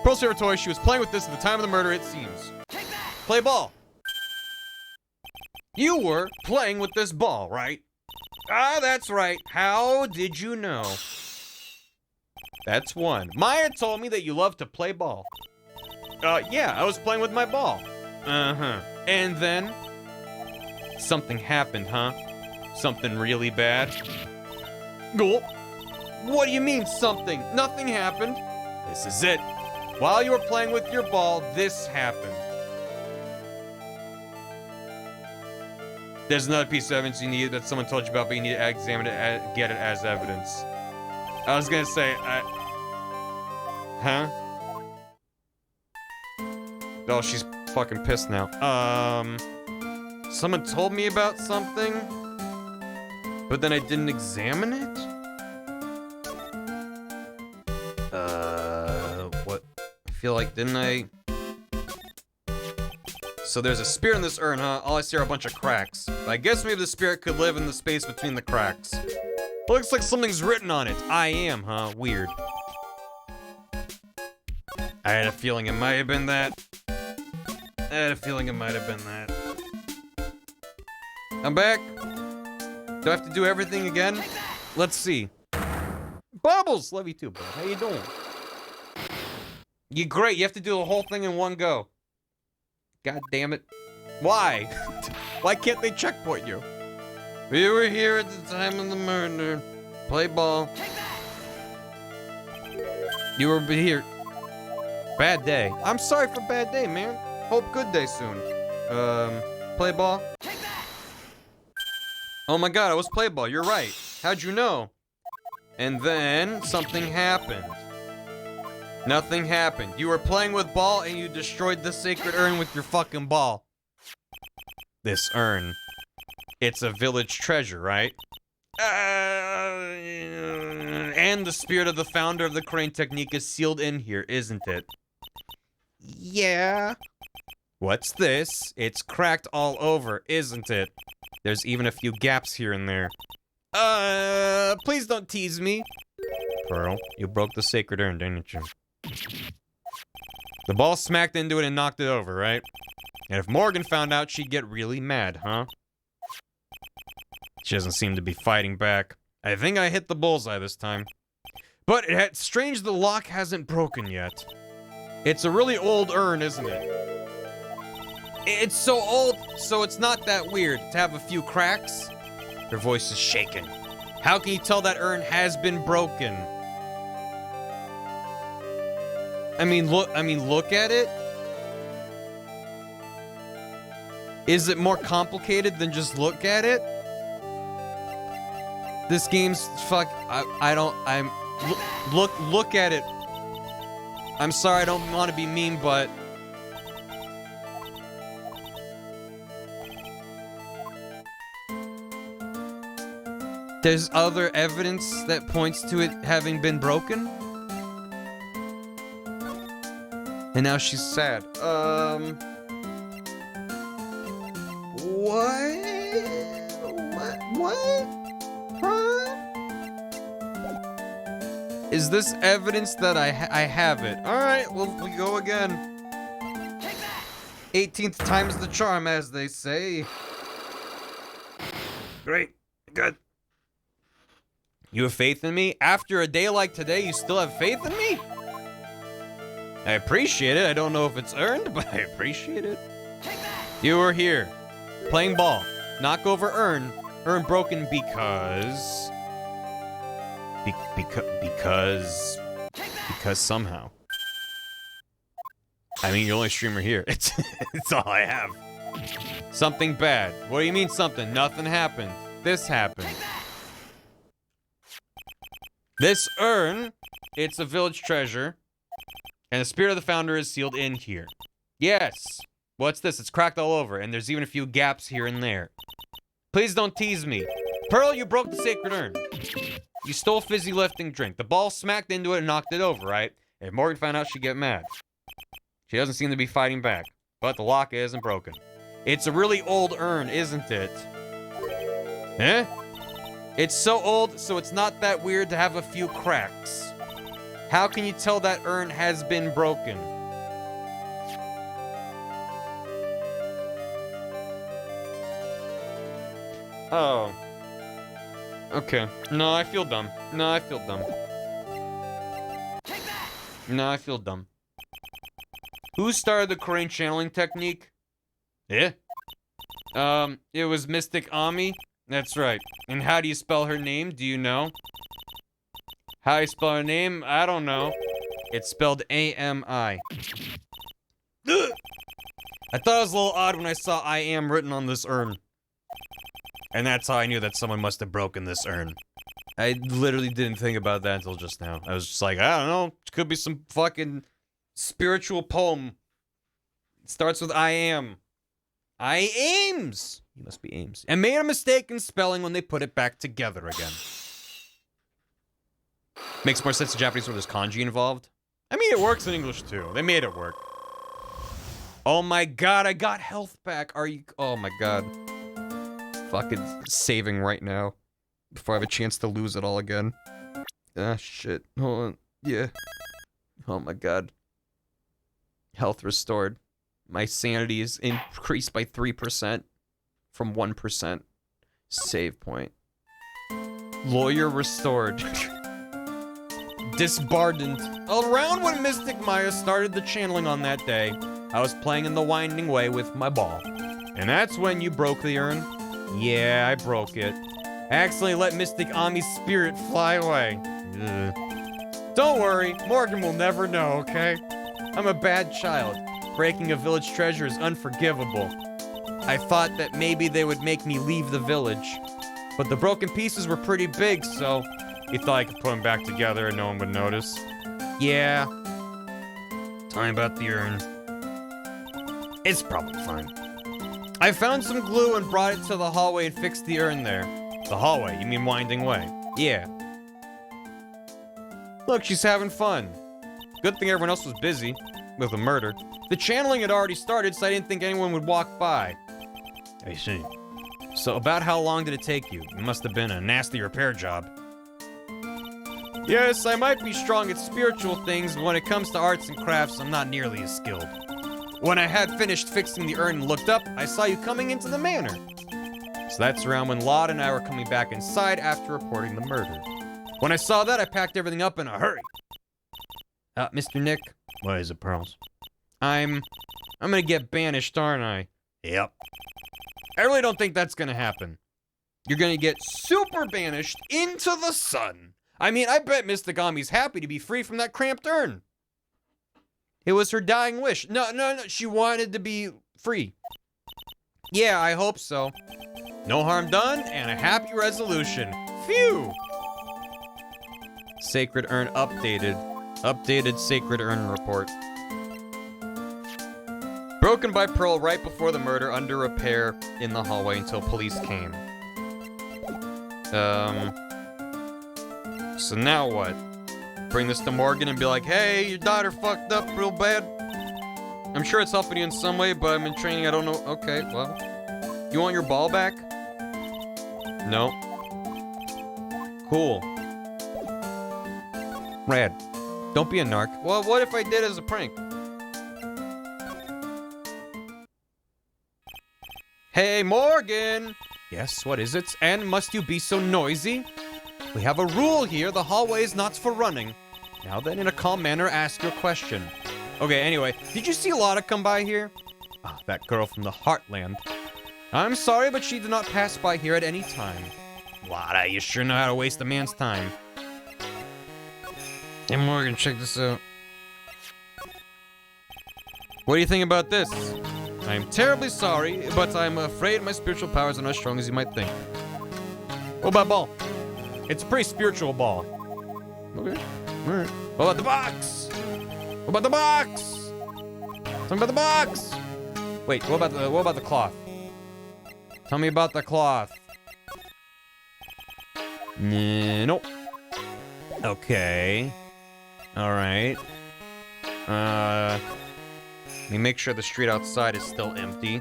Pearl's favorite toy. She was playing with this at the time of the murder, it seems. Play ball. You were playing with this ball, right? Ah, that's right. How did you know? That's one. Maya told me that you love to play ball. Yeah, I was playing with my ball. Uh-huh. And then? Something happened, huh? Something really bad? Cool. What do you mean, something? Nothing happened. This is it. While you were playing with your ball, this happened. There's another piece of evidence you need that someone told you about, but you need to examine it, get it as evidence. I was gonna say, huh? Oh, she's fucking pissed now. Someone told me about something, but then I didn't examine it? What? I feel like, didn't I? So there's a spirit in this urn, huh? All I see are a bunch of cracks. I guess maybe the spirit could live in the space between the cracks. Looks like something's written on it. I am, huh? Weird. I had a feeling it might have been that. I'm back. Do I have to do everything again? Let's see. Bubbles! Love you too, bro. How you doing? You great. You have to do the whole thing in one go. God damn it. Why? Why can't they checkpoint you? We were here at the time of the murder. Play ball. You were here. Bad day. I'm sorry for bad day, man. Hope good day soon. Play ball. Oh my god, I was play ball. You're right. How'd you know? And then something happened. Nothing happened. You were playing with ball and you destroyed the sacred urn with your fucking ball. This urn. It's a village treasure, right? And the spirit of the founder of the crane technique is sealed in here, isn't it? Yeah. What's this? It's cracked all over, isn't it? There's even a few gaps here and there. Please don't tease me. Pearl, you broke the sacred urn, didn't you? The ball smacked into it and knocked it over, right? And if Morgan found out, she'd get really mad, huh? She doesn't seem to be fighting back. I think I hit the bullseye this time. But it's strange the lock hasn't broken yet. It's a really old urn, isn't it? It's so old, so it's not that weird to have a few cracks. Her voice is shaken. How can you tell that urn has been broken? I mean, look at it. Is it more complicated than just look at it? This game's look at it. I'm sorry, I don't want to be mean, but there's other evidence that points to it having been broken. And now she's sad. What? Huh? Is this evidence that I have it? Alright, well, we go again. 18th time's the charm, as they say. Great. Good. You have faith in me? After a day like today, you still have faith in me? I appreciate it. I don't know if it's earned, but I appreciate it. You were here, playing ball. Knock over urn. Urn broken because somehow. I mean, you're the only streamer here. It's all I have. Something bad. What do you mean something? Nothing happened. This happened. This urn, it's a village treasure. And the spirit of the founder is sealed in here. Yes. What's this? It's cracked all over, and there's even a few gaps here and there. Please don't tease me. Pearl, you broke the sacred urn. You stole fizzy lifting drink. The ball smacked into it and knocked it over, right? If Morgan found out, she'd get mad. She doesn't seem to be fighting back. But the lock isn't broken. It's a really old urn, isn't it? Eh? It's so old, so it's not that weird to have a few cracks. How can you tell that urn has been broken? Oh. Okay. No, I feel dumb. No, I feel dumb. No, I feel dumb. Who started the crane channeling technique? Yeah. It was Mystic Ami. That's right. And how do you spell her name? Do you know? How you spell her name? I don't know. It's spelled A-M-I. Ugh. I thought it was a little odd when I saw I am written on this urn. And that's how I knew that someone must have broken this urn. I literally didn't think about that until just now. I was just like, I don't know. It could be some fucking spiritual poem. It starts with I am. I aims. You must be Ames. And made a mistake in spelling when they put it back together again. Makes more sense in Japanese where there's kanji involved. I mean, it works in English too. They made it work. Oh my god, I got health back. Are you? Oh my god. Fucking saving right now. Before I have a chance to lose it all again. Ah, shit. Hold on. Yeah. Oh my god. Health restored. My sanity is increased by 3% from 1%. Save point. Lawyer restored. Disbardened. Around when Mystic Maya started the channeling on that day, I was playing in the winding way with my ball. And that's when you broke the urn? Yeah, I broke it. I accidentally let Mystic Ami's spirit fly away. Ugh. Don't worry, Morgan will never know, okay? I'm a bad child. Breaking a village treasure is unforgivable. I thought that maybe they would make me leave the village. But the broken pieces were pretty big, so he thought I could put them back together and no one would notice. Yeah. Tell me about the urn. It's probably fine. I found some glue and brought it to the hallway and fixed the urn there. The hallway? You mean winding way? Yeah. Look, she's having fun. Good thing everyone else was busy with the murder. The channeling had already started, so I didn't think anyone would walk by. I see. So about how long did it take you? It must have been a nasty repair job. Yes, I might be strong at spiritual things, but when it comes to arts and crafts, I'm not nearly as skilled. When I had finished fixing the urn and looked up, I saw you coming into the manor. So that's around when Laud and I were coming back inside after reporting the murder. When I saw that, I packed everything up in a hurry. Mr. Nick? What is it, Pearls? I'm gonna get banished, aren't I? Yep. I really don't think that's gonna happen. You're gonna get super banished into the sun. I mean, I bet Mystic Ami's happy to be free from that cramped urn. It was her dying wish. No, she wanted to be free. Yeah, I hope so. No harm done, and a happy resolution. Phew! Sacred Urn updated. Updated Sacred Urn report. Broken by Pearl right before the murder, under repair in the hallway until police came. So now what? Bring this to Morgan and be like, hey, your daughter fucked up real bad. I'm sure it's helping you in some way, but I'm in training, I don't know. Okay, well. You want your ball back? No. Cool. Rad. Don't be a narc. Well, what if I did as a prank? Hey, Morgan! Yes, what is it? And must you be so noisy? We have a rule here. The hallway is not for running. Now then, in a calm manner, ask your question. Okay, anyway, did you see Lotta come by here? Ah, that girl from the Heartland. I'm sorry, but she did not pass by here at any time. Lotta, you sure know how to waste a man's time. Hey, Morgan, check this out. What do you think about this? I'm terribly sorry, but I'm afraid my spiritual powers are not as strong as you might think. What about ball? It's a pretty spiritual ball. Okay. Alright. What about the box? What about the box? Tell me about the box. Wait, what about the cloth? Tell me about the cloth. Nope. Okay. Alright. Let me make sure the street outside is still empty.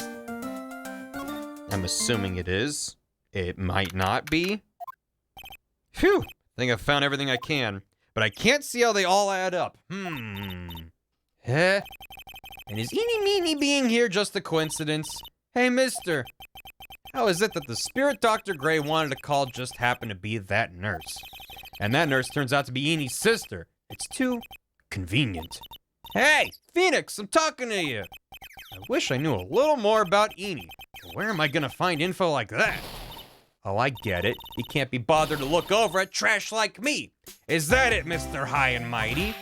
I'm assuming it is. It might not be. Phew! I think I've found everything I can. But I can't see how they all add up. Huh? And is Eeny Meeny being here just a coincidence? Hey, mister. How is it that the spirit Dr. Gray wanted to call just happened to be that nurse? And that nurse turns out to be Eeny's sister. It's too convenient. Hey, Phoenix, I'm talking to you. I wish I knew a little more about Eeny. Where am I gonna find info like that? Oh, I get it. You can't be bothered to look over at trash like me. Is that it, Mr. High and Mighty?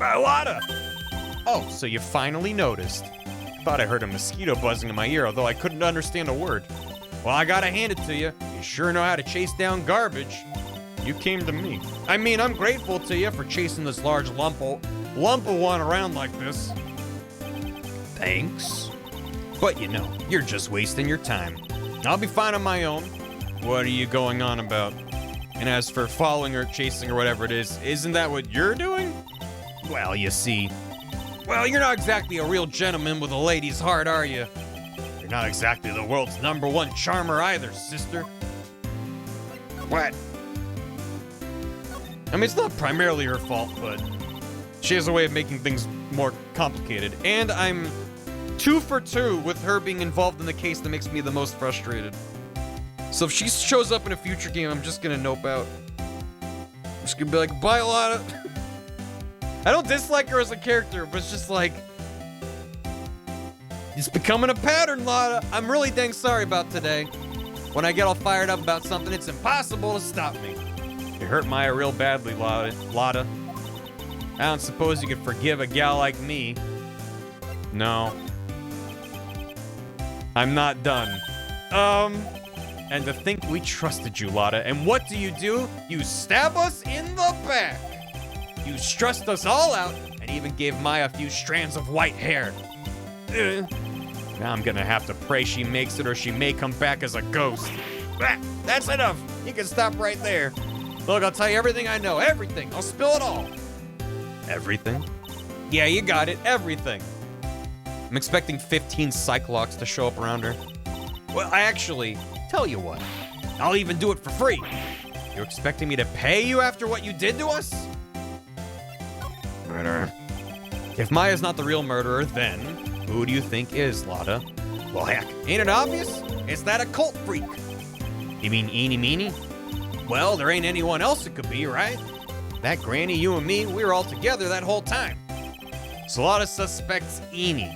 Lotta! Oh, so you finally noticed. Thought I heard a mosquito buzzing in my ear, although I couldn't understand a word. Well, I gotta hand it to you. You sure know how to chase down garbage. You came to me. I mean, I'm grateful to you for chasing this large lump of one around like this. Thanks. But you know, you're just wasting your time. I'll be fine on my own. What are you going on about? And as for following or chasing or whatever it is, isn't that what you're doing? Well, you see. Well, you're not exactly a real gentleman with a lady's heart, are you? You're not exactly the world's #1 charmer either, sister. What? I mean, it's not primarily her fault, but she has a way of making things more complicated. And I'm 2 for 2 with her being involved in the case that makes me the most frustrated. So if she shows up in a future game, I'm just gonna nope out. I'm just gonna be like, bye, Lotta. I don't dislike her as a character, but it's just like, it's becoming a pattern, Lotta. I'm really dang sorry about today. When I get all fired up about something, it's impossible to stop me. You hurt Maya real badly, Lotta. I don't suppose you could forgive a gal like me. No. I'm not done. And to think we trusted you, Lotta. And what do? You stab us in the back. You stressed us all out and even gave Maya a few strands of white hair. Now I'm gonna have to pray she makes it or she may come back as a ghost. That's enough. You can stop right there. Look, I'll tell you everything I know. Everything. I'll spill it all. Everything? Yeah, you got it. Everything. I'm expecting 15 Cyclops to show up around her. Well, I actually, tell you what. I'll even do it for free. You're expecting me to pay you after what you did to us? Murderer. If Maya's not the real murderer, then who do you think is, Lotta? Well, heck, ain't it obvious? It's that occult freak. You mean Eeny Meeny? Well, there ain't anyone else it could be, right? That granny, you and me, we were all together that whole time. So Lotta suspects Eeny,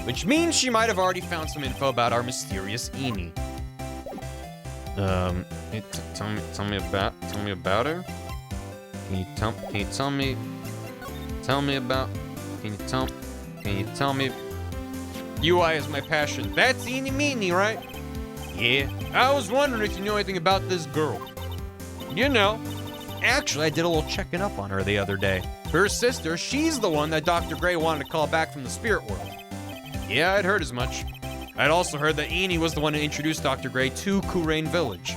which means she might have already found some info about our mysterious Eeny. Tell me about her? Can you tell me UI is my passion. That's Eeny Meeny, right? Yeah. I was wondering if you knew anything about this girl. You know. Actually, I did a little checking up on her the other day. Her sister, she's the one that Dr. Gray wanted to call back from the spirit world. Yeah, I'd heard as much. I'd also heard that Eeny was the one who introduced Dr. Gray to Kurain Village.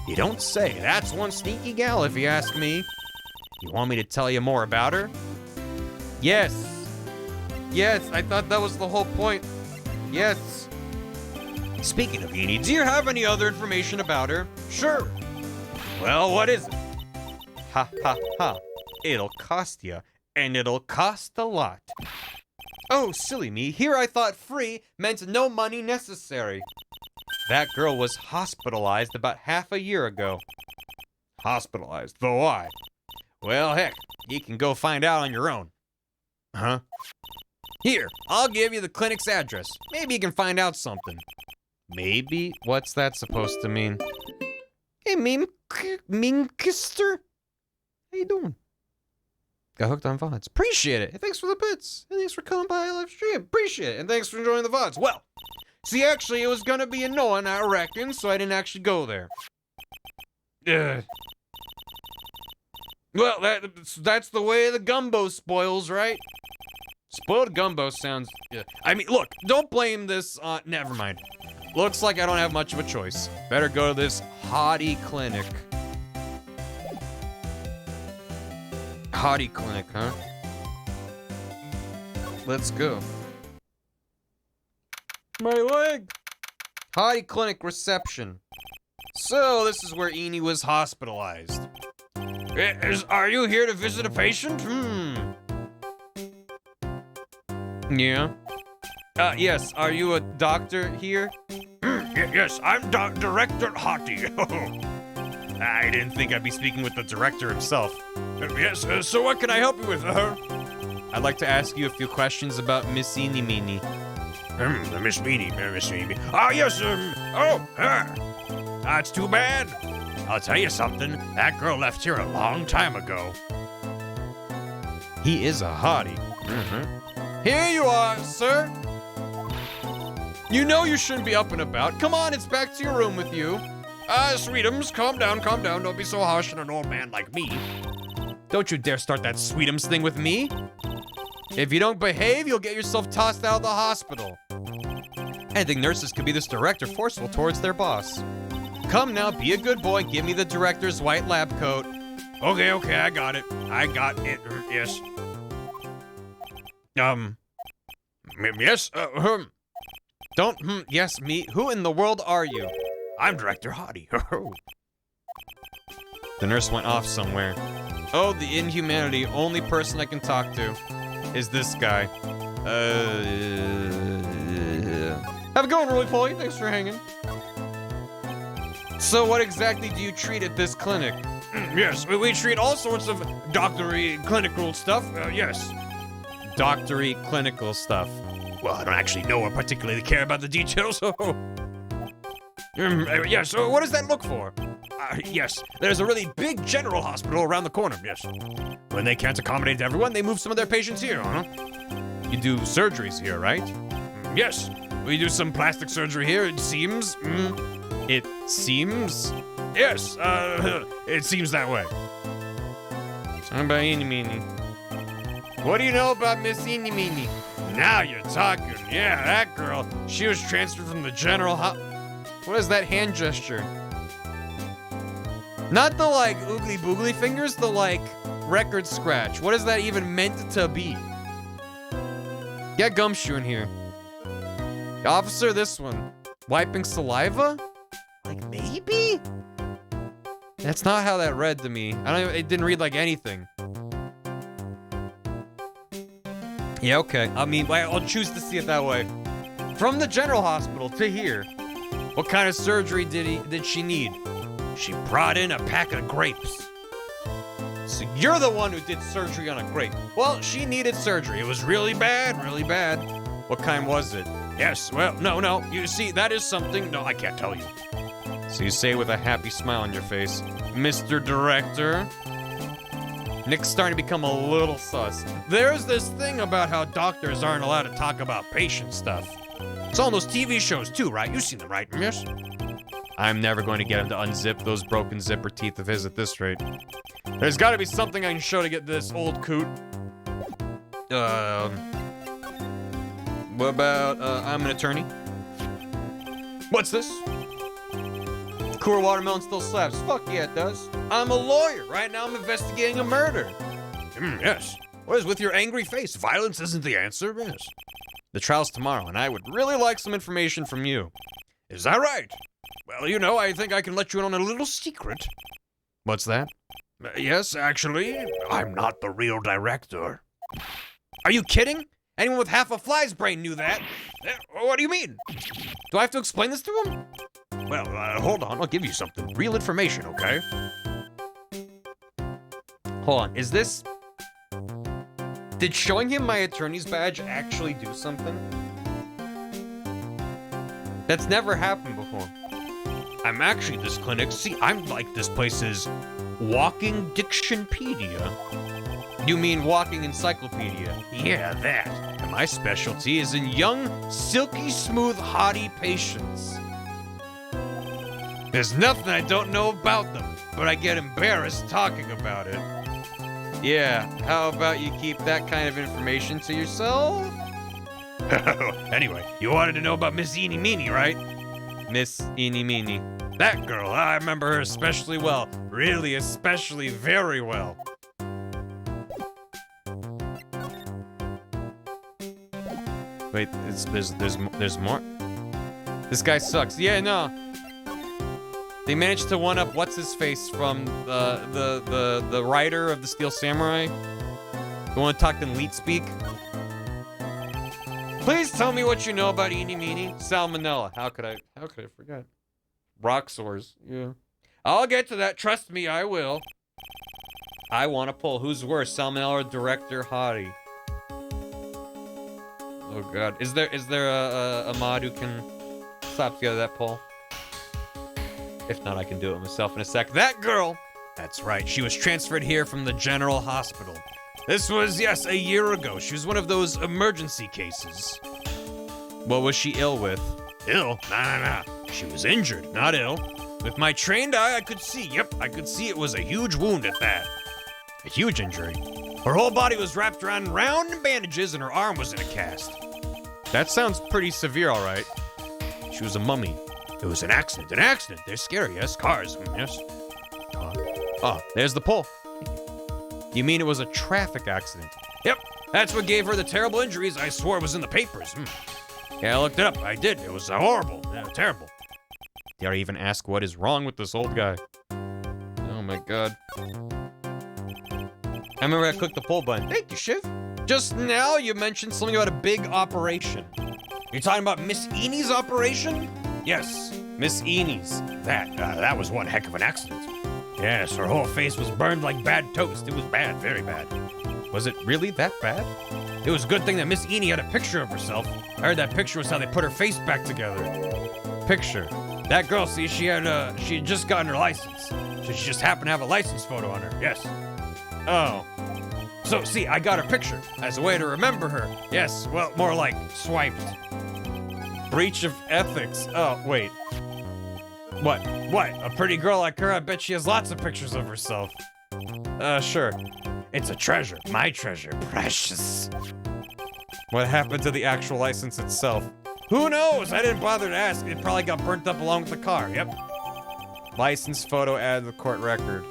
You don't say. That's one sneaky gal, if you ask me. You want me to tell you more about her? Yes. Yes, I thought that was the whole point. Yes. Speaking of Eeny, do you have any other information about her? Sure. Well, what is it? Ha ha ha. It'll cost you, and it'll cost a lot. Oh, silly me. Here I thought free meant no money necessary. That girl was hospitalized about half a year ago. Hospitalized? For why? Well, heck, you can go find out on your own. Huh? Here, I'll give you the clinic's address. Maybe you can find out something. Maybe? What's that supposed to mean? Hey, Minkister? How you doing? Got hooked on VODs. Appreciate it. And thanks for the bits. And thanks for coming by live stream. Appreciate it. And thanks for enjoying the VODs. Well, see, actually, it was gonna be annoying, I reckon, so I didn't actually go there. Well, that's the way the gumbo spoils, right? Spoiled gumbo sounds... I mean, look, don't blame this on... Never mind. Looks like I don't have much of a choice. Better go to this hottie clinic. Hottie clinic, huh? Let's go. My leg! Hottie clinic reception. So, this is where Eeny was hospitalized. Are you here to visit a patient? Yeah. Yes, are you a doctor here? Yes, I'm Director Hottie. I didn't think I'd be speaking with the director himself. Yes, so what can I help you with? I'd like to ask you a few questions about Miss Eeny Meeny. Miss Meeny. Ah, yes, her. That's too bad. I'll tell you something. That girl left here a long time ago. He is a hottie. Here you are, sir. You know you shouldn't be up and about. Come on, it's back to your room with you. Sweetums, calm down, calm down. Don't be so harsh on an old man like me. Don't you dare start that Sweetums thing with me. If you don't behave, you'll get yourself tossed out of the hospital. I think nurses could be this direct or forceful towards their boss. Come now, be a good boy. Give me the director's white lab coat. Okay, okay, I got it. I got it. Yes. Yes. Don't, yes, me. Who in the world are you? I'm Director Hottie. The nurse went off somewhere. Oh, the inhumanity. Only person I can talk to is this guy. Have a good one, Roly Poly. Thanks for hanging. So what exactly do you treat at this clinic? Yes, we treat all sorts of doctory, clinical stuff. Yes. Doctory, clinical stuff. Well, I don't actually know or particularly care about the details, so... yes, so what does that look for? Yes, there's a really big general hospital around the corner, yes. When they can't accommodate everyone, they move some of their patients here, huh? You do surgeries here, right? Yes, we do some plastic surgery here, it seems. It seems? Yes, it seems that way. About Eeny Meeny. What do you know about Miss Eeny Meeny? Now you're talking. Yeah, that girl. She was transferred from the general What is that hand gesture? Not the, like, oogly boogly fingers, the, like, record scratch. What is that even meant to be? Get Gumshoe in here. Officer, this one. Wiping saliva? Like, maybe? That's not how that read to me. It didn't read like anything. Yeah, okay. I mean, I'll choose to see it that way. From the general hospital to here. What kind of surgery did she need? She brought in a pack of grapes. So you're the one who did surgery on a grape. Well, she needed surgery. It was really bad, really bad. What kind was it? Yes, well, no. You see, that is something... No, I can't tell you. So you say with a happy smile on your face, Mr. Director. Nick's starting to become a little sus. There's this thing about how doctors aren't allowed to talk about patient stuff. It's on those TV shows too, right? You've seen them, right? Yes? I'm never going to get him to unzip those broken zipper teeth of his at this rate. There's got to be something I can show to get this old coot. What about, I'm an attorney? What's this? Cool watermelon still slaps. Fuck yeah, it does. I'm a lawyer. Right now I'm investigating a murder. Yes. What is with your angry face? Violence isn't the answer, yes. The trial's tomorrow, and I would really like some information from you. Is that right? Well, you know, I think I can let you in on a little secret. What's that? Yes, actually, I'm not the real director. Are you kidding? Anyone with half a fly's brain knew that. What do you mean? Do I have to explain this to him? Well, hold on. I'll give you something. Real information, okay? Hold on. Is this... Did showing him my attorney's badge actually do something? That's never happened before. I'm actually this clinic. See, I'm like this place's walking dictionpedia. You mean walking encyclopedia? Yeah, that. And my specialty is in young, silky smooth, hottie patients. There's nothing I don't know about them, but I get embarrassed talking about it. Yeah, how about you keep that kind of information to yourself? Anyway, you wanted to know about Miss Eeny Meeny, right? Miss Eeny Meeny. That girl, I remember her especially well. Really, especially very well. Wait, there's more? This guy sucks. Yeah, no. They managed to one-up what's-his-face from the writer of the Steel Samurai. The one who talked in Leet speak. Please tell me what you know about Eeny Meeny. Salmonella. How could I forget? Rock sores. Yeah. I'll get to that. Trust me, I will. I want to pull. Who's worse, Salmonella or Director Hottie? Oh god. Is there a mod who can slap together that poll? If not, I can do it myself in a sec. That girl! That's right, she was transferred here from the general hospital. This was, yes, a year ago. She was one of those emergency cases. What was she ill with? Ill? Nah. She was injured, not ill. With my trained eye, I could see. Yep, I could see it was a huge wound at that. A huge injury. Her whole body was wrapped around round in bandages and her arm was in a cast. That sounds pretty severe, all right. She was a mummy. It was an accident. An accident. They're scary, yes. Cars, yes. Oh, there's the pole. You mean it was a traffic accident? Yep, that's what gave her the terrible injuries I swore was in the papers. Yeah, I looked it up. I did. It was horrible. Yeah, terrible. Dare I even ask what is wrong with this old guy? Oh my god. I remember I clicked the pull button. Thank you, Shiv. Just now you mentioned something about a big operation. You're talking about Miss Eney's operation? Yes, Miss Eney's. That was one heck of an accident. Yes, her whole face was burned like bad toast. It was bad, very bad. Was it really that bad? It was a good thing that Miss Eney had a picture of herself. I heard that picture was how they put her face back together. Picture. That girl, see, she had just gotten her license. So she just happened to have a license photo on her. Yes. Oh. So, see, I got her picture as a way to remember her. Yes, well, more like swiped. Breach of ethics. Oh, wait. What? A pretty girl like her, I bet she has lots of pictures of herself. Sure. It's a treasure. My treasure. Precious. What happened to the actual license itself? Who knows? I didn't bother to ask. It probably got burnt up along with the car. Yep. License photo added to the court record.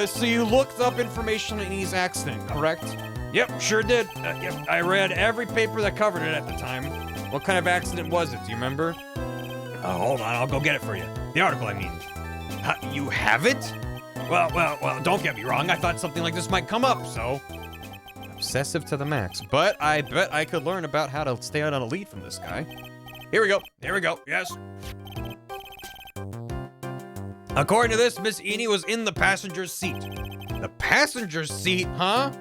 So you looked up information on Eney's accident, correct? Yep, sure did. Yep, I read every paper that covered it at the time. What kind of accident was it? Do you remember? Hold on, I'll go get it for you. The article, I mean. You have it? Well, don't get me wrong. I thought something like this might come up, so... Obsessive to the max. But I bet I could learn about how to stay out on a lead from this guy. Here we go. Yes. According to this, Miss Eney was in the passenger's seat. The passenger's seat, huh?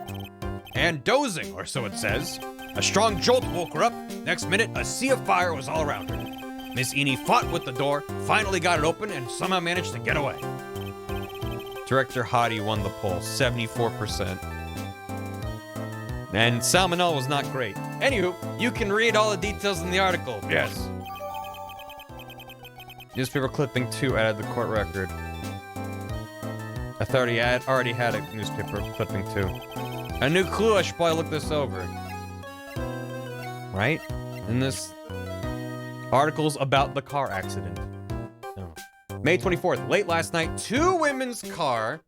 And dozing, or so it says. A strong jolt woke her up. Next minute, a sea of fire was all around her. Miss Eney fought with the door, finally got it open, and somehow managed to get away. Director Hottie won the poll, 74%. And salmonella was not great. Anywho, you can read all the details in the article. Yes. Newspaper clipping 2 added the court record. I thought he already had a newspaper clipping 2. A new clue, I should probably look this over. Right? In this articles about the car accident. Oh. May 24th, late last night, two women's car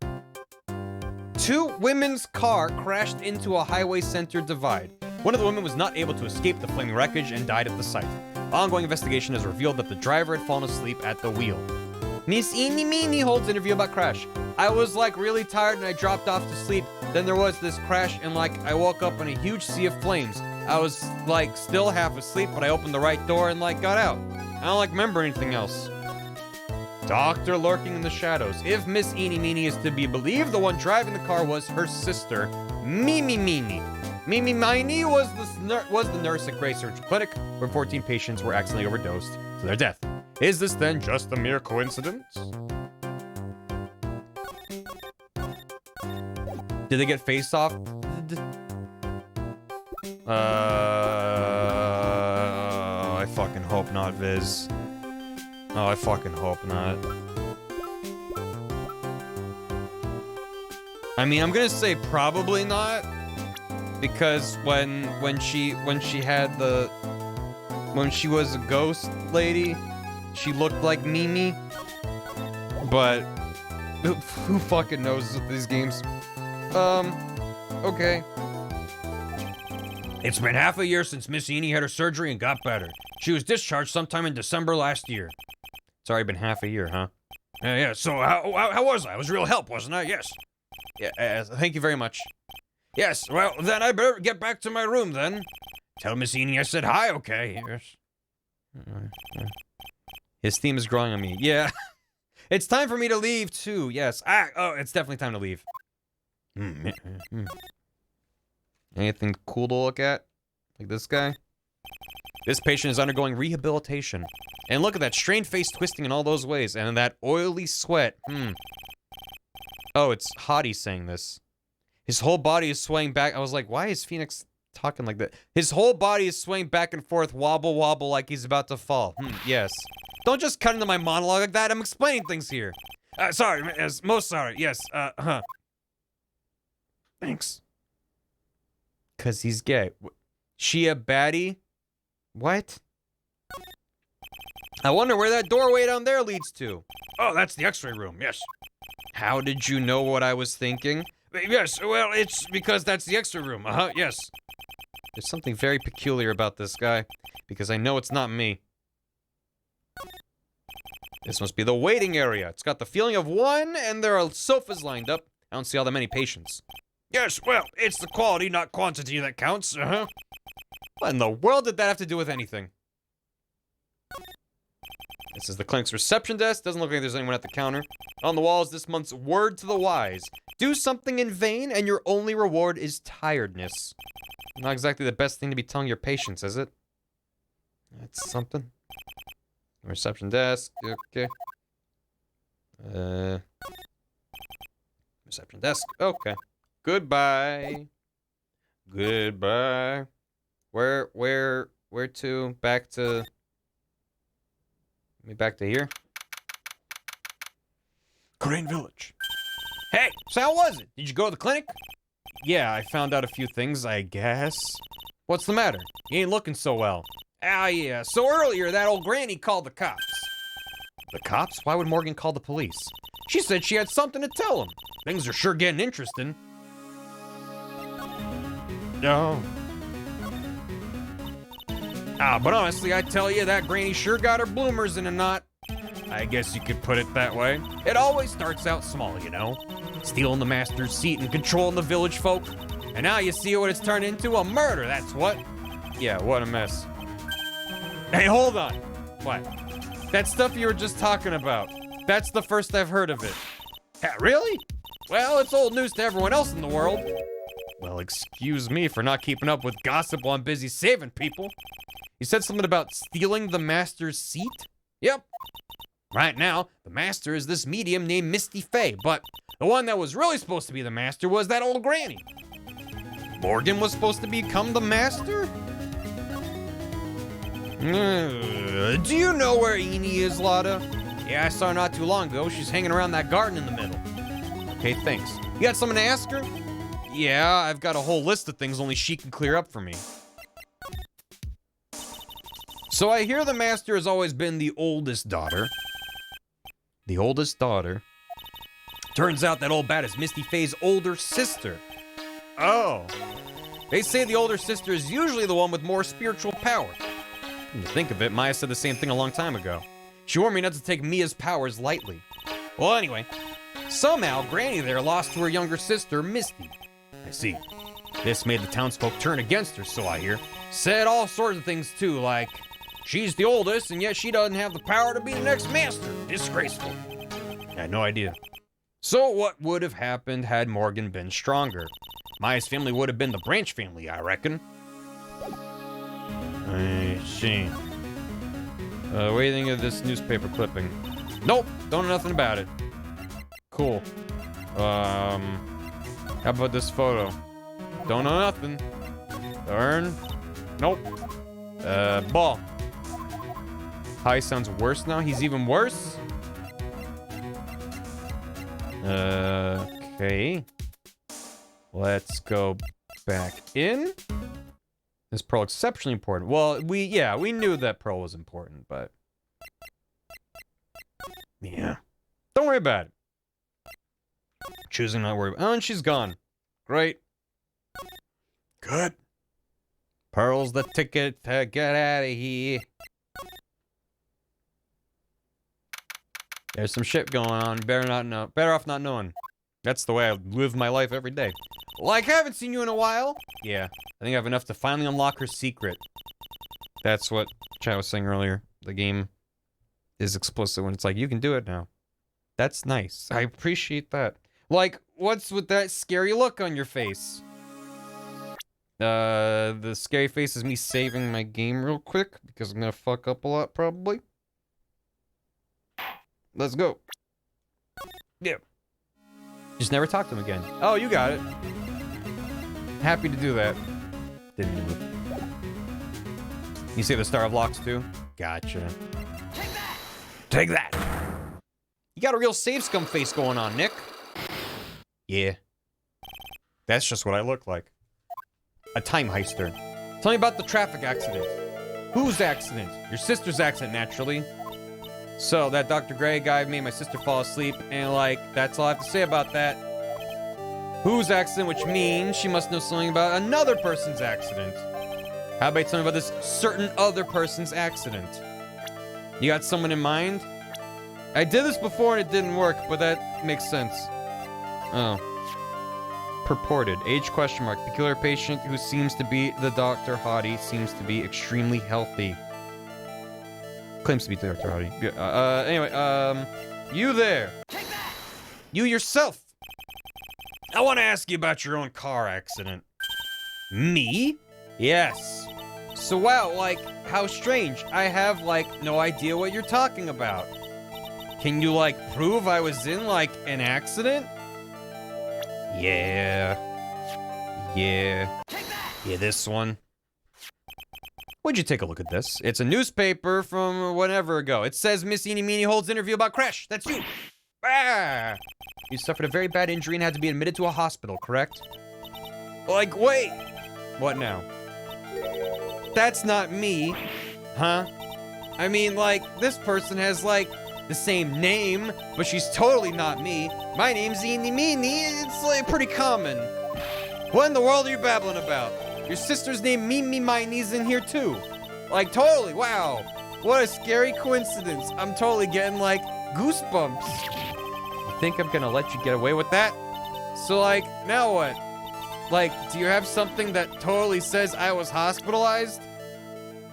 crashed into a highway center divide. One of the women was not able to escape the flaming wreckage and died at the site. Ongoing investigation has revealed that the driver had fallen asleep at the wheel. Miss Eeny Meeny holds interview about crash. I was like really tired and I dropped off to sleep. Then there was this crash and like I woke up in a huge sea of flames. I was like still half asleep, but I opened the right door and like got out. I don't like remember anything else. Doctor lurking in the shadows. If Miss Eeny Meeny is to be believed, the one driving the car was her sister, Mimi Meeny. Mimi Meeny was the nurse at Gray Surgical Clinic, where 14 patients were accidentally overdosed to their death. Is this then just a mere coincidence? Did they get face off? I fucking hope not, Viz. Oh, I fucking hope not. I mean, I'm gonna say probably not, because when she was a ghost lady, she looked like Mimi. But who fucking knows with these games? Okay. It's been half a year since Miss Eney had her surgery and got better. She was discharged sometime in December last year. It's already been half a year, huh? Yeah, so how was I? I was real help, wasn't I? Yes. Yeah, thank you very much. Yes, well, then I better get back to my room, then. Tell Miss Eney I said hi, okay? Yes. His theme is growing on me. Yeah. It's time for me to leave, too. Yes. It's definitely time to leave. Anything cool to look at? Like this guy? This patient is undergoing rehabilitation. And look at that strained face twisting in all those ways. And that oily sweat. Oh, it's Hottie saying this. His whole body is swaying back. I was like, why is Phoenix talking like that? His whole body is swaying back and forth, wobble, wobble, like he's about to fall. Yes. Don't just cut into my monologue like that. I'm explaining things here. Sorry, yes, most sorry. Yes, Thanks. Cause he's gay. She a baddie? What? I wonder where that doorway down there leads to. Oh, that's the x-ray room, yes. How did you know what I was thinking? Yes, well, it's because that's the x-ray room. Yes. There's something very peculiar about this guy, because I know it's not me. This must be the waiting area. It's got the feeling of one, and there are sofas lined up. I don't see all that many patients. Yes, well, it's the quality, not quantity that counts. What in the world did that have to do with anything? This is the clinic's reception desk. Doesn't look like there's anyone at the counter. On the wall is this month's word to the wise. Do something in vain, and your only reward is tiredness. Not exactly the best thing to be telling your patients, is it? That's something. Reception desk. Okay. Reception desk. Okay. Goodbye. Goodbye. Where to? Back to... Back to here. Crane Village. Hey, so how was it? Did you go to the clinic? Yeah, I found out a few things, I guess. What's the matter? You ain't looking so well. Ah, yeah. So earlier, that old granny called the cops. The cops? Why would Morgan call the police? She said she had something to tell him. Things are sure getting interesting. No. But honestly, I tell you, that granny sure got her bloomers in a knot. I guess you could put it that way. It always starts out small, you know? Stealing the master's seat and controlling the village folk. And now you see what it's turned into, a murder, that's what. Yeah, what a mess. Hey, hold on. What? That stuff you were just talking about. That's the first I've heard of it. Really? Well, it's old news to everyone else in the world. Well, excuse me for not keeping up with gossip while I'm busy saving people. You said something about stealing the master's seat? Yep. Right now, the master is this medium named Misty Faye, but the one that was really supposed to be the master was that old granny. Morgan was supposed to become the master? Do you know where Eni is, Lotta? Yeah, I saw her not too long ago. She's hanging around that garden in the middle. Okay, thanks. You got something to ask her? Yeah, I've got a whole list of things only she can clear up for me. So I hear the master has always been the oldest daughter. The oldest daughter. Turns out that old bat is Misty Faye's older sister. Oh. They say the older sister is usually the one with more spiritual power. Come to think of it, Maya said the same thing a long time ago. She warned me not to take Mia's powers lightly. Well, anyway, somehow Granny there lost to her younger sister, Misty. I see. This made the townsfolk turn against her, so I hear. Said all sorts of things too, like, she's the oldest, and yet she doesn't have the power to be the next master. Disgraceful. I had no idea. So what would have happened had Morgan been stronger? Maya's family would have been the Branch family, I reckon. I see. What do you think of this newspaper clipping? Nope, don't know nothing about it. Cool. How about this photo? Don't know nothing. Darn. Nope. Ball. Hi sounds worse now. He's even worse? Okay. Let's go back in. Is Pearl exceptionally important? Well, we knew that Pearl was important, but... yeah. Don't worry about it. Choosing not to worry about it. Oh, and she's gone. Great. Good. Pearl's the ticket to get out of here. There's some shit going on. Better not know. Better off not knowing. That's the way I live my life every day. Like, haven't seen you in a while. Yeah, I think I have enough to finally unlock her secret. That's what Chad was saying earlier. The game is explicit when it's like, you can do it now. That's nice. I appreciate that. Like, what's with that scary look on your face? The scary face is me saving my game real quick, because I'm gonna fuck up a lot, probably. Let's go. Yeah. Just never talk to him again. Oh, you got it. Happy to do that. Didn't do it. You say the Star of Locks too? Gotcha. Take that! You got a real save scum face going on, Nick. Yeah. That's just what I look like. A time heister. Tell me about the traffic accident. Whose accident? Your sister's accident, naturally. So, that Dr. Gray guy made my sister fall asleep, and like, that's all I have to say about that. Whose accident, which means she must know something about another person's accident. How about you tell me about this certain other person's accident? You got someone in mind? I did this before and it didn't work, but that makes sense. Oh. Purported. Age question mark. Peculiar patient who seems to be the Dr. Hottie seems to be extremely healthy. Claims to be Dr. Hottie. Anyway, you there. You yourself. I want to ask you about your own car accident. Me? Yes. So wow, like, how strange. I have, like, no idea what you're talking about. Can you, like, prove I was in, like, an accident? Yeah. Yeah, this one. Would you take a look at this? It's a newspaper from whenever ago. It says Miss Eenie Meenie holds interview about crash. That's you. Ah! You suffered a very bad injury and had to be admitted to a hospital, correct? Like, wait. What now? That's not me. Huh? I mean, like, this person has, like, the same name, but she's totally not me. My name's Eenie Meenie. It's, like, pretty common. What in the world are you babbling about? Your sister's name Mimi Minie's in here, too. Like, totally. Wow. What a scary coincidence. I'm totally getting, like, goosebumps. You think I'm gonna let you get away with that? So, like, now what? Like, do you have something that totally says I was hospitalized?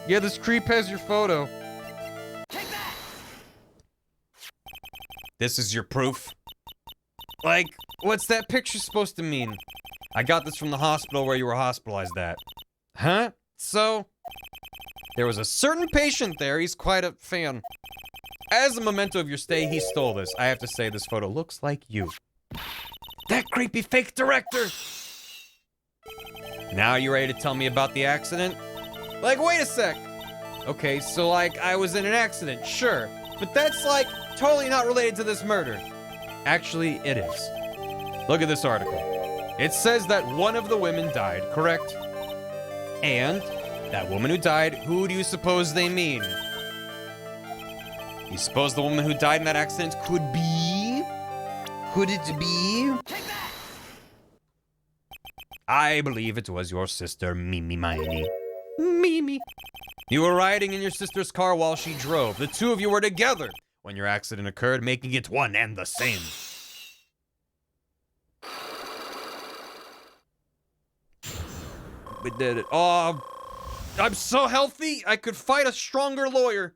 Yeah, this creep has your photo. This is your proof? Like, what's that picture supposed to mean? I got this from the hospital where you were hospitalized at. Huh? So? There was a certain patient there. He's quite a fan. As a memento of your stay, he stole this. I have to say, this photo looks like you. That creepy fake director! Now you ready to tell me about the accident? Like, wait a sec. Okay, so like, I was in an accident, sure. But that's like, totally not related to this murder. Actually, it is. Look at this article. It says that one of the women died, correct? And that woman who died, who do you suppose they mean? You suppose the woman who died in that accident could be? Could it be? I believe it was your sister, Mimi Minie. Mimi. You were riding in your sister's car while she drove. The two of you were together when your accident occurred, making it one and the same. We did it. Oh, I'm so healthy, I could fight a stronger lawyer.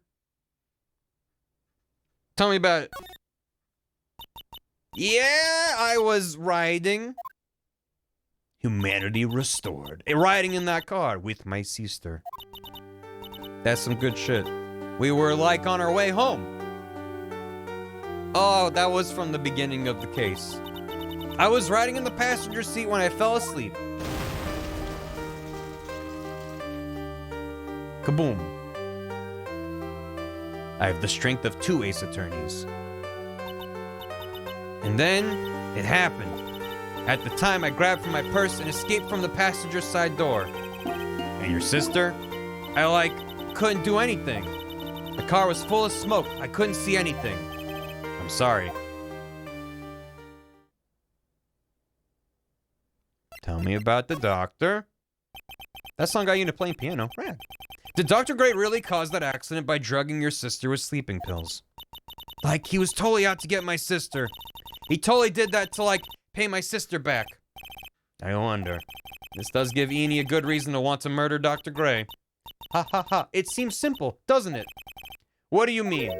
Tell me about it. Yeah, I was riding. Humanity restored. Riding in that car with my sister. That's some good shit. We were like on our way home. Oh, that was from the beginning of the case. I was riding in the passenger seat when I fell asleep. Kaboom. I have the strength of 2 ace attorneys. And then, it happened. At the time, I grabbed from my purse and escaped from the passenger side door. And your sister? I, like, couldn't do anything. The car was full of smoke. I couldn't see anything. I'm sorry. Tell me about the doctor. That song got you into playing piano. Rad. Did Dr. Gray really cause that accident by drugging your sister with sleeping pills? Like, he was totally out to get my sister. He totally did that to, like, pay my sister back. I wonder. This does give Eenie a good reason to want to murder Dr. Gray. Ha ha ha. It seems simple, doesn't it? What do you mean?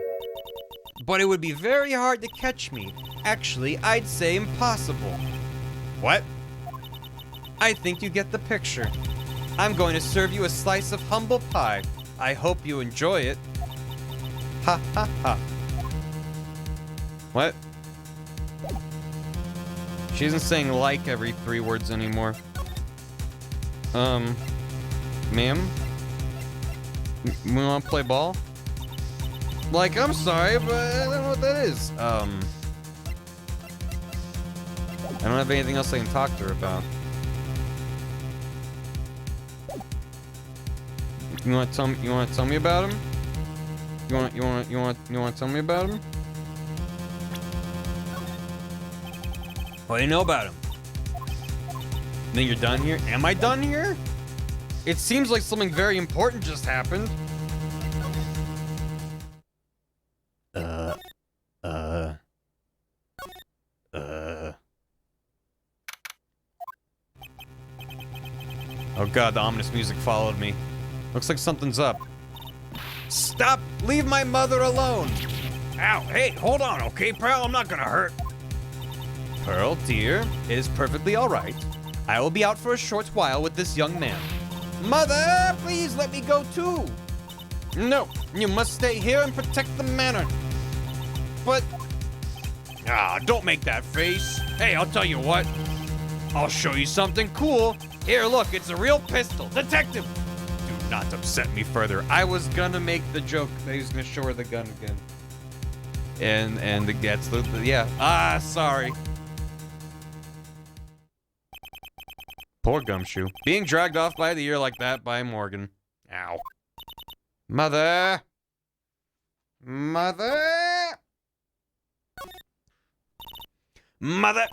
But it would be very hard to catch me. Actually, I'd say impossible. What? I think you get the picture. I'm going to serve you a slice of humble pie. I hope you enjoy it. Ha ha ha. What? She isn't saying like every 3 words anymore. Ma'am? We wanna play ball? Like, I'm sorry, but I don't know what that is. I don't have anything else I can talk to her about. You wanna tell me about him? You wanna tell me about him? What do you know about him? Then you're done here? Am I done here? It seems like something very important just happened. Oh god, the ominous music followed me. Looks like something's up. Stop! Leave my mother alone! Ow, hey, hold on, okay, Pearl? I'm not gonna hurt. Pearl, dear, it is perfectly alright. I will be out for a short while with this young man. Mother, please let me go too! No, you must stay here and protect the manor. But... Ah, don't make that face. Hey, I'll tell you what. I'll show you something cool. Here, look, it's a real pistol. Detective! Do not upset me further. I was gonna make the joke that he was gonna show her the gun again. And that's the yeah. Ah, sorry. Poor Gumshoe. Being dragged off by the ear like that by Morgan. Ow. Mother! Mother! Mother!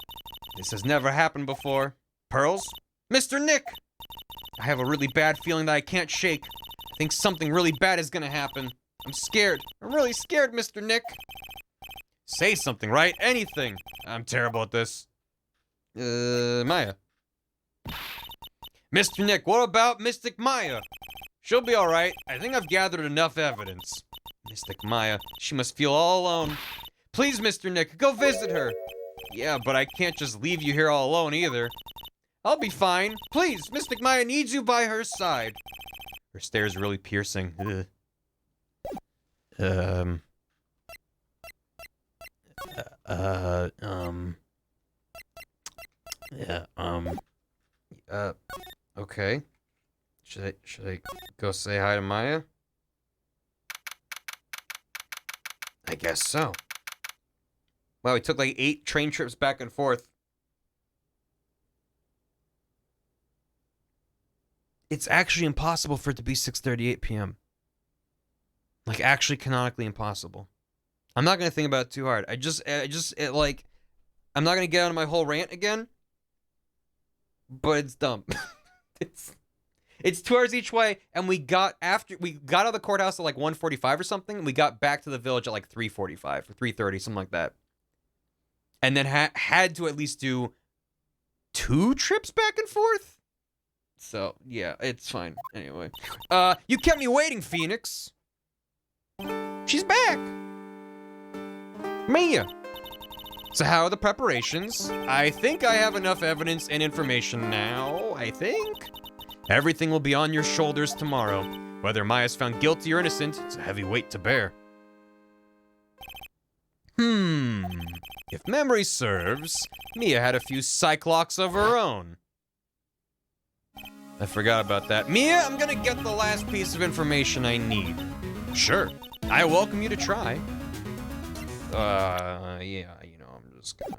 This has never happened before. Pearls? Mr. Nick! I have a really bad feeling that I can't shake. I think something really bad is gonna happen. I'm scared. I'm really scared, Mr. Nick. Say something, right? Anything. I'm terrible at this. Maya. Mr. Nick, what about Mystic Maya? She'll be alright. I think I've gathered enough evidence. Mystic Maya. She must feel all alone. Please, Mr. Nick, go visit her. Yeah, but I can't just leave you here all alone either. I'll be fine. Please, Mystic Maya needs you by her side. Her stare is really piercing. Ugh. Okay. Should I go say hi to Maya? I guess so. Wow, we took like 8 train trips back and forth. It's actually impossible for it to be 6:38 p.m. Like, actually canonically impossible. I'm not gonna think about it too hard. I'm not gonna get on my whole rant again. But it's dumb. It's 2 hours each way, and we got out of the courthouse at like 1:45 or something, and we got back to the village at like 3:45 or 3:30, something like that. And then had to at least do 2 trips back and forth. So, yeah, it's fine. Anyway. You kept me waiting, Phoenix. She's back. Mia. So how are the preparations? I think I have enough evidence and information now, I think. Everything will be on your shoulders tomorrow. Whether Maya's found guilty or innocent, it's a heavy weight to bear. If memory serves, Mia had a few cyclocks of her own. I forgot about that. Mia, I'm gonna get the last piece of information I need. Sure. I welcome you to try. Yeah, you know, I'm just gonna...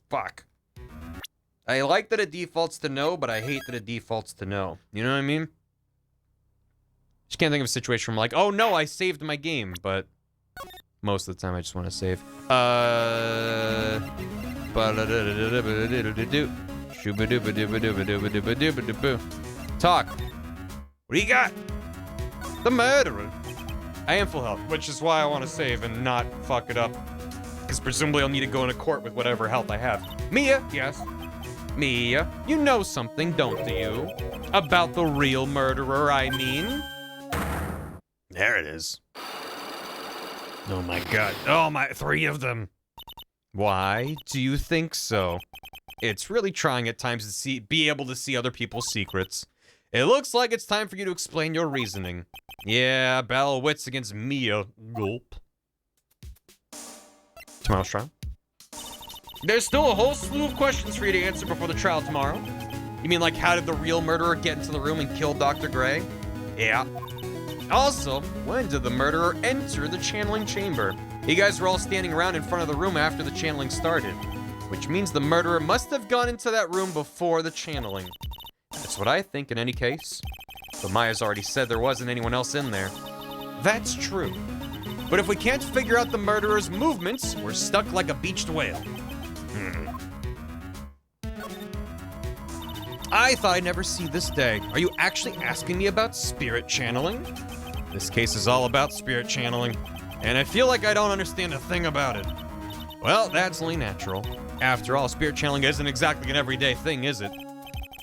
Fuck. I like that it defaults to no, but I hate that it defaults to no. You know what I mean? Just can't think of a situation where I'm like, oh no, I saved my game, but... most of the time I just want to save. Talk. What do you got? The murderer. I am full health, which is why I want to save and not fuck it up. Because presumably I'll need to go into court with whatever health I have. Mia, yes. Mia, you know something, don't you? About the real murderer, I mean. There it is. Oh my god. Oh my, 3 of them. Why do you think so? It's really trying at times to be able to see other people's secrets. It looks like it's time for you to explain your reasoning. Yeah, battle of wits against Mia. Gulp. Tomorrow's trial. There's still a whole slew of questions for you to answer before the trial tomorrow. You mean like how did the real murderer get into the room and kill Dr. Gray? Yeah. Also, when did the murderer enter the channeling chamber? You guys were all standing around in front of the room after the channeling started, which means the murderer must have gone into that room before the channeling. That's what I think in any case. But Maya's already said there wasn't anyone else in there. That's true. But if we can't figure out the murderer's movements, we're stuck like a beached whale. I thought I'd never see this day. Are you actually asking me about spirit channeling? This case is all about spirit channeling, and I feel like I don't understand a thing about it. Well, that's only natural. After all, spirit channeling isn't exactly an everyday thing, is it?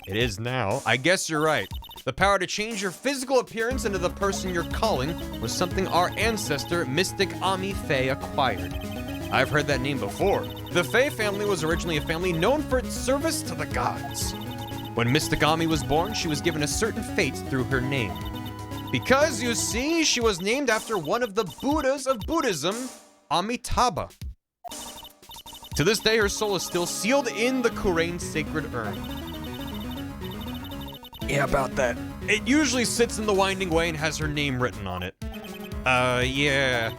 It is now. I guess you're right. The power to change your physical appearance into the person you're calling was something our ancestor, Mystic Ami Faye, acquired. I've heard that name before. The Faye family was originally a family known for its service to the gods. When Mystic Ami was born, she was given a certain fate through her name. Because, you see, she was named after one of the Buddhas of Buddhism, Amitabha. To this day, her soul is still sealed in the Kurain sacred urn. Yeah, about that. It usually sits in the Winding Way and has her name written on it. Yeah.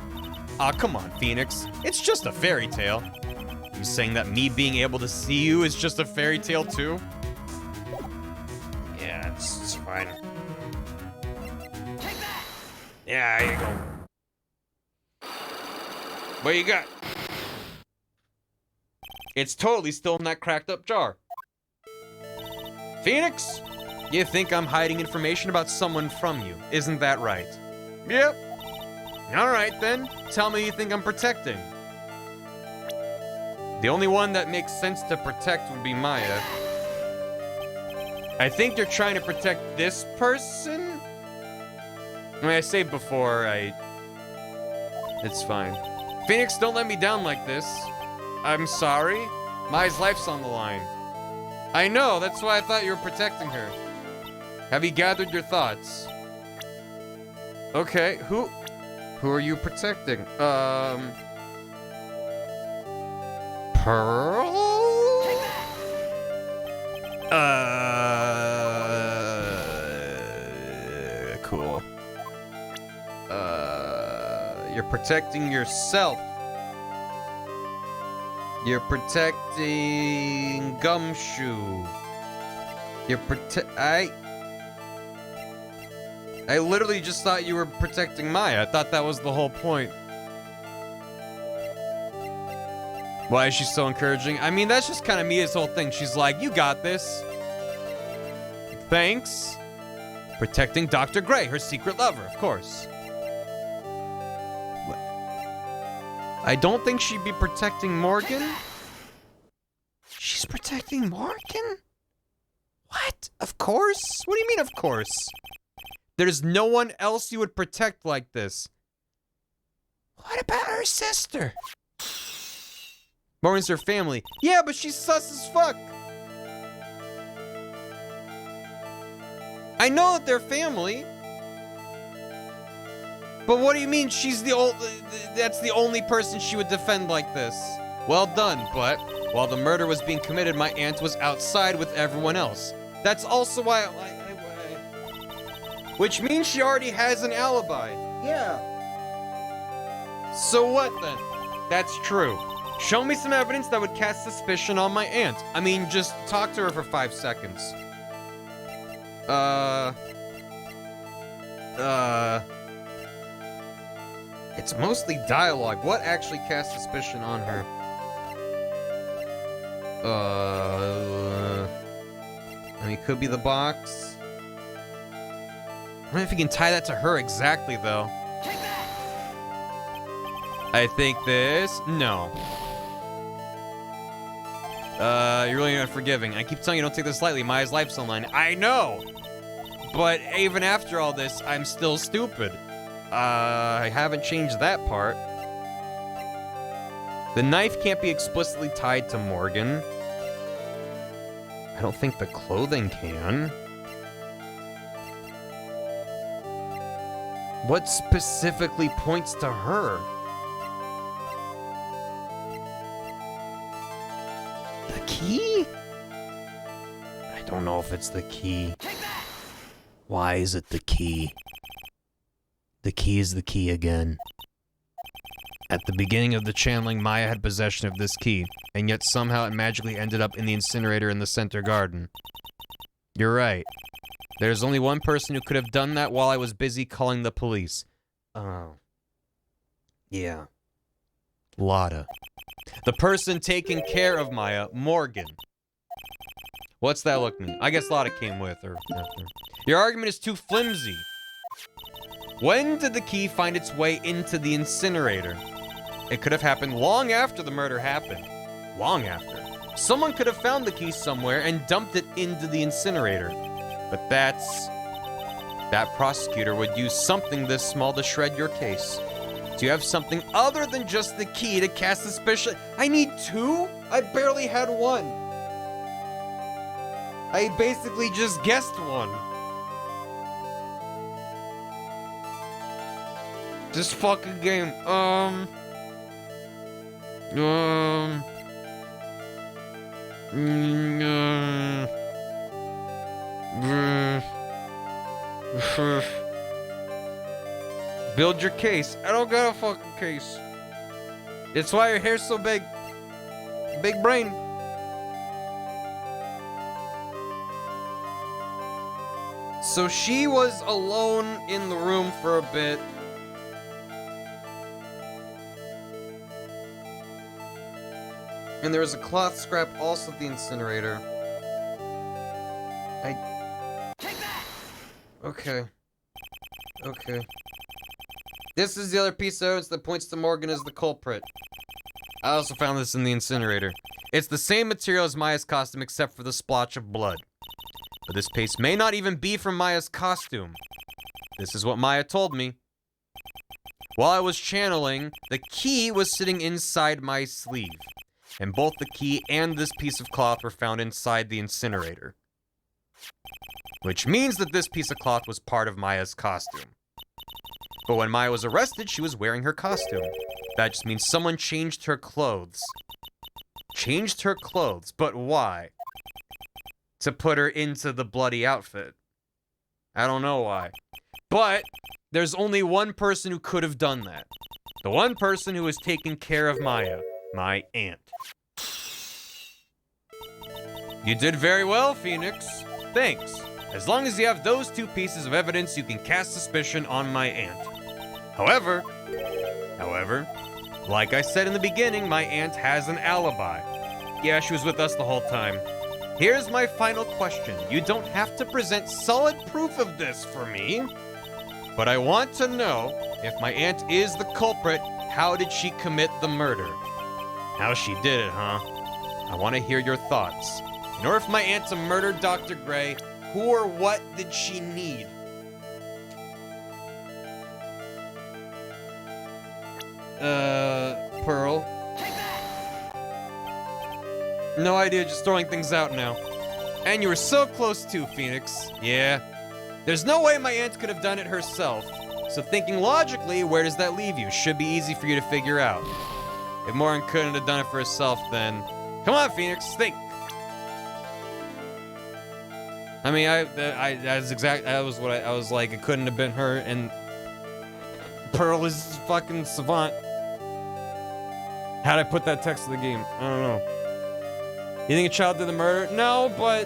Aw, come on, Phoenix. It's just a fairy tale. You saying that me being able to see you is just a fairy tale too? Yeah, it's fine. Take that! Yeah, here you go. What you got? It's totally still in that cracked up jar. Phoenix? You think I'm hiding information about someone from you, isn't that right? Yep. Alright then, tell me who you think I'm protecting. The only one that makes sense to protect would be Maya. I think you're trying to protect this person? I mean, I say before, it's fine. Phoenix, don't let me down like this. I'm sorry. Maya's life's on the line. I know, that's why I thought you were protecting her. Have you gathered your thoughts? Okay, who are you protecting? Pearl? Cool. You're protecting yourself. You're protecting Gumshoe. You're I literally just thought you were protecting Maya. I thought that was the whole point. Why is she so encouraging? I mean, that's just kind of Mia's whole thing. She's like, you got this. Thanks. Protecting Dr. Gray, her secret lover, of course. I don't think she'd be protecting Morgan. She's protecting Morgan? What? Of course? What do you mean, of course? There's no one else you would protect like this. What about her sister? Morgan's her family. Yeah, but she's sus as fuck. I know that they're family. But what do you mean that's the only person she would defend like this? Well done, but while the murder was being committed, my aunt was outside with everyone else. That's also why which means she already has an alibi. Yeah. So what then? That's true. Show me some evidence that would cast suspicion on my aunt. I mean, just talk to her for 5 seconds. It's mostly dialogue. What actually casts suspicion on her? I mean, it could be the box. I don't know if you can tie that to her exactly, though. I think this... No. You're really unforgiving. I keep telling you, don't take this lightly. Maya's life's on the line. I know! But even after all this, I'm still stupid. I haven't changed that part. The knife can't be explicitly tied to Morgan. I don't think the clothing can. What specifically points to her? don't know if it's the key. Why is it the key? The key is the key again. At the beginning of the channeling, Maya had possession of this key, and yet somehow it magically ended up in the incinerator in the center garden. You're right. There's only one person who could have done that while I was busy calling the police. Oh. Yeah. Lotta. The person taking care of Maya, Morgan. What's that look mean? I guess Lotta came with her. Your argument is too flimsy. When did the key find its way into the incinerator? It could have happened long after the murder happened. Long after. Someone could have found the key somewhere and dumped it into the incinerator. But that prosecutor would use something this small to shred your case. Do you have something other than just the key to cast suspicion? I need two? I barely had one. I basically just guessed one. This fucking game. Build your case. I don't got a fucking case. It's why your hair's so big. Big brain. So she was alone in the room for a bit. And there was a cloth scrap also at the incinerator. Take that! Okay. Okay. This is the other piece of evidence that points to Morgan as the culprit. I also found this in the incinerator. It's the same material as Maya's costume except for the splotch of blood. But this paste may not even be from Maya's costume. This is what Maya told me. While I was channeling, the key was sitting inside my sleeve. And both the key and this piece of cloth were found inside the incinerator. Which means that this piece of cloth was part of Maya's costume. But when Maya was arrested, she was wearing her costume. That just means someone changed her clothes. Changed her clothes, but why? To put her into the bloody outfit. I don't know why. But there's only one person who could have done that. The one person who was taking care of Maya. My aunt. You did very well, Phoenix. Thanks. As long as you have those two pieces of evidence, you can cast suspicion on my aunt. However, like I said in the beginning, my aunt has an alibi. Yeah, she was with us the whole time. Here's my final question. You don't have to present solid proof of this for me, but I want to know, if my aunt is the culprit, how did she commit the murder? How she did it, huh? I want to hear your thoughts. In order for my aunt to murder Dr. Gray, who or what did she need? Pearl? No idea, just throwing things out now. And you were so close too, Phoenix. Yeah. There's no way my aunt could have done it herself. So thinking logically, where does that leave you? Should be easy for you to figure out. If Morgan couldn't have done it for herself, then... Come on, Phoenix, think! I mean, that was what I was like, it couldn't have been her, and... Pearl is fucking savant. How'd I put that text in the game? I don't know. You think a child did the murder? No, but...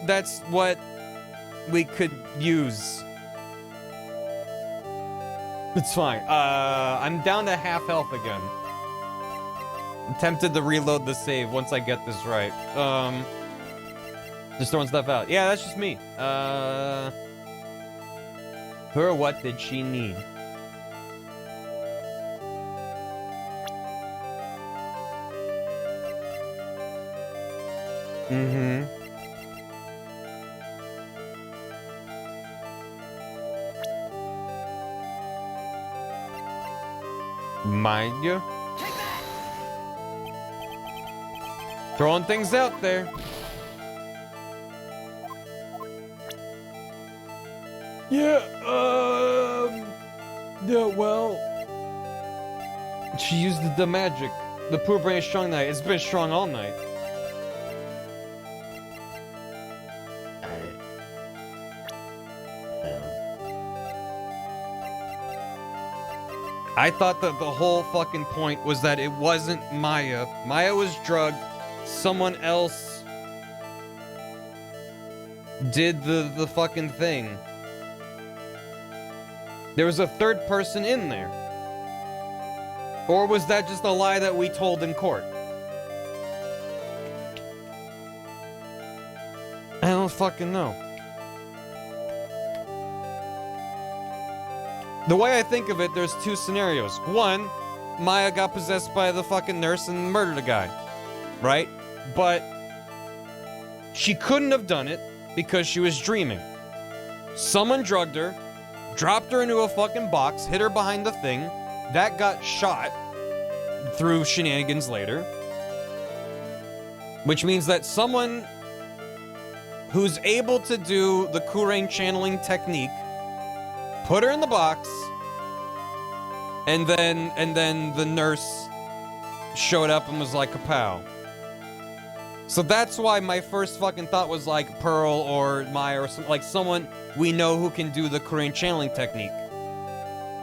That's what... we could use. It's fine. I'm down to half health again. I'm tempted to reload the save once I get this right. Just throwing stuff out. Yeah, that's just me. Her, what did she need? Mind you? Throwing things out there. Yeah, well... She used the magic. The poor brain is strong night. It's been strong all night. I thought that the whole fucking point was that it wasn't Maya. Maya was drugged. Someone else did the fucking thing. There was a third person in there. Or was that just a lie that we told in court? I don't fucking know. The way I think of it, there's two scenarios. One, Maya got possessed by the fucking nurse and murdered a guy. Right? But she couldn't have done it because she was dreaming. Someone drugged her, dropped her into a fucking box, hit her behind the thing. That got shot through shenanigans later. Which means that someone who's able to do the Kurain channeling technique put her in the box, and then the nurse showed up and was like, kapow. So that's why my first fucking thought was like Pearl or Maya or like someone we know who can do the Kurain channeling technique.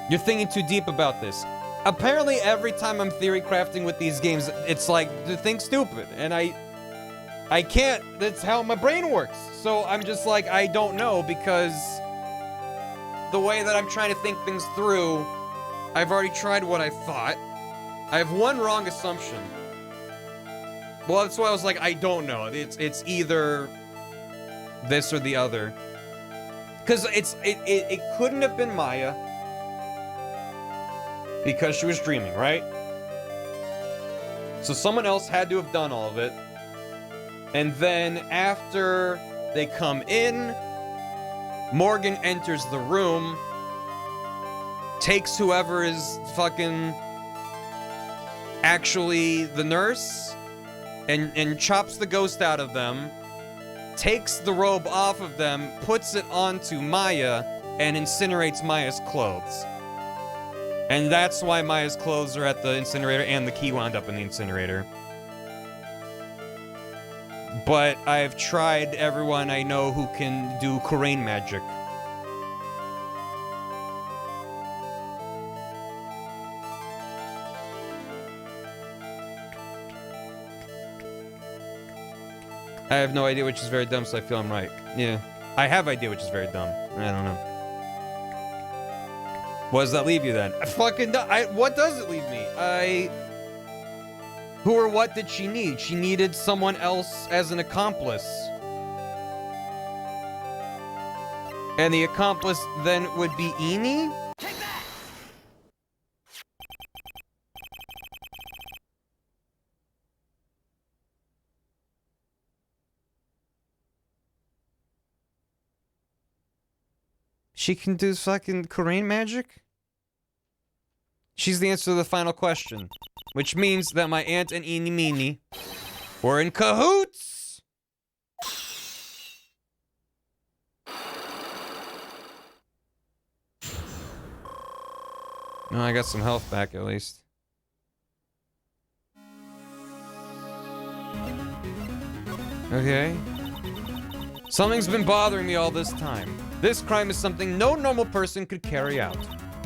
You're thinking too deep about this. Apparently every time I'm theory crafting with these games, it's like, to think stupid, and I can't, that's how my brain works. So I'm just like, I don't know, because the way that I'm trying to think things through, I've already tried what I thought. I have one wrong assumption. Well, that's why I was like, I don't know. It's either this or the other. Because it couldn't have been Maya. Because she was dreaming, right? So someone else had to have done all of it. And then after they come in, Morgan enters the room, takes whoever is fucking actually the nurse, and chops the ghost out of them, takes the robe off of them, puts it onto Maya, and incinerates Maya's clothes. And that's why Maya's clothes are at the incinerator and the key wound up in the incinerator. But I've tried everyone I know who can do Kurain magic. I have no idea which is very dumb, so I feel I'm right. Yeah. I have idea which is very dumb. I don't know. What does that leave you then? What does it leave me? Who or what did she need? She needed someone else as an accomplice. And the accomplice then would be Eni? Take that! She can do fucking Kurain magic? She's the answer to the final question. Which means that my aunt and Eeny Meeny were in cahoots! No, I got some health back at least. Okay. Something's been bothering me all this time. This crime is something no normal person could carry out.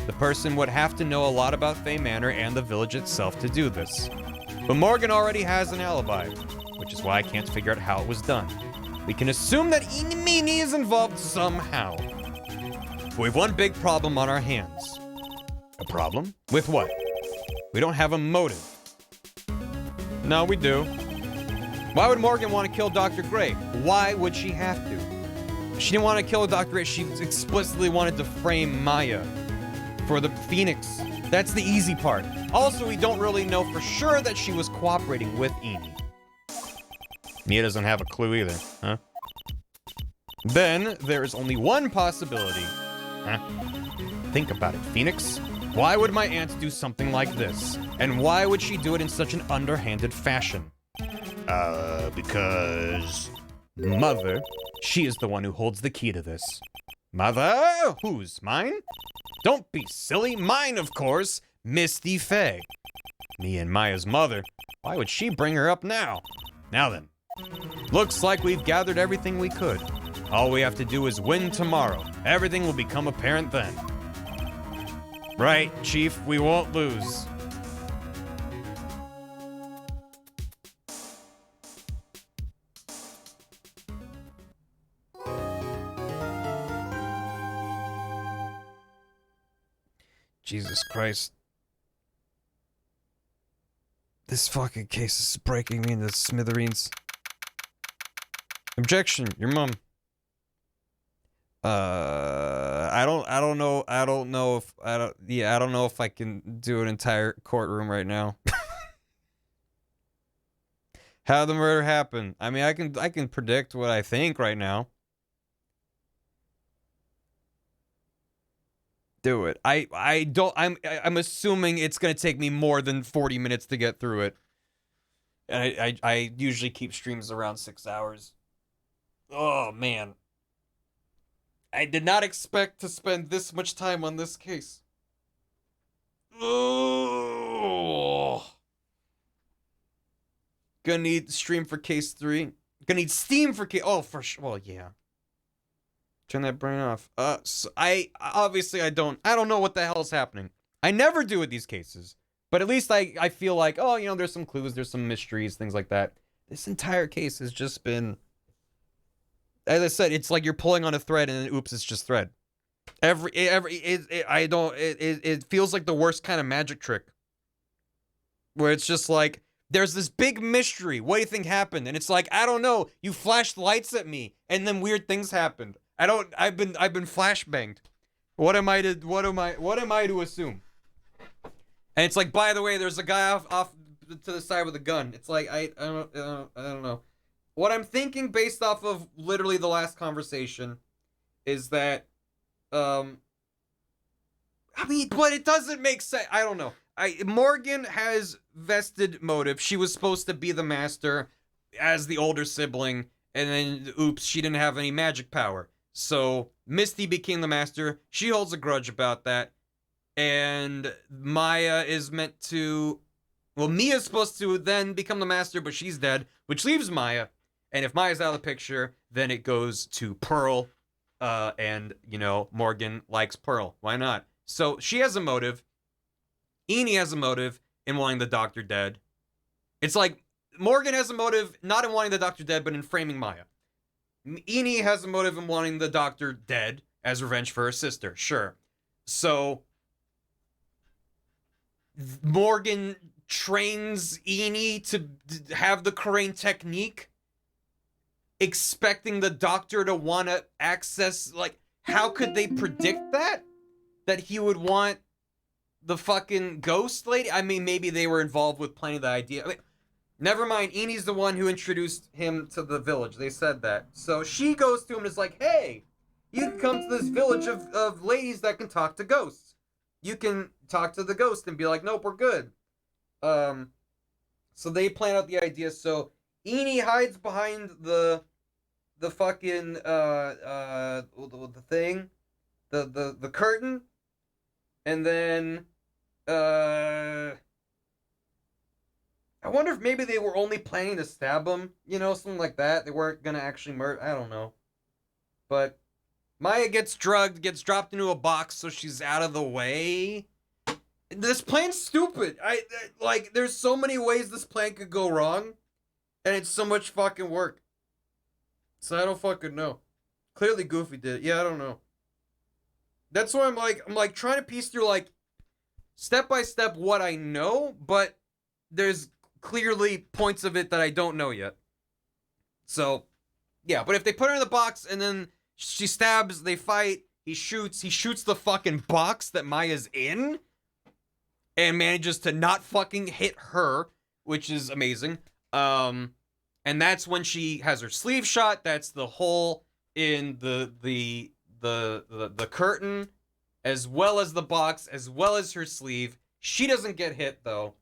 The person would have to know a lot about Fey Manor and the village itself to do this. But Morgan already has an alibi, which is why I can't figure out how it was done. We can assume that Eeny Meeny is involved somehow. We have one big problem on our hands. A problem? With what? We don't have a motive. No, we do. Why would Morgan want to kill Dr. Gray? Why would she have to? She didn't want to kill Dr. Gray, she explicitly wanted to frame Maya for the Phoenix. That's the easy part. Also, we don't really know for sure that she was cooperating with Eni. Mia doesn't have a clue either, huh? Then, there is only one possibility. Huh? Think about it, Phoenix. Why would my aunt do something like this? And why would she do it in such an underhanded fashion? Because... Mother, she is the one who holds the key to this. Mother? Whose? Mine? Don't be silly. Mine, of course. Misty Fey. Me and Maya's mother. Why would she bring her up now? Now then. Looks like we've gathered everything we could. All we have to do is win tomorrow. Everything will become apparent then. Right, Chief, we won't lose. Jesus Christ. This fucking case is breaking me into smithereens. Objection, your mom. I don't know if I can do an entire courtroom right now. How the murder happened. I mean, I can predict what I think right now. Do it. I'm assuming it's gonna take me more than 40 minutes to get through it. And I usually keep streams around 6 hours. Oh man. I did not expect to spend this much time on this case. Oh. Gonna need stream for case 3. Gonna need Steam for case. Oh, for sure. Well, yeah. Turn that brain off. So I don't know what the hell is happening. I never do with these cases, but at least I feel like, oh, you know, there's some clues, there's some mysteries, things like that. This entire case has just been, as I said, it's like you're pulling on a thread and then oops, it's just thread. It feels like the worst kind of magic trick, where it's just like, there's this big mystery. What do you think happened? And it's like, I don't know. You flashed lights at me, and then weird things happened. I've been flashbanged. What am I to assume? And it's like, by the way, there's a guy off to the side with a gun. It's like, I don't know. What I'm thinking based off of literally the last conversation is that, I mean, but it doesn't make sense. I don't know. Morgan has vested motive. She was supposed to be the master as the older sibling, and then, oops, she didn't have any magic power. So, Misty became the master. She holds a grudge about that. And Maya is meant to... Well, Mia's supposed to then become the master, but she's dead, which leaves Maya. And if Maya's out of the picture, then it goes to Pearl. And, you know, Morgan likes Pearl. Why not? So, she has a motive. Eni has a motive in wanting the doctor dead. It's like, Morgan has a motive not in wanting the doctor dead, but in framing Maya. Eni has a motive in wanting the doctor dead as revenge for her sister. Sure. So, Morgan trains Eni to have the Crane technique, expecting the doctor to want to access, like, how could they predict that? That he would want the fucking ghost lady? I mean, maybe they were involved with planning the idea. I mean, never mind, Eni's the one who introduced him to the village. They said that. So she goes to him and is like, hey, you can come to this village of ladies that can talk to ghosts. You can talk to the ghost and be like, nope, we're good. So they plan out the idea. So Eni hides behind the fucking, the thing, the curtain. And then, I wonder if maybe they were only planning to stab him, you know, something like that. They weren't gonna actually murder, I don't know. But Maya gets drugged, gets dropped into a box so she's out of the way. This plan's stupid. Like, there's so many ways this plan could go wrong, and it's so much fucking work. So I don't fucking know. Clearly Goofy did it. Yeah, I don't know. That's why I'm like trying to piece through, like, step by step what I know, but there's clearly points of it that I don't know yet. So, yeah, but if they put her in the box and then she stabs, they fight, he shoots the fucking box that Maya's in and manages to not fucking hit her, which is amazing. And that's when she has her sleeve shot. That's the hole in the curtain, as well as the box, as well as her sleeve. She doesn't get hit, though.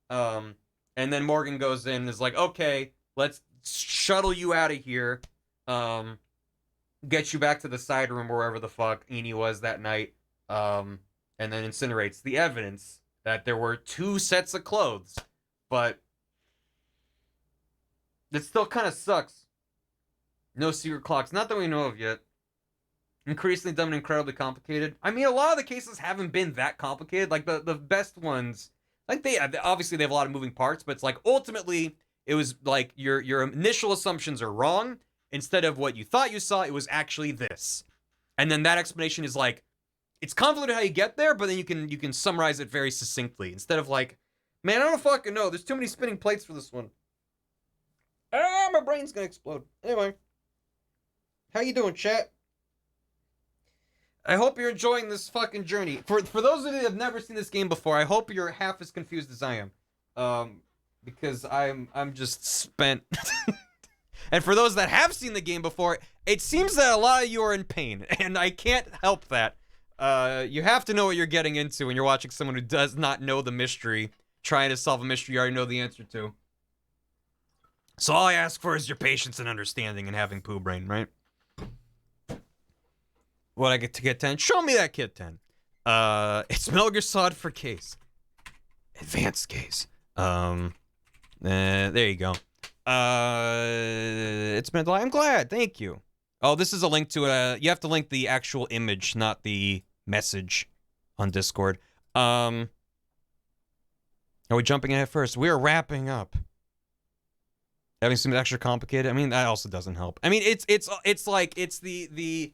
And then Morgan goes in and is like, okay, let's shuttle you out of here. Get you back to the side room, wherever the fuck Eni was that night. And then incinerates the evidence that there were 2 sets of clothes. But it still kind of sucks. No secret clocks. Not that we know of yet. increasingly dumb and incredibly complicated. I mean, a lot of the cases haven't been that complicated. Like the best ones, like they obviously they have a lot of moving parts, but it's like ultimately it was like your initial assumptions are wrong. Instead of what you thought you saw, it was actually this. And then that explanation is like, it's convoluted how you get there, but then you can summarize it very succinctly. Instead of like, man, I don't fucking know. There's too many spinning plates for this one. Ah, my brain's gonna explode. Anyway. How you doing, chat? I hope you're enjoying this fucking journey. For those of you that have never seen this game before, I hope you're half as confused as I am. Because I'm just spent. And for those that have seen the game before, it seems that a lot of you are in pain, and I can't help that. You have to know what you're getting into when you're watching someone who does not know the mystery, trying to solve a mystery you already know the answer to. So all I ask for is your patience and understanding and having poo brain, right? What I get to get 10? Show me that kit 10. It's Metal Gear Solid for case. Advanced case. There you go. It's been, I'm glad, thank you. Oh, this is a link to you have to link the actual image, not the message on Discord. Are we jumping ahead first? We're wrapping up. Having seems extra complicated. I mean, that also doesn't help. I mean, it's like, it's the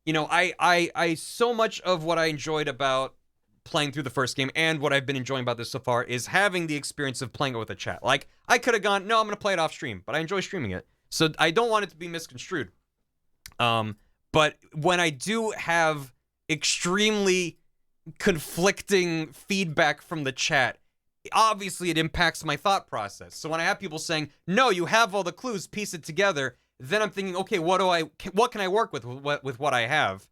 you know, I so much of what I enjoyed about playing through the first game and what I've been enjoying about this so far is having the experience of playing it with a chat. Like, I could have gone, no, I'm going to play it off stream, but I enjoy streaming it. So I don't want it to be misconstrued. But when I do have extremely conflicting feedback from the chat, obviously it impacts my thought process. So when I have people saying, no, you have all the clues, piece it together, then I'm thinking, okay, what can I work with what I have?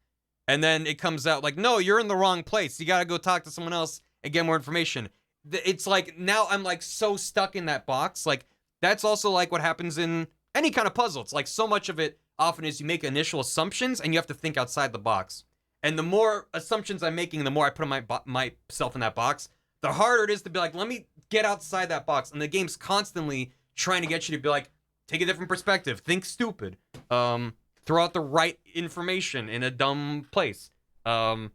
And then it comes out like, no, you're in the wrong place. You got to go talk to someone else and get more information. It's like, now I'm like so stuck in that box. Like, that's also like what happens in any kind of puzzle. It's like so much of it often is you make initial assumptions and you have to think outside the box. And the more assumptions I'm making, the more I put myself in that box, the harder it is to be like, let me get outside that box. And the game's constantly trying to get you to be like, take a different perspective, think stupid, throw out the right information in a dumb place. And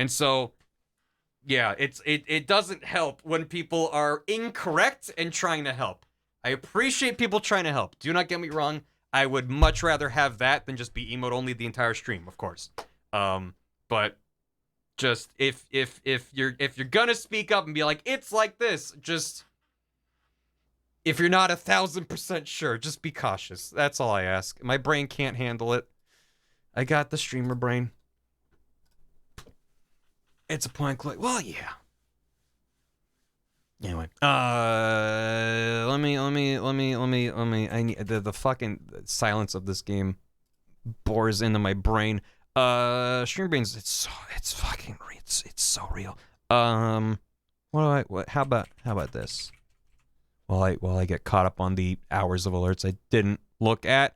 so, yeah, it doesn't help when people are incorrect and trying to help. I appreciate people trying to help. Do not get me wrong. I would much rather have that than just be emote only the entire stream, of course. But just if you're gonna speak up and be like, it's like this, just if you're not 1,000% sure, just be cautious. That's all I ask. My brain can't handle it. I got the streamer brain. It's a point click. Well, yeah. Anyway, let me. I need the fucking silence of this game bores into my brain. Stream brains. It's fucking. It's so real. How about this? While I get caught up on the hours of alerts I didn't look at.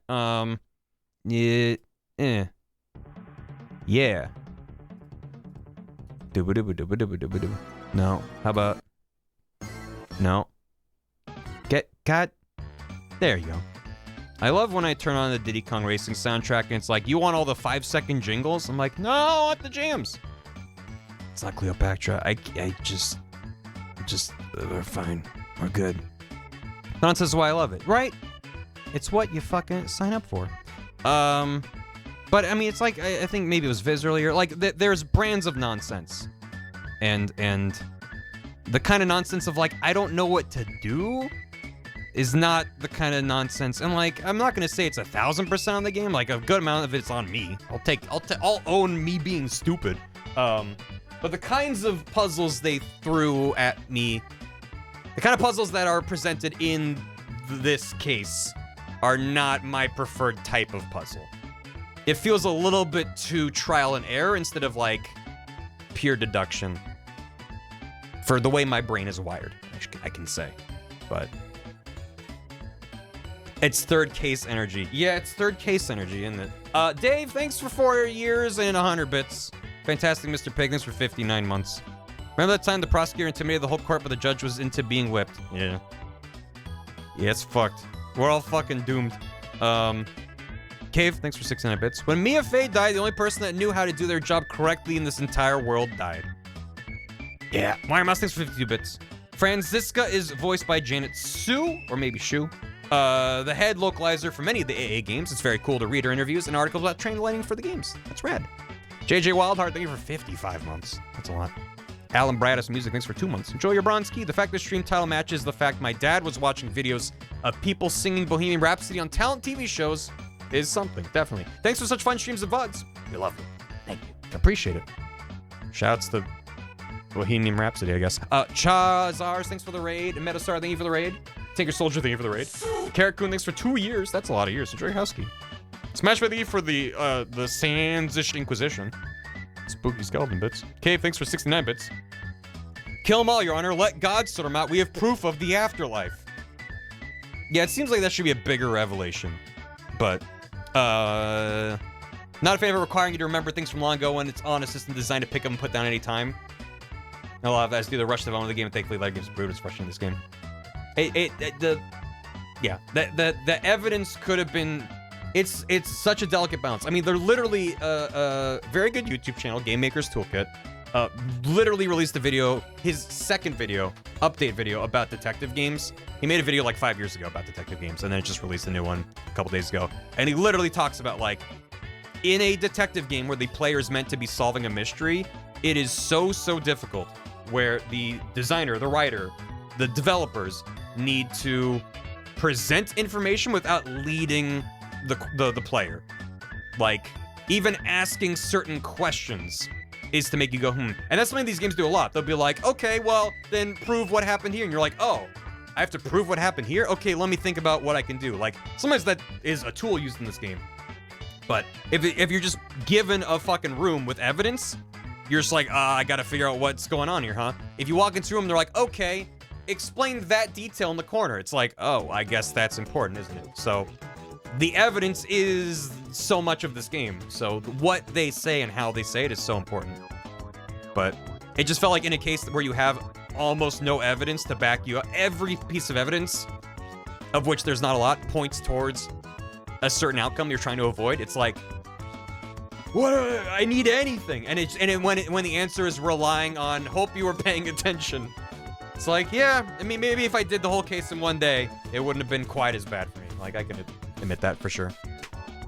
Yeah. No. How about? No. God. There you go. I love when I turn on the Diddy Kong Racing soundtrack and it's like, you want all the 5-second jingles? I'm like, no, I want the jams. It's not Cleopatra. I just, we're fine. We're good. Nonsense is why I love it, right? It's what you fucking sign up for. But I mean, it's like, I think maybe it was Viz earlier. Like, there's brands of nonsense. And the kind of nonsense of like, I don't know what to do is not the kind of nonsense. And like, I'm not gonna say it's 1,000% on the game. Like, a good amount of it's on me. I'll own me being stupid. But the kinds of puzzles they threw at me, the kind of puzzles that are presented in this case are not my preferred type of puzzle. It feels a little bit too trial and error instead of like pure deduction for the way my brain is wired, I can say. But it's third case energy. Yeah, it's third case energy, isn't it? Dave, thanks for 4 years and 100 bits. Fantastic, Mr. Pig, thanks for 59 months. Remember that time the prosecutor intimidated the whole court, but the judge was into being whipped? Yeah. Yeah, it's fucked. We're all fucking doomed. Cave, thanks for 69 bits. When Mia Fey died, the only person that knew how to do their job correctly in this entire world died. Yeah. Wire Mouse, thanks for 52 bits. Franziska is voiced by Janet Sue, or maybe Shu. The head localizer for many of the AA games. It's very cool to read her interviews and articles about train lighting for the games. That's rad. JJ Wildheart, thank you for 55 months. That's a lot. Alan Bradis Music, thanks for 2 months. Enjoy your bronze key. The fact this stream title matches the fact my dad was watching videos of people singing Bohemian Rhapsody on talent TV shows is something, definitely. Thanks for such fun streams of VODs. We love it. Thank you. Appreciate it. Shouts to Bohemian Rhapsody, I guess. Chazars, thanks for the raid. Metastar, thank you for the raid. Tinker Soldier, thank you for the raid. Karakun, thanks for 2 years. That's a lot of years. Enjoy your husky. Smash by the E for the Sansish Inquisition. Spooky skeleton bits. Cave, thanks for 69 bits. Kill them all, Your Honor. Let God sort them out. We have proof of the afterlife. Yeah, it seems like that should be a bigger revelation. But, not a fan of requiring you to remember things from long ago when it's on a system designed to pick up and put down any time. A lot of that is due to the rush development of the game, and thankfully that gives Brutus frustrating this game. The evidence could have been... It's such a delicate balance. I mean, they're literally a very good YouTube channel, Game Maker's Toolkit, literally released a video, his second video, update video about detective games. He made a video like 5 years ago about detective games, and then just released a new one a couple days ago. And he literally talks about, like, in a detective game where the player is meant to be solving a mystery, it is so difficult where the designer, the writer, the developers need to present information without leading the player. Like, even asking certain questions is to make you go, And that's something these games do a lot. They'll be like, okay, well, then prove what happened here. And you're like, oh, I have to prove what happened here? Okay, let me think about what I can do. Like, sometimes that is a tool used in this game. But if you're just given a fucking room with evidence, you're just like, I gotta figure out what's going on here, huh? If you walk into a room, they're like, okay, explain that detail in the corner. It's like, oh, I guess that's important, isn't it? So the evidence is so much of this game. So what they say and how they say it is so important. But it just felt like in a case where you have almost no evidence to back you up, every piece of evidence, of which there's not a lot, points towards a certain outcome you're trying to avoid. It's like, what? I need anything. And when the answer is relying on hope you were paying attention. It's like, yeah, I mean, maybe if I did the whole case in one day, it wouldn't have been quite as bad for me. Like, I can admit that for sure.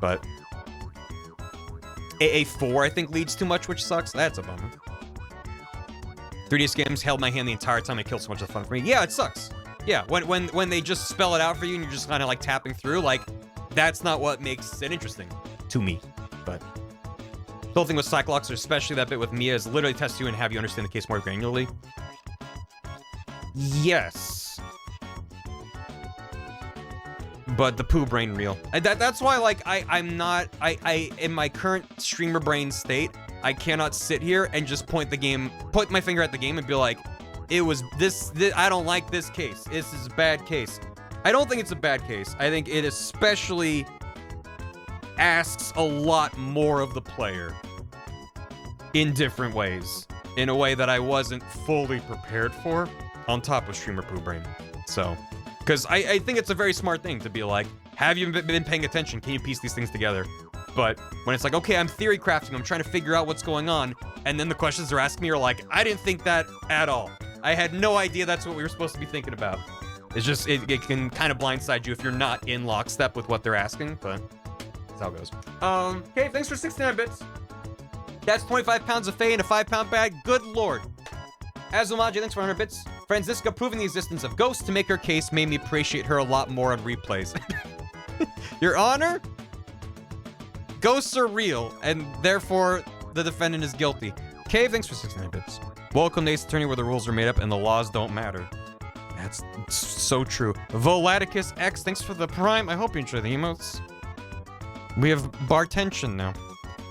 But AA4, I think, leads too much, which sucks. That's a bummer. 3DS games held my hand the entire time. It killed so much of the fun for me. Yeah, it sucks. Yeah, when they just spell it out for you and you're just kind of like tapping through, like, that's not what makes it interesting to me. But the whole thing with Cyclops, especially that bit with Mia, is literally test you and have you understand the case more granularly. Yes. But the poo brain reel. That's why, like, I'm not, in my current streamer brain state, I cannot sit here and just point my finger at the game and be like, it was this, I don't like this case. This is a bad case. I don't think it's a bad case. I think it especially asks a lot more of the player in different ways, in a way that I wasn't fully prepared for, on top of streamer poo brain. So, because I think it's a very smart thing to be like, have you been paying attention? Can you piece these things together? But when it's like, okay, I'm theory crafting, I'm trying to figure out what's going on, and then the questions they're asking me are like, I didn't think that at all. I had no idea that's what we were supposed to be thinking about. It's just, it can kind of blindside you if you're not in lockstep with what they're asking, but that's how it goes. Okay, thanks for 69 bits. That's 25 pounds of Faye in a 5-pound bag. Good lord. Azumaji, thanks for 100 bits. Franziska proving the existence of ghosts to make her case made me appreciate her a lot more on replays. Your Honor? Ghosts are real, and therefore the defendant is guilty. Cave, thanks for 69 bits. Welcome to Ace Attorney, where the rules are made up and the laws don't matter. That's so true. Volaticus X, thanks for the prime. I hope you enjoy the emotes. We have bar tension now.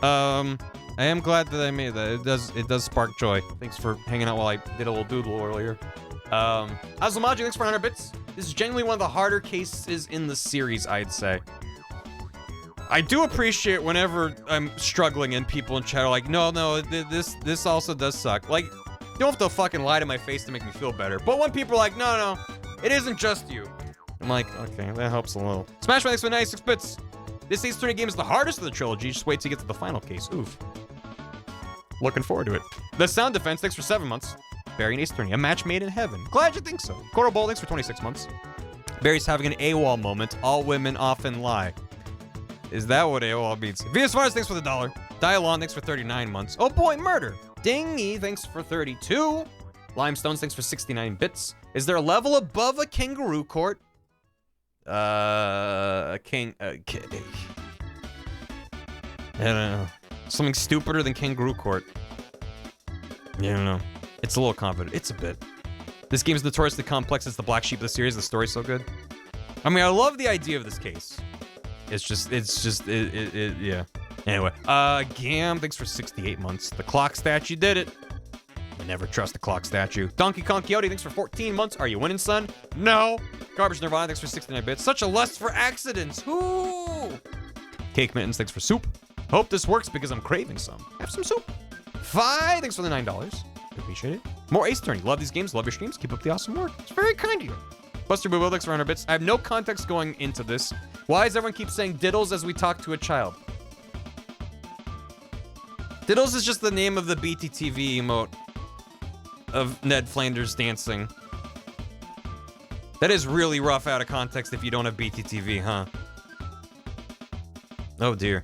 I am glad that I made that. It does spark joy. Thanks for hanging out while I did a little doodle earlier. Azumaji, thanks for 100 bits. This is genuinely one of the harder cases in the series, I'd say. I do appreciate whenever I'm struggling and people in chat are like, no, this also does suck. Like, you don't have to fucking lie to my face to make me feel better. But when people are like, no, it isn't just you. I'm like, okay, that helps a little. Smash my thanks for 96 bits. This Ace Attorney game is the hardest of the trilogy. Just wait till you get to the final case. Oof. Looking forward to it. The Sound Defense, thanks for 7 months. Barry and Ace Attorney, a match made in heaven. Glad you think so. Coral Bowl, thanks for 26 months. Barry's having an AWOL moment. All women often lie. Is that what AWOL means? Venus Mars, thanks for the $1. Dialon, thanks for 39 months. Oh boy, Murder. Dingy, thanks for 32. Limestones, thanks for 69 bits. Is there a level above a kangaroo court? I don't know. Something stupider than kangaroo court. Yeah, I don't know. It's a little confident. It's a bit. This game's notoriously complex. It's the black sheep of the series. The story's so good. I mean, I love the idea of this case. Yeah. Anyway, Gam, thanks for 68 months. The clock statue did it. I never trust the clock statue. Donkey Kong Quixote, thanks for 14 months. Are you winning, son? No. Garbage Nirvana, thanks for 69 bits. Such a lust for accidents. Whoo! Cake Mittens, thanks for soup. Hope this works because I'm craving some. Have some soup. Fi, thanks for the $9. Appreciate it. More Ace Attorney. Love these games. Love your streams. Keep up the awesome work. It's very kind of you. Buster Boo thanks for 100 bits. I have no context going into this. Why does everyone keep saying diddles as we talk to a child? Diddles is just the name of the BTTV emote of Ned Flanders dancing. That is really rough out of context if you don't have BTTV, huh? Oh dear.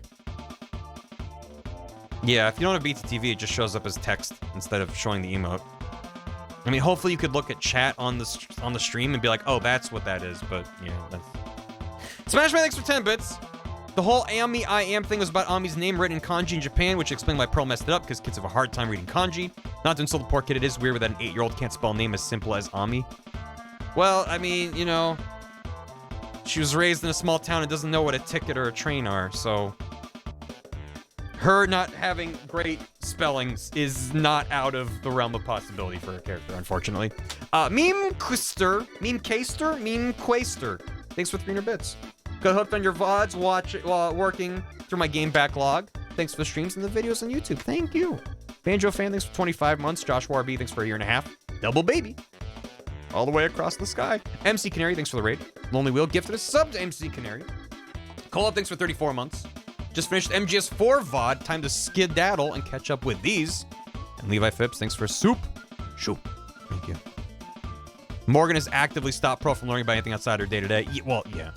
Yeah, if you don't have BTTV, it just shows up as text instead of showing the emote. I mean, hopefully you could look at chat on the stream and be like, oh, that's what that is, but yeah, that's... Smash Man, thanks for 10 bits. The whole Ami I am thing was about Ami's name written in kanji in Japan, which explained why Pearl messed it up, because kids have a hard time reading kanji. Not to insult the poor kid, it is weird that an 8-year-old can't spell a name as simple as Ami. Well, I mean, you know, she was raised in a small town and doesn't know what a ticket or a train are, so... Her not having great spellings is not out of the realm of possibility for her character, unfortunately. Meme Quaster. Thanks for 300 bits. Got hooked on your VODs while working through my game backlog. Thanks for the streams and the videos on YouTube. Thank you. Banjo Fan, thanks for 25 months. Joshua RB, thanks for a 1.5 years. Double Baby. All the way across the sky. MC Canary, thanks for the raid. Lonely Wheel gifted a sub to MC Canary. Cole Up, thanks for 34 months. Just finished MGS4 VOD. Time to skedaddle and catch up with these. And Levi Phipps, thanks for soup. Shoop. Thank you. Morgan has actively stopped Pro from learning about anything outside her day-to-day. Well, yeah.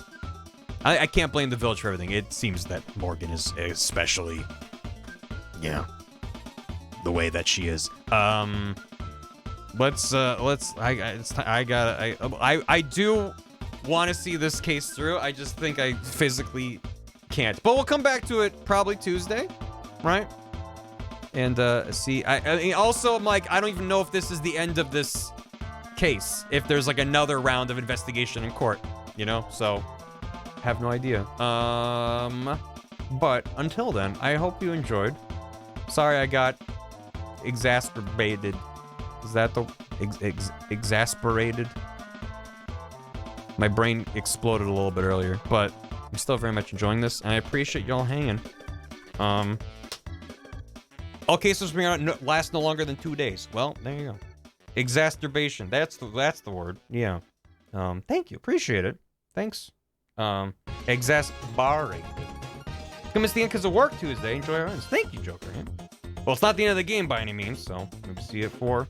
I can't blame the village for everything. It seems that Morgan is especially, yeah, the way that she is. I do want to see this case through. I just think I physically can't. But we'll come back to it probably Tuesday, right? And see. I mean, also, I'm like, I don't even know if this is the end of this case. If there's like another round of investigation in court, you know. So, have no idea. But until then, I hope you enjoyed. Sorry, I got exasperated. Is that the exasperated? My brain exploded a little bit earlier, but I'm still very much enjoying this, and I appreciate y'all hanging. All cases last no longer than 2 days. Well, there you go. Exacerbation. That's the word. Yeah. Thank you. Appreciate it. Thanks. Exasperated. Gonna miss the end because of work Tuesday. Enjoy our runs. Thank you, Joker. Yeah. Well, it's not the end of the game by any means, so maybe see it for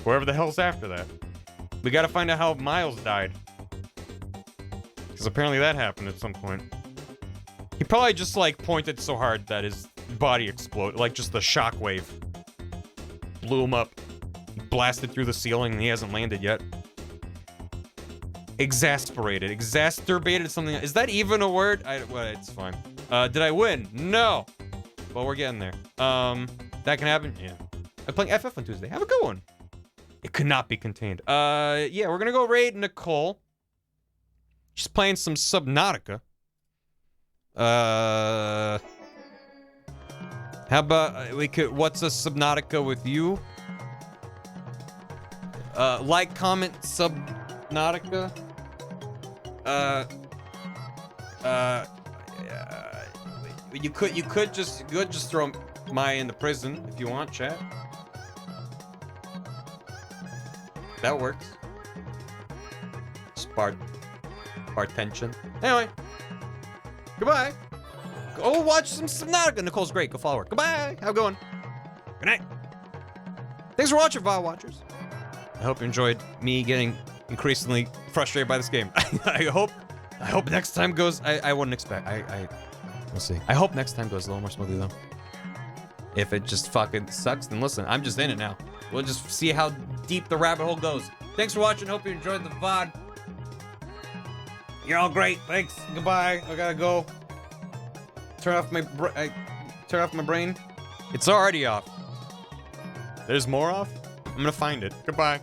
wherever the hell's after that. We gotta find out how Miles died. Because apparently that happened at some point. He probably just, like, pointed so hard that his body exploded. Like, just the shockwave blew him up. He blasted through the ceiling and he hasn't landed yet. Exasperated. Exacerbated something. Is that even a word? Well, it's fine. Did I win? No. Well, we're getting there. That can happen? Yeah. I'm playing FF on Tuesday. Have a good one. It could not be contained. Yeah, we're gonna go raid Nicole. She's playing some Subnautica. How about we could, what's a Subnautica with you? Like, comment, Subnautica. You could just throw Maya in the prison if you want, chat. That works. Spark tension. Anyway, goodbye. Go watch some Subnautica. Nicole's great. Go follow her. Goodbye. Have a good one. Good night. Thanks for watching, VOD watchers. I hope you enjoyed me getting increasingly frustrated by this game. I hope next time goes. I wouldn't expect. We'll see. I hope next time goes a little more smoothly though. If it just fucking sucks, then listen, I'm just in it now. We'll just see how deep the rabbit hole goes. Thanks for watching. Hope you enjoyed the VOD. You're all great. Thanks. Goodbye. I gotta go. Turn off my brain. It's already off. There's more off? I'm gonna find it. Goodbye.